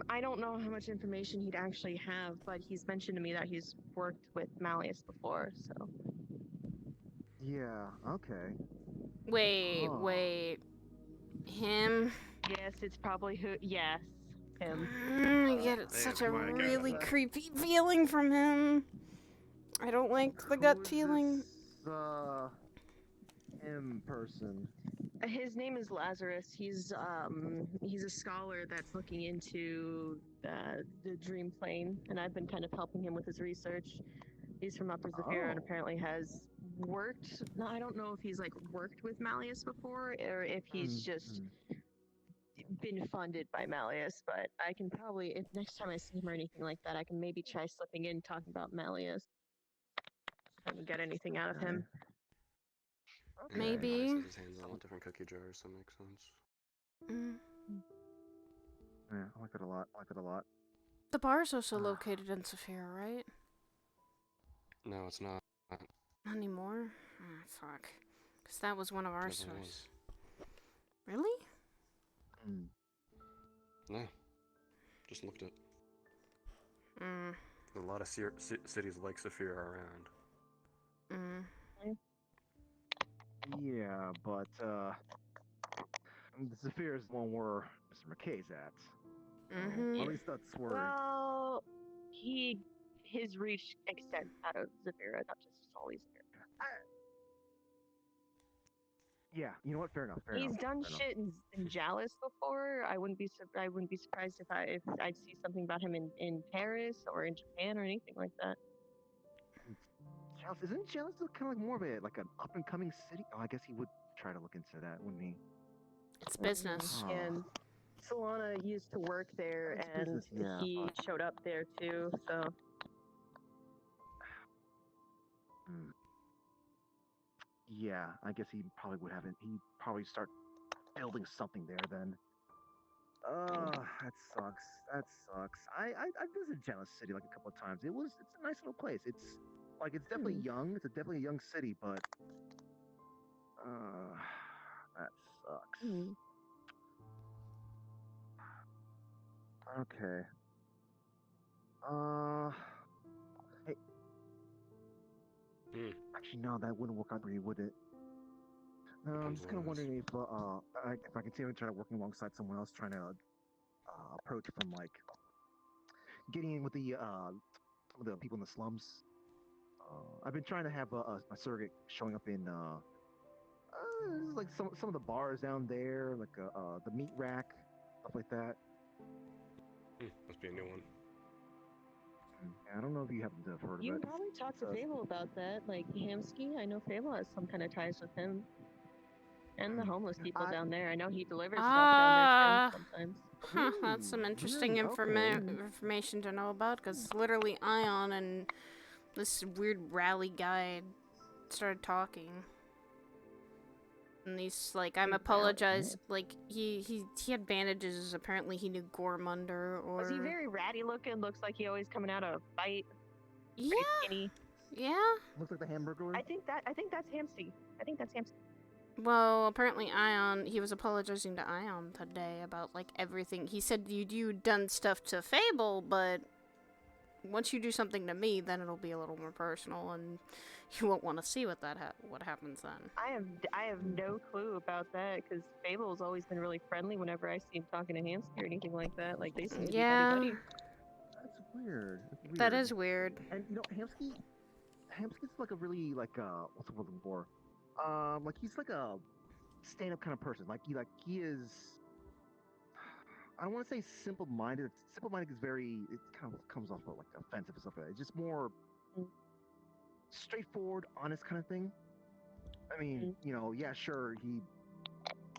I don't know how much information he'd actually have, but he's mentioned to me that he's worked with Malleus before, so. Yeah, okay. Wait. Him? Yes, it's probably who. Yes, him. I get such a really creepy feeling from him. I don't like the gut feeling. Him person. His name is Lazarus. He's a scholar that's looking into the dream plane, and I've been kind of helping him with his research. He's from Upper Zephyr and apparently has worked. No, I don't know if he's like worked with Malleus before or if he's just been funded by Malleus. But I can probably, if next time I see him or anything like that, I can maybe try slipping in talking about Malleus. If I can get anything out of him. Maybe. Yeah, he says his hands on a lot of different cookie jars, so it makes sense. Yeah, I like it a lot. The bar's also located in Zephyr, right? No, it's not. Not anymore? Oh, fuck. Because that was one of our Never stores. was. Really? No. Just looked at. Mm. A lot of cities like Saphir are around. Yeah, but the Zephyr is the one where Mr. McKay's at. Mm-hmm. At least that's where. Well, his reach extends out of Zephyr, not just solely Zephyr. Yeah, you know what? Fair enough. He's done shit in Jalis before. I wouldn't be surprised if I'd see something about him in Paris or in Japan or anything like that. Isn't Jalis kind of like more of an up and coming city? Oh, I guess he would try to look into that, wouldn't he? It's business. And Solana used to work there, and he showed up there too. So. Yeah, I guess he probably would have it. He'd probably start building something there then. That sucks. I visited Jealous City like a couple of times. It's a nice little place. It's definitely young. It's definitely a young city, but that sucks. Okay. Hey. Actually, no, that wouldn't work out for you, would it? No, I'm just kind of wondering if I continue to try working alongside someone else, trying to approach from like getting in with the some of the people in the slums. I've been trying to have a surrogate showing up in like some of the bars down there, like the meat rack, stuff like that. Must be a new one. I don't know if you happen to have heard of You it. can probably talk to Fable about that. Like Hamsky, I know Fable has some kind of ties with him. And the homeless people down there. I know he delivers stuff down there too sometimes. Huh, that's some interesting information to know about, because literally Ion and this weird rally guy started talking. And he's like, I'm apologize. Like, he had bandages. Apparently he knew Gormunder, or... Was he very ratty looking? Looks like he always coming out of a fight. Yeah. Skinny. Yeah. Looks like the hamburger. I think that's Hamsky. Well, apparently Ion, he was apologizing to Ion today about, like, everything. He said you'd done stuff to Fable, but once you do something to me, then it'll be a little more personal, and you won't want to see what happens then. I have no clue about that, because Fable's always been really friendly whenever I see him talking to Hamsky or anything like that. Like, they seem to be buddy-buddy. That's weird. That is weird. And, you know, Hamsky's like a really, like, what's the word I'm looking for? Like, he's like a stand-up kind of person. He is... I don't want to say simple-minded. Simple-minded is it kind of comes off like offensive and stuff like that. It's just more straightforward, honest kind of thing. I mean, you know, yeah, sure, he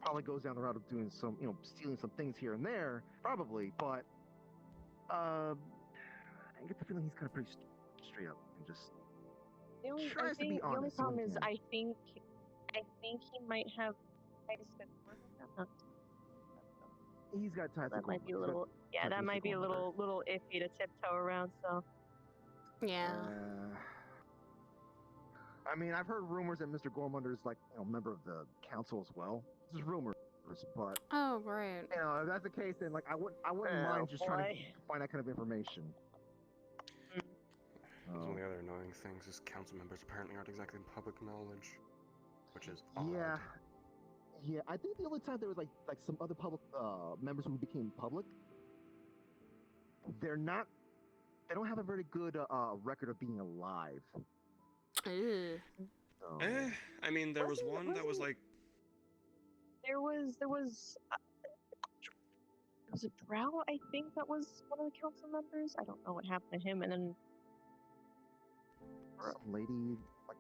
probably goes down the route of doing some, you know, stealing some things here and there, probably, but I get the feeling he's kind of pretty straight up and just tries to be honest. The only problem is I think he might have ties to Gormunder. He's got ties to That might be a little, that might be a little iffy to tiptoe around. So yeah. I mean, I've heard rumors that Mr. Gormunder is like, you know, a member of the council as well. This is rumor. but Oh, right. you know, if that's the case, then like I wouldn't mind just trying to find that kind of information. One of the other annoying things is council members apparently aren't exactly public knowledge, which is odd. Yeah. I think the only time there was like some other public members who became public, they don't have a very good record of being alive. Ew. I mean, there was one that was like. There was a Drow, I think that was one of the council members. I don't know what happened to him, and then some lady like.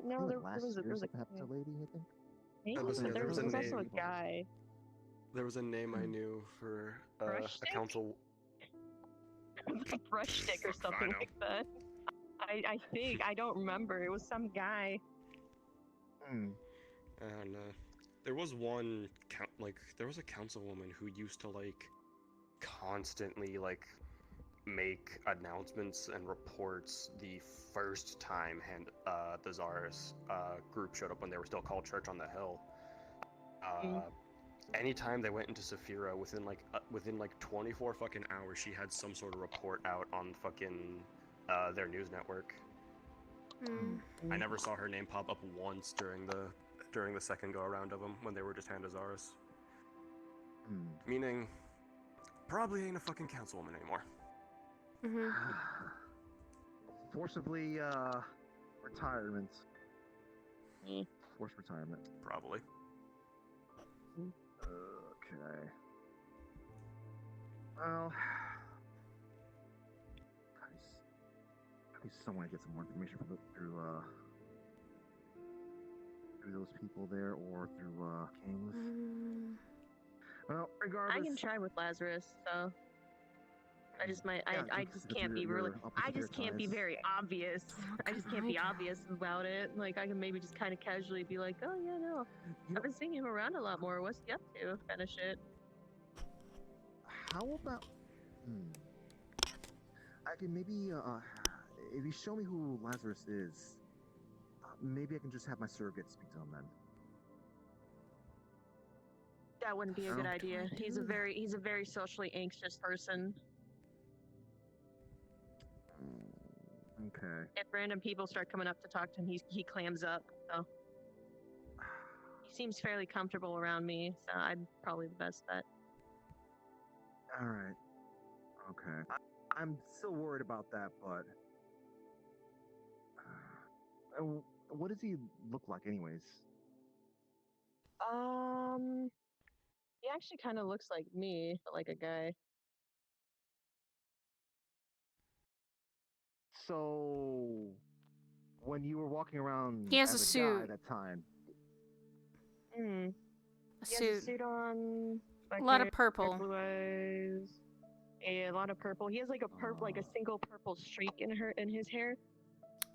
No, there last was a happened to a lady, I think. Maybe, There was but there was a also a name. guy. There was a name I knew for a council. Brush stick or something like that. I think I don't remember. It was some guy. And there was one there was a councilwoman who used to like constantly like make announcements and reports the first time the Czar's group showed up when they were still called Church on the Hill. Anytime they went into Saphira, within like 24 fucking hours, she had some sort of report out on fucking their news network. I never saw her name pop up once during the second go around of them when they were just hand Czars. Meaning, probably ain't a fucking councilwoman anymore. Forcibly retirement. Forced retirement. Probably. Okay. Well, at least someone get some more information through those people there or through Kings. Well, regardless, I can try with Lazarus, so I just might. I just can't be really. I just can't be very obvious. I just can't be obvious about it. Like I can maybe just kind of casually be like, "Oh yeah, no, I've been seeing him around a lot more. What's he up to?" Kind of shit. How about? I can maybe if you show me who Lazarus is, maybe I can just have my surrogate speak to him then. That wouldn't be a good idea. He's a very socially anxious person. Okay. If random people start coming up to talk to him, he clams up. So he seems fairly comfortable around me, so I'm probably the best bet. All right. Okay. I'm still worried about that, but what does he look like, anyways? He actually kind of looks like me, but like a guy. So, when you were walking around He has as a a suit. guy at that time, A He has suit. a suit on. A lot of hair, purple. blue eyes. Yeah, a lot of purple. He has like like a single purple streak in his hair.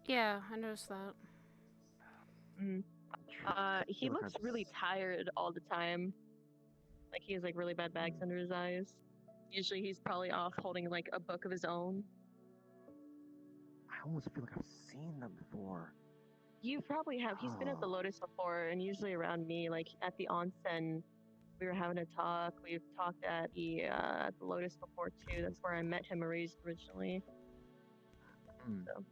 Yeah, I noticed that. He looks really tired all the time. Like he has like really bad bags under his eyes. Usually he's probably off holding like a book of his own. I almost feel like I've seen them before. You probably have. He's been at the Lotus before, and usually around me, like at the Onsen, we were having a talk. We've talked at the Lotus before too. That's where I met him originally. So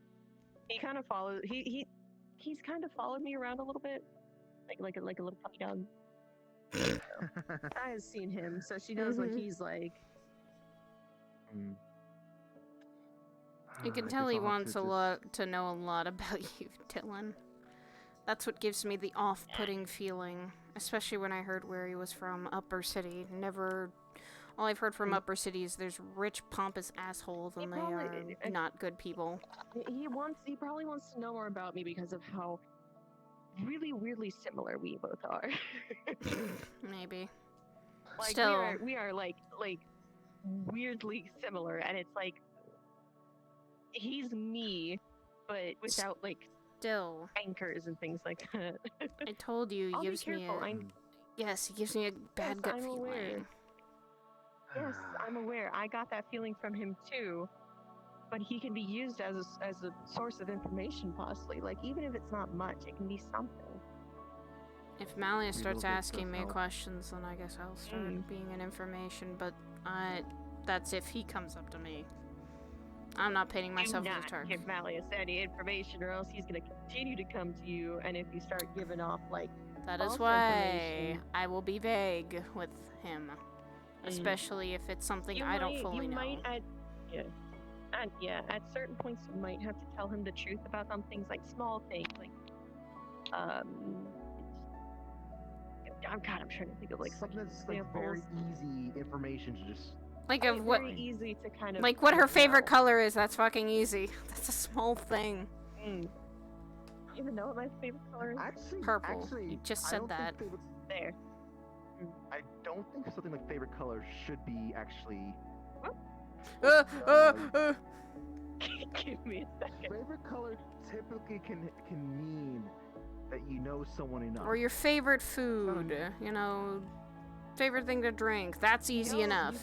he kind of follows. He's kind of followed me around a little bit, like a little puppy dog. So, I have seen him, so she knows what he's like. You can tell he wants to know a lot about you, Dylan. That's what gives me the off-putting feeling, especially when I heard where he was from, Upper City. All I've heard from Upper City is there's rich, pompous assholes, and they are not good people. He probably wants to know more about me because of how really weirdly similar we both are. Maybe. Like Still, we are like weirdly similar, and it's like he's me, but without like anchors and things like that. I told you, he gives me Yes, he gives me a bad gut feeling. Aware. Yes, I'm aware. I got that feeling from him too. But he can be used as a source of information, possibly. Like, even if it's not much, it can be something. If Malleus Maybe starts we'll get asking some me help. questions, then I guess I'll start being an information, but that's if he comes up to me. I'm not painting myself Do as a not target. give Malleus any information, or else he's gonna continue to come to you. And if you start giving off like That is false why information, I will be vague with him, especially if it's something I don't fully you know. might at certain points you might have to tell him the truth about some things, like small things, like I'm trying to think of like something that's like very easy information to just. Like of what? Very easy to kind of Like what her favorite color is. That's fucking easy. That's a small thing. You even know what my favorite color is? Purple. You just I said don't that. think There. I don't think something like favorite color should be actually. Give me a second. Favorite color typically can mean that you know someone enough. Or your favorite food. You know, favorite thing to drink. That's easy enough.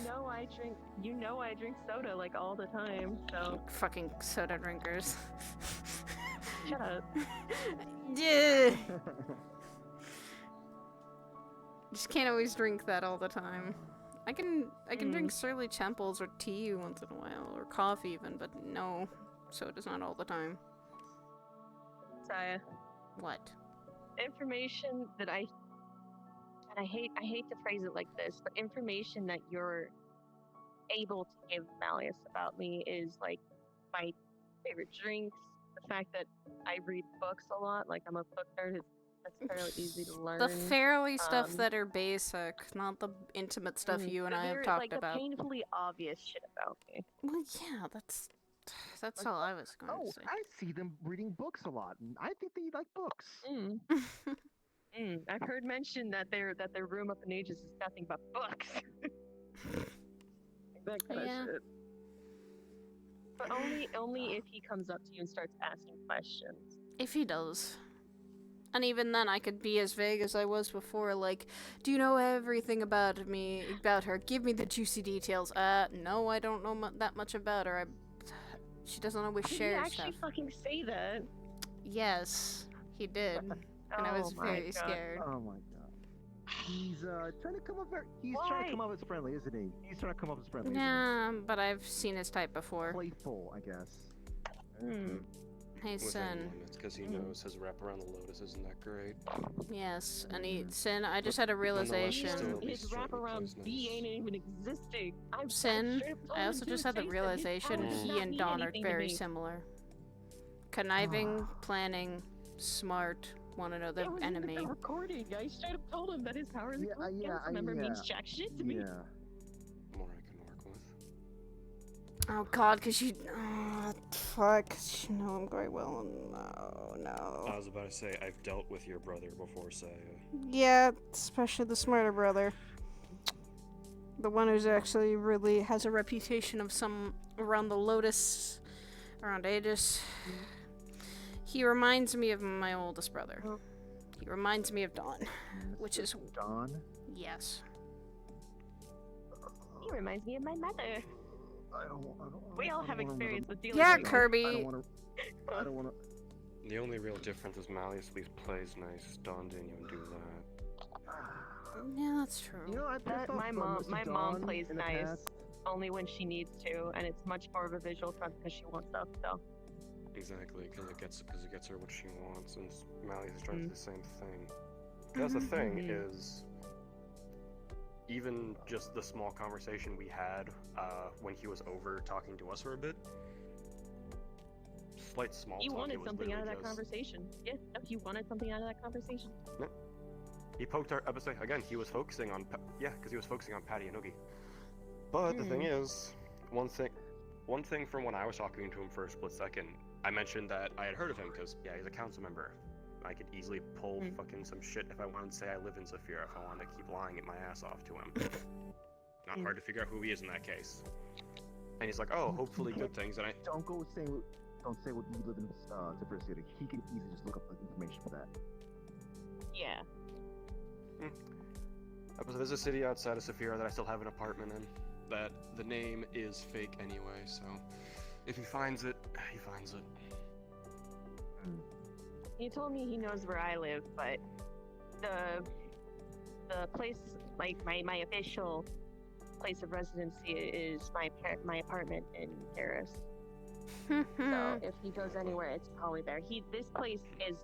You know I drink soda like all the time, so Fucking soda drinkers. shut up. Yeah. Just can't always drink that all the time. I can drink Surly Temples or tea once in a while, or coffee even, but no, soda's not all the time. Saya. What? Information that I hate to phrase it like this, but information that you're able to give Malleus about me is like my favorite drinks, the fact that I read books a lot, like I'm a book nerd, that's fairly easy to learn. The fairly stuff that are basic, not the intimate stuff you and I have talked about. The painfully obvious shit about me. Well, yeah, that's all I was going to say. I see them reading books a lot, and I think they like books. I've heard mention that their room up in Aegis is nothing but books. That kind of shit. But only if he comes up to you and starts asking questions. If he does. And even then, I could be as vague as I was before, like, do you know everything about her? Give me the juicy details. No, I don't know that much about her. She doesn't always share Did he actually fucking say that? Yes, he did. And I was very scared. Oh my god. He's trying to come up. He's trying to come up as friendly, isn't he? He's trying to come up as friendly. Yeah, but I've seen his type before. Playful, I guess. Hey, Sin. It's because he knows his wrap around the lotus isn't that great. Yes, and Sin, I just had a realization. His wraparound B ain't even existing. Sin, I also just had the realization he and Dawn are very similar. Conniving, planning, smart, one another enemy. The recording. I straight up told him that his power as a council member means jack shit to me. More I can work with. Oh god, cause you... Oh, fuck. You know him very well. No. I was about to say, I've dealt with your brother before, Saya. Yeah, especially the smarter brother. The one who's actually really has a reputation of some around the Lotus, around Aegis. He reminds me of my oldest brother. He reminds me of Dawn, which is... Dawn? Yes. He reminds me of my mother. We all have experience with dealing Yeah, with Kirby. I don't want to. The only real difference is Malleus at least plays nice. Dawn didn't even do that. Yeah, that's true. You know, my mom plays nice only when she needs to, and it's much more of a visual front because she wants stuff. So. Exactly, because it gets her what she wants, and Malleus is trying to do the same thing. That's the thing is, even just the small conversation we had when he was over talking to us for a bit, slight small talk. You wanted it was something out of literally that conversation. Yeah, you wanted something out of that conversation. Yeah. He poked our episode again. He was focusing on because he was focusing on Patty and Oogie. But the thing is, one thing from when I was talking to him for a split second, I mentioned that I had heard of him because he's a council member. I could easily pull fucking some shit if I wanted to say I live in Zafira, if I wanted to keep lying my ass off to him. Not hard to figure out who he is in that case. And he's like, oh, hopefully good things. And don't say what you live in Zafira City. He can easily just look up the information for that. Yeah. There's a city outside of Zafira that I still have an apartment in. That the name is fake anyway, so if he finds it, he finds it. He told me he knows where I live, but the place, like my official place of residency is my apartment in Paris. So if he goes anywhere, it's probably there. This place is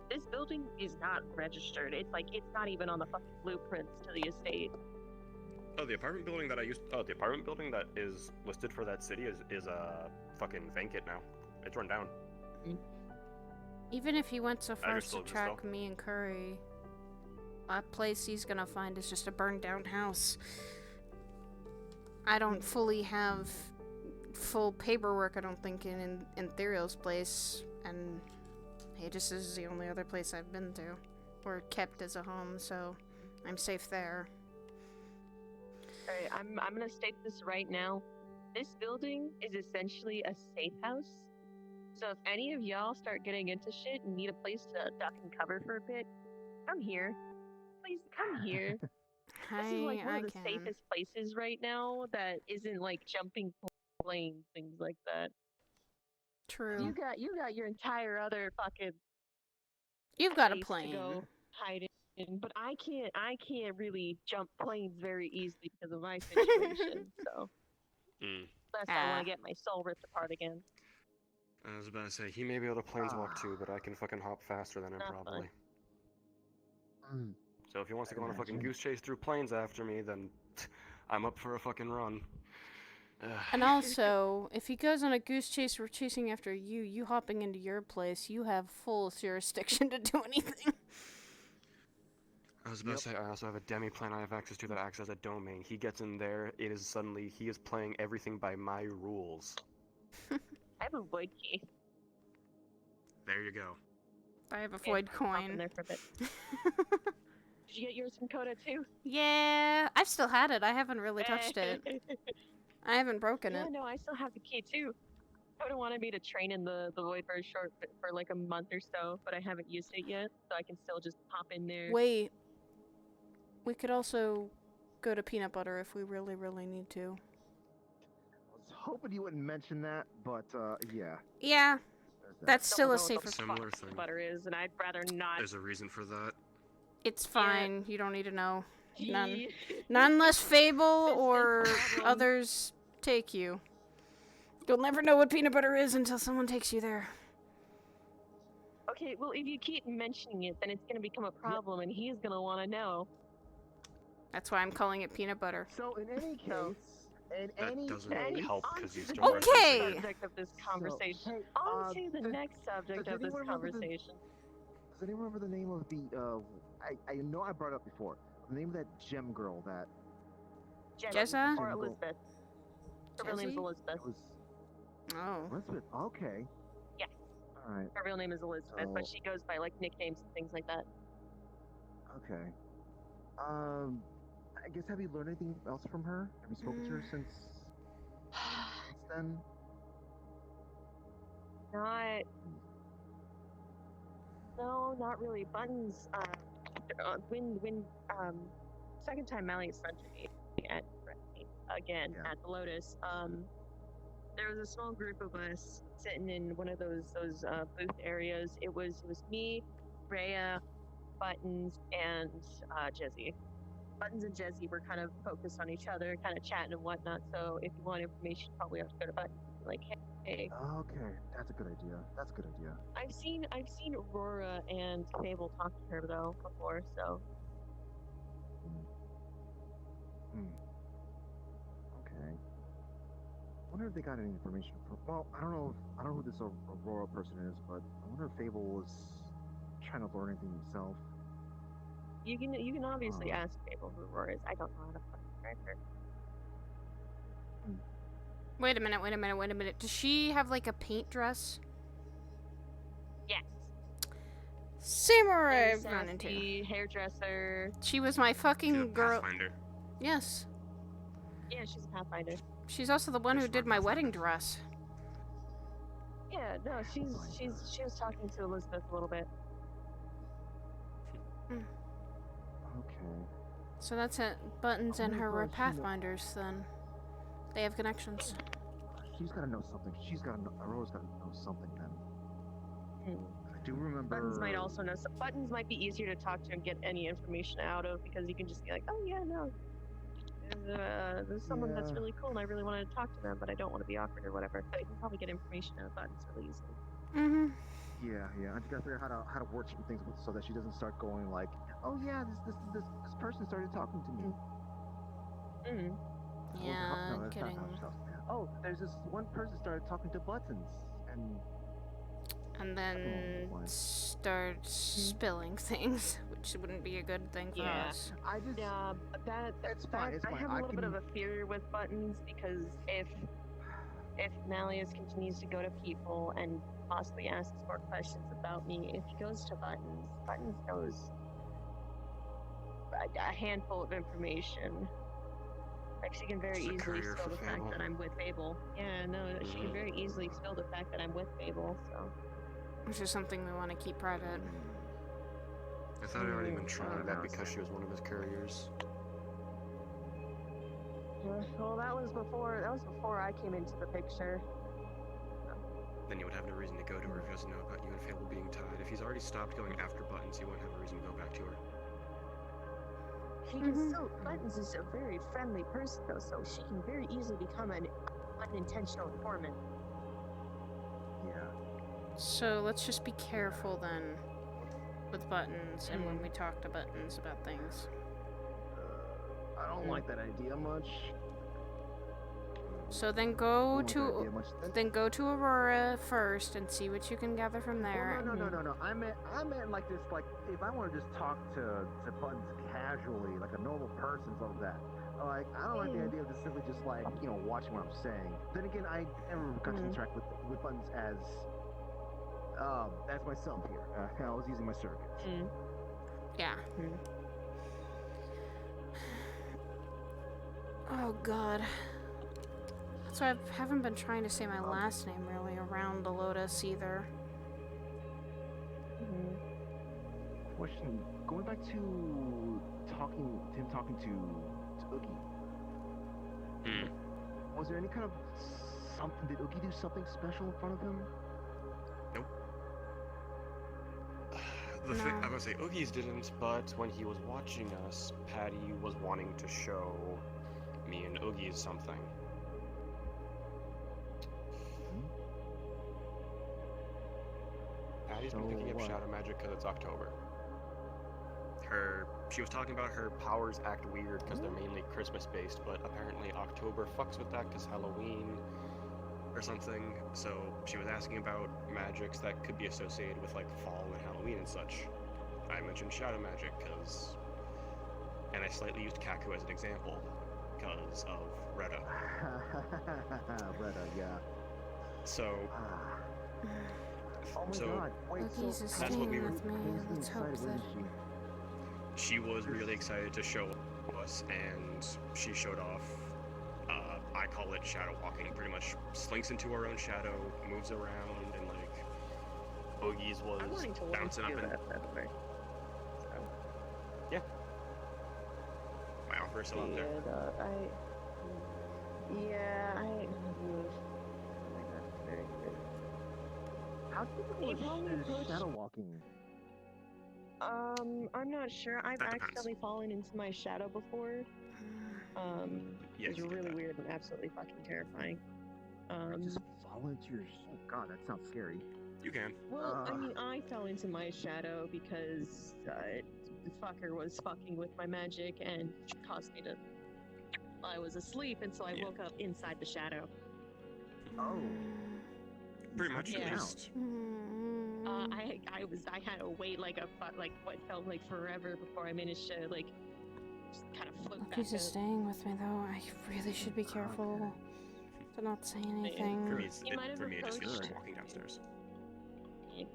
this building is not registered. It's like it's not even on the fucking blueprints to the estate. Oh, the apartment building that is listed for that city is fucking vacant now. It's run down. Even if he went so far as to still exist, track though. me and Curry, a place he's gonna find is just a burned down house. I don't fully have full paperwork, I don't think, in Theriel's place, and Aegis is the only other place I've been to, or kept as a home, so I'm safe there. Alright, I'm gonna state this right now. This building is essentially a safe house. So if any of y'all start getting into shit and need a place to duck and cover for a bit, come here. Please come here. This is like one of the safest places right now that isn't like jumping planes, things like that. True. You got your entire other fucking You've got a place plane. to go hide in, but I can't really jump planes very easily because of my situation. So unless I want to get my soul ripped apart again. I was about to say, he may be able to planeswalk too, but I can fucking hop faster than him, Not probably. So if he wants to go on a fucking goose chase through planes after me, then I'm up for a fucking run. And also, if he goes on a goose chase, we're chasing after you hopping into your place, you have full jurisdiction to do anything. I was about to say, I also have a demi-plane I have access to that acts as a domain. He gets in there, he is playing everything by my rules. I have a void key. There you go. I have a void coin. In there for a bit. Did you get yours from Coda too? Yeah, I've still had it. I haven't really touched it. I haven't broken it. Yeah, no, I still have the key too. Coda wanted me to train in the void for for like a month or so, but I haven't used it yet, so I can still just pop in there. Wait. We could also go to Peanut Butter if we really, really need to. I was hoping you wouldn't mention that, but yeah. Yeah. That's still a safer Similar thing. Butter is, and I'd rather not. There's a reason for that. It's fine. You don't need to know. None unless Fable or others take you. You'll never know what Peanut Butter is until someone takes you there. Okay, well, if you keep mentioning it, then it's gonna become a problem, and he's gonna want to know. That's why I'm calling it Peanut Butter. So in any case, That doesn't help because you still Okay. Subject of this conversation. So, hey, on to the next subject of this conversation. Does anyone remember the name of the? I know I brought it up before. The name of that gem girl that. Jessa? Or Elizabeth. Her real name's Elizabeth. It was Oh. Elizabeth. Okay. Yes. All right. Her real name is Elizabeth, but she goes by like nicknames and things like that. Okay. I guess have you learned anything else from her? Have you spoken to her since then? Not really. Buttons. When second time Mally sent me at at the Lotus. There was a small group of us sitting in one of those booth areas. It was me, Rhea, Buttons, and Jezzy. Buttons and Jezzy were kind of focused on each other, kind of chatting and whatnot. So if you want information, you probably have to go to Buttons. Like, hey. Okay, that's a good idea. That's a good idea. I've seen Aurora and Fable talk to her though before, so. Okay. I wonder if they got any information from. Well, I don't know who this Aurora person is, but I wonder if Fable was trying to learn anything himself. You can obviously ask Fable who Aurora is. I don't know how to fucking describe her. Wait a minute. Does she have like a paint dress? Yes. Samurai I've run into. Hairdresser. She was my fucking girl. Pathfinder. Yes. Yeah, she's a Pathfinder. She's also the one who did my wedding dress. Yeah, no, she was talking to Elizabeth a little bit. Okay. So that's it. Buttons and her were Pathfinders then. They have connections. She's gotta know something. Aurora's gotta know something then. do remember. Buttons might also know. Buttons might be easier to talk to and get any information out of because you can just be like, oh yeah, no, there's someone that's really cool and I really want to talk to them, but I don't want to be awkward or whatever. So you can probably get information out of Buttons really easily. Mhm. Yeah, I just gotta figure out how to word certain things so that she doesn't start going like, oh yeah, this person started talking to me. Yeah, No, that's not how she talks. Oh, there's this one person started talking to Buttons, and then start spilling things, which wouldn't be a good thing for us. It's fine. I have a little bit of a fear with Buttons because if Malleus continues to go to people and possibly asks more questions about me, if he goes to Buttons knows a handful of information. Like, she can very easily spill the fact that I'm with Fable. Yeah, no, she can very easily spill the fact that I'm with Fable, so. Which is something we want to keep private. I thought I'd already been trying that because she was one of his couriers. Well, that was before I came into the picture. Then you would have no reason to go to her if he doesn't know about you and Fable being tied. If he's already stopped going after Buttons, he won't have a reason to go back to her. Buttons is a very friendly person, though, so she can very easily become an unintentional informant. Yeah. So let's just be careful then with Buttons and when we talk to Buttons about things. I don't like that idea much. So then go to Aurora first and see what you can gather from there. Oh, no. I meant like this, like if I want to just talk to Buttons casually, like a normal person, something like that. Like I don't like the idea of just simply just like watching what I'm saying. Then again, I never got to interact with Buttons as myself here. I was using my surrogates. Yeah. Oh God. So I haven't been trying to say my last name really around the Lotus either. Question: going back to him talking to Oogie. Was there any kind of something? Did Oogie do something special in front of him? Nope. The thing I was gonna say, Oogie's didn't, but when he was watching us, Patty was wanting to show me and Oogie something. Patty's been picking up shadow magic because it's October. She was talking about her powers act weird because they're mainly Christmas based, but apparently October fucks with that because Halloween or something. So she was asking about magics that could be associated with like fall and Halloween and such. I mentioned shadow magic and I slightly used Kaku as an example because of Retta. Retta, yeah. So. Oh my God! Wait, that's what we were. Let's hope that. She was really excited to show us, and she showed off. I call it shadow walking. Pretty much slinks into her own shadow, moves around, and like Oogie's was bouncing up and. Yeah. My offer is still out there. How difficult is shadow walking? I'm not sure. I've accidentally fallen into my shadow before. Yes, it's really weird and absolutely fucking terrifying. Just fall into your. Oh God, that sounds scary. You can. Well, I mean, I fell into my shadow because the fucker was fucking with my magic and caused me to. I was asleep, and so I woke up inside the shadow. Oh. Pretty much, at least. I had to wait like what felt like forever before I managed to like just kind of float back. He's just staying with me though. I really should be careful to not say anything. For me, it just feels like walking downstairs.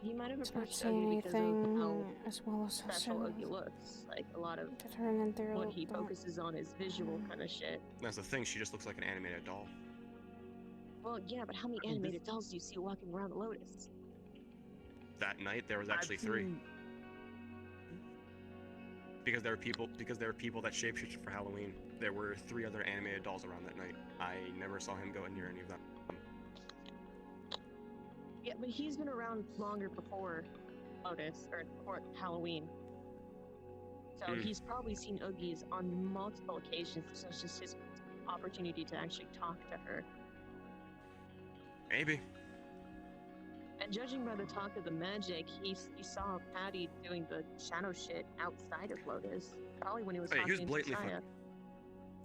He might have approached say Oogie because anything of how as well as special Oogie looks. Like a lot of what what he focuses on is visual kind of shit. That's the thing. She just looks like an animated doll. Well, yeah, but how many animated dolls do you see walking around the Lotus? That night there was actually 3. Because there were people that shapeshifted for Halloween. There were 3 other animated dolls around that night. I never saw him go near any of them. Yeah, but he's been around longer before. Lotus or for Halloween. So he's probably seen Oogies on multiple occasions. So it's just his opportunity to actually talk to her. Maybe. And judging by the talk of the magic, he saw Patty doing the shadow shit outside of Lotus. Probably when he was Hey, he was talking to blatantly Saya.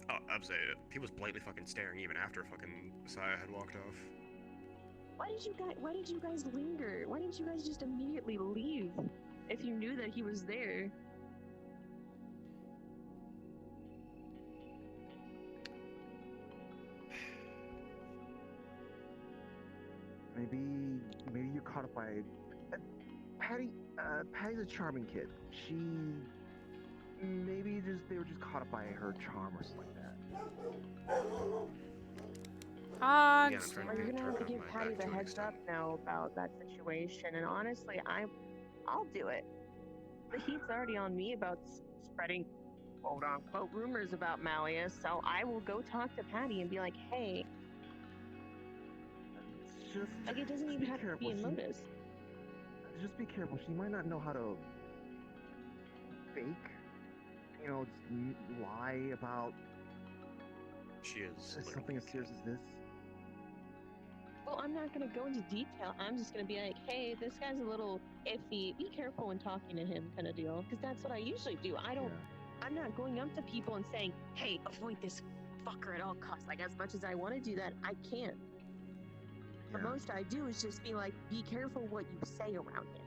Oh, I'm saying it. He was blatantly fucking staring even after fucking Saya had walked off. Why did you guys linger? Why didn't you guys just immediately leave if you knew that he was there? Maybe you're caught up by Patty's a charming kid. They were just caught up by her charm or something like that. Well, you're gonna have to give Patty the heads up now about that situation, and honestly, I'll do it. The heat's already on me about spreading quote-unquote rumors about Malleus, so I will go talk to Patty and be like, hey, like it doesn't even have to be in Lotus. Just be careful. She might not know how to fake, just lie about. She is something as serious as this. Well, I'm not going to go into detail. I'm just going to be like, hey, this guy's a little iffy. Be careful when talking to him kind of deal. Because that's what I usually do. I'm not going up to people and saying, hey, avoid this fucker at all costs. Like, as much as I want to do that, I can't. The most I do is just be like, be careful what you say around him.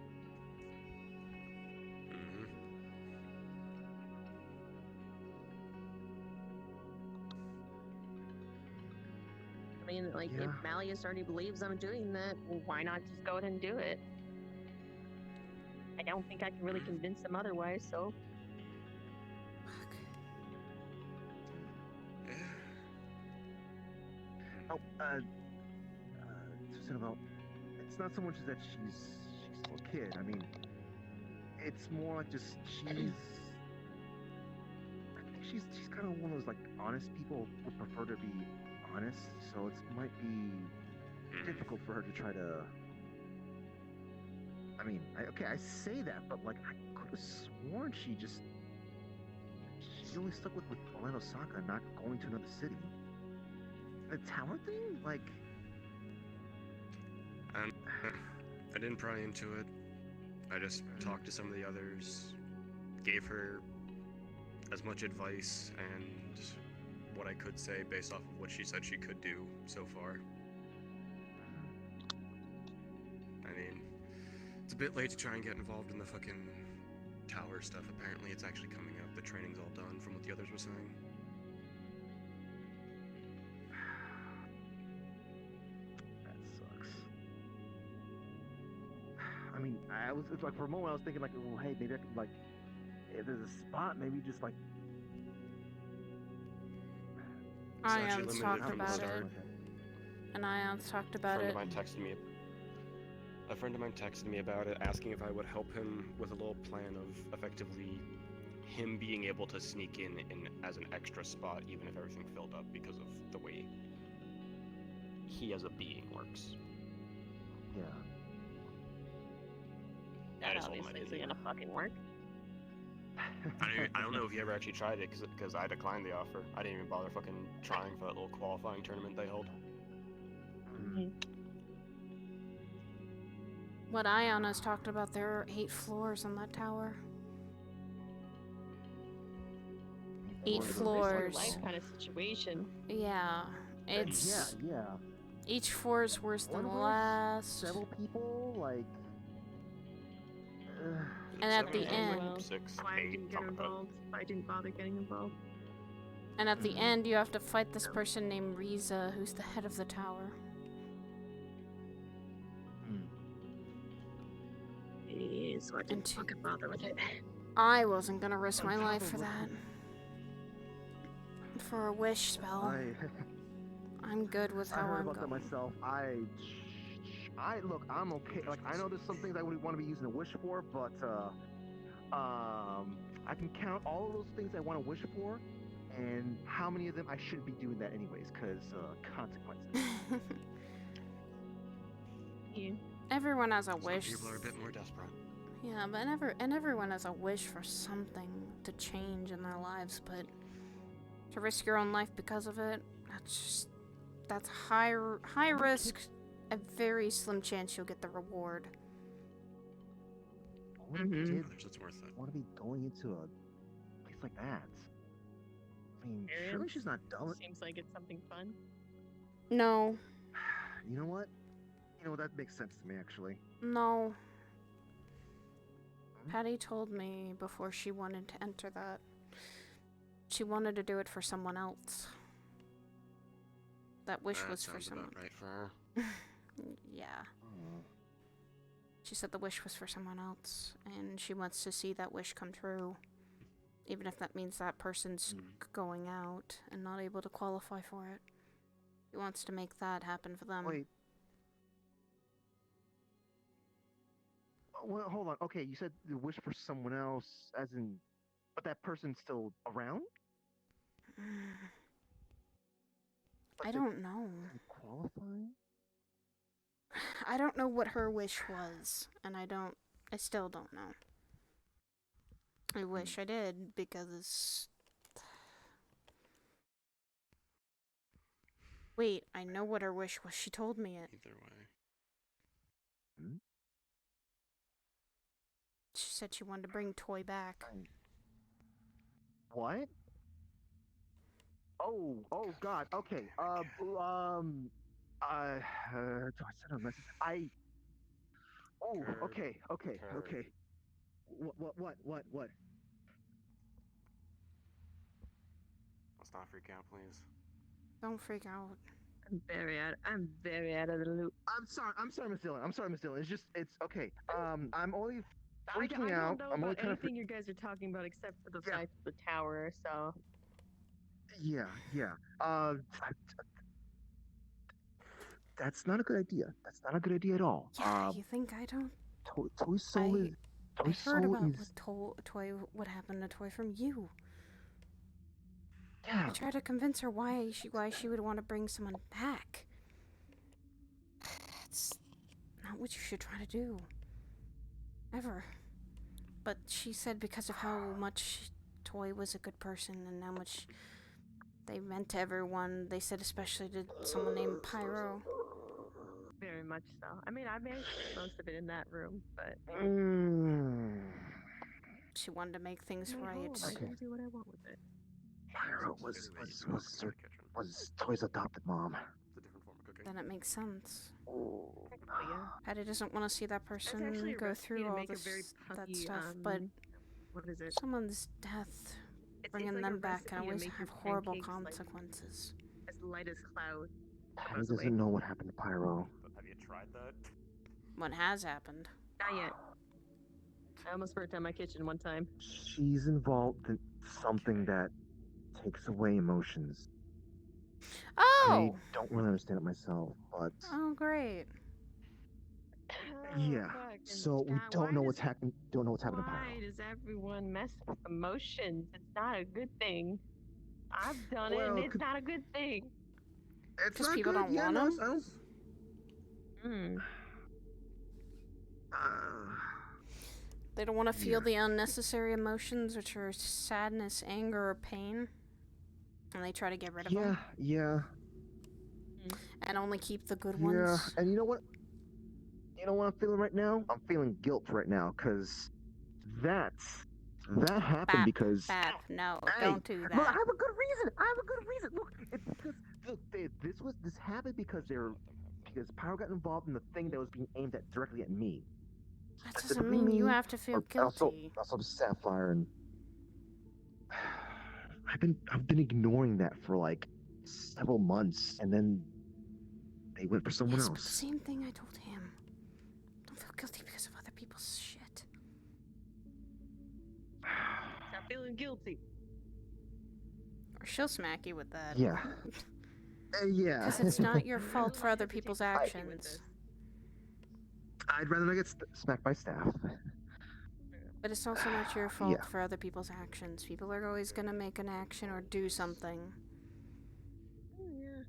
I mean, like, if Malleus already believes I'm doing that, well, why not just go ahead and do it? I don't think I can really convince him otherwise, so. Oh, just about. It's not so much that she's still a kid. I mean, it's more like just I think she's kind of one of those like honest people who would prefer to be honest, so it might be difficult for her to try to. I mean, I say that, but like I could have sworn she only stuck with Orlando Saka, not going to another city. The tower thing, like. I didn't pry into it. I just talked to some of the others, gave her as much advice and what I could say based off of what she said she could do so far. I mean, it's a bit late to try and get involved in the fucking tower stuff. Apparently it's actually coming up. The training's all done from what the others were saying. I mean, it's like for a moment I was thinking like, well, hey, maybe I could like, if there's a spot, maybe just like. Ion's talked about it. And Ion's talked about it. A friend of mine texted me about it, asking if I would help him with a little plan of effectively him being able to sneak in as an extra spot, even if everything filled up, because of the way he as a being works. Yeah. That obviously isn't gonna fucking work. I don't know if he ever actually tried it, because I declined the offer. I didn't even bother fucking trying for that little qualifying tournament they held. What Ion has talked about, there are 8 floors on that tower. 8 floors. Life kind of situation. Yeah, it's. Yeah. Each floor is worse than the last. Several people, like. And at the end, I didn't bother getting involved. And at the end, you have to fight this person named Riza, who's the head of the tower. So I didn't fucking bother with it. I wasn't gonna risk my life for that. For a wish spell. I'm good with how I heard I'm about going. that myself. Look, I'm okay. Like, I know there's some things I would want to be using a wish for, but I can count all of those things I want to wish for, and how many of them I shouldn't be doing that anyways, because consequences. Everyone has a wish. Some people are a bit more desperate. Yeah, but everyone has a wish for something to change in their lives, but to risk your own life because of it, that's high risk, a very slim chance you'll get the reward. What kid want to be going into a place like that? I mean, surely she's not dumb. Seems like it's something fun. No. You know what? That makes sense to me, actually. No. Patty told me before she wanted to enter that she wanted to do it for someone else. That wish was for someone. Right for her. Yeah. She said the wish was for someone else, and she wants to see that wish come true, even if that means that person's going out and not able to qualify for it. She wants to make that happen for them. Wait. Well, hold on. Okay, you said the wish for someone else, as in, but that person's still around? I don't know. Qualifying? I don't know what her wish was, and I still don't know. I wish I did, because... Wait, I know what her wish was. She told me it. Either way. She said she wanted to bring Toy back. What? Oh God. Okay. I sent her a message. Okay. What? Let's not freak out, please. Don't freak out. I'm very out of the loop. I'm sorry, Miss Dillon. It's okay. I'm only freaking I out. don't know I'm only about kind of. anything you guys are talking about except for the fact of the tower. So. Yeah. That's not a good idea. That's not a good idea at all. Yeah, you think I don't? Toy Soul is. I heard about what happened to Toy from you. Yeah. I tried to convince her why she would want to bring someone back. That's not what you should try to do. Ever. But she said because of how much Toy was a good person and how much they meant to everyone, they said especially to someone named Pyro. Very much so. I mean, I managed most of it in that room, but... She wanted to make things right. I can do what I want with it. Pyro was Toy's adopted mom. Then it makes sense. Yeah. Patty doesn't want to see that person go through all that stuff, but what is it? Someone's death, bringing them back can always have horrible consequences. As light as cloud. Patty doesn't know what happened to Pyro. Have you tried that? What has happened? Not yet. I almost burnt down my kitchen one time. She's involved in something that takes away emotions. Oh! I don't really understand it myself, but... Oh, great. Yeah, so we don't know what's happening. Don't know what's happening to Pyro. Why does everyone mess with emotions? It's not a good thing. I've done it, and it's not a good thing. Because people don't want them? They don't want to feel the unnecessary emotions, which are sadness, anger, or pain. And they try to get rid of them. Yeah. And only keep the good ones. Yeah, and you know what? You know what I'm feeling right now? I'm feeling guilt right now, because that happened because... No, don't do that. Look, I have a good reason. Look, it's because this happened because Pyro got involved in the thing that was being aimed at directly at me. That doesn't mean you have to feel guilty. Also Sapphire, and I've been ignoring that for like several months, and then they went for someone else. But the same thing I told him. Don't feel guilty because of other people's shit. Stop feeling guilty. Or she'll smack you with that. Yeah. Yeah. Because it's not your fault for other people's actions. I'd rather not get smacked by staff. But it's also not your fault for other people's actions. People are always gonna make an action or do something. Yeah.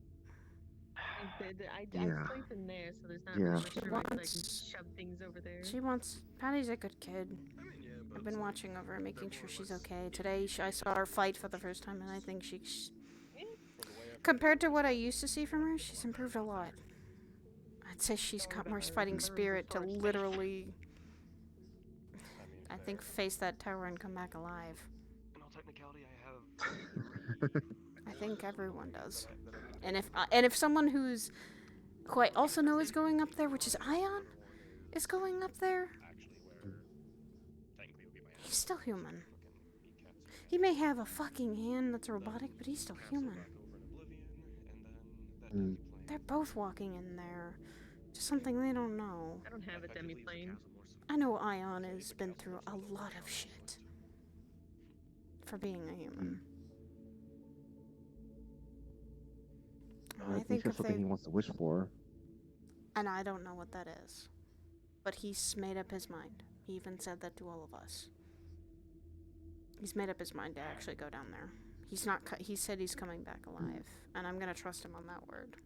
I Yeah. sleep in there, so there's not Yeah. really much room. I can shove things over there. She wants. Patty's a good kid. I've been watching over her, making sure she's okay. Today, I saw her fight for the first time, and I think she's. Compared to what I used to see from her, she's improved a lot. I'd say she's got more fighting spirit to literally, I think, face that tower and come back alive. In all technicality, I have. I think everyone does. And if someone who I also know is going up there, which is Ion, is going up there, he's still human. He may have a fucking hand that's robotic, but he's still human. They're both walking in there. Just something they don't know. I don't have a demi-plane. I know Ion has been through a lot of shit for being a human. I think that's something he wants to wish for. And I don't know what that is. But he's made up his mind. He even said that to all of us. He's made up his mind to actually go down there. He's not. He said he's coming back alive, and I'm gonna trust him on that word.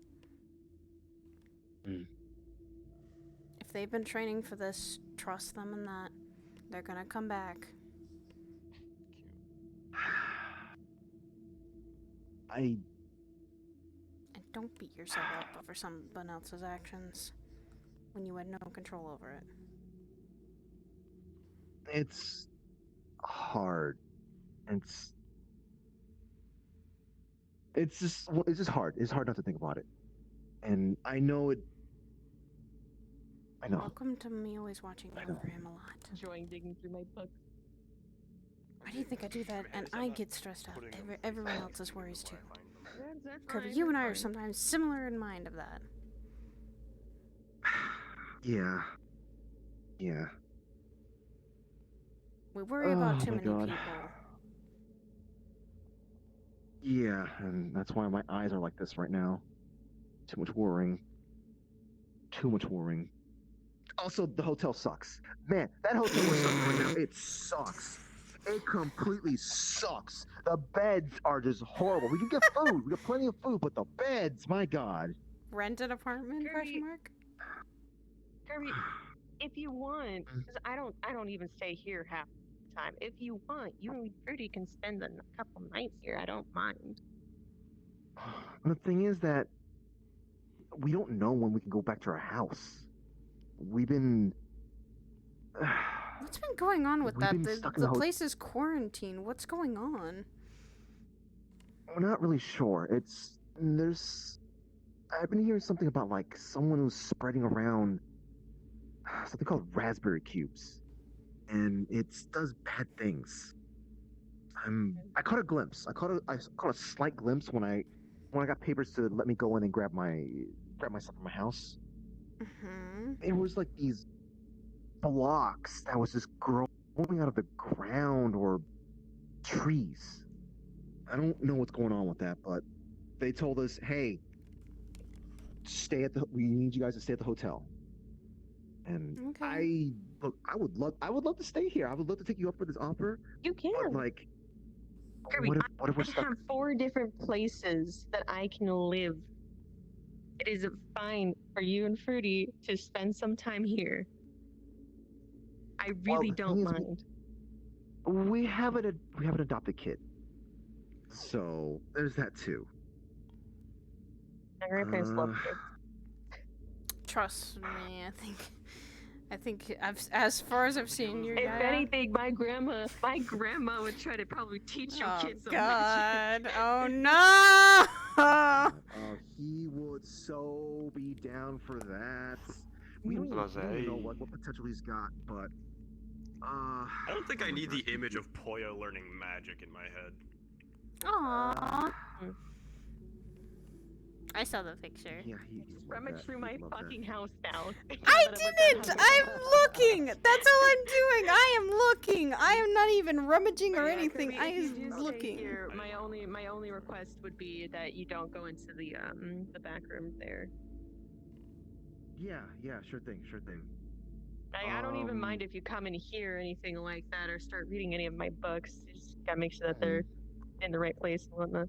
If they've been training for this, trust them in that. They're gonna come back. And don't beat yourself up over someone else's actions when you had no control over it. It's hard. It's just hard. It's hard not to think about it. And I know it. I know. Welcome to me always watching over him a lot. Enjoying digging through my books. Why do you think I do that? And I get stressed out. Everyone else's worries too. That's Kirby, fine, you and I that's are fine. sometimes similar in mind of that. Yeah. Yeah. We worry about too my many God. people. Yeah, and that's why my eyes are like this right now. Too much worrying. Too much worrying. Also, the hotel sucks. Man, that hotel we're stuck in right now, it sucks. It completely sucks. The beds are just horrible. We can get food. We got plenty of food, but the beds, my God. Rented apartment? Kirby- Question mark. Kirby, if you want, because I don't even stay here half the time. If you want, you and Fruity can spend a couple nights here. I don't mind. The thing is that we don't know when we can go back to our house. We've been. What's been going on with We've that? been The, stuck in the the place is quarantined. What's going on? We're not really sure. I've been hearing something about like someone who's spreading around something called raspberry cubes, and it does bad things. I caught a glimpse. I caught a slight glimpse when I got papers to let me go in and grab my stuff from my house. It was like these blocks that was just growing out of the ground or trees. I don't know what's going on with that, but they told us, "Hey, we need you guys to stay at the hotel." And I would love to stay here. I would love to take you up for this offer. You can. But like, Kirby, what if we're I stuck? have 4 different places that I can live. It is fine for you and Fruity to spend some time here. I really don't mind. We have an adopted kid, so there's that too. My grandparents love kids. Trust me, I think as far as I've seen your If dad. anything, my grandma would try to probably teach your kids some God! magic. Oh no! He would so be down for that. We don't even know what potential he's got, but I don't think I need the image of Poyo learning magic in my head. Aww. I saw the picture. Yeah, Rummage through my fucking house now. I didn't! I'm looking! That's all I'm doing! I am looking! I am not even rummaging or anything. I am looking. Here, my only request would be that you don't go into the back room there. Yeah, sure thing. I don't even mind if you come in here or anything like that, or start reading any of my books. You just gotta make sure that they're in the right place and whatnot.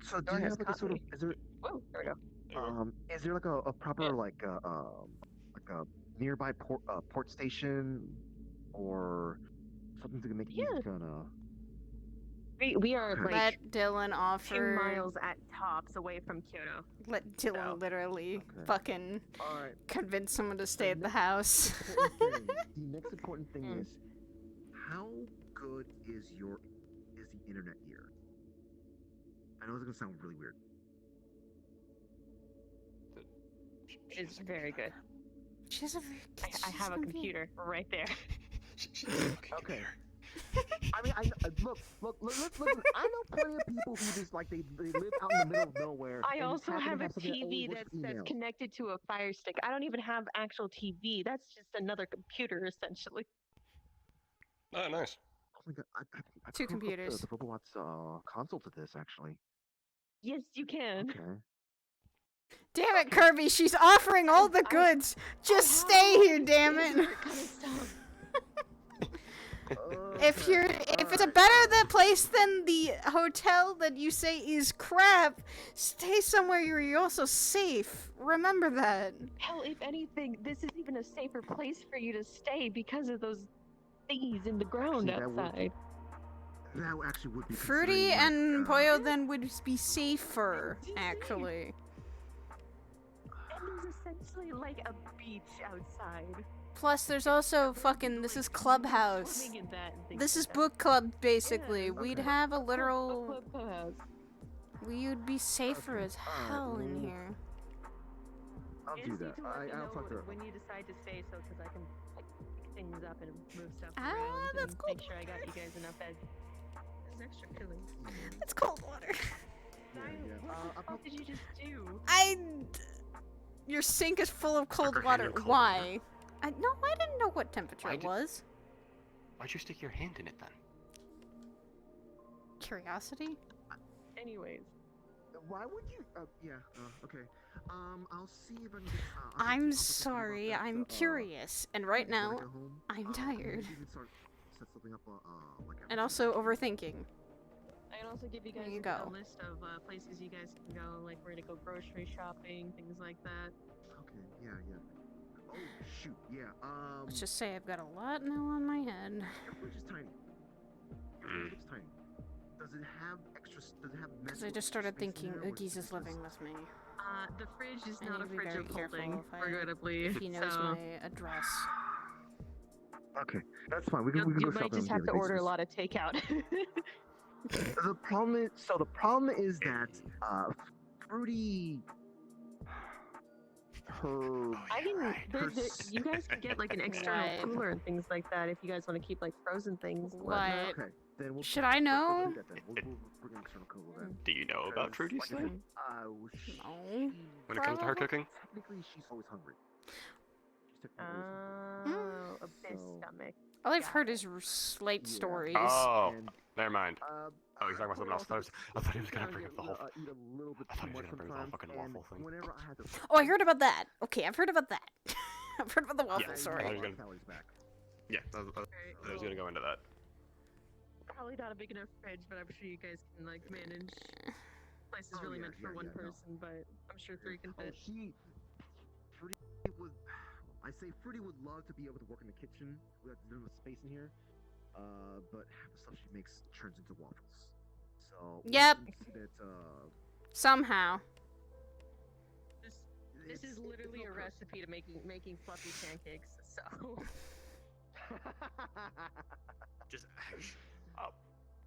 So do Door you has have like a sort of coffee. is there Oh, there we go. is there like a proper like a nearby port station or something to make it easy to kind of We are like Let Dylan 2 offer. miles at tops away from Kyoto. Let Dylan literally fucking Alright. convince someone to stay at the house. The next important thing is how good is the internet here? I know it's gonna sound really weird. It's very good. She has a very I have a computer right there. Okay. I mean, look. Listen, I know plenty of people who just like they live out in the middle of nowhere. I and just also happen to have a something that only TV works that's for emails. connected to a Fire Stick. I don't even have actual TV. That's just another computer, essentially. Oh, nice. Oh my god, I Two could hook up computers. the Robowat's console to this actually. Yes, you can. Okay. Damn it, Kirby, she's offering all the goods. Just stay here, damn it. If it's a better place than the hotel that you say is crap, stay somewhere where you're also safe. Remember that. Hell, if anything, this is even a safer place for you to stay because of those thingies in the ground outside. That actually would be Fruity and Poyo then would be safer, actually. And there's essentially like a beach outside. Plus, there's also fucking, this is Clubhouse. This is book club, basically. We'd have a literal... We'd be safer as hell in here. I'll do that. I'll talk to her. When you decide to stay, so because I can like pick things up and move stuff Ah, around that's and cool. make sure I got you guys enough beds. There's extra pillows. It's cold water. What did you just do? Your sink is full of cold Her hand water. in cold Why? No, I didn't know what temperature it was. Why'd you stick your hand in it then? Curiosity? Anyways. Why would you? Okay. I'll see if I can get. I'm sorry, I'm curious. And right now, I'm tired. Set something up. And also overthinking. I can also give you guys There you a go. list of places you guys can go, like where to go grocery shopping, things like that. Okay. Yeah. Oh shoot. Yeah. Let's just say I've got a lot now on my head. Your fridge is tiny. Your fridge is tiny. Does it have extra? Does it have? Because I just started thinking Oogies is living with me. The fridge is I not need a to be fridge very of careful holding, if regrettably. if he knows so my address. Okay, that's fine. We can you go might shopping just on have a to daily order a basis. lot of takeout. The problem is that Fruity, her. I can. You guys can get like an external cooler and things like that if you guys want to keep like frozen things. and whatnot. Okay, then we'll. Should I know? We'll do that then. We'll bring an external cooler then. Do you know about Trudy's thing? No. When it comes to her cooking? Technically, she's always hungry. She's technically Oh, a big stomach. All I've heard is slight stories. Oh, never mind. Oh, he's talking about something else. I thought he was gonna bring up the whole. eat a little bit I thought too he was much gonna bring up the whole sometimes, fucking and waffle thing. whenever I had to. Oh, I heard about that. Okay, I've heard about that. I've heard about the waffle I story. thought he was gonna. Yeah, I was gonna go into that. Probably not a big enough fridge, but I'm sure you guys can like manage. Place is really meant for one person, but I'm sure 3 can fit. Fruity would. I say Fruity would love to be able to work in the kitchen without there's no space in here. But half the stuff she makes turns into waffles. So Yep. That, Somehow. This is literally a recipe to making fluffy pancakes. So. Just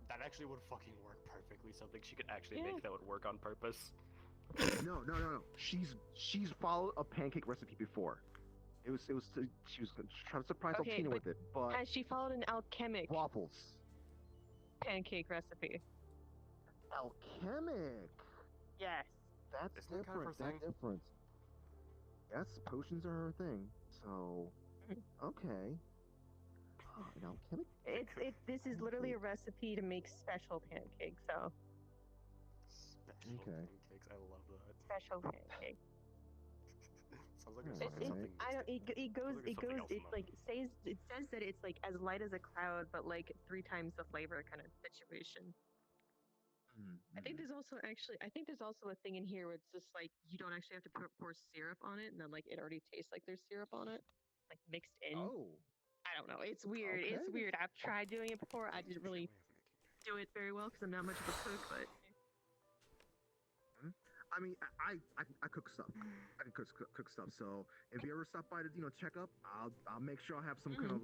that actually would fucking work perfectly. Something she could actually make that would work on purpose. No. She's followed a pancake recipe before. She was trying to surprise Okay, Altina but with it, but has she followed an alchemic waffles. pancake recipe? Alchemic. Yes. That's Isn't that kind of different. her That's thing? different. Yes, potions are her thing. So, okay. An alchemic. This is literally a recipe to make special pancakes. So. Special pancakes. I love that. Special pancakes. Sounds like there's fucking something. I don't. It goes. Sounds like there's something else It in like says. It says that it's like as light as a cloud, but like 3 times the flavor kind of situation. I think there's also a thing in here where it's just like you don't actually have to pour syrup on it, and then like it already tastes like there's syrup on it, like mixed in. Oh. I don't know. It's weird. Okay. It's weird. I've tried doing it before. I didn't really do it very well because I'm not much of a cook, but. I mean, I cook stuff. I can cook stuff. So if you ever stop by to check up, I'll make sure I have some kind of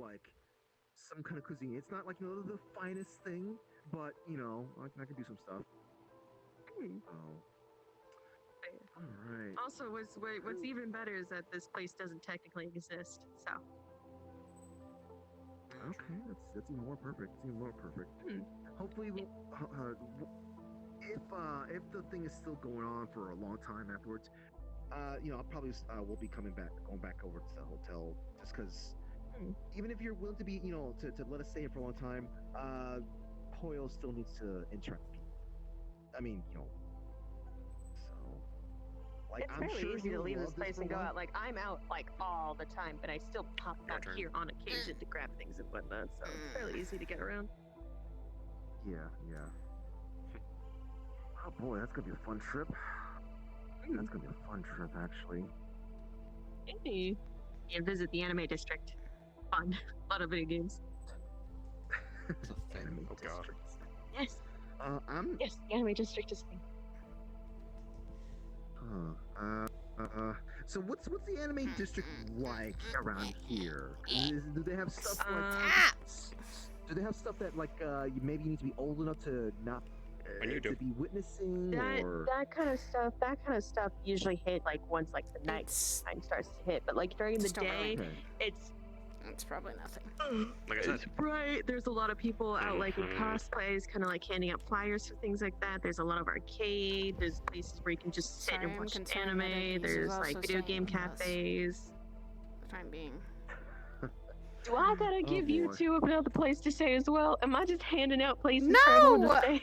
some kind of cuisine. It's not like the finest thing, but I can do some stuff. Oh. All right. Also, what's even better is that this place doesn't technically exist. So. Okay, that's even more perfect. It's even more perfect. Hopefully, we'll. If the thing is still going on for a long time afterwards, I'll probably will be going back over to the hotel just because even if you're willing to be, to let us stay here for a long time, Hoyle still needs to interact with people. I mean, so like It's I'm fairly sure easy to he'll leave love this place for and a go while. out. Like I'm out like all the time, but I still pop out here on occasion to grab things and whatnot. So it's fairly easy to get around. Yeah. Oh boy, that's gonna be a fun trip. That's gonna be a fun trip, actually. Hey, and visit the anime district. Fun, a lot of video games. Anime Oh god. Yes. I'm. Yes, the anime district is fun. So what's the anime district like around here? Do they have stuff do they have stuff that like you maybe need to be old enough to not to be witnessing or That kind of stuff usually hit like once like the night time starts to hit, but like during the day, it's probably nothing. Like I said, right. There's a lot of people out like in cosplays, kind of like handing out flyers for things like that. There's a lot of arcade. There's places where you can just sit and watch anime. There's like video game cafes. For the time being. Do I gotta give you two another place to stay as well? Am I just handing out places for No! everyone to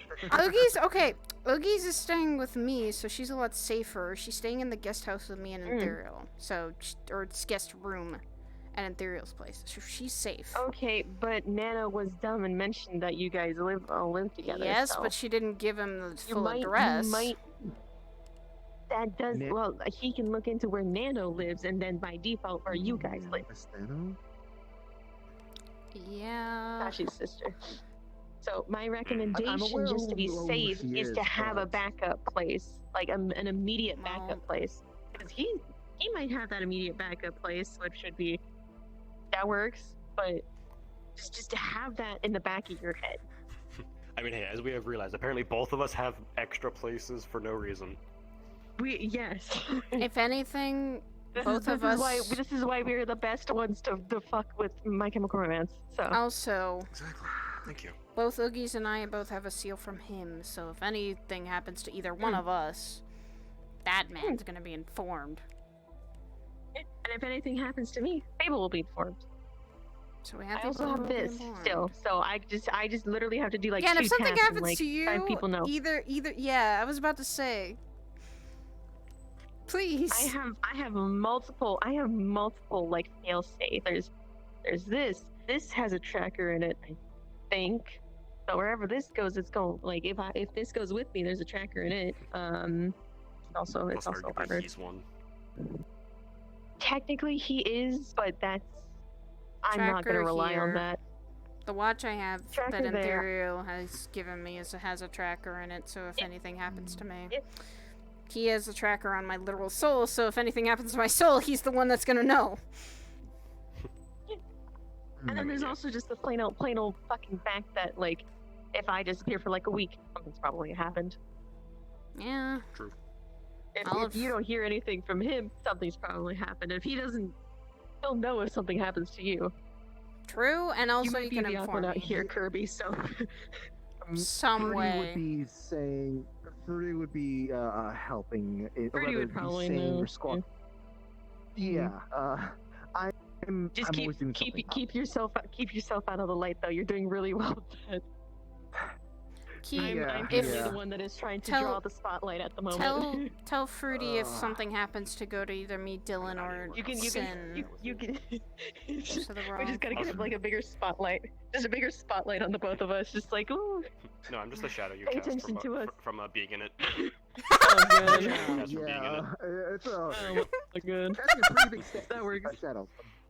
stay? Oogie's is staying with me, so she's a lot safer. She's staying in the guest house with me and Ethereal. So, or it's guest room at Ethereal's place. So she's safe. Okay, but Nana was dumb and mentioned that you guys all live together. Yes, so. but she didn't give him the full address. That does, well, he can look into where Nano lives and then by default where you guys live. Yeah. Tashi's sister. So my recommendation, just to be safe, is to have a backup place, like an immediate backup place, because he might have that immediate backup place, which should be that works, but just to have that in the back of your head. I mean, hey, as we have realized, apparently both of us have extra places for no reason. Yes. If anything, both of us. This is why we're the best ones to fuck with My Chemical Romance. So. Also. Exactly. Thank you. Both Oogies and I both have a seal from him, so if anything happens to either one of us, that man's gonna be informed. And if anything happens to me, Fable will be informed. So we have I also have this still, so I just literally have to do like and two if something tasks happens and, like, to you, 5 people know. either yeah, I was about to say. Please. I have multiple like fail safe. There's this. This has a tracker in it, I think. So wherever this goes, it's going. Like if this goes with me, there's a tracker in it. It's also armored. He's one. Technically, he is, but I'm not gonna Tracker rely on here. that. The watch I have Tracker that there. Imperial has given me has a tracker in it, so if anything happens to me. He has a tracker on my literal soul, so if anything happens to my soul, he's the one that's gonna know. And then there's also just the plain old fucking fact that, like, if I disappear for like a week, something's probably happened. Yeah. True. If you don't hear anything from him, something's probably happened. If he doesn't, he'll know if something happens to you. True, and also you you can might be the odd one inform out me. here, Kirby. So Some Fruity way. would be saying. Fruity would be helping. Fruity would probably saying know. or squawk. Yeah. I'm just always doing something. keep yourself out of the light, though. You're doing really well with that. I'm clearly the one that is trying to draw the spotlight at the moment. Tell Fruity if something happens to go to either me, Dylan, or Sin. You can. We just gotta get like a bigger spotlight. There's a bigger spotlight on the both of us, just like ooh. No, I'm just a shadow you Pay cast attention to us. from being in it. Oh good. It's a Oh good. casting a pretty big That works. shadow.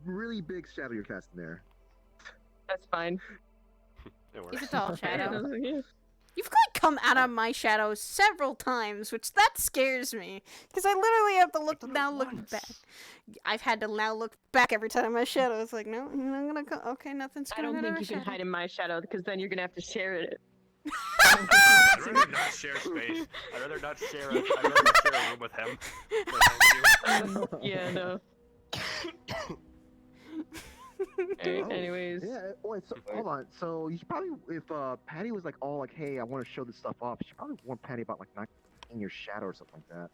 A really big shadow you're casting there. That's fine. It He's a tall shadow. Yeah. You've like come out of my shadow several times, which that scares me, because I literally have to look back. I've had to now look back every time my shadow is like, no, you're not gonna go. Okay, nothing's I going don't on. think you can hide in my shadow because then you're gonna have to share it. I'd rather not share space. I'd rather not share a room with him. No, thank you. Yeah, no. Anyways. Yeah. Wait. So hold on. So you should probably, if Patty was like all like, "Hey, I want to show this stuff off," you should probably warn Patty about like not in your shadow or something like that.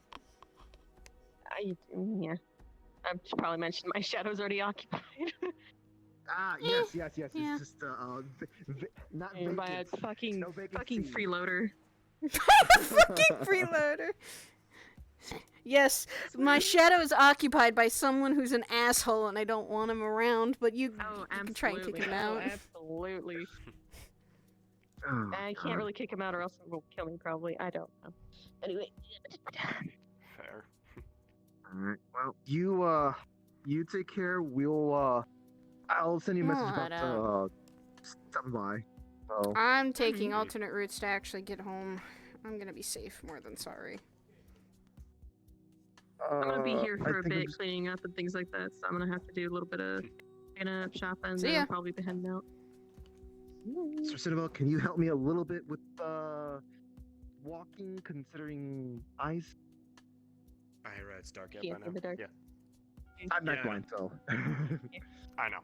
Yeah. I should probably mention my shadow's already occupied. Yes. Yeah. It's just not by a vacant. fucking No vacancy. fucking freeloader. Fucking freeloader. Yes, my shadow is occupied by someone who's an asshole, and I don't want him around. But you can try and kick him out. Absolutely. Oh, I can't really kick him out, or else he will kill me. Probably. I don't know. Anyway. Fair. Alright. Well, you take care. I'll send you a message about stopping by. So. I'm taking alternate routes to actually get home. I'm gonna be safe more than sorry. I'm gonna be here for a bit, cleaning up and things like that. So I'm gonna have to do a little bit of cleaning up, shopping, and then I'll probably be heading out. Mr. Sidriel, can you help me a little bit with walking, considering ice? I hear it's dark Can't by see now. the dark. Yeah. I'm not blind, so. I know.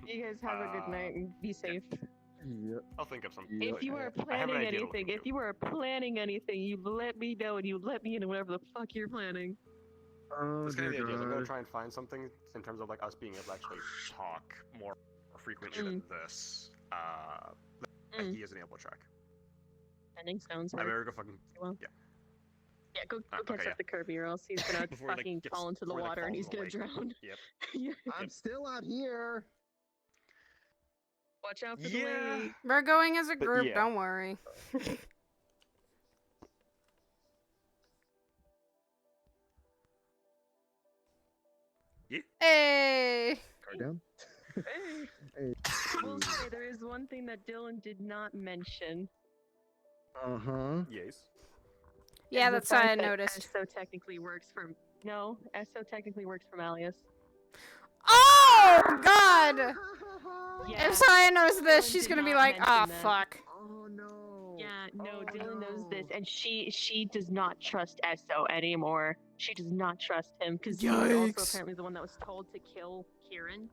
You guys have a good night and be safe. Yeah. I'll think of something. If you are I have an planning idea anything, you let me know and you let me in whatever the fuck you're planning. That's kind of the idea. I'm gonna try and find something in terms of like us being able to actually talk more frequently than this. Like he isn't able to track. Ending sounds I right. better go fucking yeah. Yeah, go catch up the Kirby, or else he's gonna fucking fall into the water and he's gonna drown. Yep. I'm still out here. Watch out for the lady. We're going as a group. Don't worry. Hey. Car down. Hey. I will say there is one thing that Dylan did not mention. Yes. Yeah, that's what I noticed. SO technically works for SO technically works for Malleus. Oh God! Yeah. If Saya knows this, she's Dylan gonna did be not like, mention "Ah, that. fuck." Oh no. Yeah, no, Dylan knows this, and she does not trust SO anymore. She does not trust him because he was also apparently the one that was told to kill Kieran.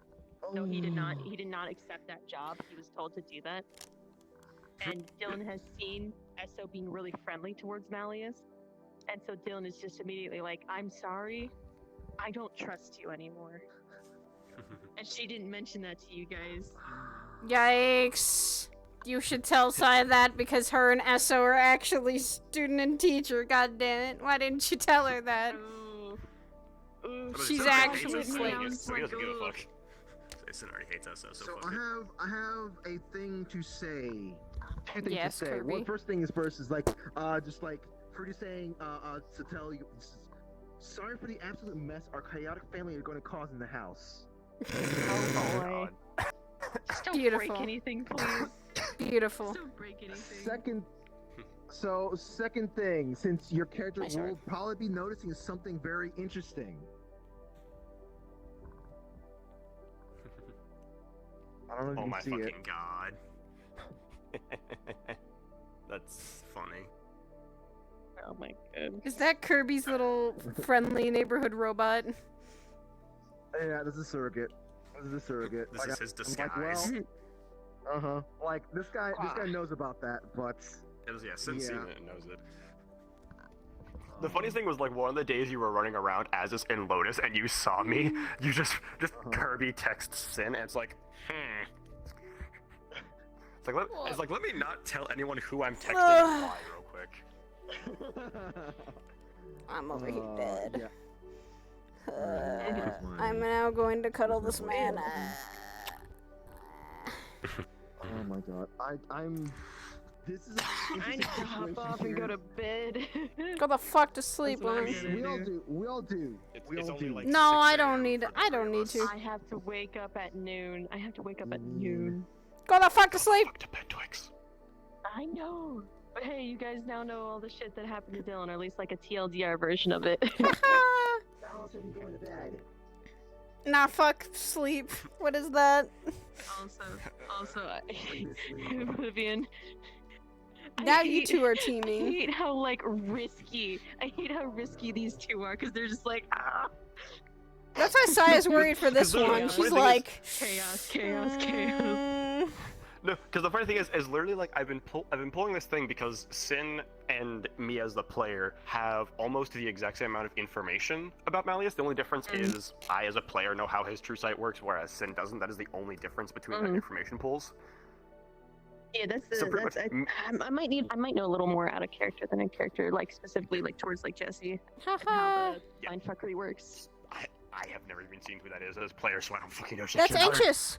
No, he did not. He did not accept that job. He was told to do that. And Dylan has seen SO being really friendly towards Malleus, and so Dylan is just immediately like, "I'm sorry, I don't trust you anymore." And she didn't mention that to you guys. Yikes! You should tell Saya that because her and SO are actually student and teacher. God damn it! Why didn't you tell her that? She's actually He doesn't give a fuck. Jason already hates us, so fuck it. I have a thing to say. Two things Yes, to say. Kirby. Well, first thing is first is like just like Fruity saying to tell you, sorry for the absolute mess our chaotic family are going to cause in the house. Oh boy. Just don't break anything, please. Beautiful. Don't break anything. Second thing, since your character will probably be noticing something very interesting. I don't know if Oh you my can see fucking god. That's funny. Oh my god. Is that Kirby's little friendly neighborhood robot? Yeah, this is surrogate. This is his disguise. Like this guy knows about that, but Since seen it and knows it. The funniest thing was like one of the days you were running around as this in Lotus and you saw me, you just Kirby texts Sin and it's like, It's It's like let me not tell anyone who I'm texting and why real quick. I'm over here dead. Yeah. I'm now going to cuddle this man. Oh my god. I'm. This is. I need to hop off and go to bed. Go the fuck to sleep, woman. We all do. We all do. We all do. No, I don't need. I don't need to. I have to wake up at noon. Go the fuck to sleep. I know. But hey, you guys now know all the shit that happened to Dylan, or at least like a TLDR version of it. Nah, fuck sleep. What is that? Also, Oblivion. Now you two are teaming. I hate how like risky. I hate how risky these two are because they're just like ah. That's why Saya's worried for this one. She's like chaos. No, because the funny thing is literally like I've been pulling this thing because Sin and me as the player have almost the exact same amount of information about Malleus. The only difference is I as a player know how his true sight works, whereas Sin doesn't. That is the only difference between the information pools. Yeah, that's So pretty I might know a little more out of character than in character, like specifically like towards like Jesse and how the mindfuckery works. I have never even seen who that is as a player, so I don't fucking know shit. That's Anxious.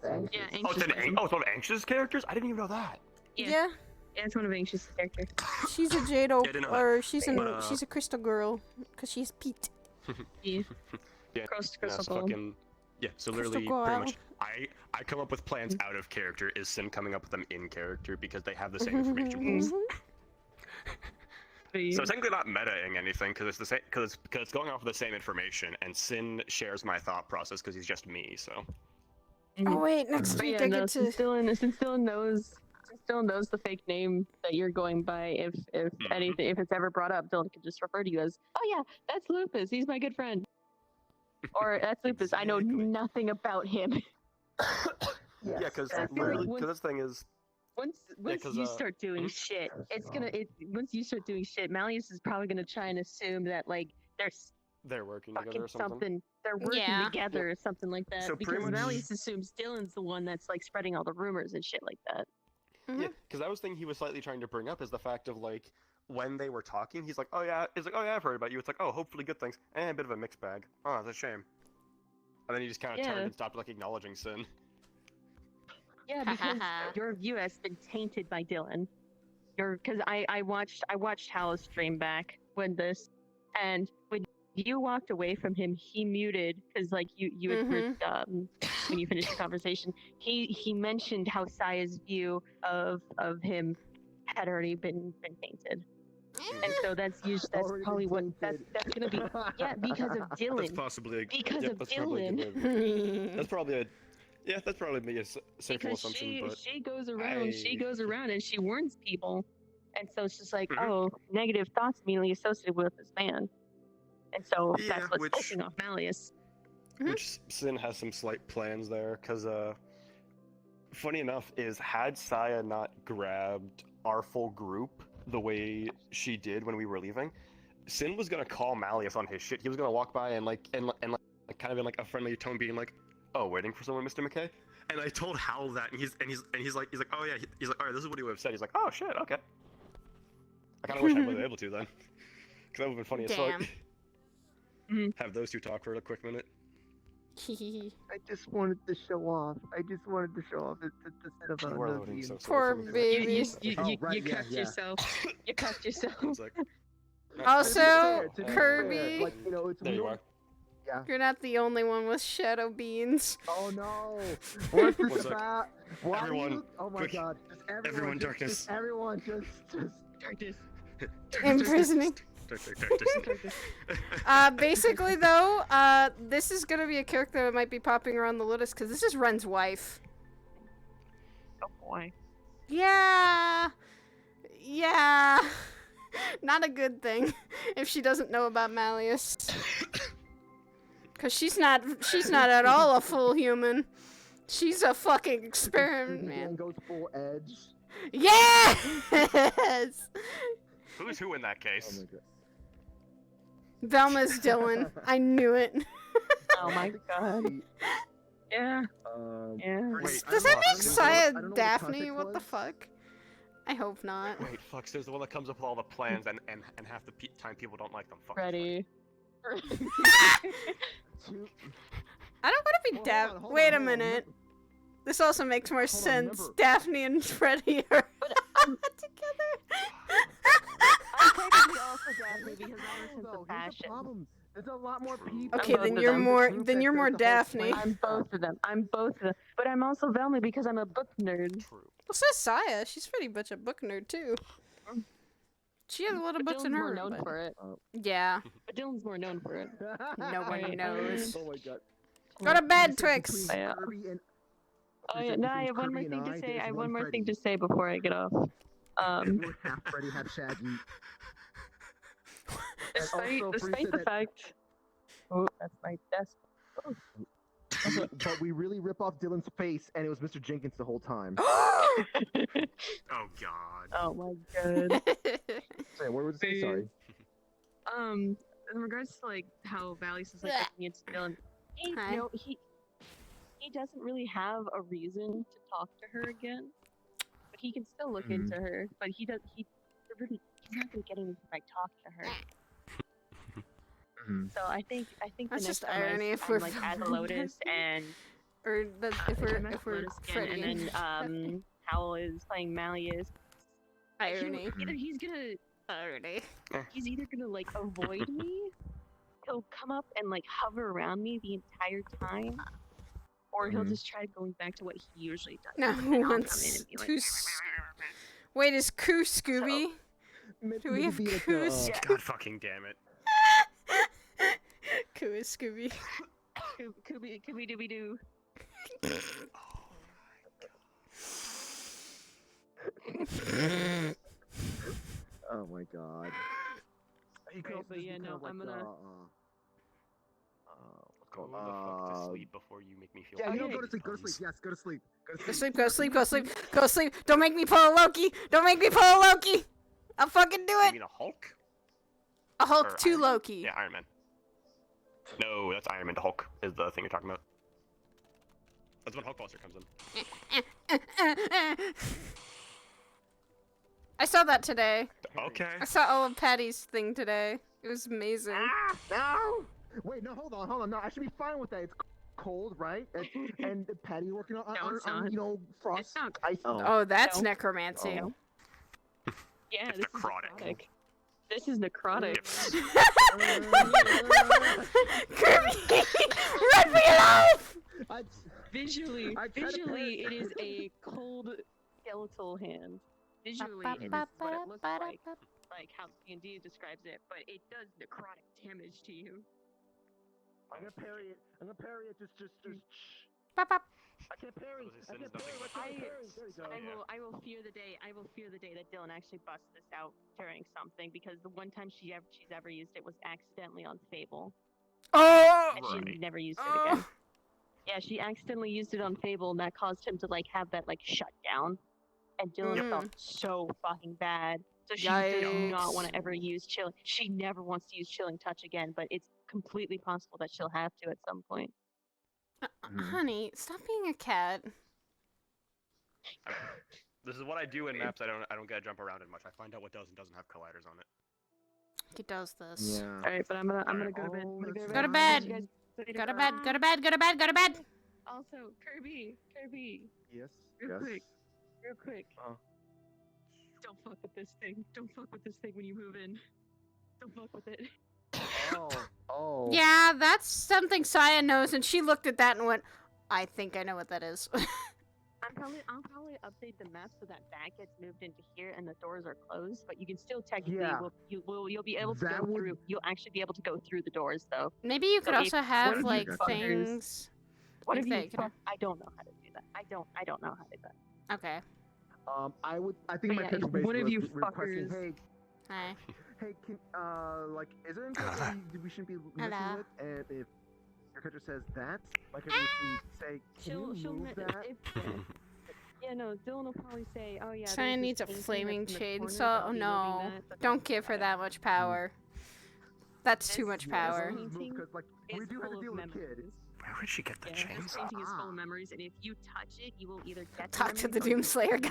Yeah, Oh, it's one of Anxious characters? I didn't even know that. Yeah. Yeah, it's one of Anxious' characters. She's a Jado, Yeah, I didn't know or that. she's a crystal girl, cause she's Pete. Yeah. Yeah, Crystal fucking, yeah, so literally Crystal pretty girl. much I come up with plans out of character, is Sin coming up with them in character because they have the same information pools. So it's technically not metaing anything because it's the same because it's going off of the same information, and Sin shares my thought process because he's just me. So. Oh wait, next week I get to. Since Dylan knows the fake name that you're going by, if anything, if it's ever brought up, Dylan can just refer to you as, oh yeah, that's Lupus. He's my good friend. Or that's Lupus. I know nothing about him. Yeah, because literally, this thing is. Once you start doing shit, once you start doing shit, Malleus is probably gonna try and assume that like they're working fucking together or something. They're working together or something like that. So pretty because much- Malleus assumes Dylan's the one that's like spreading all the rumors and shit like that. Yeah, because that was the thing he was slightly trying to bring up is the fact of like when they were talking, he's like, oh yeah, I've heard about you. It's like, oh, hopefully good things. A bit of a mixed bag. Oh, it's a shame. And then he just kind of turned and stopped like acknowledging Sin. Yeah, because your view has been tainted by Dylan. Because I watched Hal's stream back when and when you walked away from him, he muted because like you had heard when you finished the conversation, he mentioned how Saya's view of him had already been tainted. And so that's probably what that's gonna be. Yeah, because of Dylan. That's possibly because of that's Dylan. That's probably that's probably a safer assumption. But she goes around and she warns people, and so it's just like, oh, negative thoughts immediately associated with this man, and so that's what's pushing off Malleus. Which Sin has some slight plans there, because funny enough is had Saya not grabbed our full group the way she did when we were leaving, Sin was gonna call Malleus on his shit. He was gonna walk by and like kind of in like a friendly tone, being like, "Oh, waiting for someone, Mr. McKay." And I told Hal that, and he's like, "Oh yeah," he's like, "All right, this is what he would have said." He's like, "Oh shit, okay." I kind of wish I would have been able to then, because that would have been funny as fuck. Have those two talk for a quick minute. I just wanted to show off. It's instead of You are loading, so Poor baby. You cuffed yourself. You cuffed yourself. Also, Kirby, Like, you know, it's There you are. Yeah. you're not the only one with shadow beans. Oh no! What's One this sec. about? Why do Everyone, you- Oh my quick. god! Just Everyone, just darkness. everyone, just darkness. Imprisoning. Darkness. Basically though, this is gonna be a character that might be popping around the Lotus because this is Ren's wife. Oh boy. Yeah. Not a good thing if she doesn't know about Malleus. Cause she's not at all a full human. She's a fucking experiment, man. goes full edge. Yes! Who's who in that case? Velma's Dylan. I knew it. Oh my god. Yeah. Yeah. Does that make Saya I don't know what the Daphne? context What the was. fuck? I hope not. Wait, Flux, there's the one that comes up with all the plans, and half the time people don't like them. Fuck. Ready. I don't want to be Daphne. Wait a minute. This also makes more sense. Daphne and Freddy are together. I'm technically also Daphne because I'm into fashion. There's a lot more people. Okay, then you're more. Then you're more Daphne. I'm both of them. I'm both of them. But I'm also Velma because I'm a book nerd. Well, so is Saya. She's pretty much a book nerd too. She has a lot of books in Dylan's her. more known but- for it. Yeah. But Dylan's more known for it. Nobody knows. Oh my god. Go to bed, Twix. Oh yeah, no, I have one more thing to say. I have one more thing to say before I get off. Half Freddy, half Shaggy. Despite the fact. Oh, that's my desk. Oh. But we really rip off Dylan's face, and it was Mr. Jenkins the whole time. Oh god. Oh my god. Sorry, what was it? Sorry. In regards to like how Valley says like looking into Dylan, he doesn't really have a reason to talk to her again, but he can still look into her. But he's not gonna get anything by talking to her. So I think That's the just next time irony if I'm we're like as Lotus and or the, if we're Lotus again, Freddy and then Howell is playing Malleus. Irony. Either he's gonna irony. He's either gonna like avoid me, he'll come up and like hover around me the entire time, or he'll just try going back to what he usually does. No, and who then I'll come in wants and be like, to? Wait, is Koo Scooby? Do we have Koo Scooby? God fucking damn it. Koo is Scooby. Kooby dooby doo. Oh my god. You could also but yeah, no, I'm gonna. Go the fuck to sleep before you make me feel. Yeah, you bad. don't go to sleep. Go to sleep. Yes, go to sleep. Go to Go sleep. sleep, go sleep, go sleep, go sleep. Don't make me pull a Loki. Don't make me pull a Loki. I'll fucking do You it. mean a Hulk? A Hulk Or to Iron Man? Loki. Yeah, Iron Man. No, that's Iron Man to Hulk is the thing you're talking about. That's when Hulkbuster comes in. I saw that today. Okay. I saw all of Patty's thing today. It was amazing. No! Wait, no, hold on. No, I should be fine with that. It's cold, right? And Patty working on, you know, frost. Ice. Oh, that's necromancy. Oh. Yeah, this is necrotic. This is necrotic. Kirby! Run for your life! Visually, it is a cold skeletal hand. Visually, it is what it looks like how D&D describes it, but it does necrotic damage to you. I'm gonna parry it. Just. Pop, pop. I can't parry. There we go. I will fear the day. I will fear the day that Dylan actually busts this out during something, because the one time she's ever used it was accidentally on Fable. Oh! And she's never used it again. Yeah, she accidentally used it on Fable, and that caused him to like have that like shut down. And Dylan felt so fucking bad. So she does not want to ever use chilling. She never wants to use chilling touch again, but it's completely possible that she'll have to at some point. Honey, stop being a cat. This is what I do in maps. I don't get to jump around it much. I find out what does and doesn't have colliders on it. He does this. Yeah. All right, but I'm gonna go to bed. Go to bed. Go to bed. Go to bed. Go to bed. Go to bed. Also, Kirby. Yes. Real quick. Don't fuck with this thing. Don't fuck with this thing when you move in. Don't fuck with it. Oh. Yeah, that's something Saya knows, and she looked at that and went, I think I know what that is. I'll probably update the map so that gets moved into here and the doors are closed, but you can still technically you'll be able to go through. You'll actually be able to go through the doors though. Maybe you could also have like things. What if you? I don't know how to do that. I don't know how to do that. Okay. I think my character base one of you requesting, fuckers. Hi. Hey, can like, is there anything we shouldn't be messing with? And if your character says that, my character would say, can you move that? Yeah, no, Dylan will probably say, oh yeah. Saya needs a flaming chainsaw. Oh no, don't give her that much power. That's too much power. Because like we do have to deal with a kid. Where would she get the He's chainsaw? changing his phone memories, and if you touch it, you will either get Talk to the memories or Doomslayer you guy.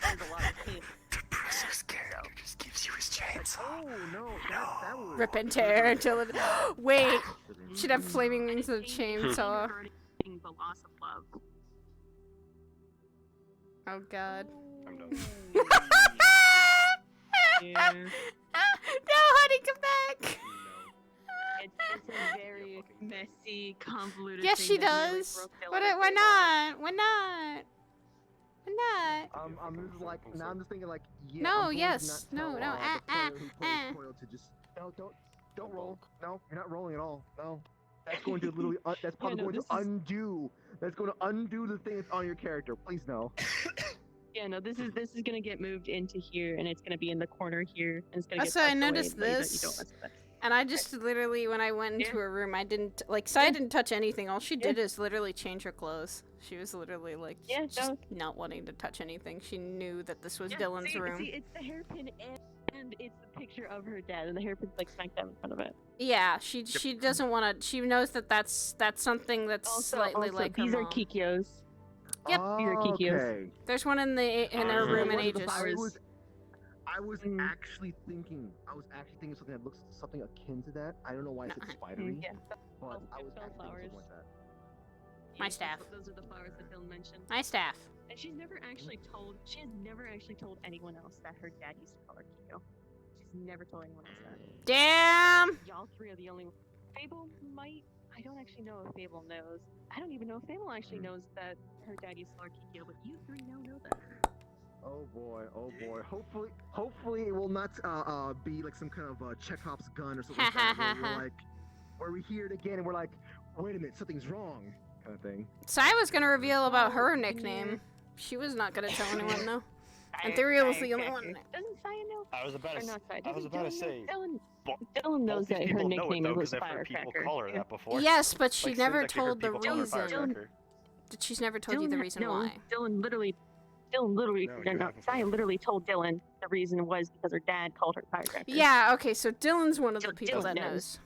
There's a lot of hints. The Bruce's character just gives you his chainsaw. Oh no, that was. Rip and tear until it. Wait, she'd have flaming wings of chainsaw. The loss of love. Oh god. I'm done. Yeah. No, honey, come back. It's a very messy, convoluted Yes, thing she that really does. broke Why Dylan's why face. not? Why not? Why not? I'm just like now. I'm just thinking like, yeah. No, I'm going to yes, not no, tell, no, the player who plays Coil to just don't roll. No, you're not rolling at all. No, that's going to literally. That's probably going to undo. That's going to undo the thing that's on your character. Please no. Yeah, no, this is gonna get moved into here, and it's gonna be in the corner here, and it's gonna get. So I tucked away noticed so that you this. don't mess with it. And I just literally, when I went into her room, I didn't, like, Sai didn't touch anything. All she did is literally change her clothes. She was literally, like, just not wanting to touch anything. She knew that this was Dylan's room. See, it's the hairpin and it's the picture of her dad, and the hairpin's, like, smack dab in front of it. Yeah, she doesn't want to, she knows that that's something that's slightly like her these are mom. Kikios. Yep. These are Kikios. Okay. There's one in her room in Aegis. I was actually thinking something that looks something akin to that. I don't know why I said spidery, but I was actually thinking something like that. My staff. Those are the flowers that Dylan mentioned. My staff. And she has never actually told anyone else that her dad used to call her Kiko. She's never told anyone else that. Damn! Y'all three are the only. Fable might. I don't actually know if Fable knows. I don't even know if Fable actually knows that her dad used to call her Kiko, but you three now know that. Oh boy. Hopefully it will not be like some kind of Chekhov's gun or something like that, where we're like, where we hear it again and we're like, wait a minute, something's wrong, kind of thing. Sai was gonna reveal about her nickname. She was not gonna tell anyone though. And Theriel was the only one. Doesn't Saya know? I was about to. Or not Saya. I was about to say. Dylan knows that her People know it nickname though, was because I've heard people Firecracker. call her that before. Yes, but she Like, never Sid's actually heard told the people call her reason. Firecracker. She's never told you the reason no, why. Dylan literally, Saya literally told Dylan the reason was because her dad called her Firecracker. Yeah, okay, so Dylan's one of the people that knows.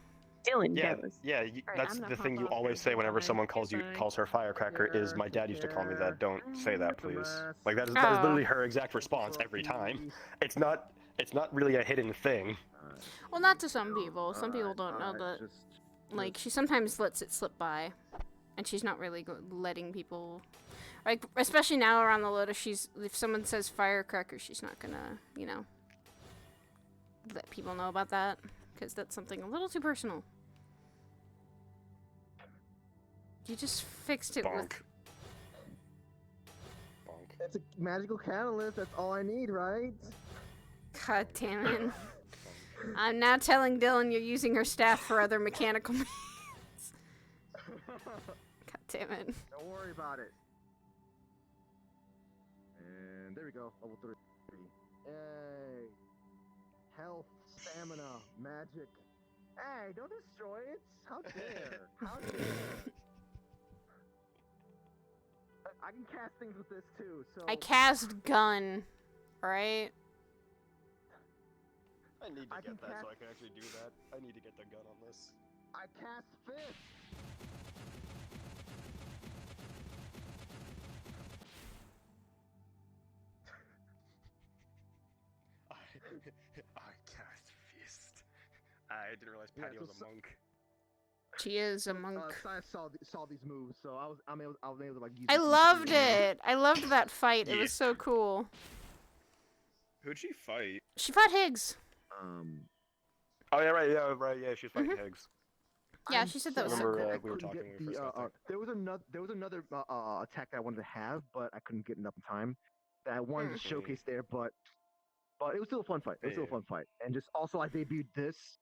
Dylan Yeah, knows. yeah. That's the thing you always say whenever someone calls her Firecracker. Is my dad used to call me that. Don't say that, please. Like that is literally her exact response every time. It's not really a hidden thing. Well, not to some people. Some people don't know that. Like, she sometimes lets it slip by. And she's not really letting people... Like, especially now around the Lotus, if someone says Firecracker, she's not gonna, you know, let people know about that. Because that's something a little too personal. You just fixed it with... It's a magical catalyst, that's all I need, right? God damn it. I'm now telling Dylan you're using her staff for other mechanical means. God damn it. Don't worry about it. And there we go, level 3. Yay. Health, stamina, magic. Hey, don't destroy it. How dare? How dare? I can cast things with this too, so... I cast gun, right? I need to get that so I can actually do that. I need to get the gun on this. I cast fist. I cast fist. I didn't realize Patty was a monk. She is a monk. I saw these moves, so I was able to like use. I loved it. I loved that fight. It was so cool. Who'd she fight? She fought Higgs. Oh yeah, right. Yeah, she was fighting Higgs. Yeah, she said that was so cool. We were talking. There was another attack that I wanted to have, but I couldn't get enough in time. That I wanted to showcase there, but it was still a fun fight. It was still a fun fight, and just also I debuted this.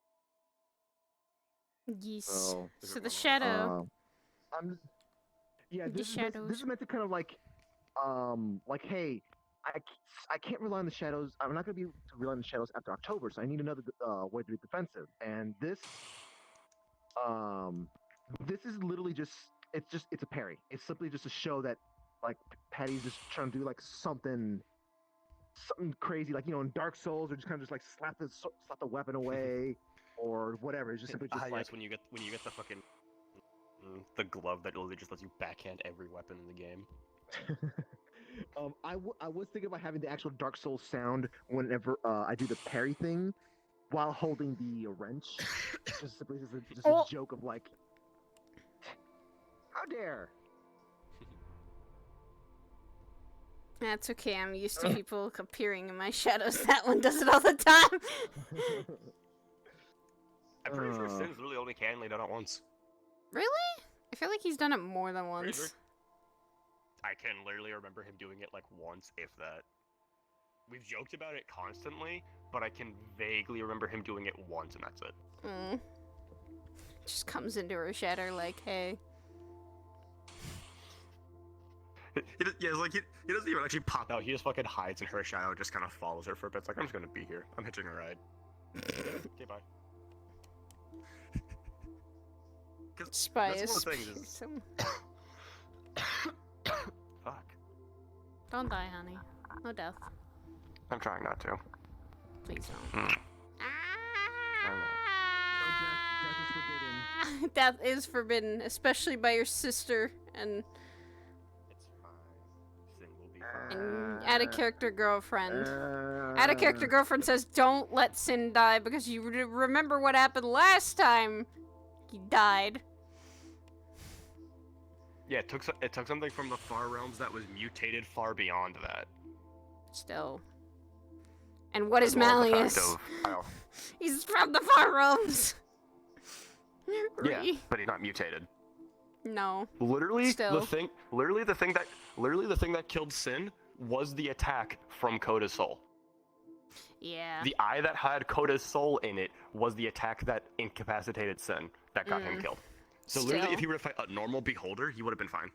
Yes. So the shadow. This is meant to kind of like hey, I can't rely on the shadows. I'm not gonna be able to rely on the shadows after October, so I need another way to be defensive. And this is literally just it's a parry. It's simply just to show that like Patty's just trying to do like something crazy, like in Dark Souls, or just kind of just like slap the weapon away. Or whatever. It's just simply just like yes, when you get the fucking the glove that literally just lets you backhand every weapon in the game. I was thinking about having the actual Dark Souls sound whenever I do the parry thing while holding the wrench. Just simply just a joke of like, how dare. That's okay, I'm used to people appearing in my shadows. That one does it all the time. I'm pretty sure Sin's literally only cannonly done it once. Really? I feel like he's done it more than once. Sure. I can literally remember him doing it like once, if that. We've joked about it constantly, but I can vaguely remember him doing it once, and that's it. Just comes into her shadow like, hey. Yeah, it's like he doesn't even actually pop out. He just fucking hides in her shadow, just kind of follows her for a bit. It's like, I'm just gonna be here. I'm hitching a ride. Okay, bye. Spy that's is one of the things is... Fuck. Don't die, honey. No death. I'm trying not to. Please don't. Death Death is forbidden, especially by your sister and add a character girlfriend. Add a character girlfriend says, "Don't let Sin die because you remember what happened last time he died." Yeah, it took something from the far realms that was mutated far beyond that. Still. And what is Malleus? He's from the far realms. Yeah, but he's not mutated. No. Literally Still. the thing that killed Sin was the attack from Coda's soul. Yeah. The eye that had Coda's soul in it was the attack that incapacitated Sin that got him killed. So literally, if he were to fight a normal beholder, he would have been fine.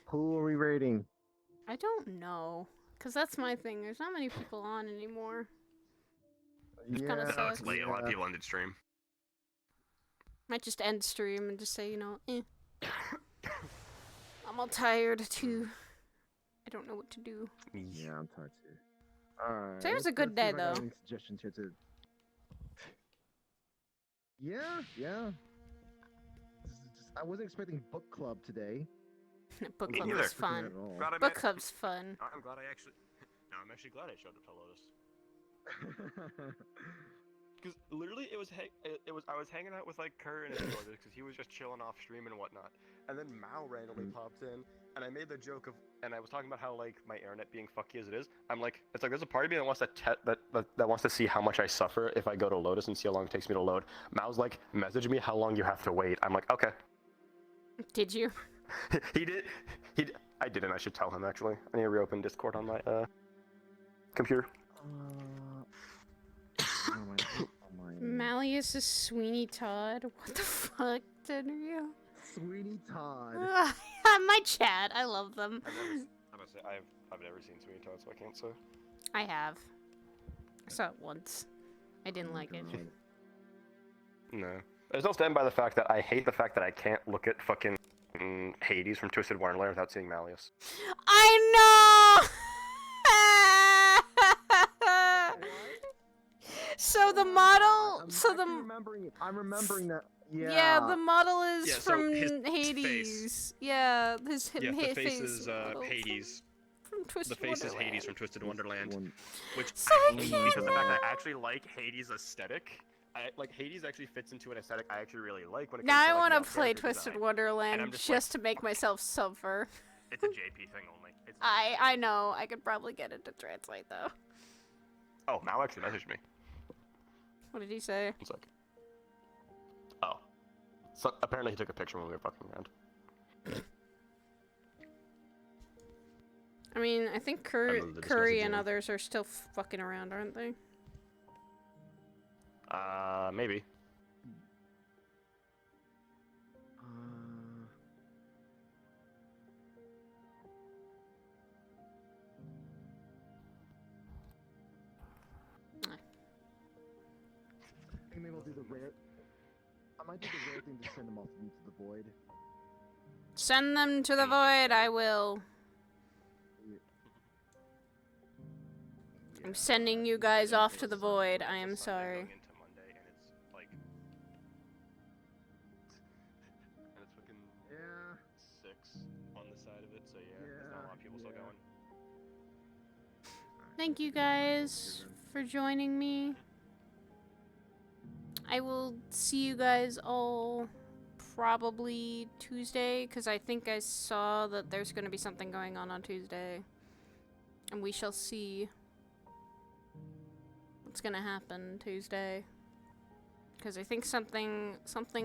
Who are we raiding? I don't know, cause that's my thing. There's not many people on anymore. Which Yeah. kinda I know sucks. it's late. A lot of people ended stream. Might just end stream and just say, you know, I'm all tired too. I don't know what to do. Yeah, I'm tired too. Alright. Today was a good day, though. Any suggestions here to... Yeah. I wasn't expecting book club today. Book Me club neither. was fun. Glad I Book met- club's fun. I'm glad I actually. No, I'm actually glad I showed up to Lotus. Because literally, I was hanging out with like Kerr and his brothers because he was just chilling off stream and whatnot, and then Mao randomly pops in, and I made the joke of, and I was talking about how like my internet being fucky as it is. I'm like, it's like there's a part of me that wants to that wants to see how much I suffer if I go to Lotus and see how long it takes me to load. Mao's like, message me how long you have to wait. I'm like, okay. Did you? He did. I didn't. I should tell him actually. I need to reopen Discord on my computer. Malleus is Sweeney Todd. What the fuck, Tenryu? Sweeney Todd. My chat. I love them. I've never seen Sweeney Todd, so I can't say. I have. I saw it once. I didn't like it. No. There's no stand by the fact that I hate the fact that I can't look at fucking Hades from Twisted Wonderland without seeing Malleus. I know! So the model, I'm remembering that. Yeah. Yeah, the model is Yeah, so from his Hades. face. Yeah, his Yeah, the face face is model Hades. from Twisted The face is Wonderland. Hades from Twisted Wonderland, which So I hate cute. because of the fact that I actually like Hades' aesthetic. Like Hades actually fits into an aesthetic I actually really like when it Now comes I to like, want male to play character Twisted design. Wonderland And I'm just, just to make myself suffer. It's a JP thing only. I know. I could probably get it to translate though. Oh, Mal actually messaged me. What did he say? It's like, oh, so apparently he took a picture when we were fucking around. I mean, I think I love the Curry and messaging. others are still fucking around, aren't they? Maybe. I think maybe I'll do the rare. I might do the rare thing to send them off into the void. Send them to the void, I will. I'm sending you guys off to the void. I am sorry. still going. Thank you guys for joining me. I will see you guys all probably Tuesday, because I think I saw that there's going to be something going on Tuesday. And we shall see what's going to happen Tuesday. Because I think something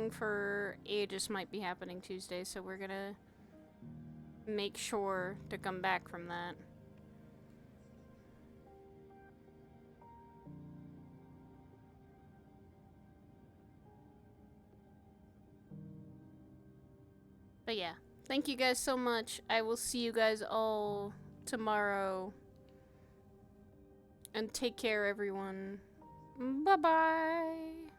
for Aegis might be happening Tuesday, so we're going to make sure to come back from that. But yeah, thank you guys so much. I will see you guys all tomorrow. And take care, everyone. Bye-bye.